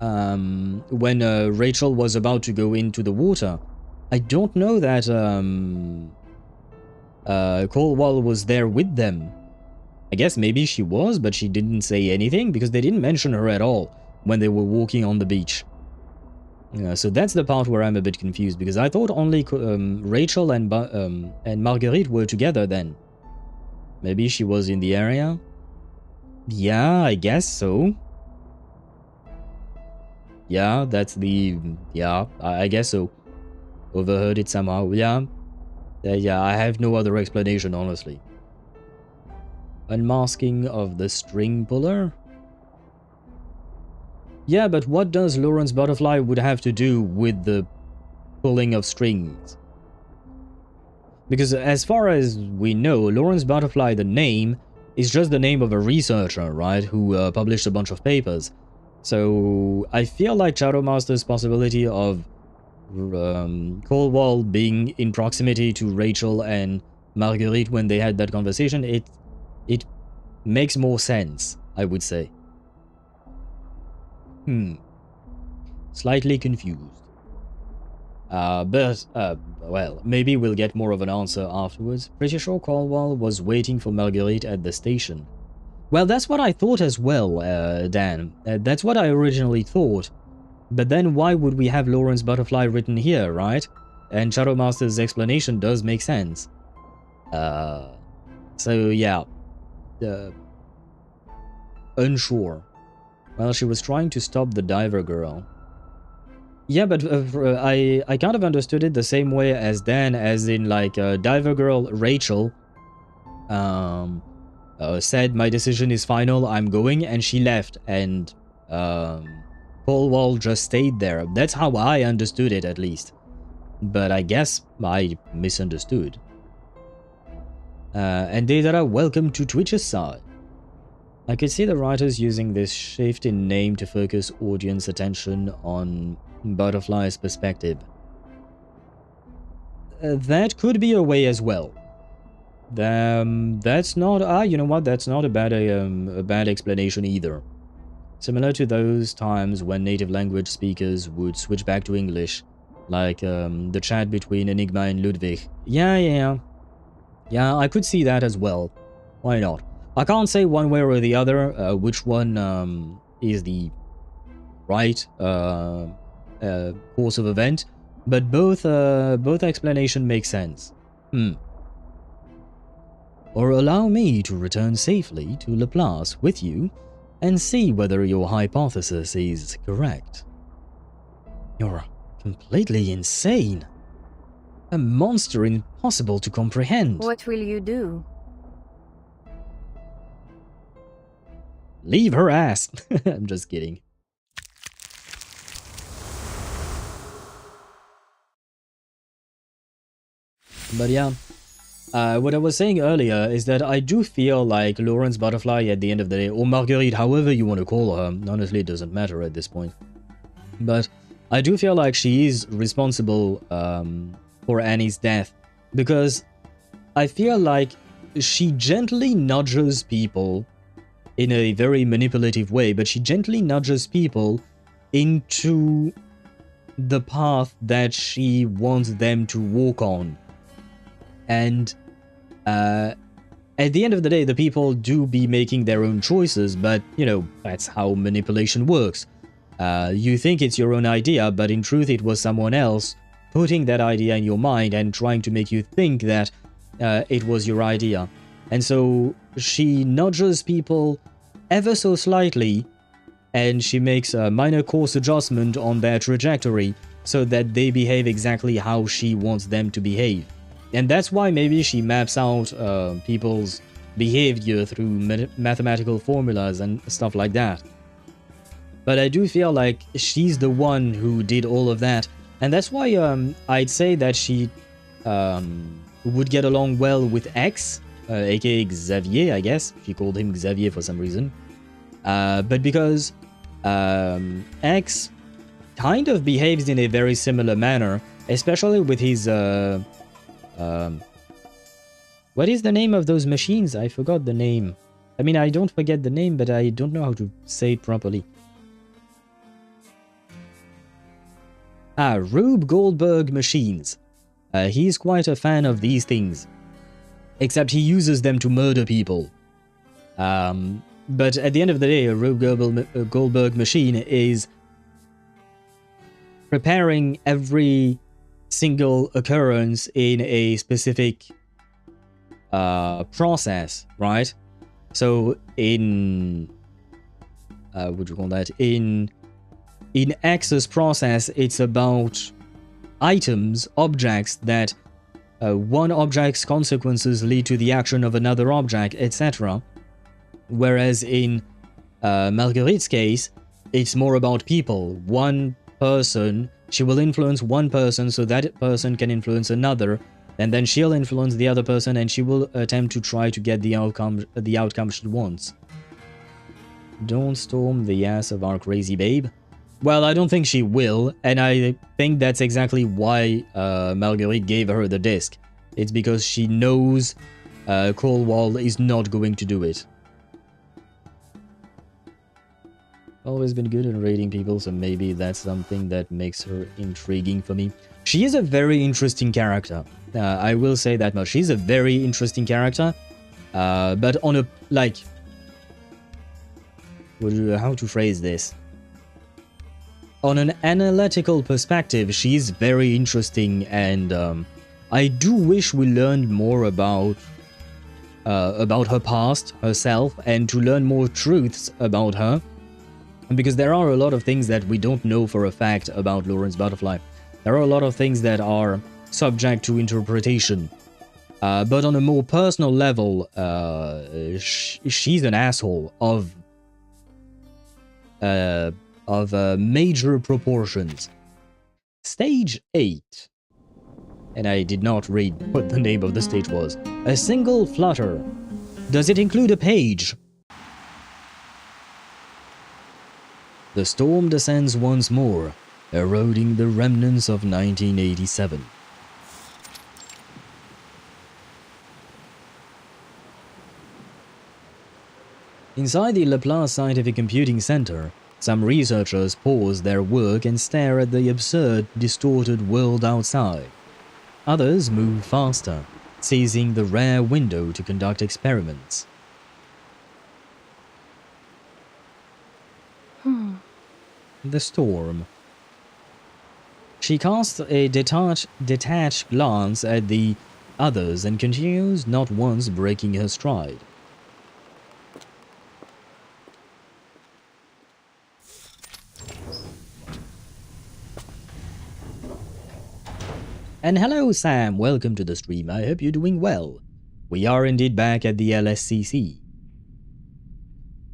A: When Rachel was about to go into the water. I don't know that Colwall was there with them. I guess maybe she was, but she didn't say anything because they didn't mention her at all when they were walking on the beach. So that's the part where I'm a bit confused, because I thought only Rachel and Marguerite were together then. Maybe she was in the area? Yeah, I guess so. Yeah, that's the... Yeah, I guess so. Overheard it somehow. Yeah. Yeah, I have no other explanation, honestly. Unmasking of the string puller? Yeah, but what does Lorentz Butterfly would have to do with the pulling of strings? Because as far as we know, Lorentz Butterfly, the name, is just the name of a researcher, right, who published a bunch of papers. So I feel like Shadowmaster's possibility of Colwall being in proximity to Rachel and Marguerite when they had that conversation, it makes more sense, I would say. Slightly confused. Well, maybe we'll get more of an answer afterwards. Pretty sure Colwall was waiting for Marguerite at the station. Well, that's what I thought as well, Dan. That's what I originally thought. But then why would we have Lorentz Butterfly written here, right? And Shadowmaster's explanation does make sense. So yeah. Unsure. Well, she was trying to stop the diver girl. Yeah, but I kind of understood it the same way as Dan, as in like diver girl Rachel said my decision is final, I'm going, and she left, and Colwall just stayed there. That's how I understood it, at least. But I guess I misunderstood. And Deidara, welcome to Twitch's side. I could see the writers using this shift in name to focus audience attention on Butterfly's perspective. That could be a way as well. That's not... you know what? That's not a bad explanation either. Similar to those times when native language speakers would switch back to English, like the chat between Enigma and Ludwig. Yeah, I could see that as well. Why not? I can't say one way or the other which one is the right course of event, but both explanation makes sense. Or allow me to return safely to Laplace with you and see whether your hypothesis is correct. You're completely insane. A monster impossible to comprehend.
F: What will you do?
A: Leave her ass. I'm just kidding. But yeah, what I was saying earlier is that I do feel like Lorentz Butterfly at the end of the day, or Marguerite, however you want to call her, honestly it doesn't matter at this point. But I do feel like she is responsible for Annie's death, because I feel like she gently nudges people in a very manipulative way, but she gently nudges people into the path that she wants them to walk on. And at the end of the day, the people do be making their own choices, but, you know, that's how manipulation works. You think it's your own idea, but in truth it was someone else putting that idea in your mind and trying to make you think that it was your idea. And so she nudges people ever so slightly, and she makes a minor course adjustment on their trajectory so that they behave exactly how she wants them to behave. And that's why maybe she maps out people's behavior through mathematical formulas and stuff like that. But I do feel like she's the one who did all of that, and that's why I'd say that she would get along well with X, aka Xavier, I guess. She called him Xavier for some reason. But because X kind of behaves in a very similar manner, especially with his... what is the name of those machines? I forgot the name. I mean, I don't forget the name, but I don't know how to say it properly. Rube Goldberg machines. He's quite a fan of these things. Except he uses them to murder people. But at the end of the day, a Rube Goldberg machine is preparing every single occurrence in a specific process, right? So in what do you call that? In X's process, it's about items, objects that one object's consequences lead to the action of another object, etc. Whereas in Marguerite's case, it's more about people. One person, she will influence one person so that person can influence another, and then she'll influence the other person and she will attempt to try to get the outcome she wants. Don't storm the ass of our crazy babe. Well, I don't think she will, and I think that's exactly why Marguerite gave her the disc. It's because she knows Cornwall is not going to do it. Always been good at rating people, so maybe that's something that makes her intriguing for me. She is a very interesting character. I will say that much. She's a very interesting character, but on a, like... how to phrase this? On an analytical perspective, she's very interesting, and I do wish we learned more about her past, herself, and to learn more truths about her. Because there are a lot of things that we don't know for a fact about Lorentz Butterfly. There are a lot of things that are subject to interpretation. But on a more personal level, she's an asshole of major proportions. Stage 8. And I did not read what the name of the stage was. A single flutter. Does it include a page? The storm descends once more, eroding the remnants of 1987. Inside the Laplace Scientific Computing Center, some researchers pause their work and stare at the absurd, distorted world outside. Others move faster, seizing the rare window to conduct experiments. The storm. She casts a detached glance at the others and continues, not once breaking her stride. And hello Sam, welcome to the stream, I hope you're doing well. We are indeed back at the LSCC.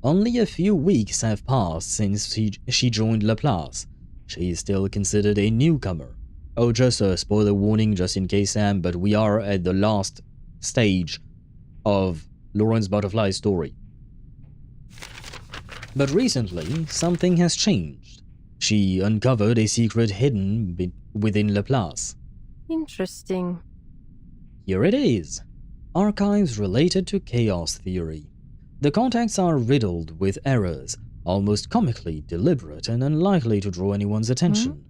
A: Only a few weeks have passed since she joined Laplace. She is still considered a newcomer. Oh, just a spoiler warning, just in case, Sam, but we are at the last stage of Lorentz Butterfly's story. But recently, something has changed. She uncovered a secret hidden within Laplace.
F: Interesting.
A: Here it is. Archives related to chaos theory. The contacts are riddled with errors, almost comically deliberate and unlikely to draw anyone's attention.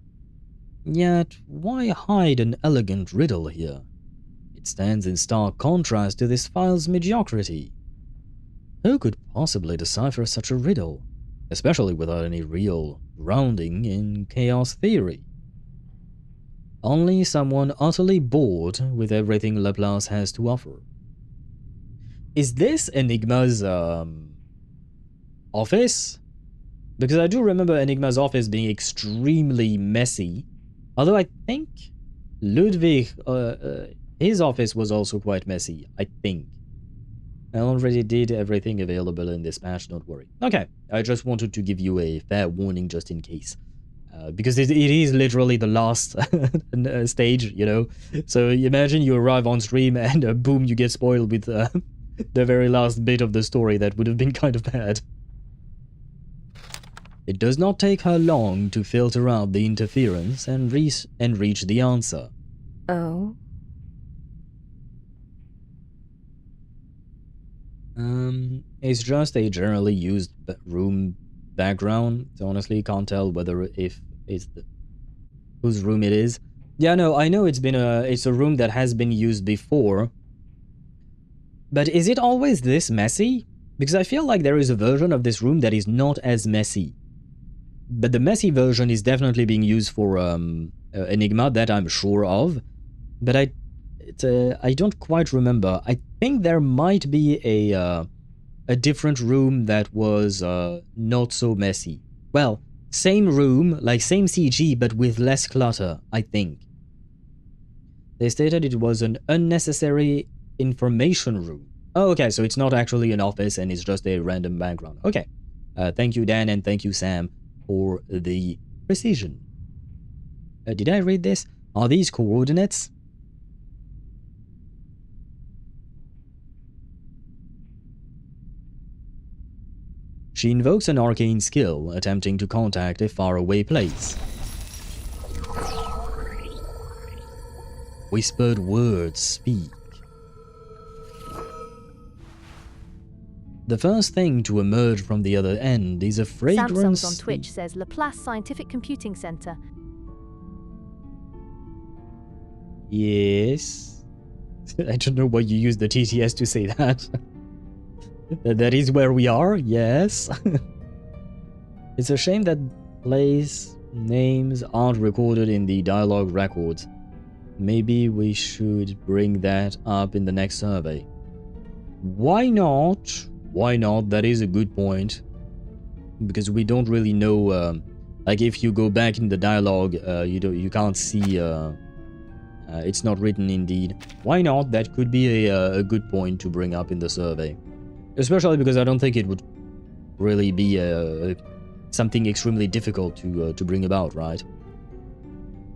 A: Yet, why hide an elegant riddle here? It stands in stark contrast to this file's mediocrity. Who could possibly decipher such a riddle, especially without any real grounding in chaos theory? Only someone utterly bored with everything Laplace has to offer. Is this Enigma's office? Because I do remember Enigma's office being extremely messy. Although I think Ludwig, his office was also quite messy, I think. I already did everything available in this patch, don't worry. Okay, I just wanted to give you a fair warning just in case. Because it is literally the last stage, you know? So imagine you arrive on stream and boom, you get spoiled with the very last bit of the story. That would have been kind of bad. It does not take her long to filter out the interference and reach the answer.
F: Oh?
A: It's just a generally used room background. So honestly, can't tell whether if it's whose room it is. Yeah, no, I know it's a room that has been used before. But is it always this messy? Because I feel like there is a version of this room that is not as messy. But the messy version is definitely being used for Enigma, that I'm sure of. But I don't quite remember. I think there might be a different room that was not so messy. Well, same room, like same CG, but with less clutter, I think. They stated it was an unnecessary information room. Oh, okay, so it's not actually an office and it's just a random background. Okay. Thank you, Dan, and thank you, Sam, for the precision. Did I read this? Are these coordinates? She invokes an arcane skill, attempting to contact a faraway place. Whispered words speak. The first thing to emerge from the other end is a fragrance...
I: Samsung's on Twitch says Laplace Scientific Computing Center.
A: Yes. I don't know why you use the TTS to say that. That is where we are, yes. It's a shame that place names aren't recorded in the dialogue records. Maybe we should bring that up in the next survey. Why not? Why not? That is a good point. Because we don't really know, like if you go back in the dialogue, you can't see, it's not written indeed. Why not? That could be a good point to bring up in the survey. Especially because I don't think it would really be something extremely difficult to bring about, right?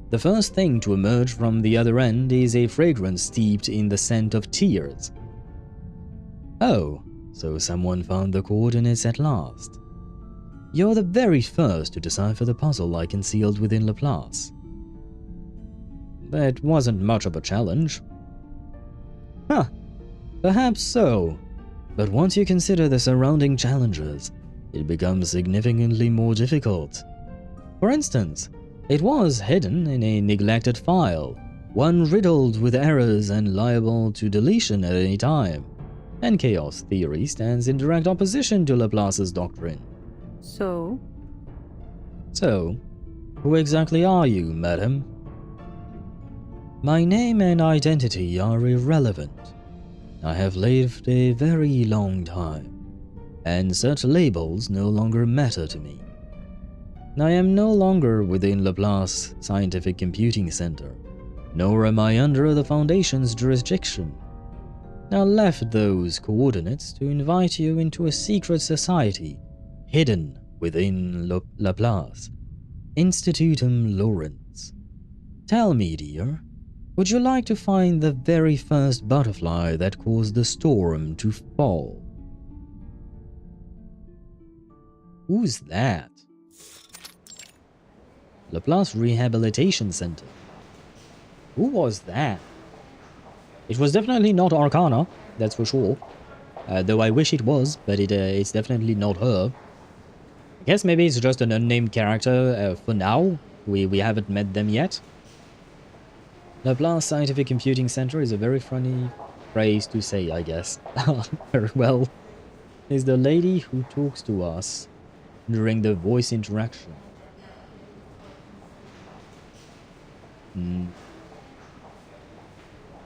A: The first thing to emerge from the other end is a fragrance steeped in the scent of tears. Oh, so someone found the coordinates at last. You're the very first to decipher the puzzle I concealed within Laplace. That wasn't much of a challenge. Huh, perhaps so. But once you consider the surrounding challenges, it becomes significantly more difficult. For instance, it was hidden in a neglected file, one riddled with errors and liable to deletion at any time. And chaos theory stands in direct opposition to Laplace's doctrine.
F: So,
A: who exactly are you, madam? My name and identity are irrelevant. I have lived a very long time, and such labels no longer matter to me. I am no longer within Laplace Scientific Computing Center, nor am I under the Foundation's jurisdiction. I left those coordinates to invite you into a secret society hidden within Laplace, Institutum Lorentz. Tell me, dear, would you like to find the very first butterfly that caused the storm to fall? Who's that? Laplace Rehabilitation Center. Who was that? It was definitely not Arcana, that's for sure. Though I wish it was, but it's definitely not her. I guess maybe it's just an unnamed character for now. We haven't met them yet. Laplace Scientific Computing Center is a very funny phrase to say, I guess. Very well. Is the lady who talks to us during the voice interaction.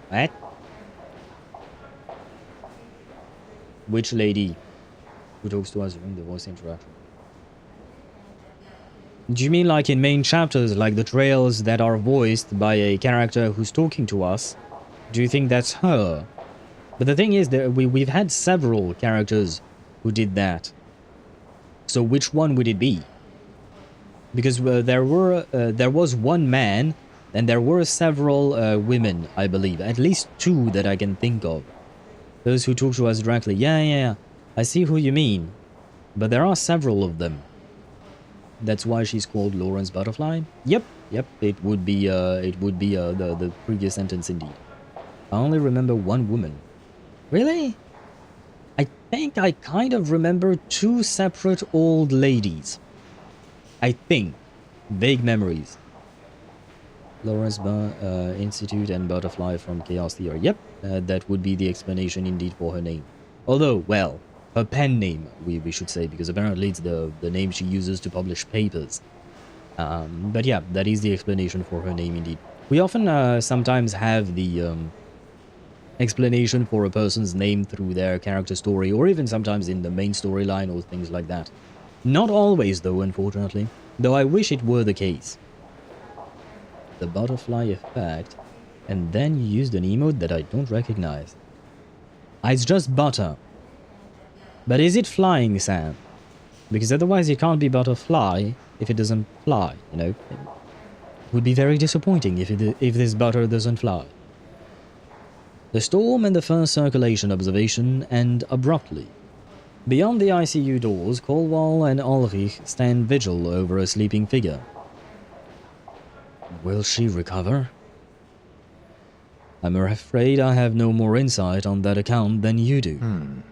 A: What? Which lady who talks to us during the voice interaction? Do you mean like in main chapters, like the trails that are voiced by a character who's talking to us? Do you think that's her? But the thing is that we've had several characters who did that. So which one would it be? Because there was one man, and there were several women, I believe. At least two that I can think of. Those who talk to us directly. Yeah. I see who you mean. But there are several of them. That's why she's called Lorentz Butterfly? Yep. It would be the previous sentence indeed. I only remember one woman. Really? I think I kind of remember two separate old ladies. I think. Vague memories. Lorentz Institute and Butterfly from Chaos Theory. Yep, that would be the explanation indeed for her name. Although, well, her pen name, we should say, because apparently it's the name she uses to publish papers. But yeah, that is the explanation for her name indeed. We often sometimes have the explanation for a person's name through their character story, or even sometimes in the main storyline or things like that. Not always though, unfortunately, though I wish it were the case. The butterfly effect, and then you used an emote that I don't recognize. It's just butter. But is it flying, Sam? Because otherwise it can't be butterfly if it doesn't fly, you know? It would be very disappointing if this butter doesn't fly. The storm and the first circulation observation end abruptly. Beyond the ICU doors, Colwall and Ulrich stand vigil over a sleeping figure. Will she recover? I'm afraid I have no more insight on that account than you do.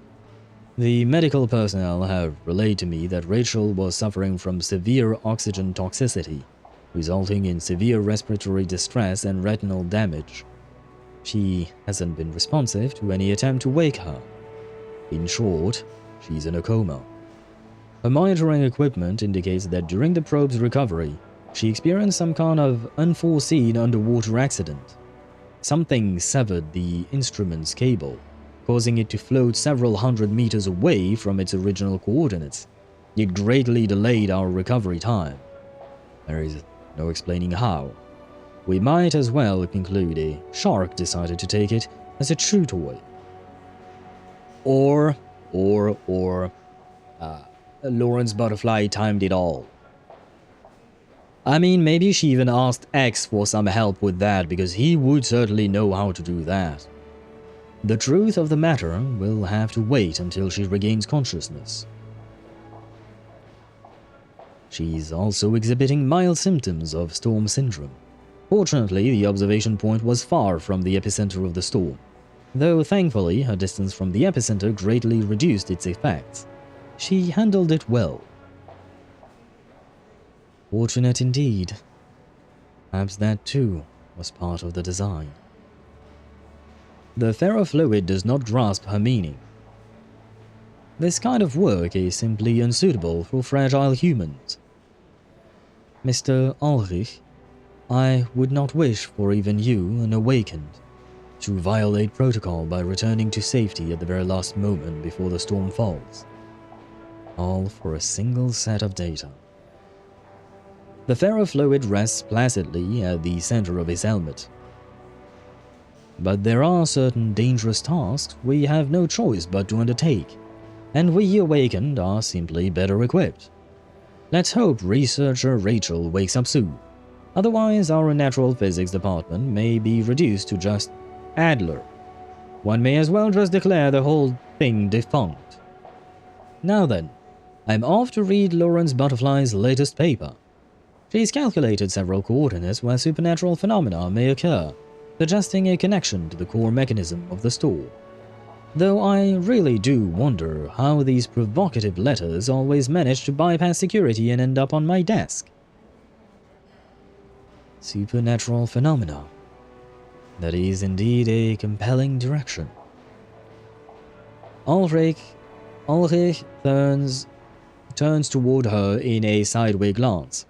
A: The medical personnel have relayed to me that Rachel was suffering from severe oxygen toxicity, resulting in severe respiratory distress and retinal damage. She hasn't been responsive to any attempt to wake her. In short, she's in a coma. Her monitoring equipment indicates that during the probe's recovery, she experienced some kind of unforeseen underwater accident. Something severed the instrument's cable, causing it to float several hundred meters away from its original coordinates. It greatly delayed our recovery time. There is no explaining how. We might as well conclude a shark decided to take it as a chew toy. Or Lorentz Butterfly timed it all. I mean, maybe she even asked X for some help with that, because he would certainly know how to do that. The truth of the matter will have to wait until she regains consciousness. She's also exhibiting mild symptoms of storm syndrome. Fortunately, the observation point was far from the epicenter of the storm, though thankfully her distance from the epicenter greatly reduced its effects. She handled it well. Fortunate indeed. Perhaps that too was part of the design. The ferrofluid does not grasp her meaning. This kind of work is simply unsuitable for fragile humans. Mr. Ulrich, I would not wish for even you, an awakened, to violate protocol by returning to safety at the very last moment before the storm falls. All for a single set of data. The ferrofluid rests placidly at the center of his helmet. But there are certain dangerous tasks we have no choice but to undertake, and we awakened are simply better equipped. Let's hope researcher Rachel wakes up soon. Otherwise, our natural physics department may be reduced to just Adler. One may as well just declare the whole thing defunct. Now then, I'm off to read Lorentz Butterfly's latest paper. She's calculated several coordinates where supernatural phenomena may occur, suggesting a connection to the core mechanism of the store. Though I really do wonder how these provocative letters always manage to bypass security and end up on my desk. Supernatural phenomena. That is indeed a compelling direction. Ulrich turns toward her in a sideway glance.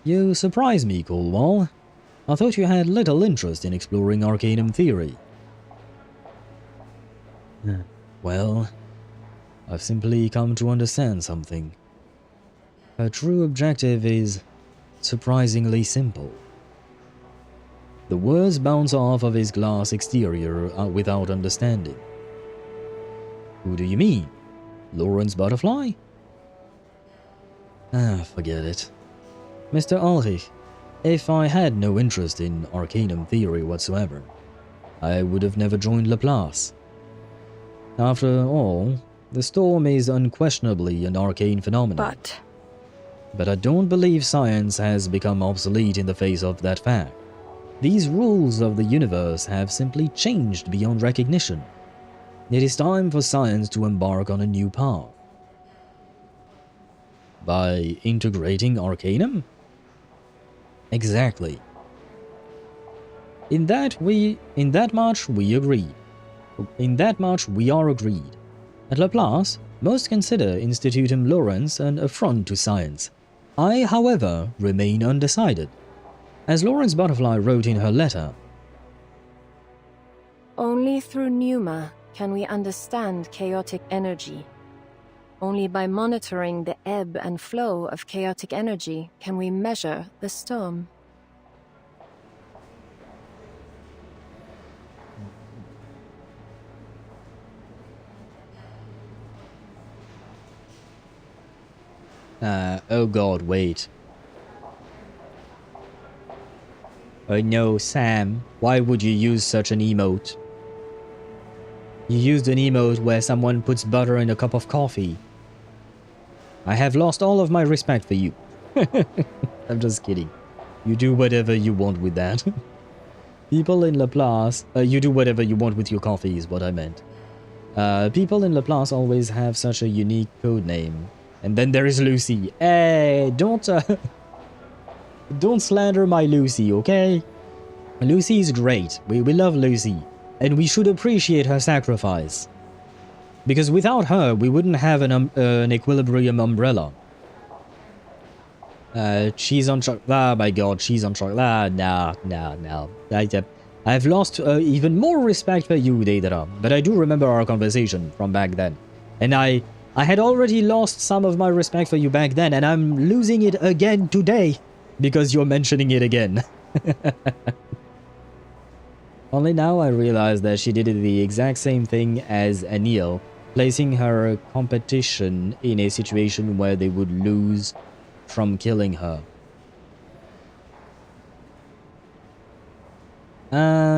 A: You surprise me, Colwall. I thought you had little interest in exploring arcanum theory. Well, I've simply come to understand something. Her true objective is surprisingly simple. The words bounce off of his glass exterior without understanding. Who do you mean? Lorentz Butterfly? Forget it. Mr. Ulrich, if I had no interest in arcanum theory whatsoever, I would have never joined Laplace. After all, the storm is unquestionably an arcane phenomenon. But I don't believe science has become obsolete in the face of that fact. These rules of the universe have simply changed beyond recognition. It is time for science to embark on a new path. By integrating arcanum? Exactly. In that much we agreed. In that much we are agreed. At Laplace, most consider Institutum Lorentz an affront to science. I, however, remain undecided. As Lorentz Butterfly wrote in her letter,
F: Only through pneuma can we understand chaotic energy. Only by monitoring the ebb and flow of chaotic energy can we measure the storm.
A: Oh god, wait. Oh no, Sam, why would you use such an emote? You used an emote where someone puts butter in a cup of coffee. I have lost all of my respect for you. I'm just kidding. You do whatever you want with that. People in Laplace, you do whatever you want with your coffee is what I meant. People in Laplace always have such a unique code name. And then there is Lucy. Hey, don't slander my Lucy, okay? Lucy is great. We love Lucy. And we should appreciate her sacrifice. Because without her, we wouldn't have an equilibrium umbrella. Cheese on chocolate. Ah, my god, cheese on chocolate. Ah, no. I've lost even more respect for you, Deidara. But I do remember our conversation from back then. And I had already lost some of my respect for you back then, and I'm losing it again today. Because you're mentioning it again. Only now I realize that she did the exact same thing as Anil, placing her competition in a situation where they would lose from killing her.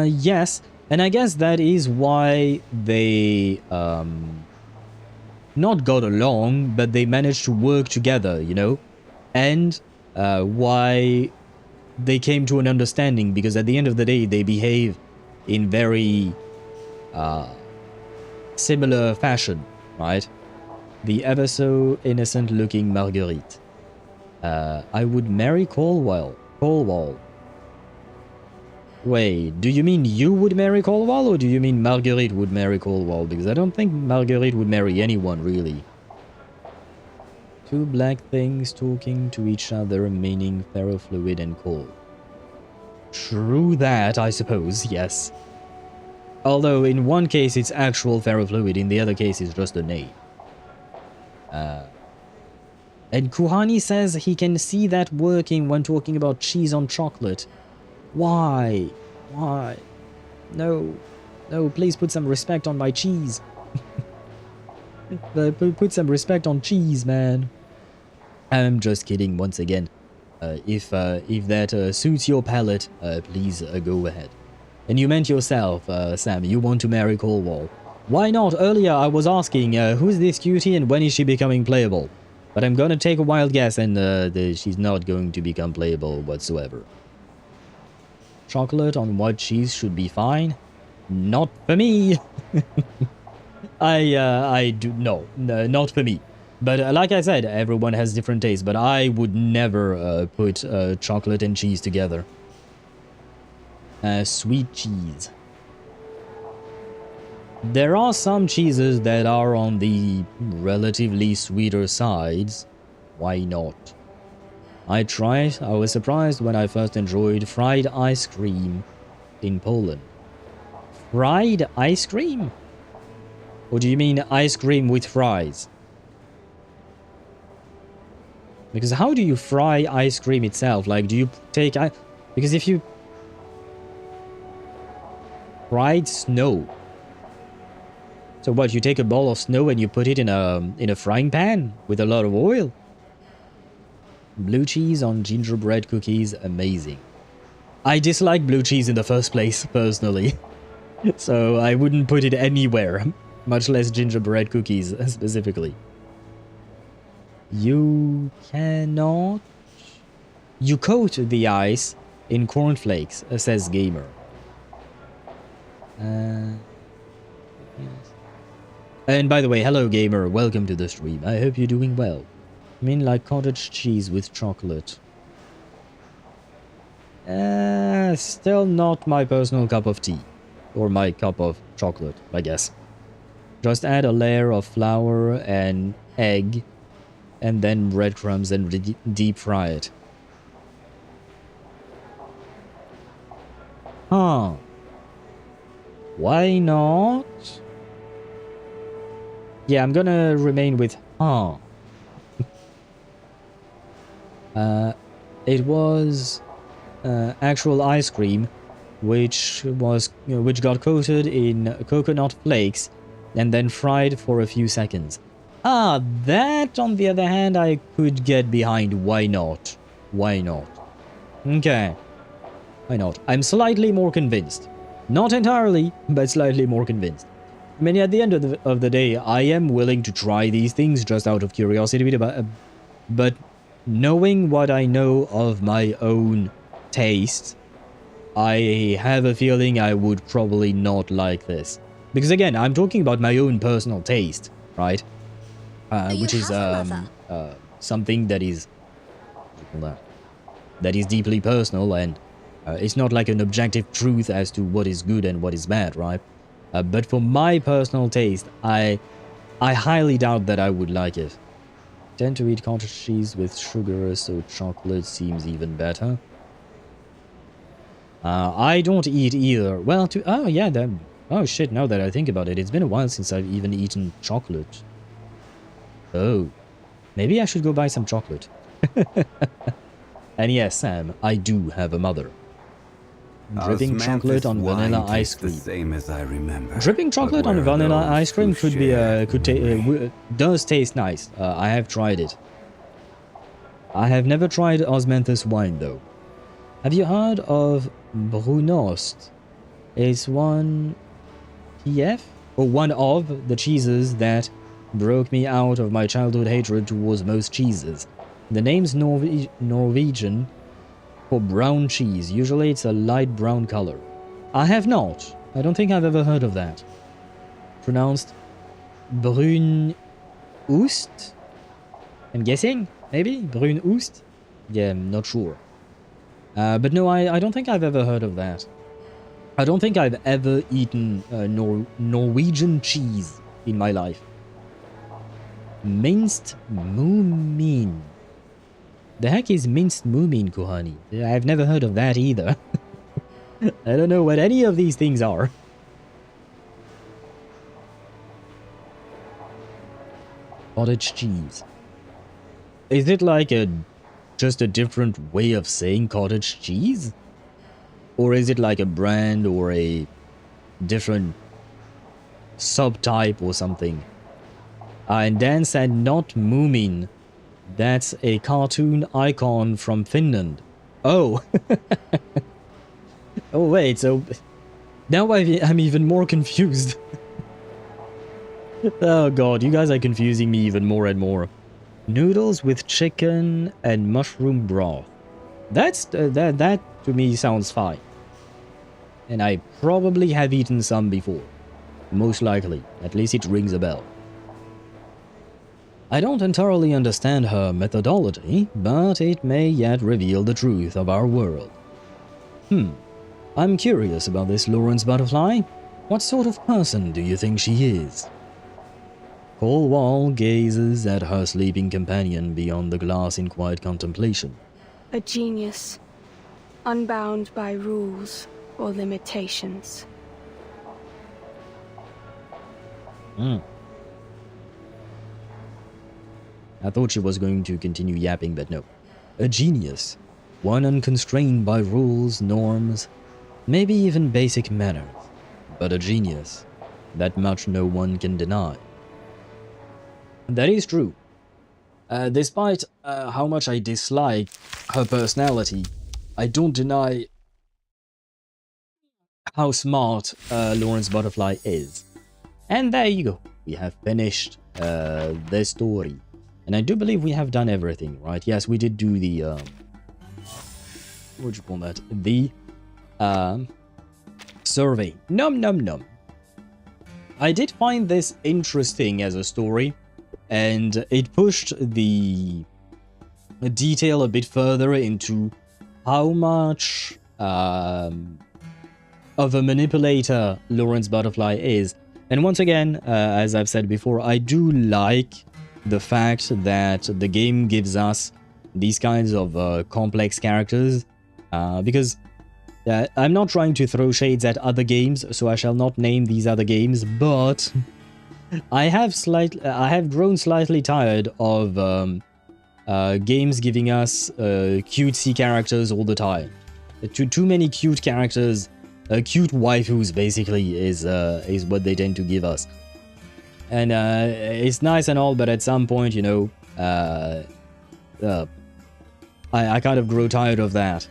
A: Yes, and I guess that is why they, not got along, but they managed to work together, you know? And, why they came to an understanding, because at the end of the day, they behave in very, similar fashion, right? The ever so innocent looking Marguerite. I would marry Colwall. Wait, do you mean you would marry Colwall, or do you mean Marguerite would marry Colwall? Because I don't think Marguerite would marry anyone, really. Two black things talking to each other, meaning ferrofluid and coal. True that, I suppose, yes. Although in one case it's actual ferrofluid, in the other case it's just a name. And Kuhani says he can see that working when talking about cheese on chocolate. Why? Why? No. No, please put some respect on my cheese. Put some respect on cheese, man. I'm just kidding once again. If that suits your palate, please go ahead. And you meant yourself, Sam, you want to marry Cornwall. Why not? Earlier I was asking, who's this cutie and when is she becoming playable? But I'm gonna take a wild guess and she's not going to become playable whatsoever. Chocolate on white cheese should be fine. Not for me. I do no, not for me. But like I said, everyone has different tastes, but I would never put chocolate and cheese together. Sweet cheese. There are some cheeses that are on the relatively sweeter sides. Why not? I tried. I was surprised when I first enjoyed fried ice cream in Poland. Fried ice cream? Or do you mean ice cream with fries? Because how do you fry ice cream itself? Like, do you take... Because if you... Fried snow. So what, you take a ball of snow and you put it in a frying pan with a lot of oil? Blue cheese on gingerbread cookies, amazing. I dislike blue cheese in the first place, personally. So I wouldn't put it anywhere, much less gingerbread cookies specifically. You cannot... You coat the ice in cornflakes, says Gamer. Yes. And by the way, hello Gamer, welcome to the stream. I hope you're doing well. I mean like cottage cheese with chocolate. Still not my personal cup of tea. Or my cup of chocolate, I guess. Just add a layer of flour and egg. And then breadcrumbs and deep fry it. Huh. Why not? Yeah, I'm gonna remain with huh. It was actual ice cream, which got coated in coconut flakes and then fried for a few seconds. Ah, that on the other hand I could get behind. Why not? Why not? Okay. Why not? I'm slightly more convinced. Not entirely, but slightly more convinced. I mean, at the end of the day, I am willing to try these things just out of curiosity, but knowing what I know of my own taste, I have a feeling I would probably not like this. Because again, I'm talking about my own personal taste, right? Which is something that is deeply personal, and it's not like an objective truth as to what is good and what is bad, right? But for my personal taste, I highly doubt that I would like it. Tend to eat cottage cheese with sugar, so chocolate seems even better. I don't eat either. Well, oh yeah, then. Oh shit, now that I think about it, it's been a while since I've even eaten chocolate. Oh, maybe I should go buy some chocolate. And yes, Sam, I do have a mother. Dripping chocolate on vanilla ice cream.
K: The same as I remember.
A: Dripping chocolate on vanilla ice cream could be does taste nice. I have tried it. I have never tried Osmanthus wine though. Have you heard of Brunost? It's one of the cheeses that broke me out of my childhood hatred towards most cheeses. The name's Norwegian for brown cheese. Usually it's a light brown color. I have not. I don't think I've ever heard of that. Pronounced Brun Oost? I'm guessing? Maybe? Brun Oost? Yeah, I'm not sure. But no, I don't think I've ever heard of that. I don't think I've ever eaten Norwegian cheese in my life. Minced moomin. The heck is minced moomin, Kuhani? I've never heard of that either. I don't know what any of these things are. Cottage cheese. Is it like just a different way of saying cottage cheese? Or is it like a brand or a different subtype or something? And Dan said not moomin, That's a cartoon icon from Finland. Oh. Oh, wait, so... Now I'm even more confused. Oh god, you guys are confusing me even more and more. Noodles with chicken and mushroom broth. That to me sounds fine. And I probably have eaten some before. Most likely. At least it rings a bell. I don't entirely understand her methodology, but it may yet reveal the truth of our world. I'm curious about this Lorentz Butterfly. What sort of person do you think she is? Colwall gazes at her sleeping companion beyond the glass in quiet contemplation.
J: A genius, unbound by rules or limitations.
A: I thought she was going to continue yapping, but no. A genius, one unconstrained by rules, norms, maybe even basic manners. But a genius, that much no one can deny. That is true. Despite how much I dislike her personality, I don't deny how smart Lorentz Butterfly is. And there you go. We have finished the story. And I do believe we have done everything, right? Yes, we did do the... what do you call that? The survey. Num. I did find this interesting as a story. And it pushed the detail a bit further into how much of a manipulator Lorentz Butterfly is. And once again, as I've said before, I do like the fact that the game gives us these kinds of complex characters, because I'm not trying to throw shades at other games, so I shall not name these other games, but I have grown slightly tired of games giving us cutesy characters all the time. Too many cute characters, cute waifus basically is what they tend to give us. And it's nice and all, but at some point, you know, I kind of grow tired of that.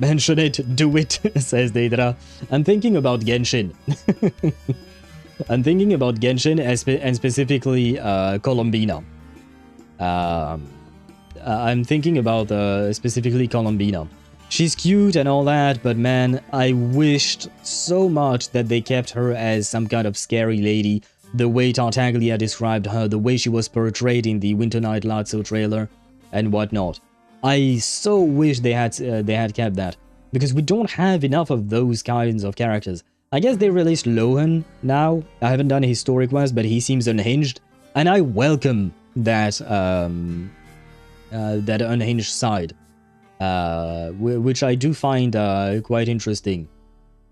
A: Mention it, do it, says Deidra. I'm thinking about Genshin. I'm thinking about Genshin and specifically Colombina. I'm thinking about specifically Colombina. She's cute and all that, but man, I wished so much that they kept her as some kind of scary lady. The way Tartaglia described her, the way she was portrayed in the Winter Night Lazzo trailer, and whatnot. I so wish they had kept that, because we don't have enough of those kinds of characters. I guess they released Lohan now. I haven't done his story quest, but he seems unhinged, and I welcome that that unhinged side, which I do find quite interesting.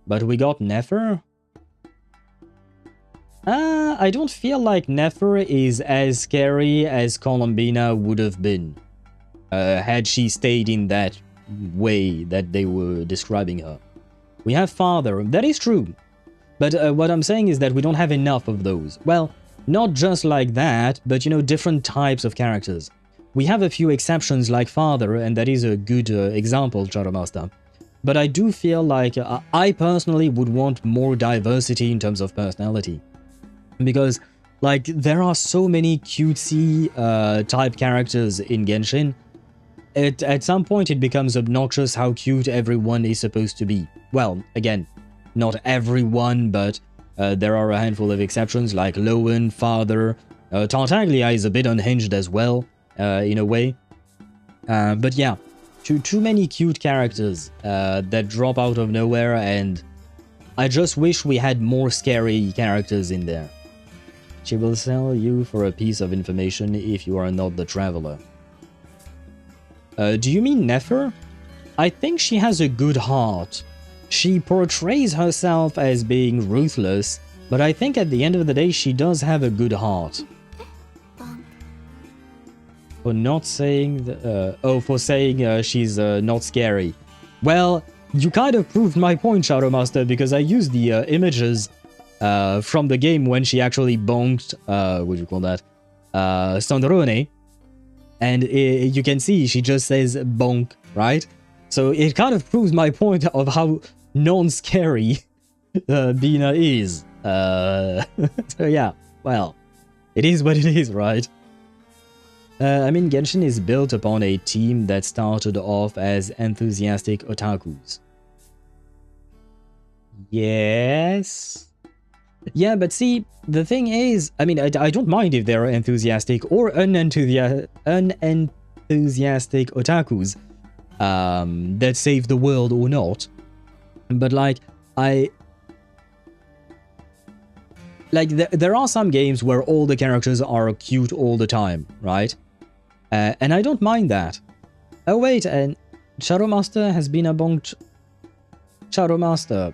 A: But we got Nefer. I don't feel like Nefer is as scary as Colombina would have been, had she stayed in that way that they were describing her. We have Father, that is true, but what I'm saying is that we don't have enough of those. Well, not just like that, but you know, different types of characters. We have a few exceptions like Father, and that is a good example, Charamasta. But I do feel like I personally would want more diversity in terms of personality. Because, like, there are so many cutesy type characters in Genshin. At some point it becomes obnoxious how cute everyone is supposed to be. Well, again, not everyone, but there are a handful of exceptions like Lowen, Father. Tartaglia is a bit unhinged as well, in a way. But yeah, too many cute characters that drop out of nowhere, and I just wish we had more scary characters in there. She will sell you for a piece of information if you are not the traveler. Do you mean Nefer? I think she has a good heart. She portrays herself as being ruthless, but I think at the end of the day she does have a good heart. For not saying... for saying she's not scary. Well, you kind of proved my point, Shadowmaster, because I used the images from the game when she actually bonked, what do you call that, Sandrone. And you can see she just says bonk, right? So it kind of proves my point of how non-scary Bina is. So yeah, well, it is what it is, right? I mean, Genshin is built upon a team that started off as enthusiastic otakus. Yes. Yeah, but see, the thing is, I mean, I don't mind if they're enthusiastic or unenthusiastic otakus that save the world or not. But like, there are some games where all the characters are cute all the time, right? And I don't mind that. Oh wait, and Shadowmaster has been abonked. Shadowmaster,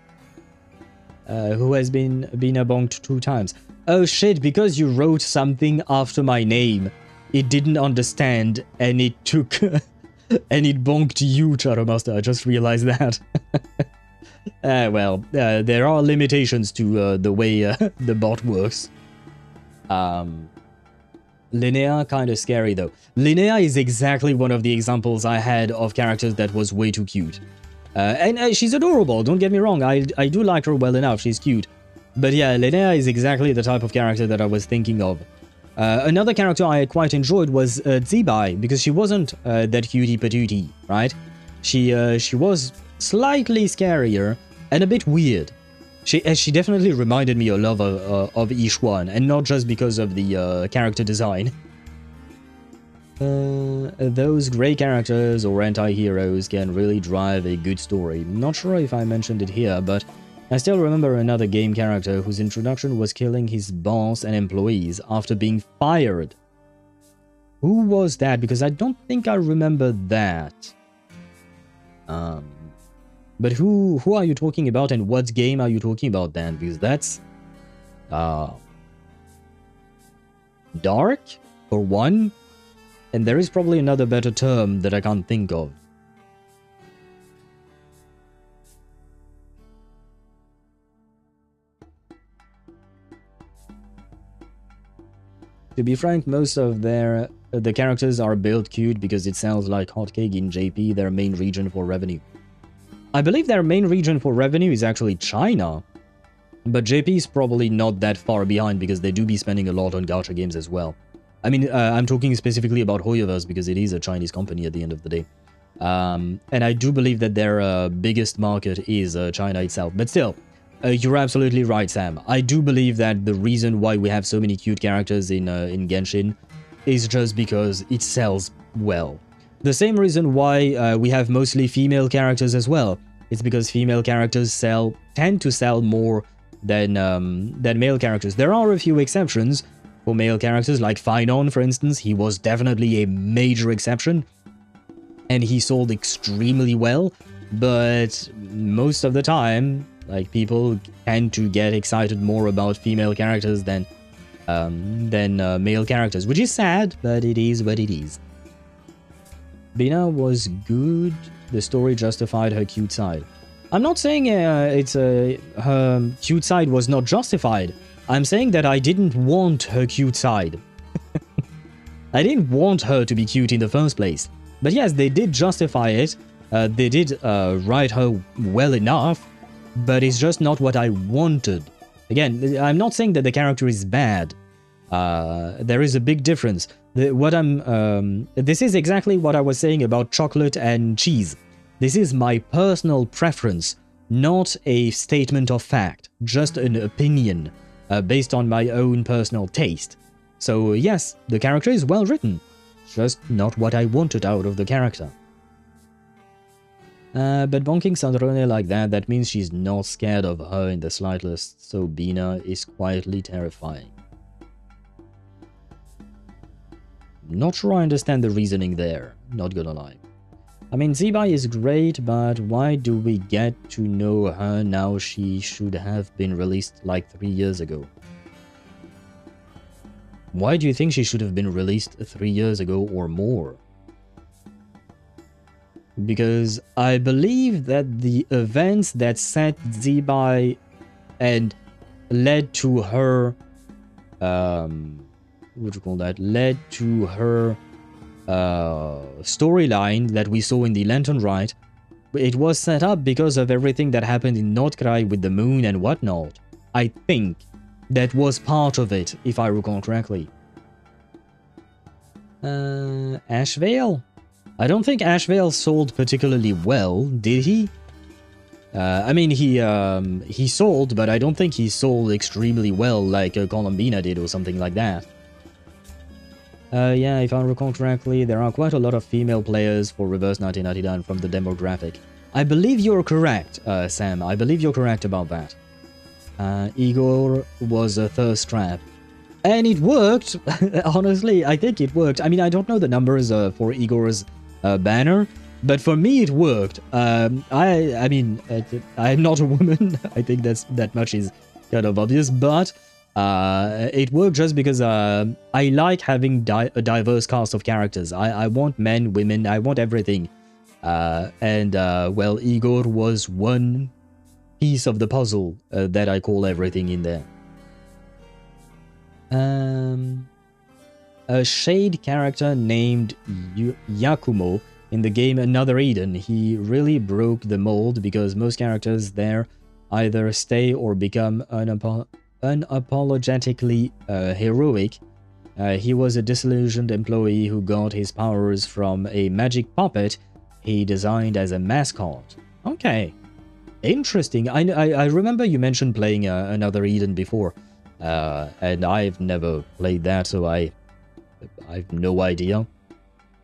A: who has been abonked 2 times. Oh shit, because you wrote something after my name, it didn't understand and it took and it bonked you, Shadowmaster. I just realized that. Well, there are limitations to the way the bot works. Linnea, kind of scary though. Linnea is exactly one of the examples I had of characters that was way too cute. And she's adorable, don't get me wrong, I do like her well enough, she's cute. But yeah, Linnea is exactly the type of character that I was thinking of. Another character I quite enjoyed was Zibai, because she wasn't that cutie patootie, right? She was slightly scarier and a bit weird. She definitely reminded me a lot of Ishwan, and not just because of the character design. Those grey characters or anti-heroes can really drive a good story. Not sure if I mentioned it here, but I still remember another game character whose introduction was killing his boss and employees after being fired. Who was that? Because I don't think I remember that. But who are you talking about, and what game are you talking about then? Because that's dark, for one, and there is probably another better term that I can't think of. To be frank, most of the characters are built cute because it sounds like hotcake in JP, their main region for revenue. I believe their main region for revenue is actually China, but JP is probably not that far behind because they do be spending a lot on gacha games as well. I mean, I'm talking specifically about Hoyoverse because it is a Chinese company at the end of the day. And I do believe that their biggest market is China itself. But still, you're absolutely right, Sam. I do believe that the reason why we have so many cute characters in Genshin is just because it sells well. The same reason why we have mostly female characters as well. It's because female characters tend to sell more than male characters. There are a few exceptions for male characters, like Finon, for instance. He was definitely a major exception, and he sold extremely well. But most of the time, like, people tend to get excited more about female characters than male characters, which is sad, but it is what it is. Bina was good. The story justified her cute side. I'm not saying her cute side was not justified. I'm saying that I didn't want her cute side. I didn't want her to be cute in the first place. But yes, they did justify it. They did write her well enough, but it's just not what I wanted. Again, I'm not saying that the character is bad. There is a big difference. This is exactly what I was saying about chocolate and cheese. This is my personal preference, not a statement of fact, just an opinion based on my own personal taste. So yes, the character is well written, just not what I wanted out of the character. But bonking Sandrone like that means she's not scared of her in the slightest, so Bina is quietly terrifying. Not sure I understand the reasoning there, not gonna lie. I mean, Zibai is great, but why do we get to know her now? She should have been released like 3 years ago. Why do you think she should have been released 3 years ago or more? Because I believe that the events that set Zibai and led to her, led to her storyline that we saw in the Lantern Rite, it was set up because of everything that happened in Nordkrai with the moon and whatnot. I think that was part of it, if I recall correctly. Ashvale? I don't think Ashvale sold particularly well, did he? I mean, he sold, but I don't think he sold extremely well like Columbina did or something like that. Yeah, if I recall correctly, there are quite a lot of female players for Reverse 1999 from the demographic. I believe you're correct, Sam. I believe you're correct about that. Igor was a thirst trap. And it worked! Honestly, I think it worked. I mean, I don't know the numbers for Igor's banner, but for me it worked. I mean, I'm not a woman. I think that much is kind of obvious, but it worked just because I like having a diverse cast of characters. I want men, women, I want everything. Well, Igor was one piece of the puzzle that I call everything in there. A shade character named Yakumo in the game Another Eden. He really broke the mold because most characters there either stay or become unapologetically heroic. He was a disillusioned employee who got his powers from a magic puppet he designed as a mascot. Okay, interesting. I remember you mentioned playing Another Eden before. And I've never played that, so I've no idea.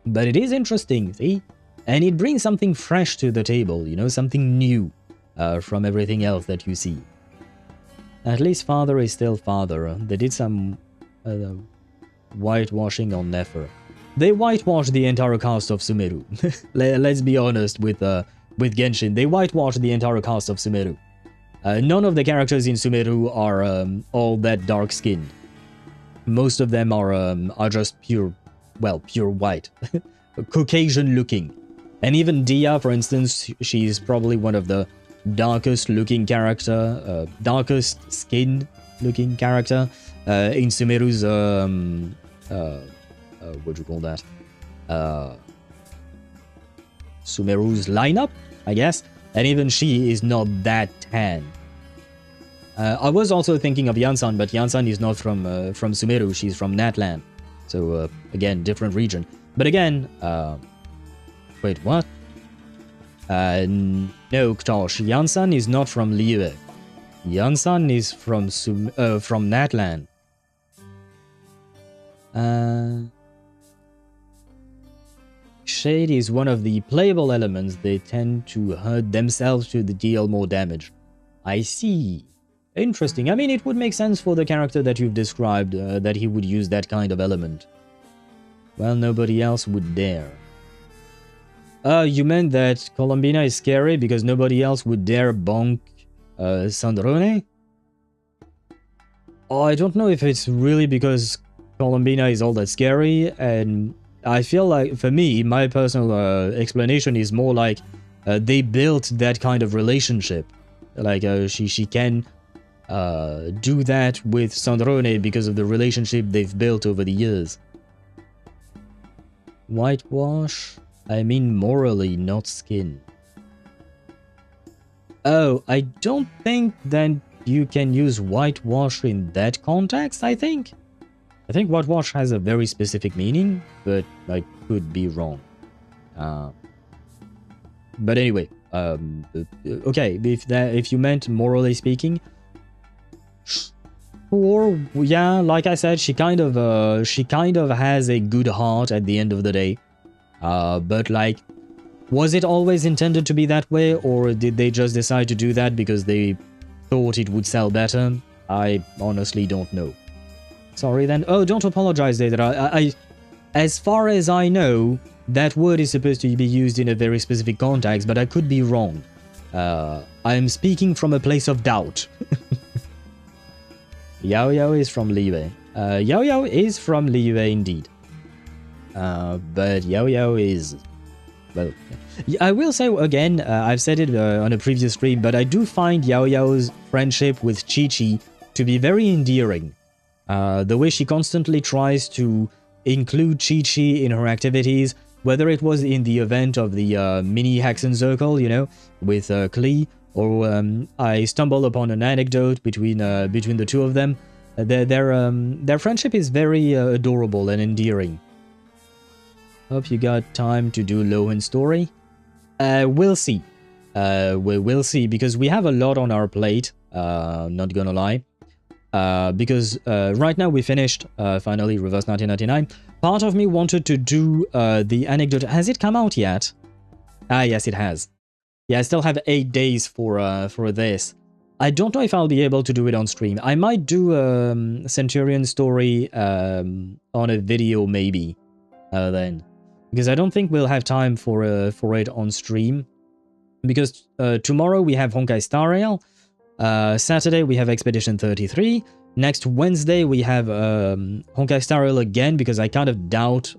A: But it is interesting, see? And it brings something fresh to the table, you know, something new from everything else that you see. At least Father is still Father. They did some whitewashing on Nefer. They whitewashed the entire cast of Sumeru. Let's be honest with Genshin. They whitewashed the entire cast of Sumeru. None of the characters in Sumeru are all that dark-skinned. Most of them are just pure white. Caucasian-looking. And even Dia, for instance, she's probably one of the darkest-looking character, darkest skin-looking character in Sumeru's, what do you call that? Sumeru's lineup, I guess. And even she is not that tan. I was also thinking of Yansan, but Yansan is not from Sumeru. She's from Natlan. So, again, different region. But again, wait, what? No, Ktosh. Yansan is not from Liyue. Yansan is from Natlan. Shade is one of the playable elements. They tend to hurt themselves to deal more damage. I see. Interesting. I mean, it would make sense for the character that you've described, that he would use that kind of element. Well, nobody else would dare. You meant that Columbina is scary because nobody else would dare bonk Sandrone? Oh, I don't know if it's really because Columbina is all that scary, and I feel like, for me, my personal explanation is more like they built that kind of relationship. Like, she can do that with Sandrone because of the relationship they've built over the years. Whitewash? I mean morally, not skin. Oh, I don't think that you can use whitewash in that context, I think. I think whitewash has a very specific meaning, but I could be wrong. But anyway, okay, if you meant morally speaking, or yeah, like I said, she kind of has a good heart at the end of the day. But like, was it always intended to be that way, or did they just decide to do that because they thought it would sell better? I honestly don't know. Sorry then. Oh, don't apologize, Data. As far as I know, that word is supposed to be used in a very specific context, but I could be wrong. I'm speaking from a place of doubt. Yao Yao is from Liyue. Yao Yao is from Liyue indeed. But Yao Yao is... Well, I will say again, I've said it on a previous stream, but I do find Yao Yao's friendship with Chi Chi to be very endearing. The way she constantly tries to include Chi-Chi in her activities, whether it was in the event of the mini Hexen Circle, you know, with Klee, or I stumbled upon an anecdote between the two of them. Their friendship is very adorable and endearing. Hope you got time to do Lowen's story. We'll see. We'll see, because we have a lot on our plate, not gonna lie. Because right now we finished, finally, Reverse 1999. Part of me wanted to do the anecdote. Has it come out yet? Ah, yes, it has. Yeah, I still have 8 days for this. I don't know if I'll be able to do it on stream. I might do a Centurion story on a video, maybe, then. Because I don't think we'll have time for it on stream. Because tomorrow we have Honkai Star Rail. Saturday we have Expedition 33. Next Wednesday we have Honkai Star Rail again, because I kind of doubt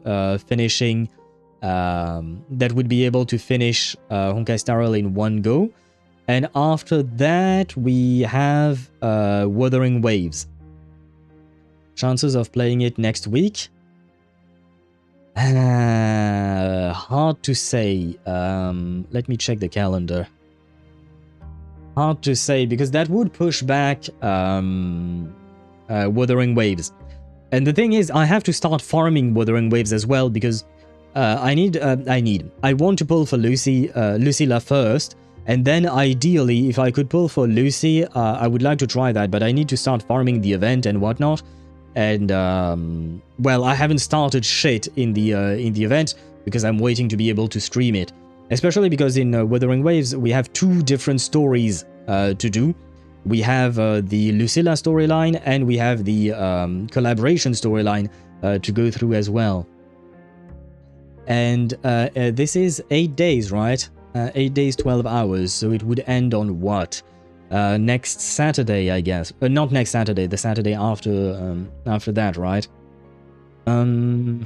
A: finishing that would be able to finish Honkai Star Rail in one go. And after that we have Wuthering Waves. Chances of playing it next week? Hard to say. Let me check the calendar. Hard to say, because that would push back Wuthering Waves. And the thing is, I have to start farming Wuthering Waves as well, because I want to pull for Lucilla first, and then ideally, if I could pull for Lucy, I would like to try that, but I need to start farming the event and whatnot. And well, I haven't started shit in the event, because I'm waiting to be able to stream it. Especially because in Wuthering Waves, we have 2 different stories to do. We have the Lucilla storyline, and we have the collaboration storyline to go through as well. And this is 8 days, right? 8 days, 12 hours, so it would end on what? Next Saturday, I guess. Not next Saturday, the Saturday after that, right? I'm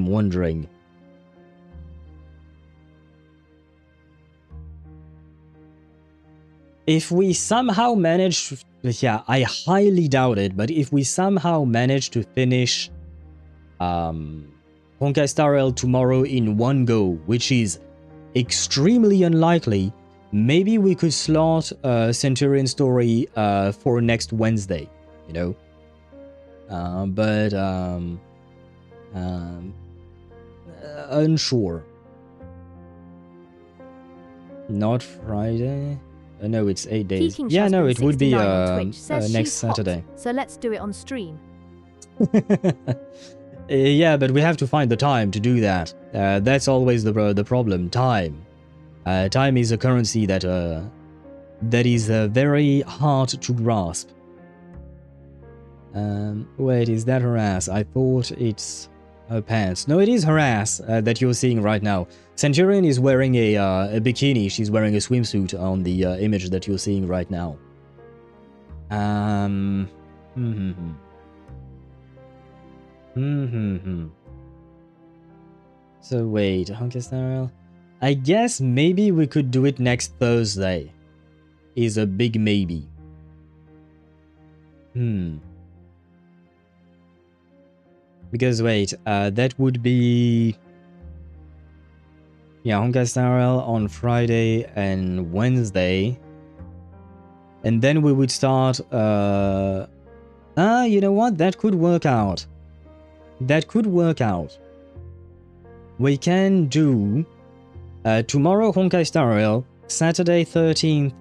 A: wondering. If we somehow manage, yeah, I highly doubt it, but if we somehow manage to finish Honkai Star Rail tomorrow in one go, which is extremely unlikely, maybe we could slot Centurion story for next Wednesday, you know? But unsure. Not Friday? No, it's 8 days. Yeah, no, it would be next Saturday.
I: So let's do it on stream.
A: Yeah, but we have to find the time to do that. That's always the problem. Time. Time is a currency that is very hard to grasp. Wait, is that her ass? I thought it's her pants. No, it is her ass that you're seeing right now. Centurion is wearing a bikini. She's wearing a swimsuit on the image that you're seeing right now. So wait, Honkai Star Rail? I guess maybe we could do it next Thursday. Is a big maybe. Because wait, that would be... Yeah, Honkai Star Rail on Friday and Wednesday. And then we would start... you know what? That could work out. That could work out. We can do... tomorrow Honkai Star Rail, Saturday 13th,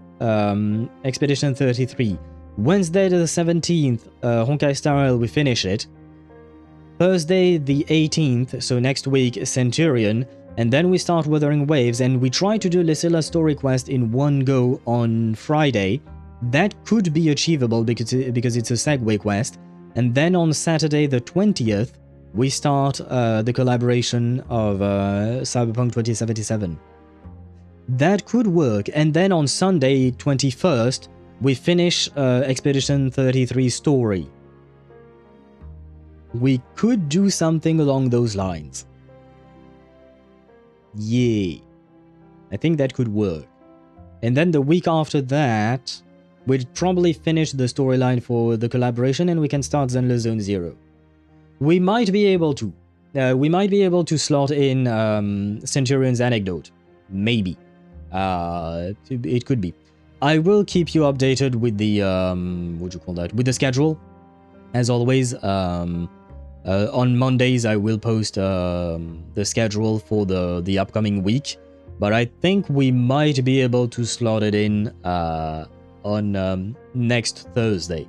A: Expedition 33. Wednesday the 17th, Honkai Star Rail, we finish it. Thursday the 18th, so next week, Centurion, and then we start Wuthering Waves, and we try to do Lucilla's story quest in one go on Friday. That could be achievable because it's a segue quest, and then on Saturday the 20th, we start the collaboration of Cyberpunk 2077. That could work, and then on Sunday 21st, we finish Expedition 33 story. We could do something along those lines. Yeah. I think that could work. And then the week after that, we'll probably finish the storyline for the collaboration and we can start Zenless Zone Zero. We might be able to. We might be able to slot in Centurion's anecdote. Maybe. It could be. I will keep you updated with the, what do you call that? With the schedule. As always, on Mondays I will post the schedule for the upcoming week. But I think we might be able to slot it in on next Thursday.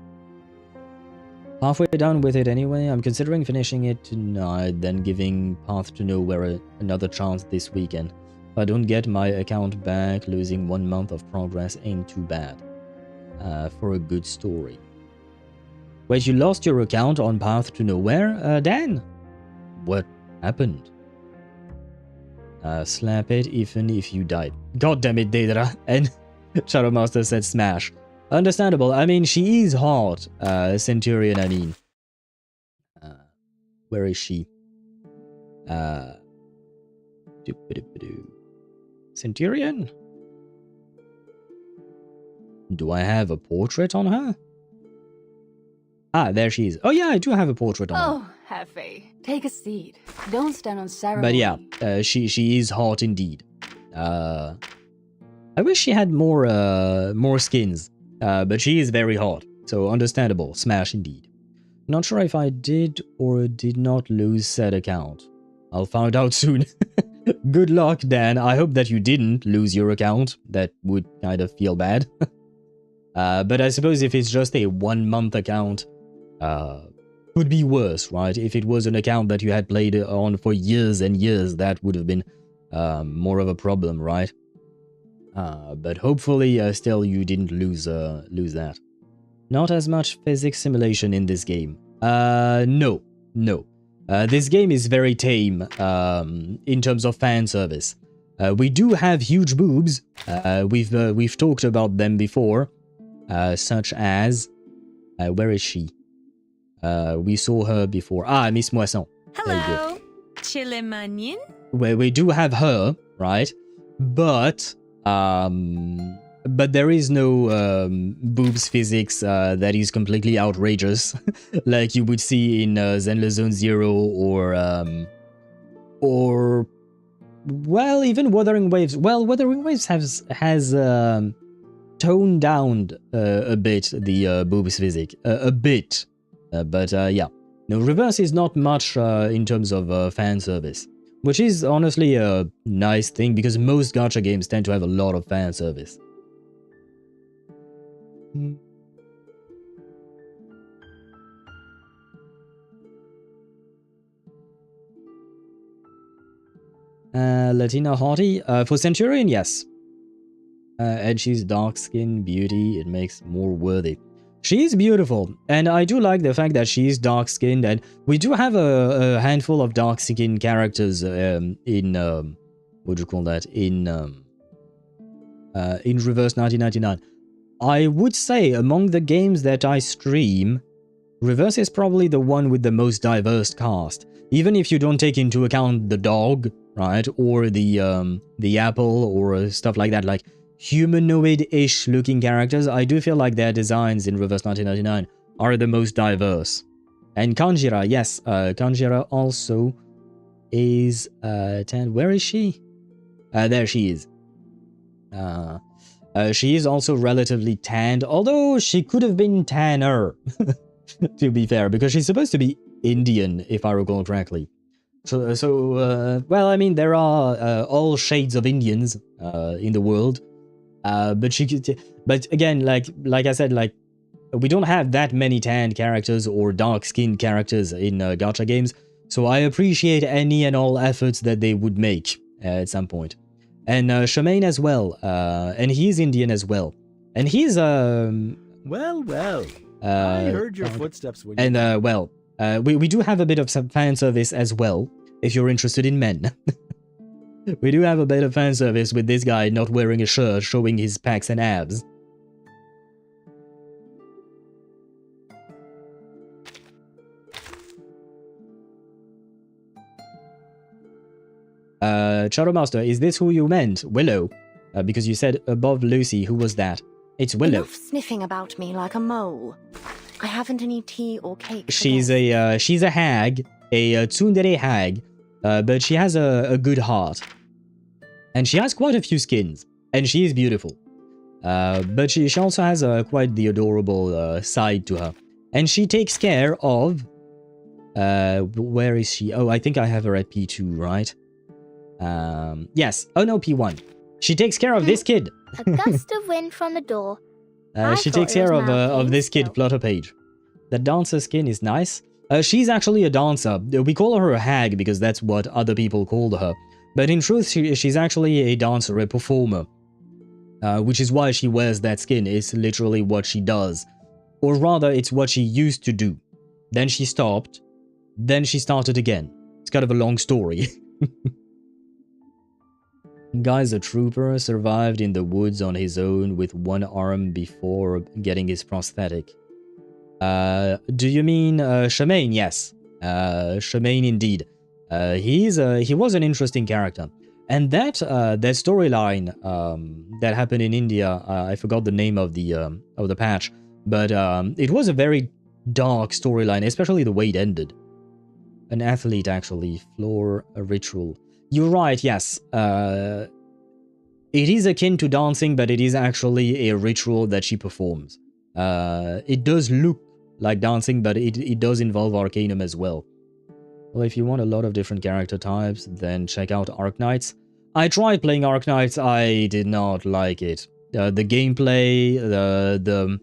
A: Halfway done with it anyway. I'm considering finishing it tonight, then giving Path to Nowhere another chance this weekend. If I don't get my account back, losing 1 month of progress ain't too bad. For a good story. Wait, you lost your account on Path to Nowhere, Dan? What happened? Slap it even if you died. God damn it, Daedra. And Shadowmaster said smash. Understandable. I mean, she is hot. Centurion, I mean. Where is she? Centurion? Do I have a portrait on her? Ah, there she is. Oh yeah, I do have a portrait on her.
K: Oh, have faith. Take a seat. Don't stand on ceremony.
A: But yeah, she is hot indeed. I wish she had more skins. But she is very hot, so understandable. Smash indeed. Not sure if I did or did not lose said account. I'll find out soon. Good luck, Dan. I hope that you didn't lose your account. That would kind of feel bad. But I suppose if it's just a 1 month account, could be worse, right? If it was an account that you had played on for years and years, that would have been more of a problem, right? But hopefully still you didn't lose that. Not as much physics simulation in this game. No. This game is very tame in terms of fan service. We do have huge boobs. We've talked about them before, such as where is she? We saw her before. Ah, Miss Moisson.
E: Hello, Chilemanien.
A: Where we do have her, right? But there is no boobs physics that is completely outrageous, like you would see in Zenless Zone Zero or well, even Wuthering Waves. Well, Wuthering Waves has toned down a bit the boobs physics, a bit, but yeah, no, Reverse is not much in terms of fan service. Which is honestly a nice thing, because most gacha games tend to have a lot of fan service. Latina hottie? For Centurion, yes. And she's dark-skinned beauty, it makes more worthy. She's beautiful, and I do like the fact that she's dark-skinned, and we do have a handful of dark-skinned characters in what do you call that? In Reverse 1999. I would say among the games that I stream, Reverse is probably the one with the most diverse cast. Even if you don't take into account the dog, right, or the apple or stuff like that, like humanoid-ish looking characters, I do feel like their designs in Reverse 1999 are the most diverse. And Kanjira, yes, Kanjira also is tan. Where is she? There she is. She is also relatively tanned, although she could have been tanner, to be fair, because she's supposed to be Indian, if I recall correctly. So well, I mean, there are all shades of Indians in the world. But she could, but again, like I said, like we don't have that many tanned characters or dark-skinned characters in gacha games, so I appreciate any and all efforts that they would make at some point. And Shamaine as well, and he's Indian as well, and he's
L: Well, I heard your footsteps when you...
A: And well, we do have a bit of some fan service as well, if you're interested in men. We do have a bit of fan service with this guy not wearing a shirt, showing his pecs and abs. Shadowmaster, is this who you meant? Willow. Because you said above Lucy. Who was that? It's Willow.
J: Enough sniffing about me like a mole. I haven't any tea or cake.
A: She's a hag, a tsundere hag, but she has a good heart. And she has quite a few skins. And she is beautiful. But she also has quite the adorable side to her. And she takes care of... where is she? Oh, I think I have her at P2, right? Yes. Oh no, P1. She takes care of this kid.
H: A gust of wind from the door.
A: She takes care of this kid, Flutter Page. The dancer skin is nice. She's actually a dancer. We call her a hag because that's what other people called her. But in truth, she's actually a dancer, a performer. Which is why she wears that skin. It's literally what she does. Or rather, it's what she used to do. Then she stopped. Then she started again. It's kind of a long story. Guy's a trooper, survived in the woods on his own with one arm before getting his prosthetic. Do you mean Shemaine? Yes. Shemaine indeed. He was an interesting character. And that storyline that happened in India, I forgot the name of the patch, but it was a very dark storyline, especially the way it ended. An athlete, actually. Floor, a ritual. You're right, yes. It is akin to dancing, but it is actually a ritual that she performs. It does look like dancing, but it does involve Arcanum as well. Well, if you want a lot of different character types, then check out Arknights. I tried playing Arknights, I did not like it. The gameplay, the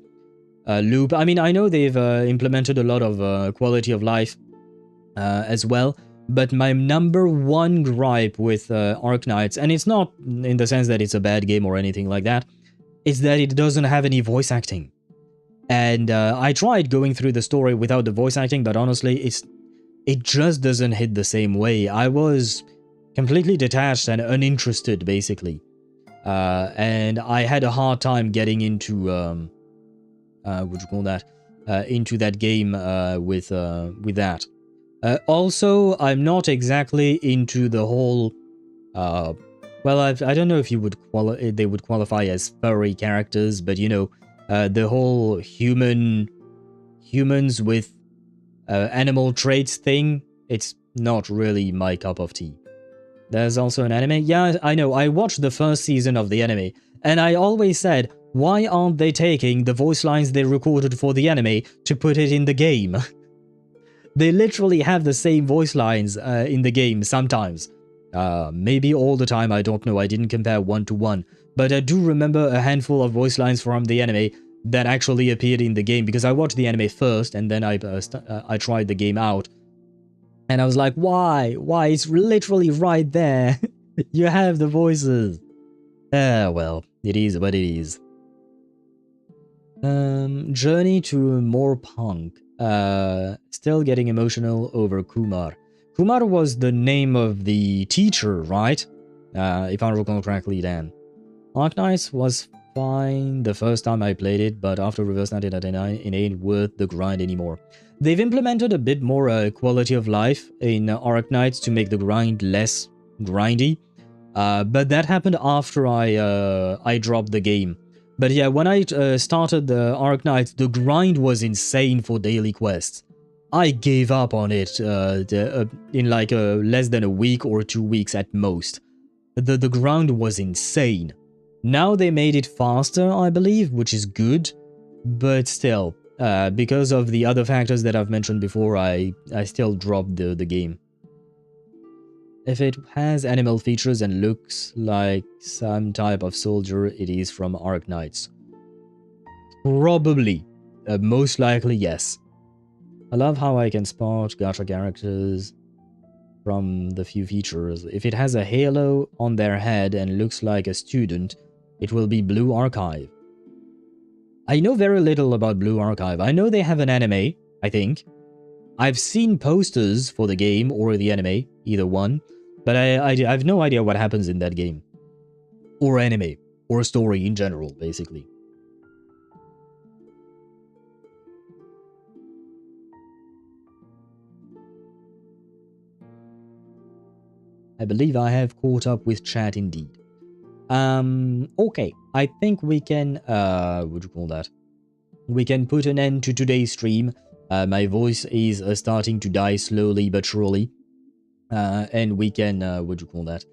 A: loop. I mean, I know they've implemented a lot of quality of life as well. But my number one gripe with Arknights, and it's not in the sense that it's a bad game or anything like that, is that it doesn't have any voice acting. And I tried going through the story without the voice acting, but honestly, it just doesn't hit the same way. I was completely detached and uninterested, basically. And I had a hard time getting into, what you call that, into that game with that. Also, I'm not exactly into the whole, well, I don't know if you would they would qualify as furry characters, but you know, the whole humans with animal traits thing, it's not really my cup of tea. There's also an anime. Yeah, I know, I watched the first season of the anime, and I always said, why aren't they taking the voice lines they recorded for the anime to put it in the game? They literally have the same voice lines in the game sometimes. Maybe all the time, I don't know. I didn't compare one to one. But I do remember a handful of voice lines from the anime that actually appeared in the game. Because I watched the anime first and then I tried the game out. And I was like, why? Why? It's literally right there. You have the voices. Well, it is what it is. Journey to more punk. Still getting emotional over Kumar. Kumar was the name of the teacher, right? If I recall correctly then. Arknights was fine the first time I played it, but after Reverse 1999, it ain't worth the grind anymore. They've implemented a bit more quality of life in Arknights to make the grind less grindy. But that happened after I dropped the game. But yeah, when I started the Arknights, the grind was insane for daily quests. I gave up on it in like less than a week or 2 weeks at most. The grind was insane. Now they made it faster, I believe, which is good. But still, because of the other factors that I've mentioned before, I still dropped the game. If it has animal features and looks like some type of soldier, it is from Arknights. Probably. Most likely, yes. I love how I can spot gacha characters from the few features. If it has a halo on their head and looks like a student, it will be Blue Archive. I know very little about Blue Archive. I know they have an anime, I think. I've seen posters for the game or the anime, either one. But I have no idea what happens in that game. Or anime. Or story in general, basically. I believe I have caught up with chat indeed. Okay, I think we can, what do you call that? We can put an end to today's stream. My voice is starting to die slowly but surely. And we can, what do you call that?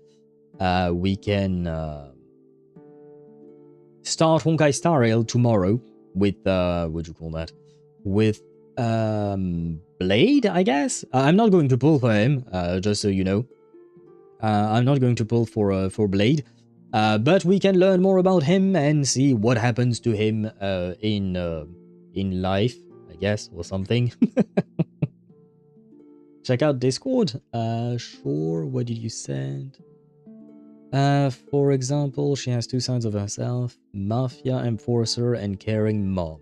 A: We can start Honkai Star Rail tomorrow with, what do you call that? With, Blade, I guess? I'm not going to pull for him, just so you know. I'm not going to pull for Blade. But we can learn more about him and see what happens to him in life, I guess, or something. Check out Discord. Sure, what did you send? For example, she has two sides of herself. Mafia enforcer and caring mom.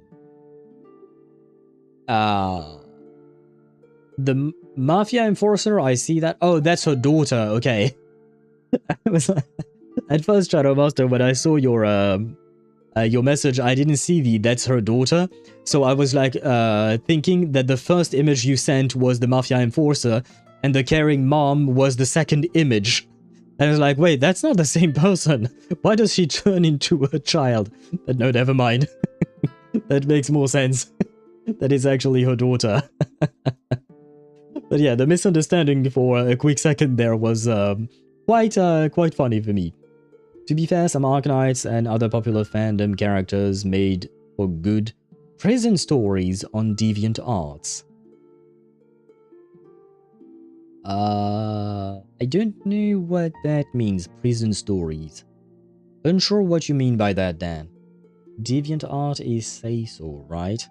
A: The Mafia enforcer, I see that. Oh, that's her daughter, okay. I was like, at first, Shadow Master, when I saw your message, I didn't see that's her daughter. So I was like thinking that the first image you sent was the Mafia enforcer and the caring mom was the second image. And I was like, wait, that's not the same person. Why does she turn into a child? But no, never mind. That makes more sense. That is actually her daughter. But yeah, the misunderstanding for a quick second there was quite funny for me. To be fair, some Arknights and other popular fandom characters made for good prison stories on DeviantArts. I don't know what that means, prison stories. Unsure what you mean by that, Dan. DeviantArt is say so, right?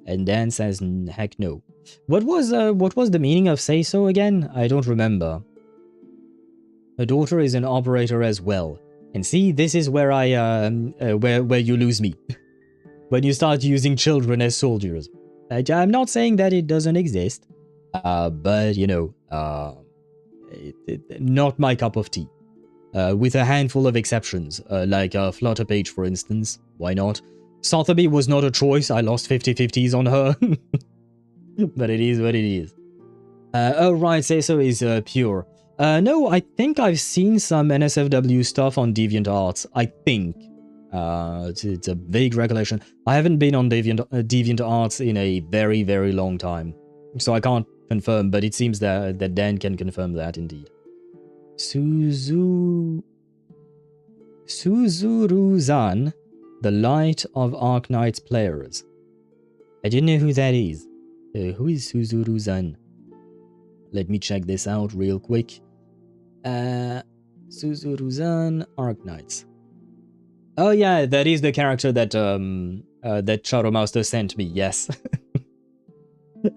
A: And Dan says, heck no. What was the meaning of say so again? I don't remember. Her daughter is an operator as well. And see, this is where where you lose me. When you start using children as soldiers. I'm not saying that it doesn't exist. But, you know, not my cup of tea. With a handful of exceptions, like Flutterpage, for instance. Why not? Sotheby was not a choice. I lost 50-50s on her. But it is what it is. Oh, right, say so is pure. No, I think I've seen some NSFW stuff on DeviantArts. I think. It's a vague recollection. I haven't been on DeviantArts in a very, very long time. So I can't confirm, but it seems that Dan can confirm that indeed. Suzuru-zan, the light of Arknight's players. I don't know who that is. Who is Suzuru-zan? Let me check this out real quick. Suzuru-zan, Arknights. Oh yeah, that is the character that that Shadow Master sent me, yes.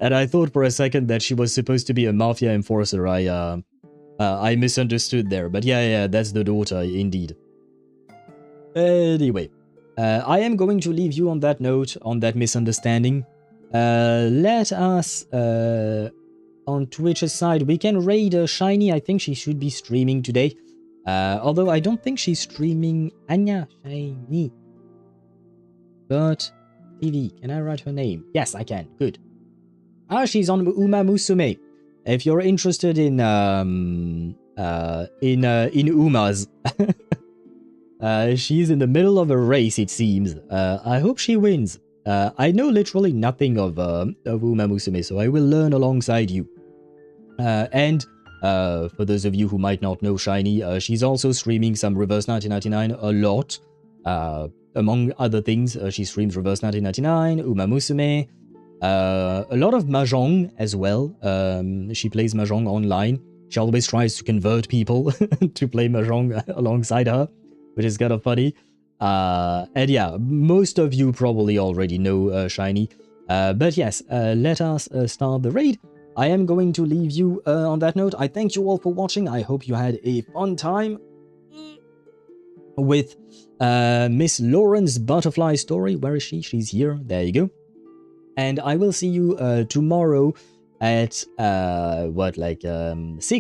A: And I thought for a second that she was supposed to be a Mafia enforcer. I misunderstood there, but yeah, that's the daughter, indeed. Anyway, I am going to leave you on that note, on that misunderstanding. Let us, on Twitch's side, we can raid Shiny. I think she should be streaming today. Although I don't think she's streaming Anya Shiny. But, TV, can I write her name? Yes, I can. Good. Ah, she's on Uma Musume. If you're interested in Umas, she's in the middle of a race, it seems. I hope she wins. I know literally nothing of Uma Musume, so I will learn alongside you. And for those of you who might not know Shiny, she's also streaming some Reverse 1999 a lot. Among other things, she streams Reverse 1999, Uma Musume, a lot of Mahjong as well. She plays Mahjong online. She always tries to convert people to play Mahjong alongside her, which is kind of funny. And yeah, most of you probably already know Shiny. But yes, let us start the raid. I am going to leave you on that note. I thank you all for watching. I hope you had a fun time with Miss Lorentz Butterfly story. Where is she? She's here. There you go. And I will see you tomorrow at 6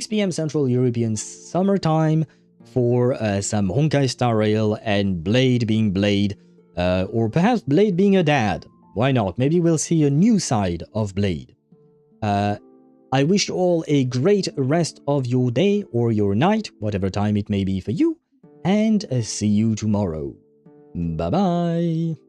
A: p.m. Central European Summer Time for some Honkai Star Rail and Blade being Blade, or perhaps Blade being a dad. Why not? Maybe we'll see a new side of Blade. I wish you all a great rest of your day or your night, whatever time it may be for you, and see you tomorrow. Bye bye.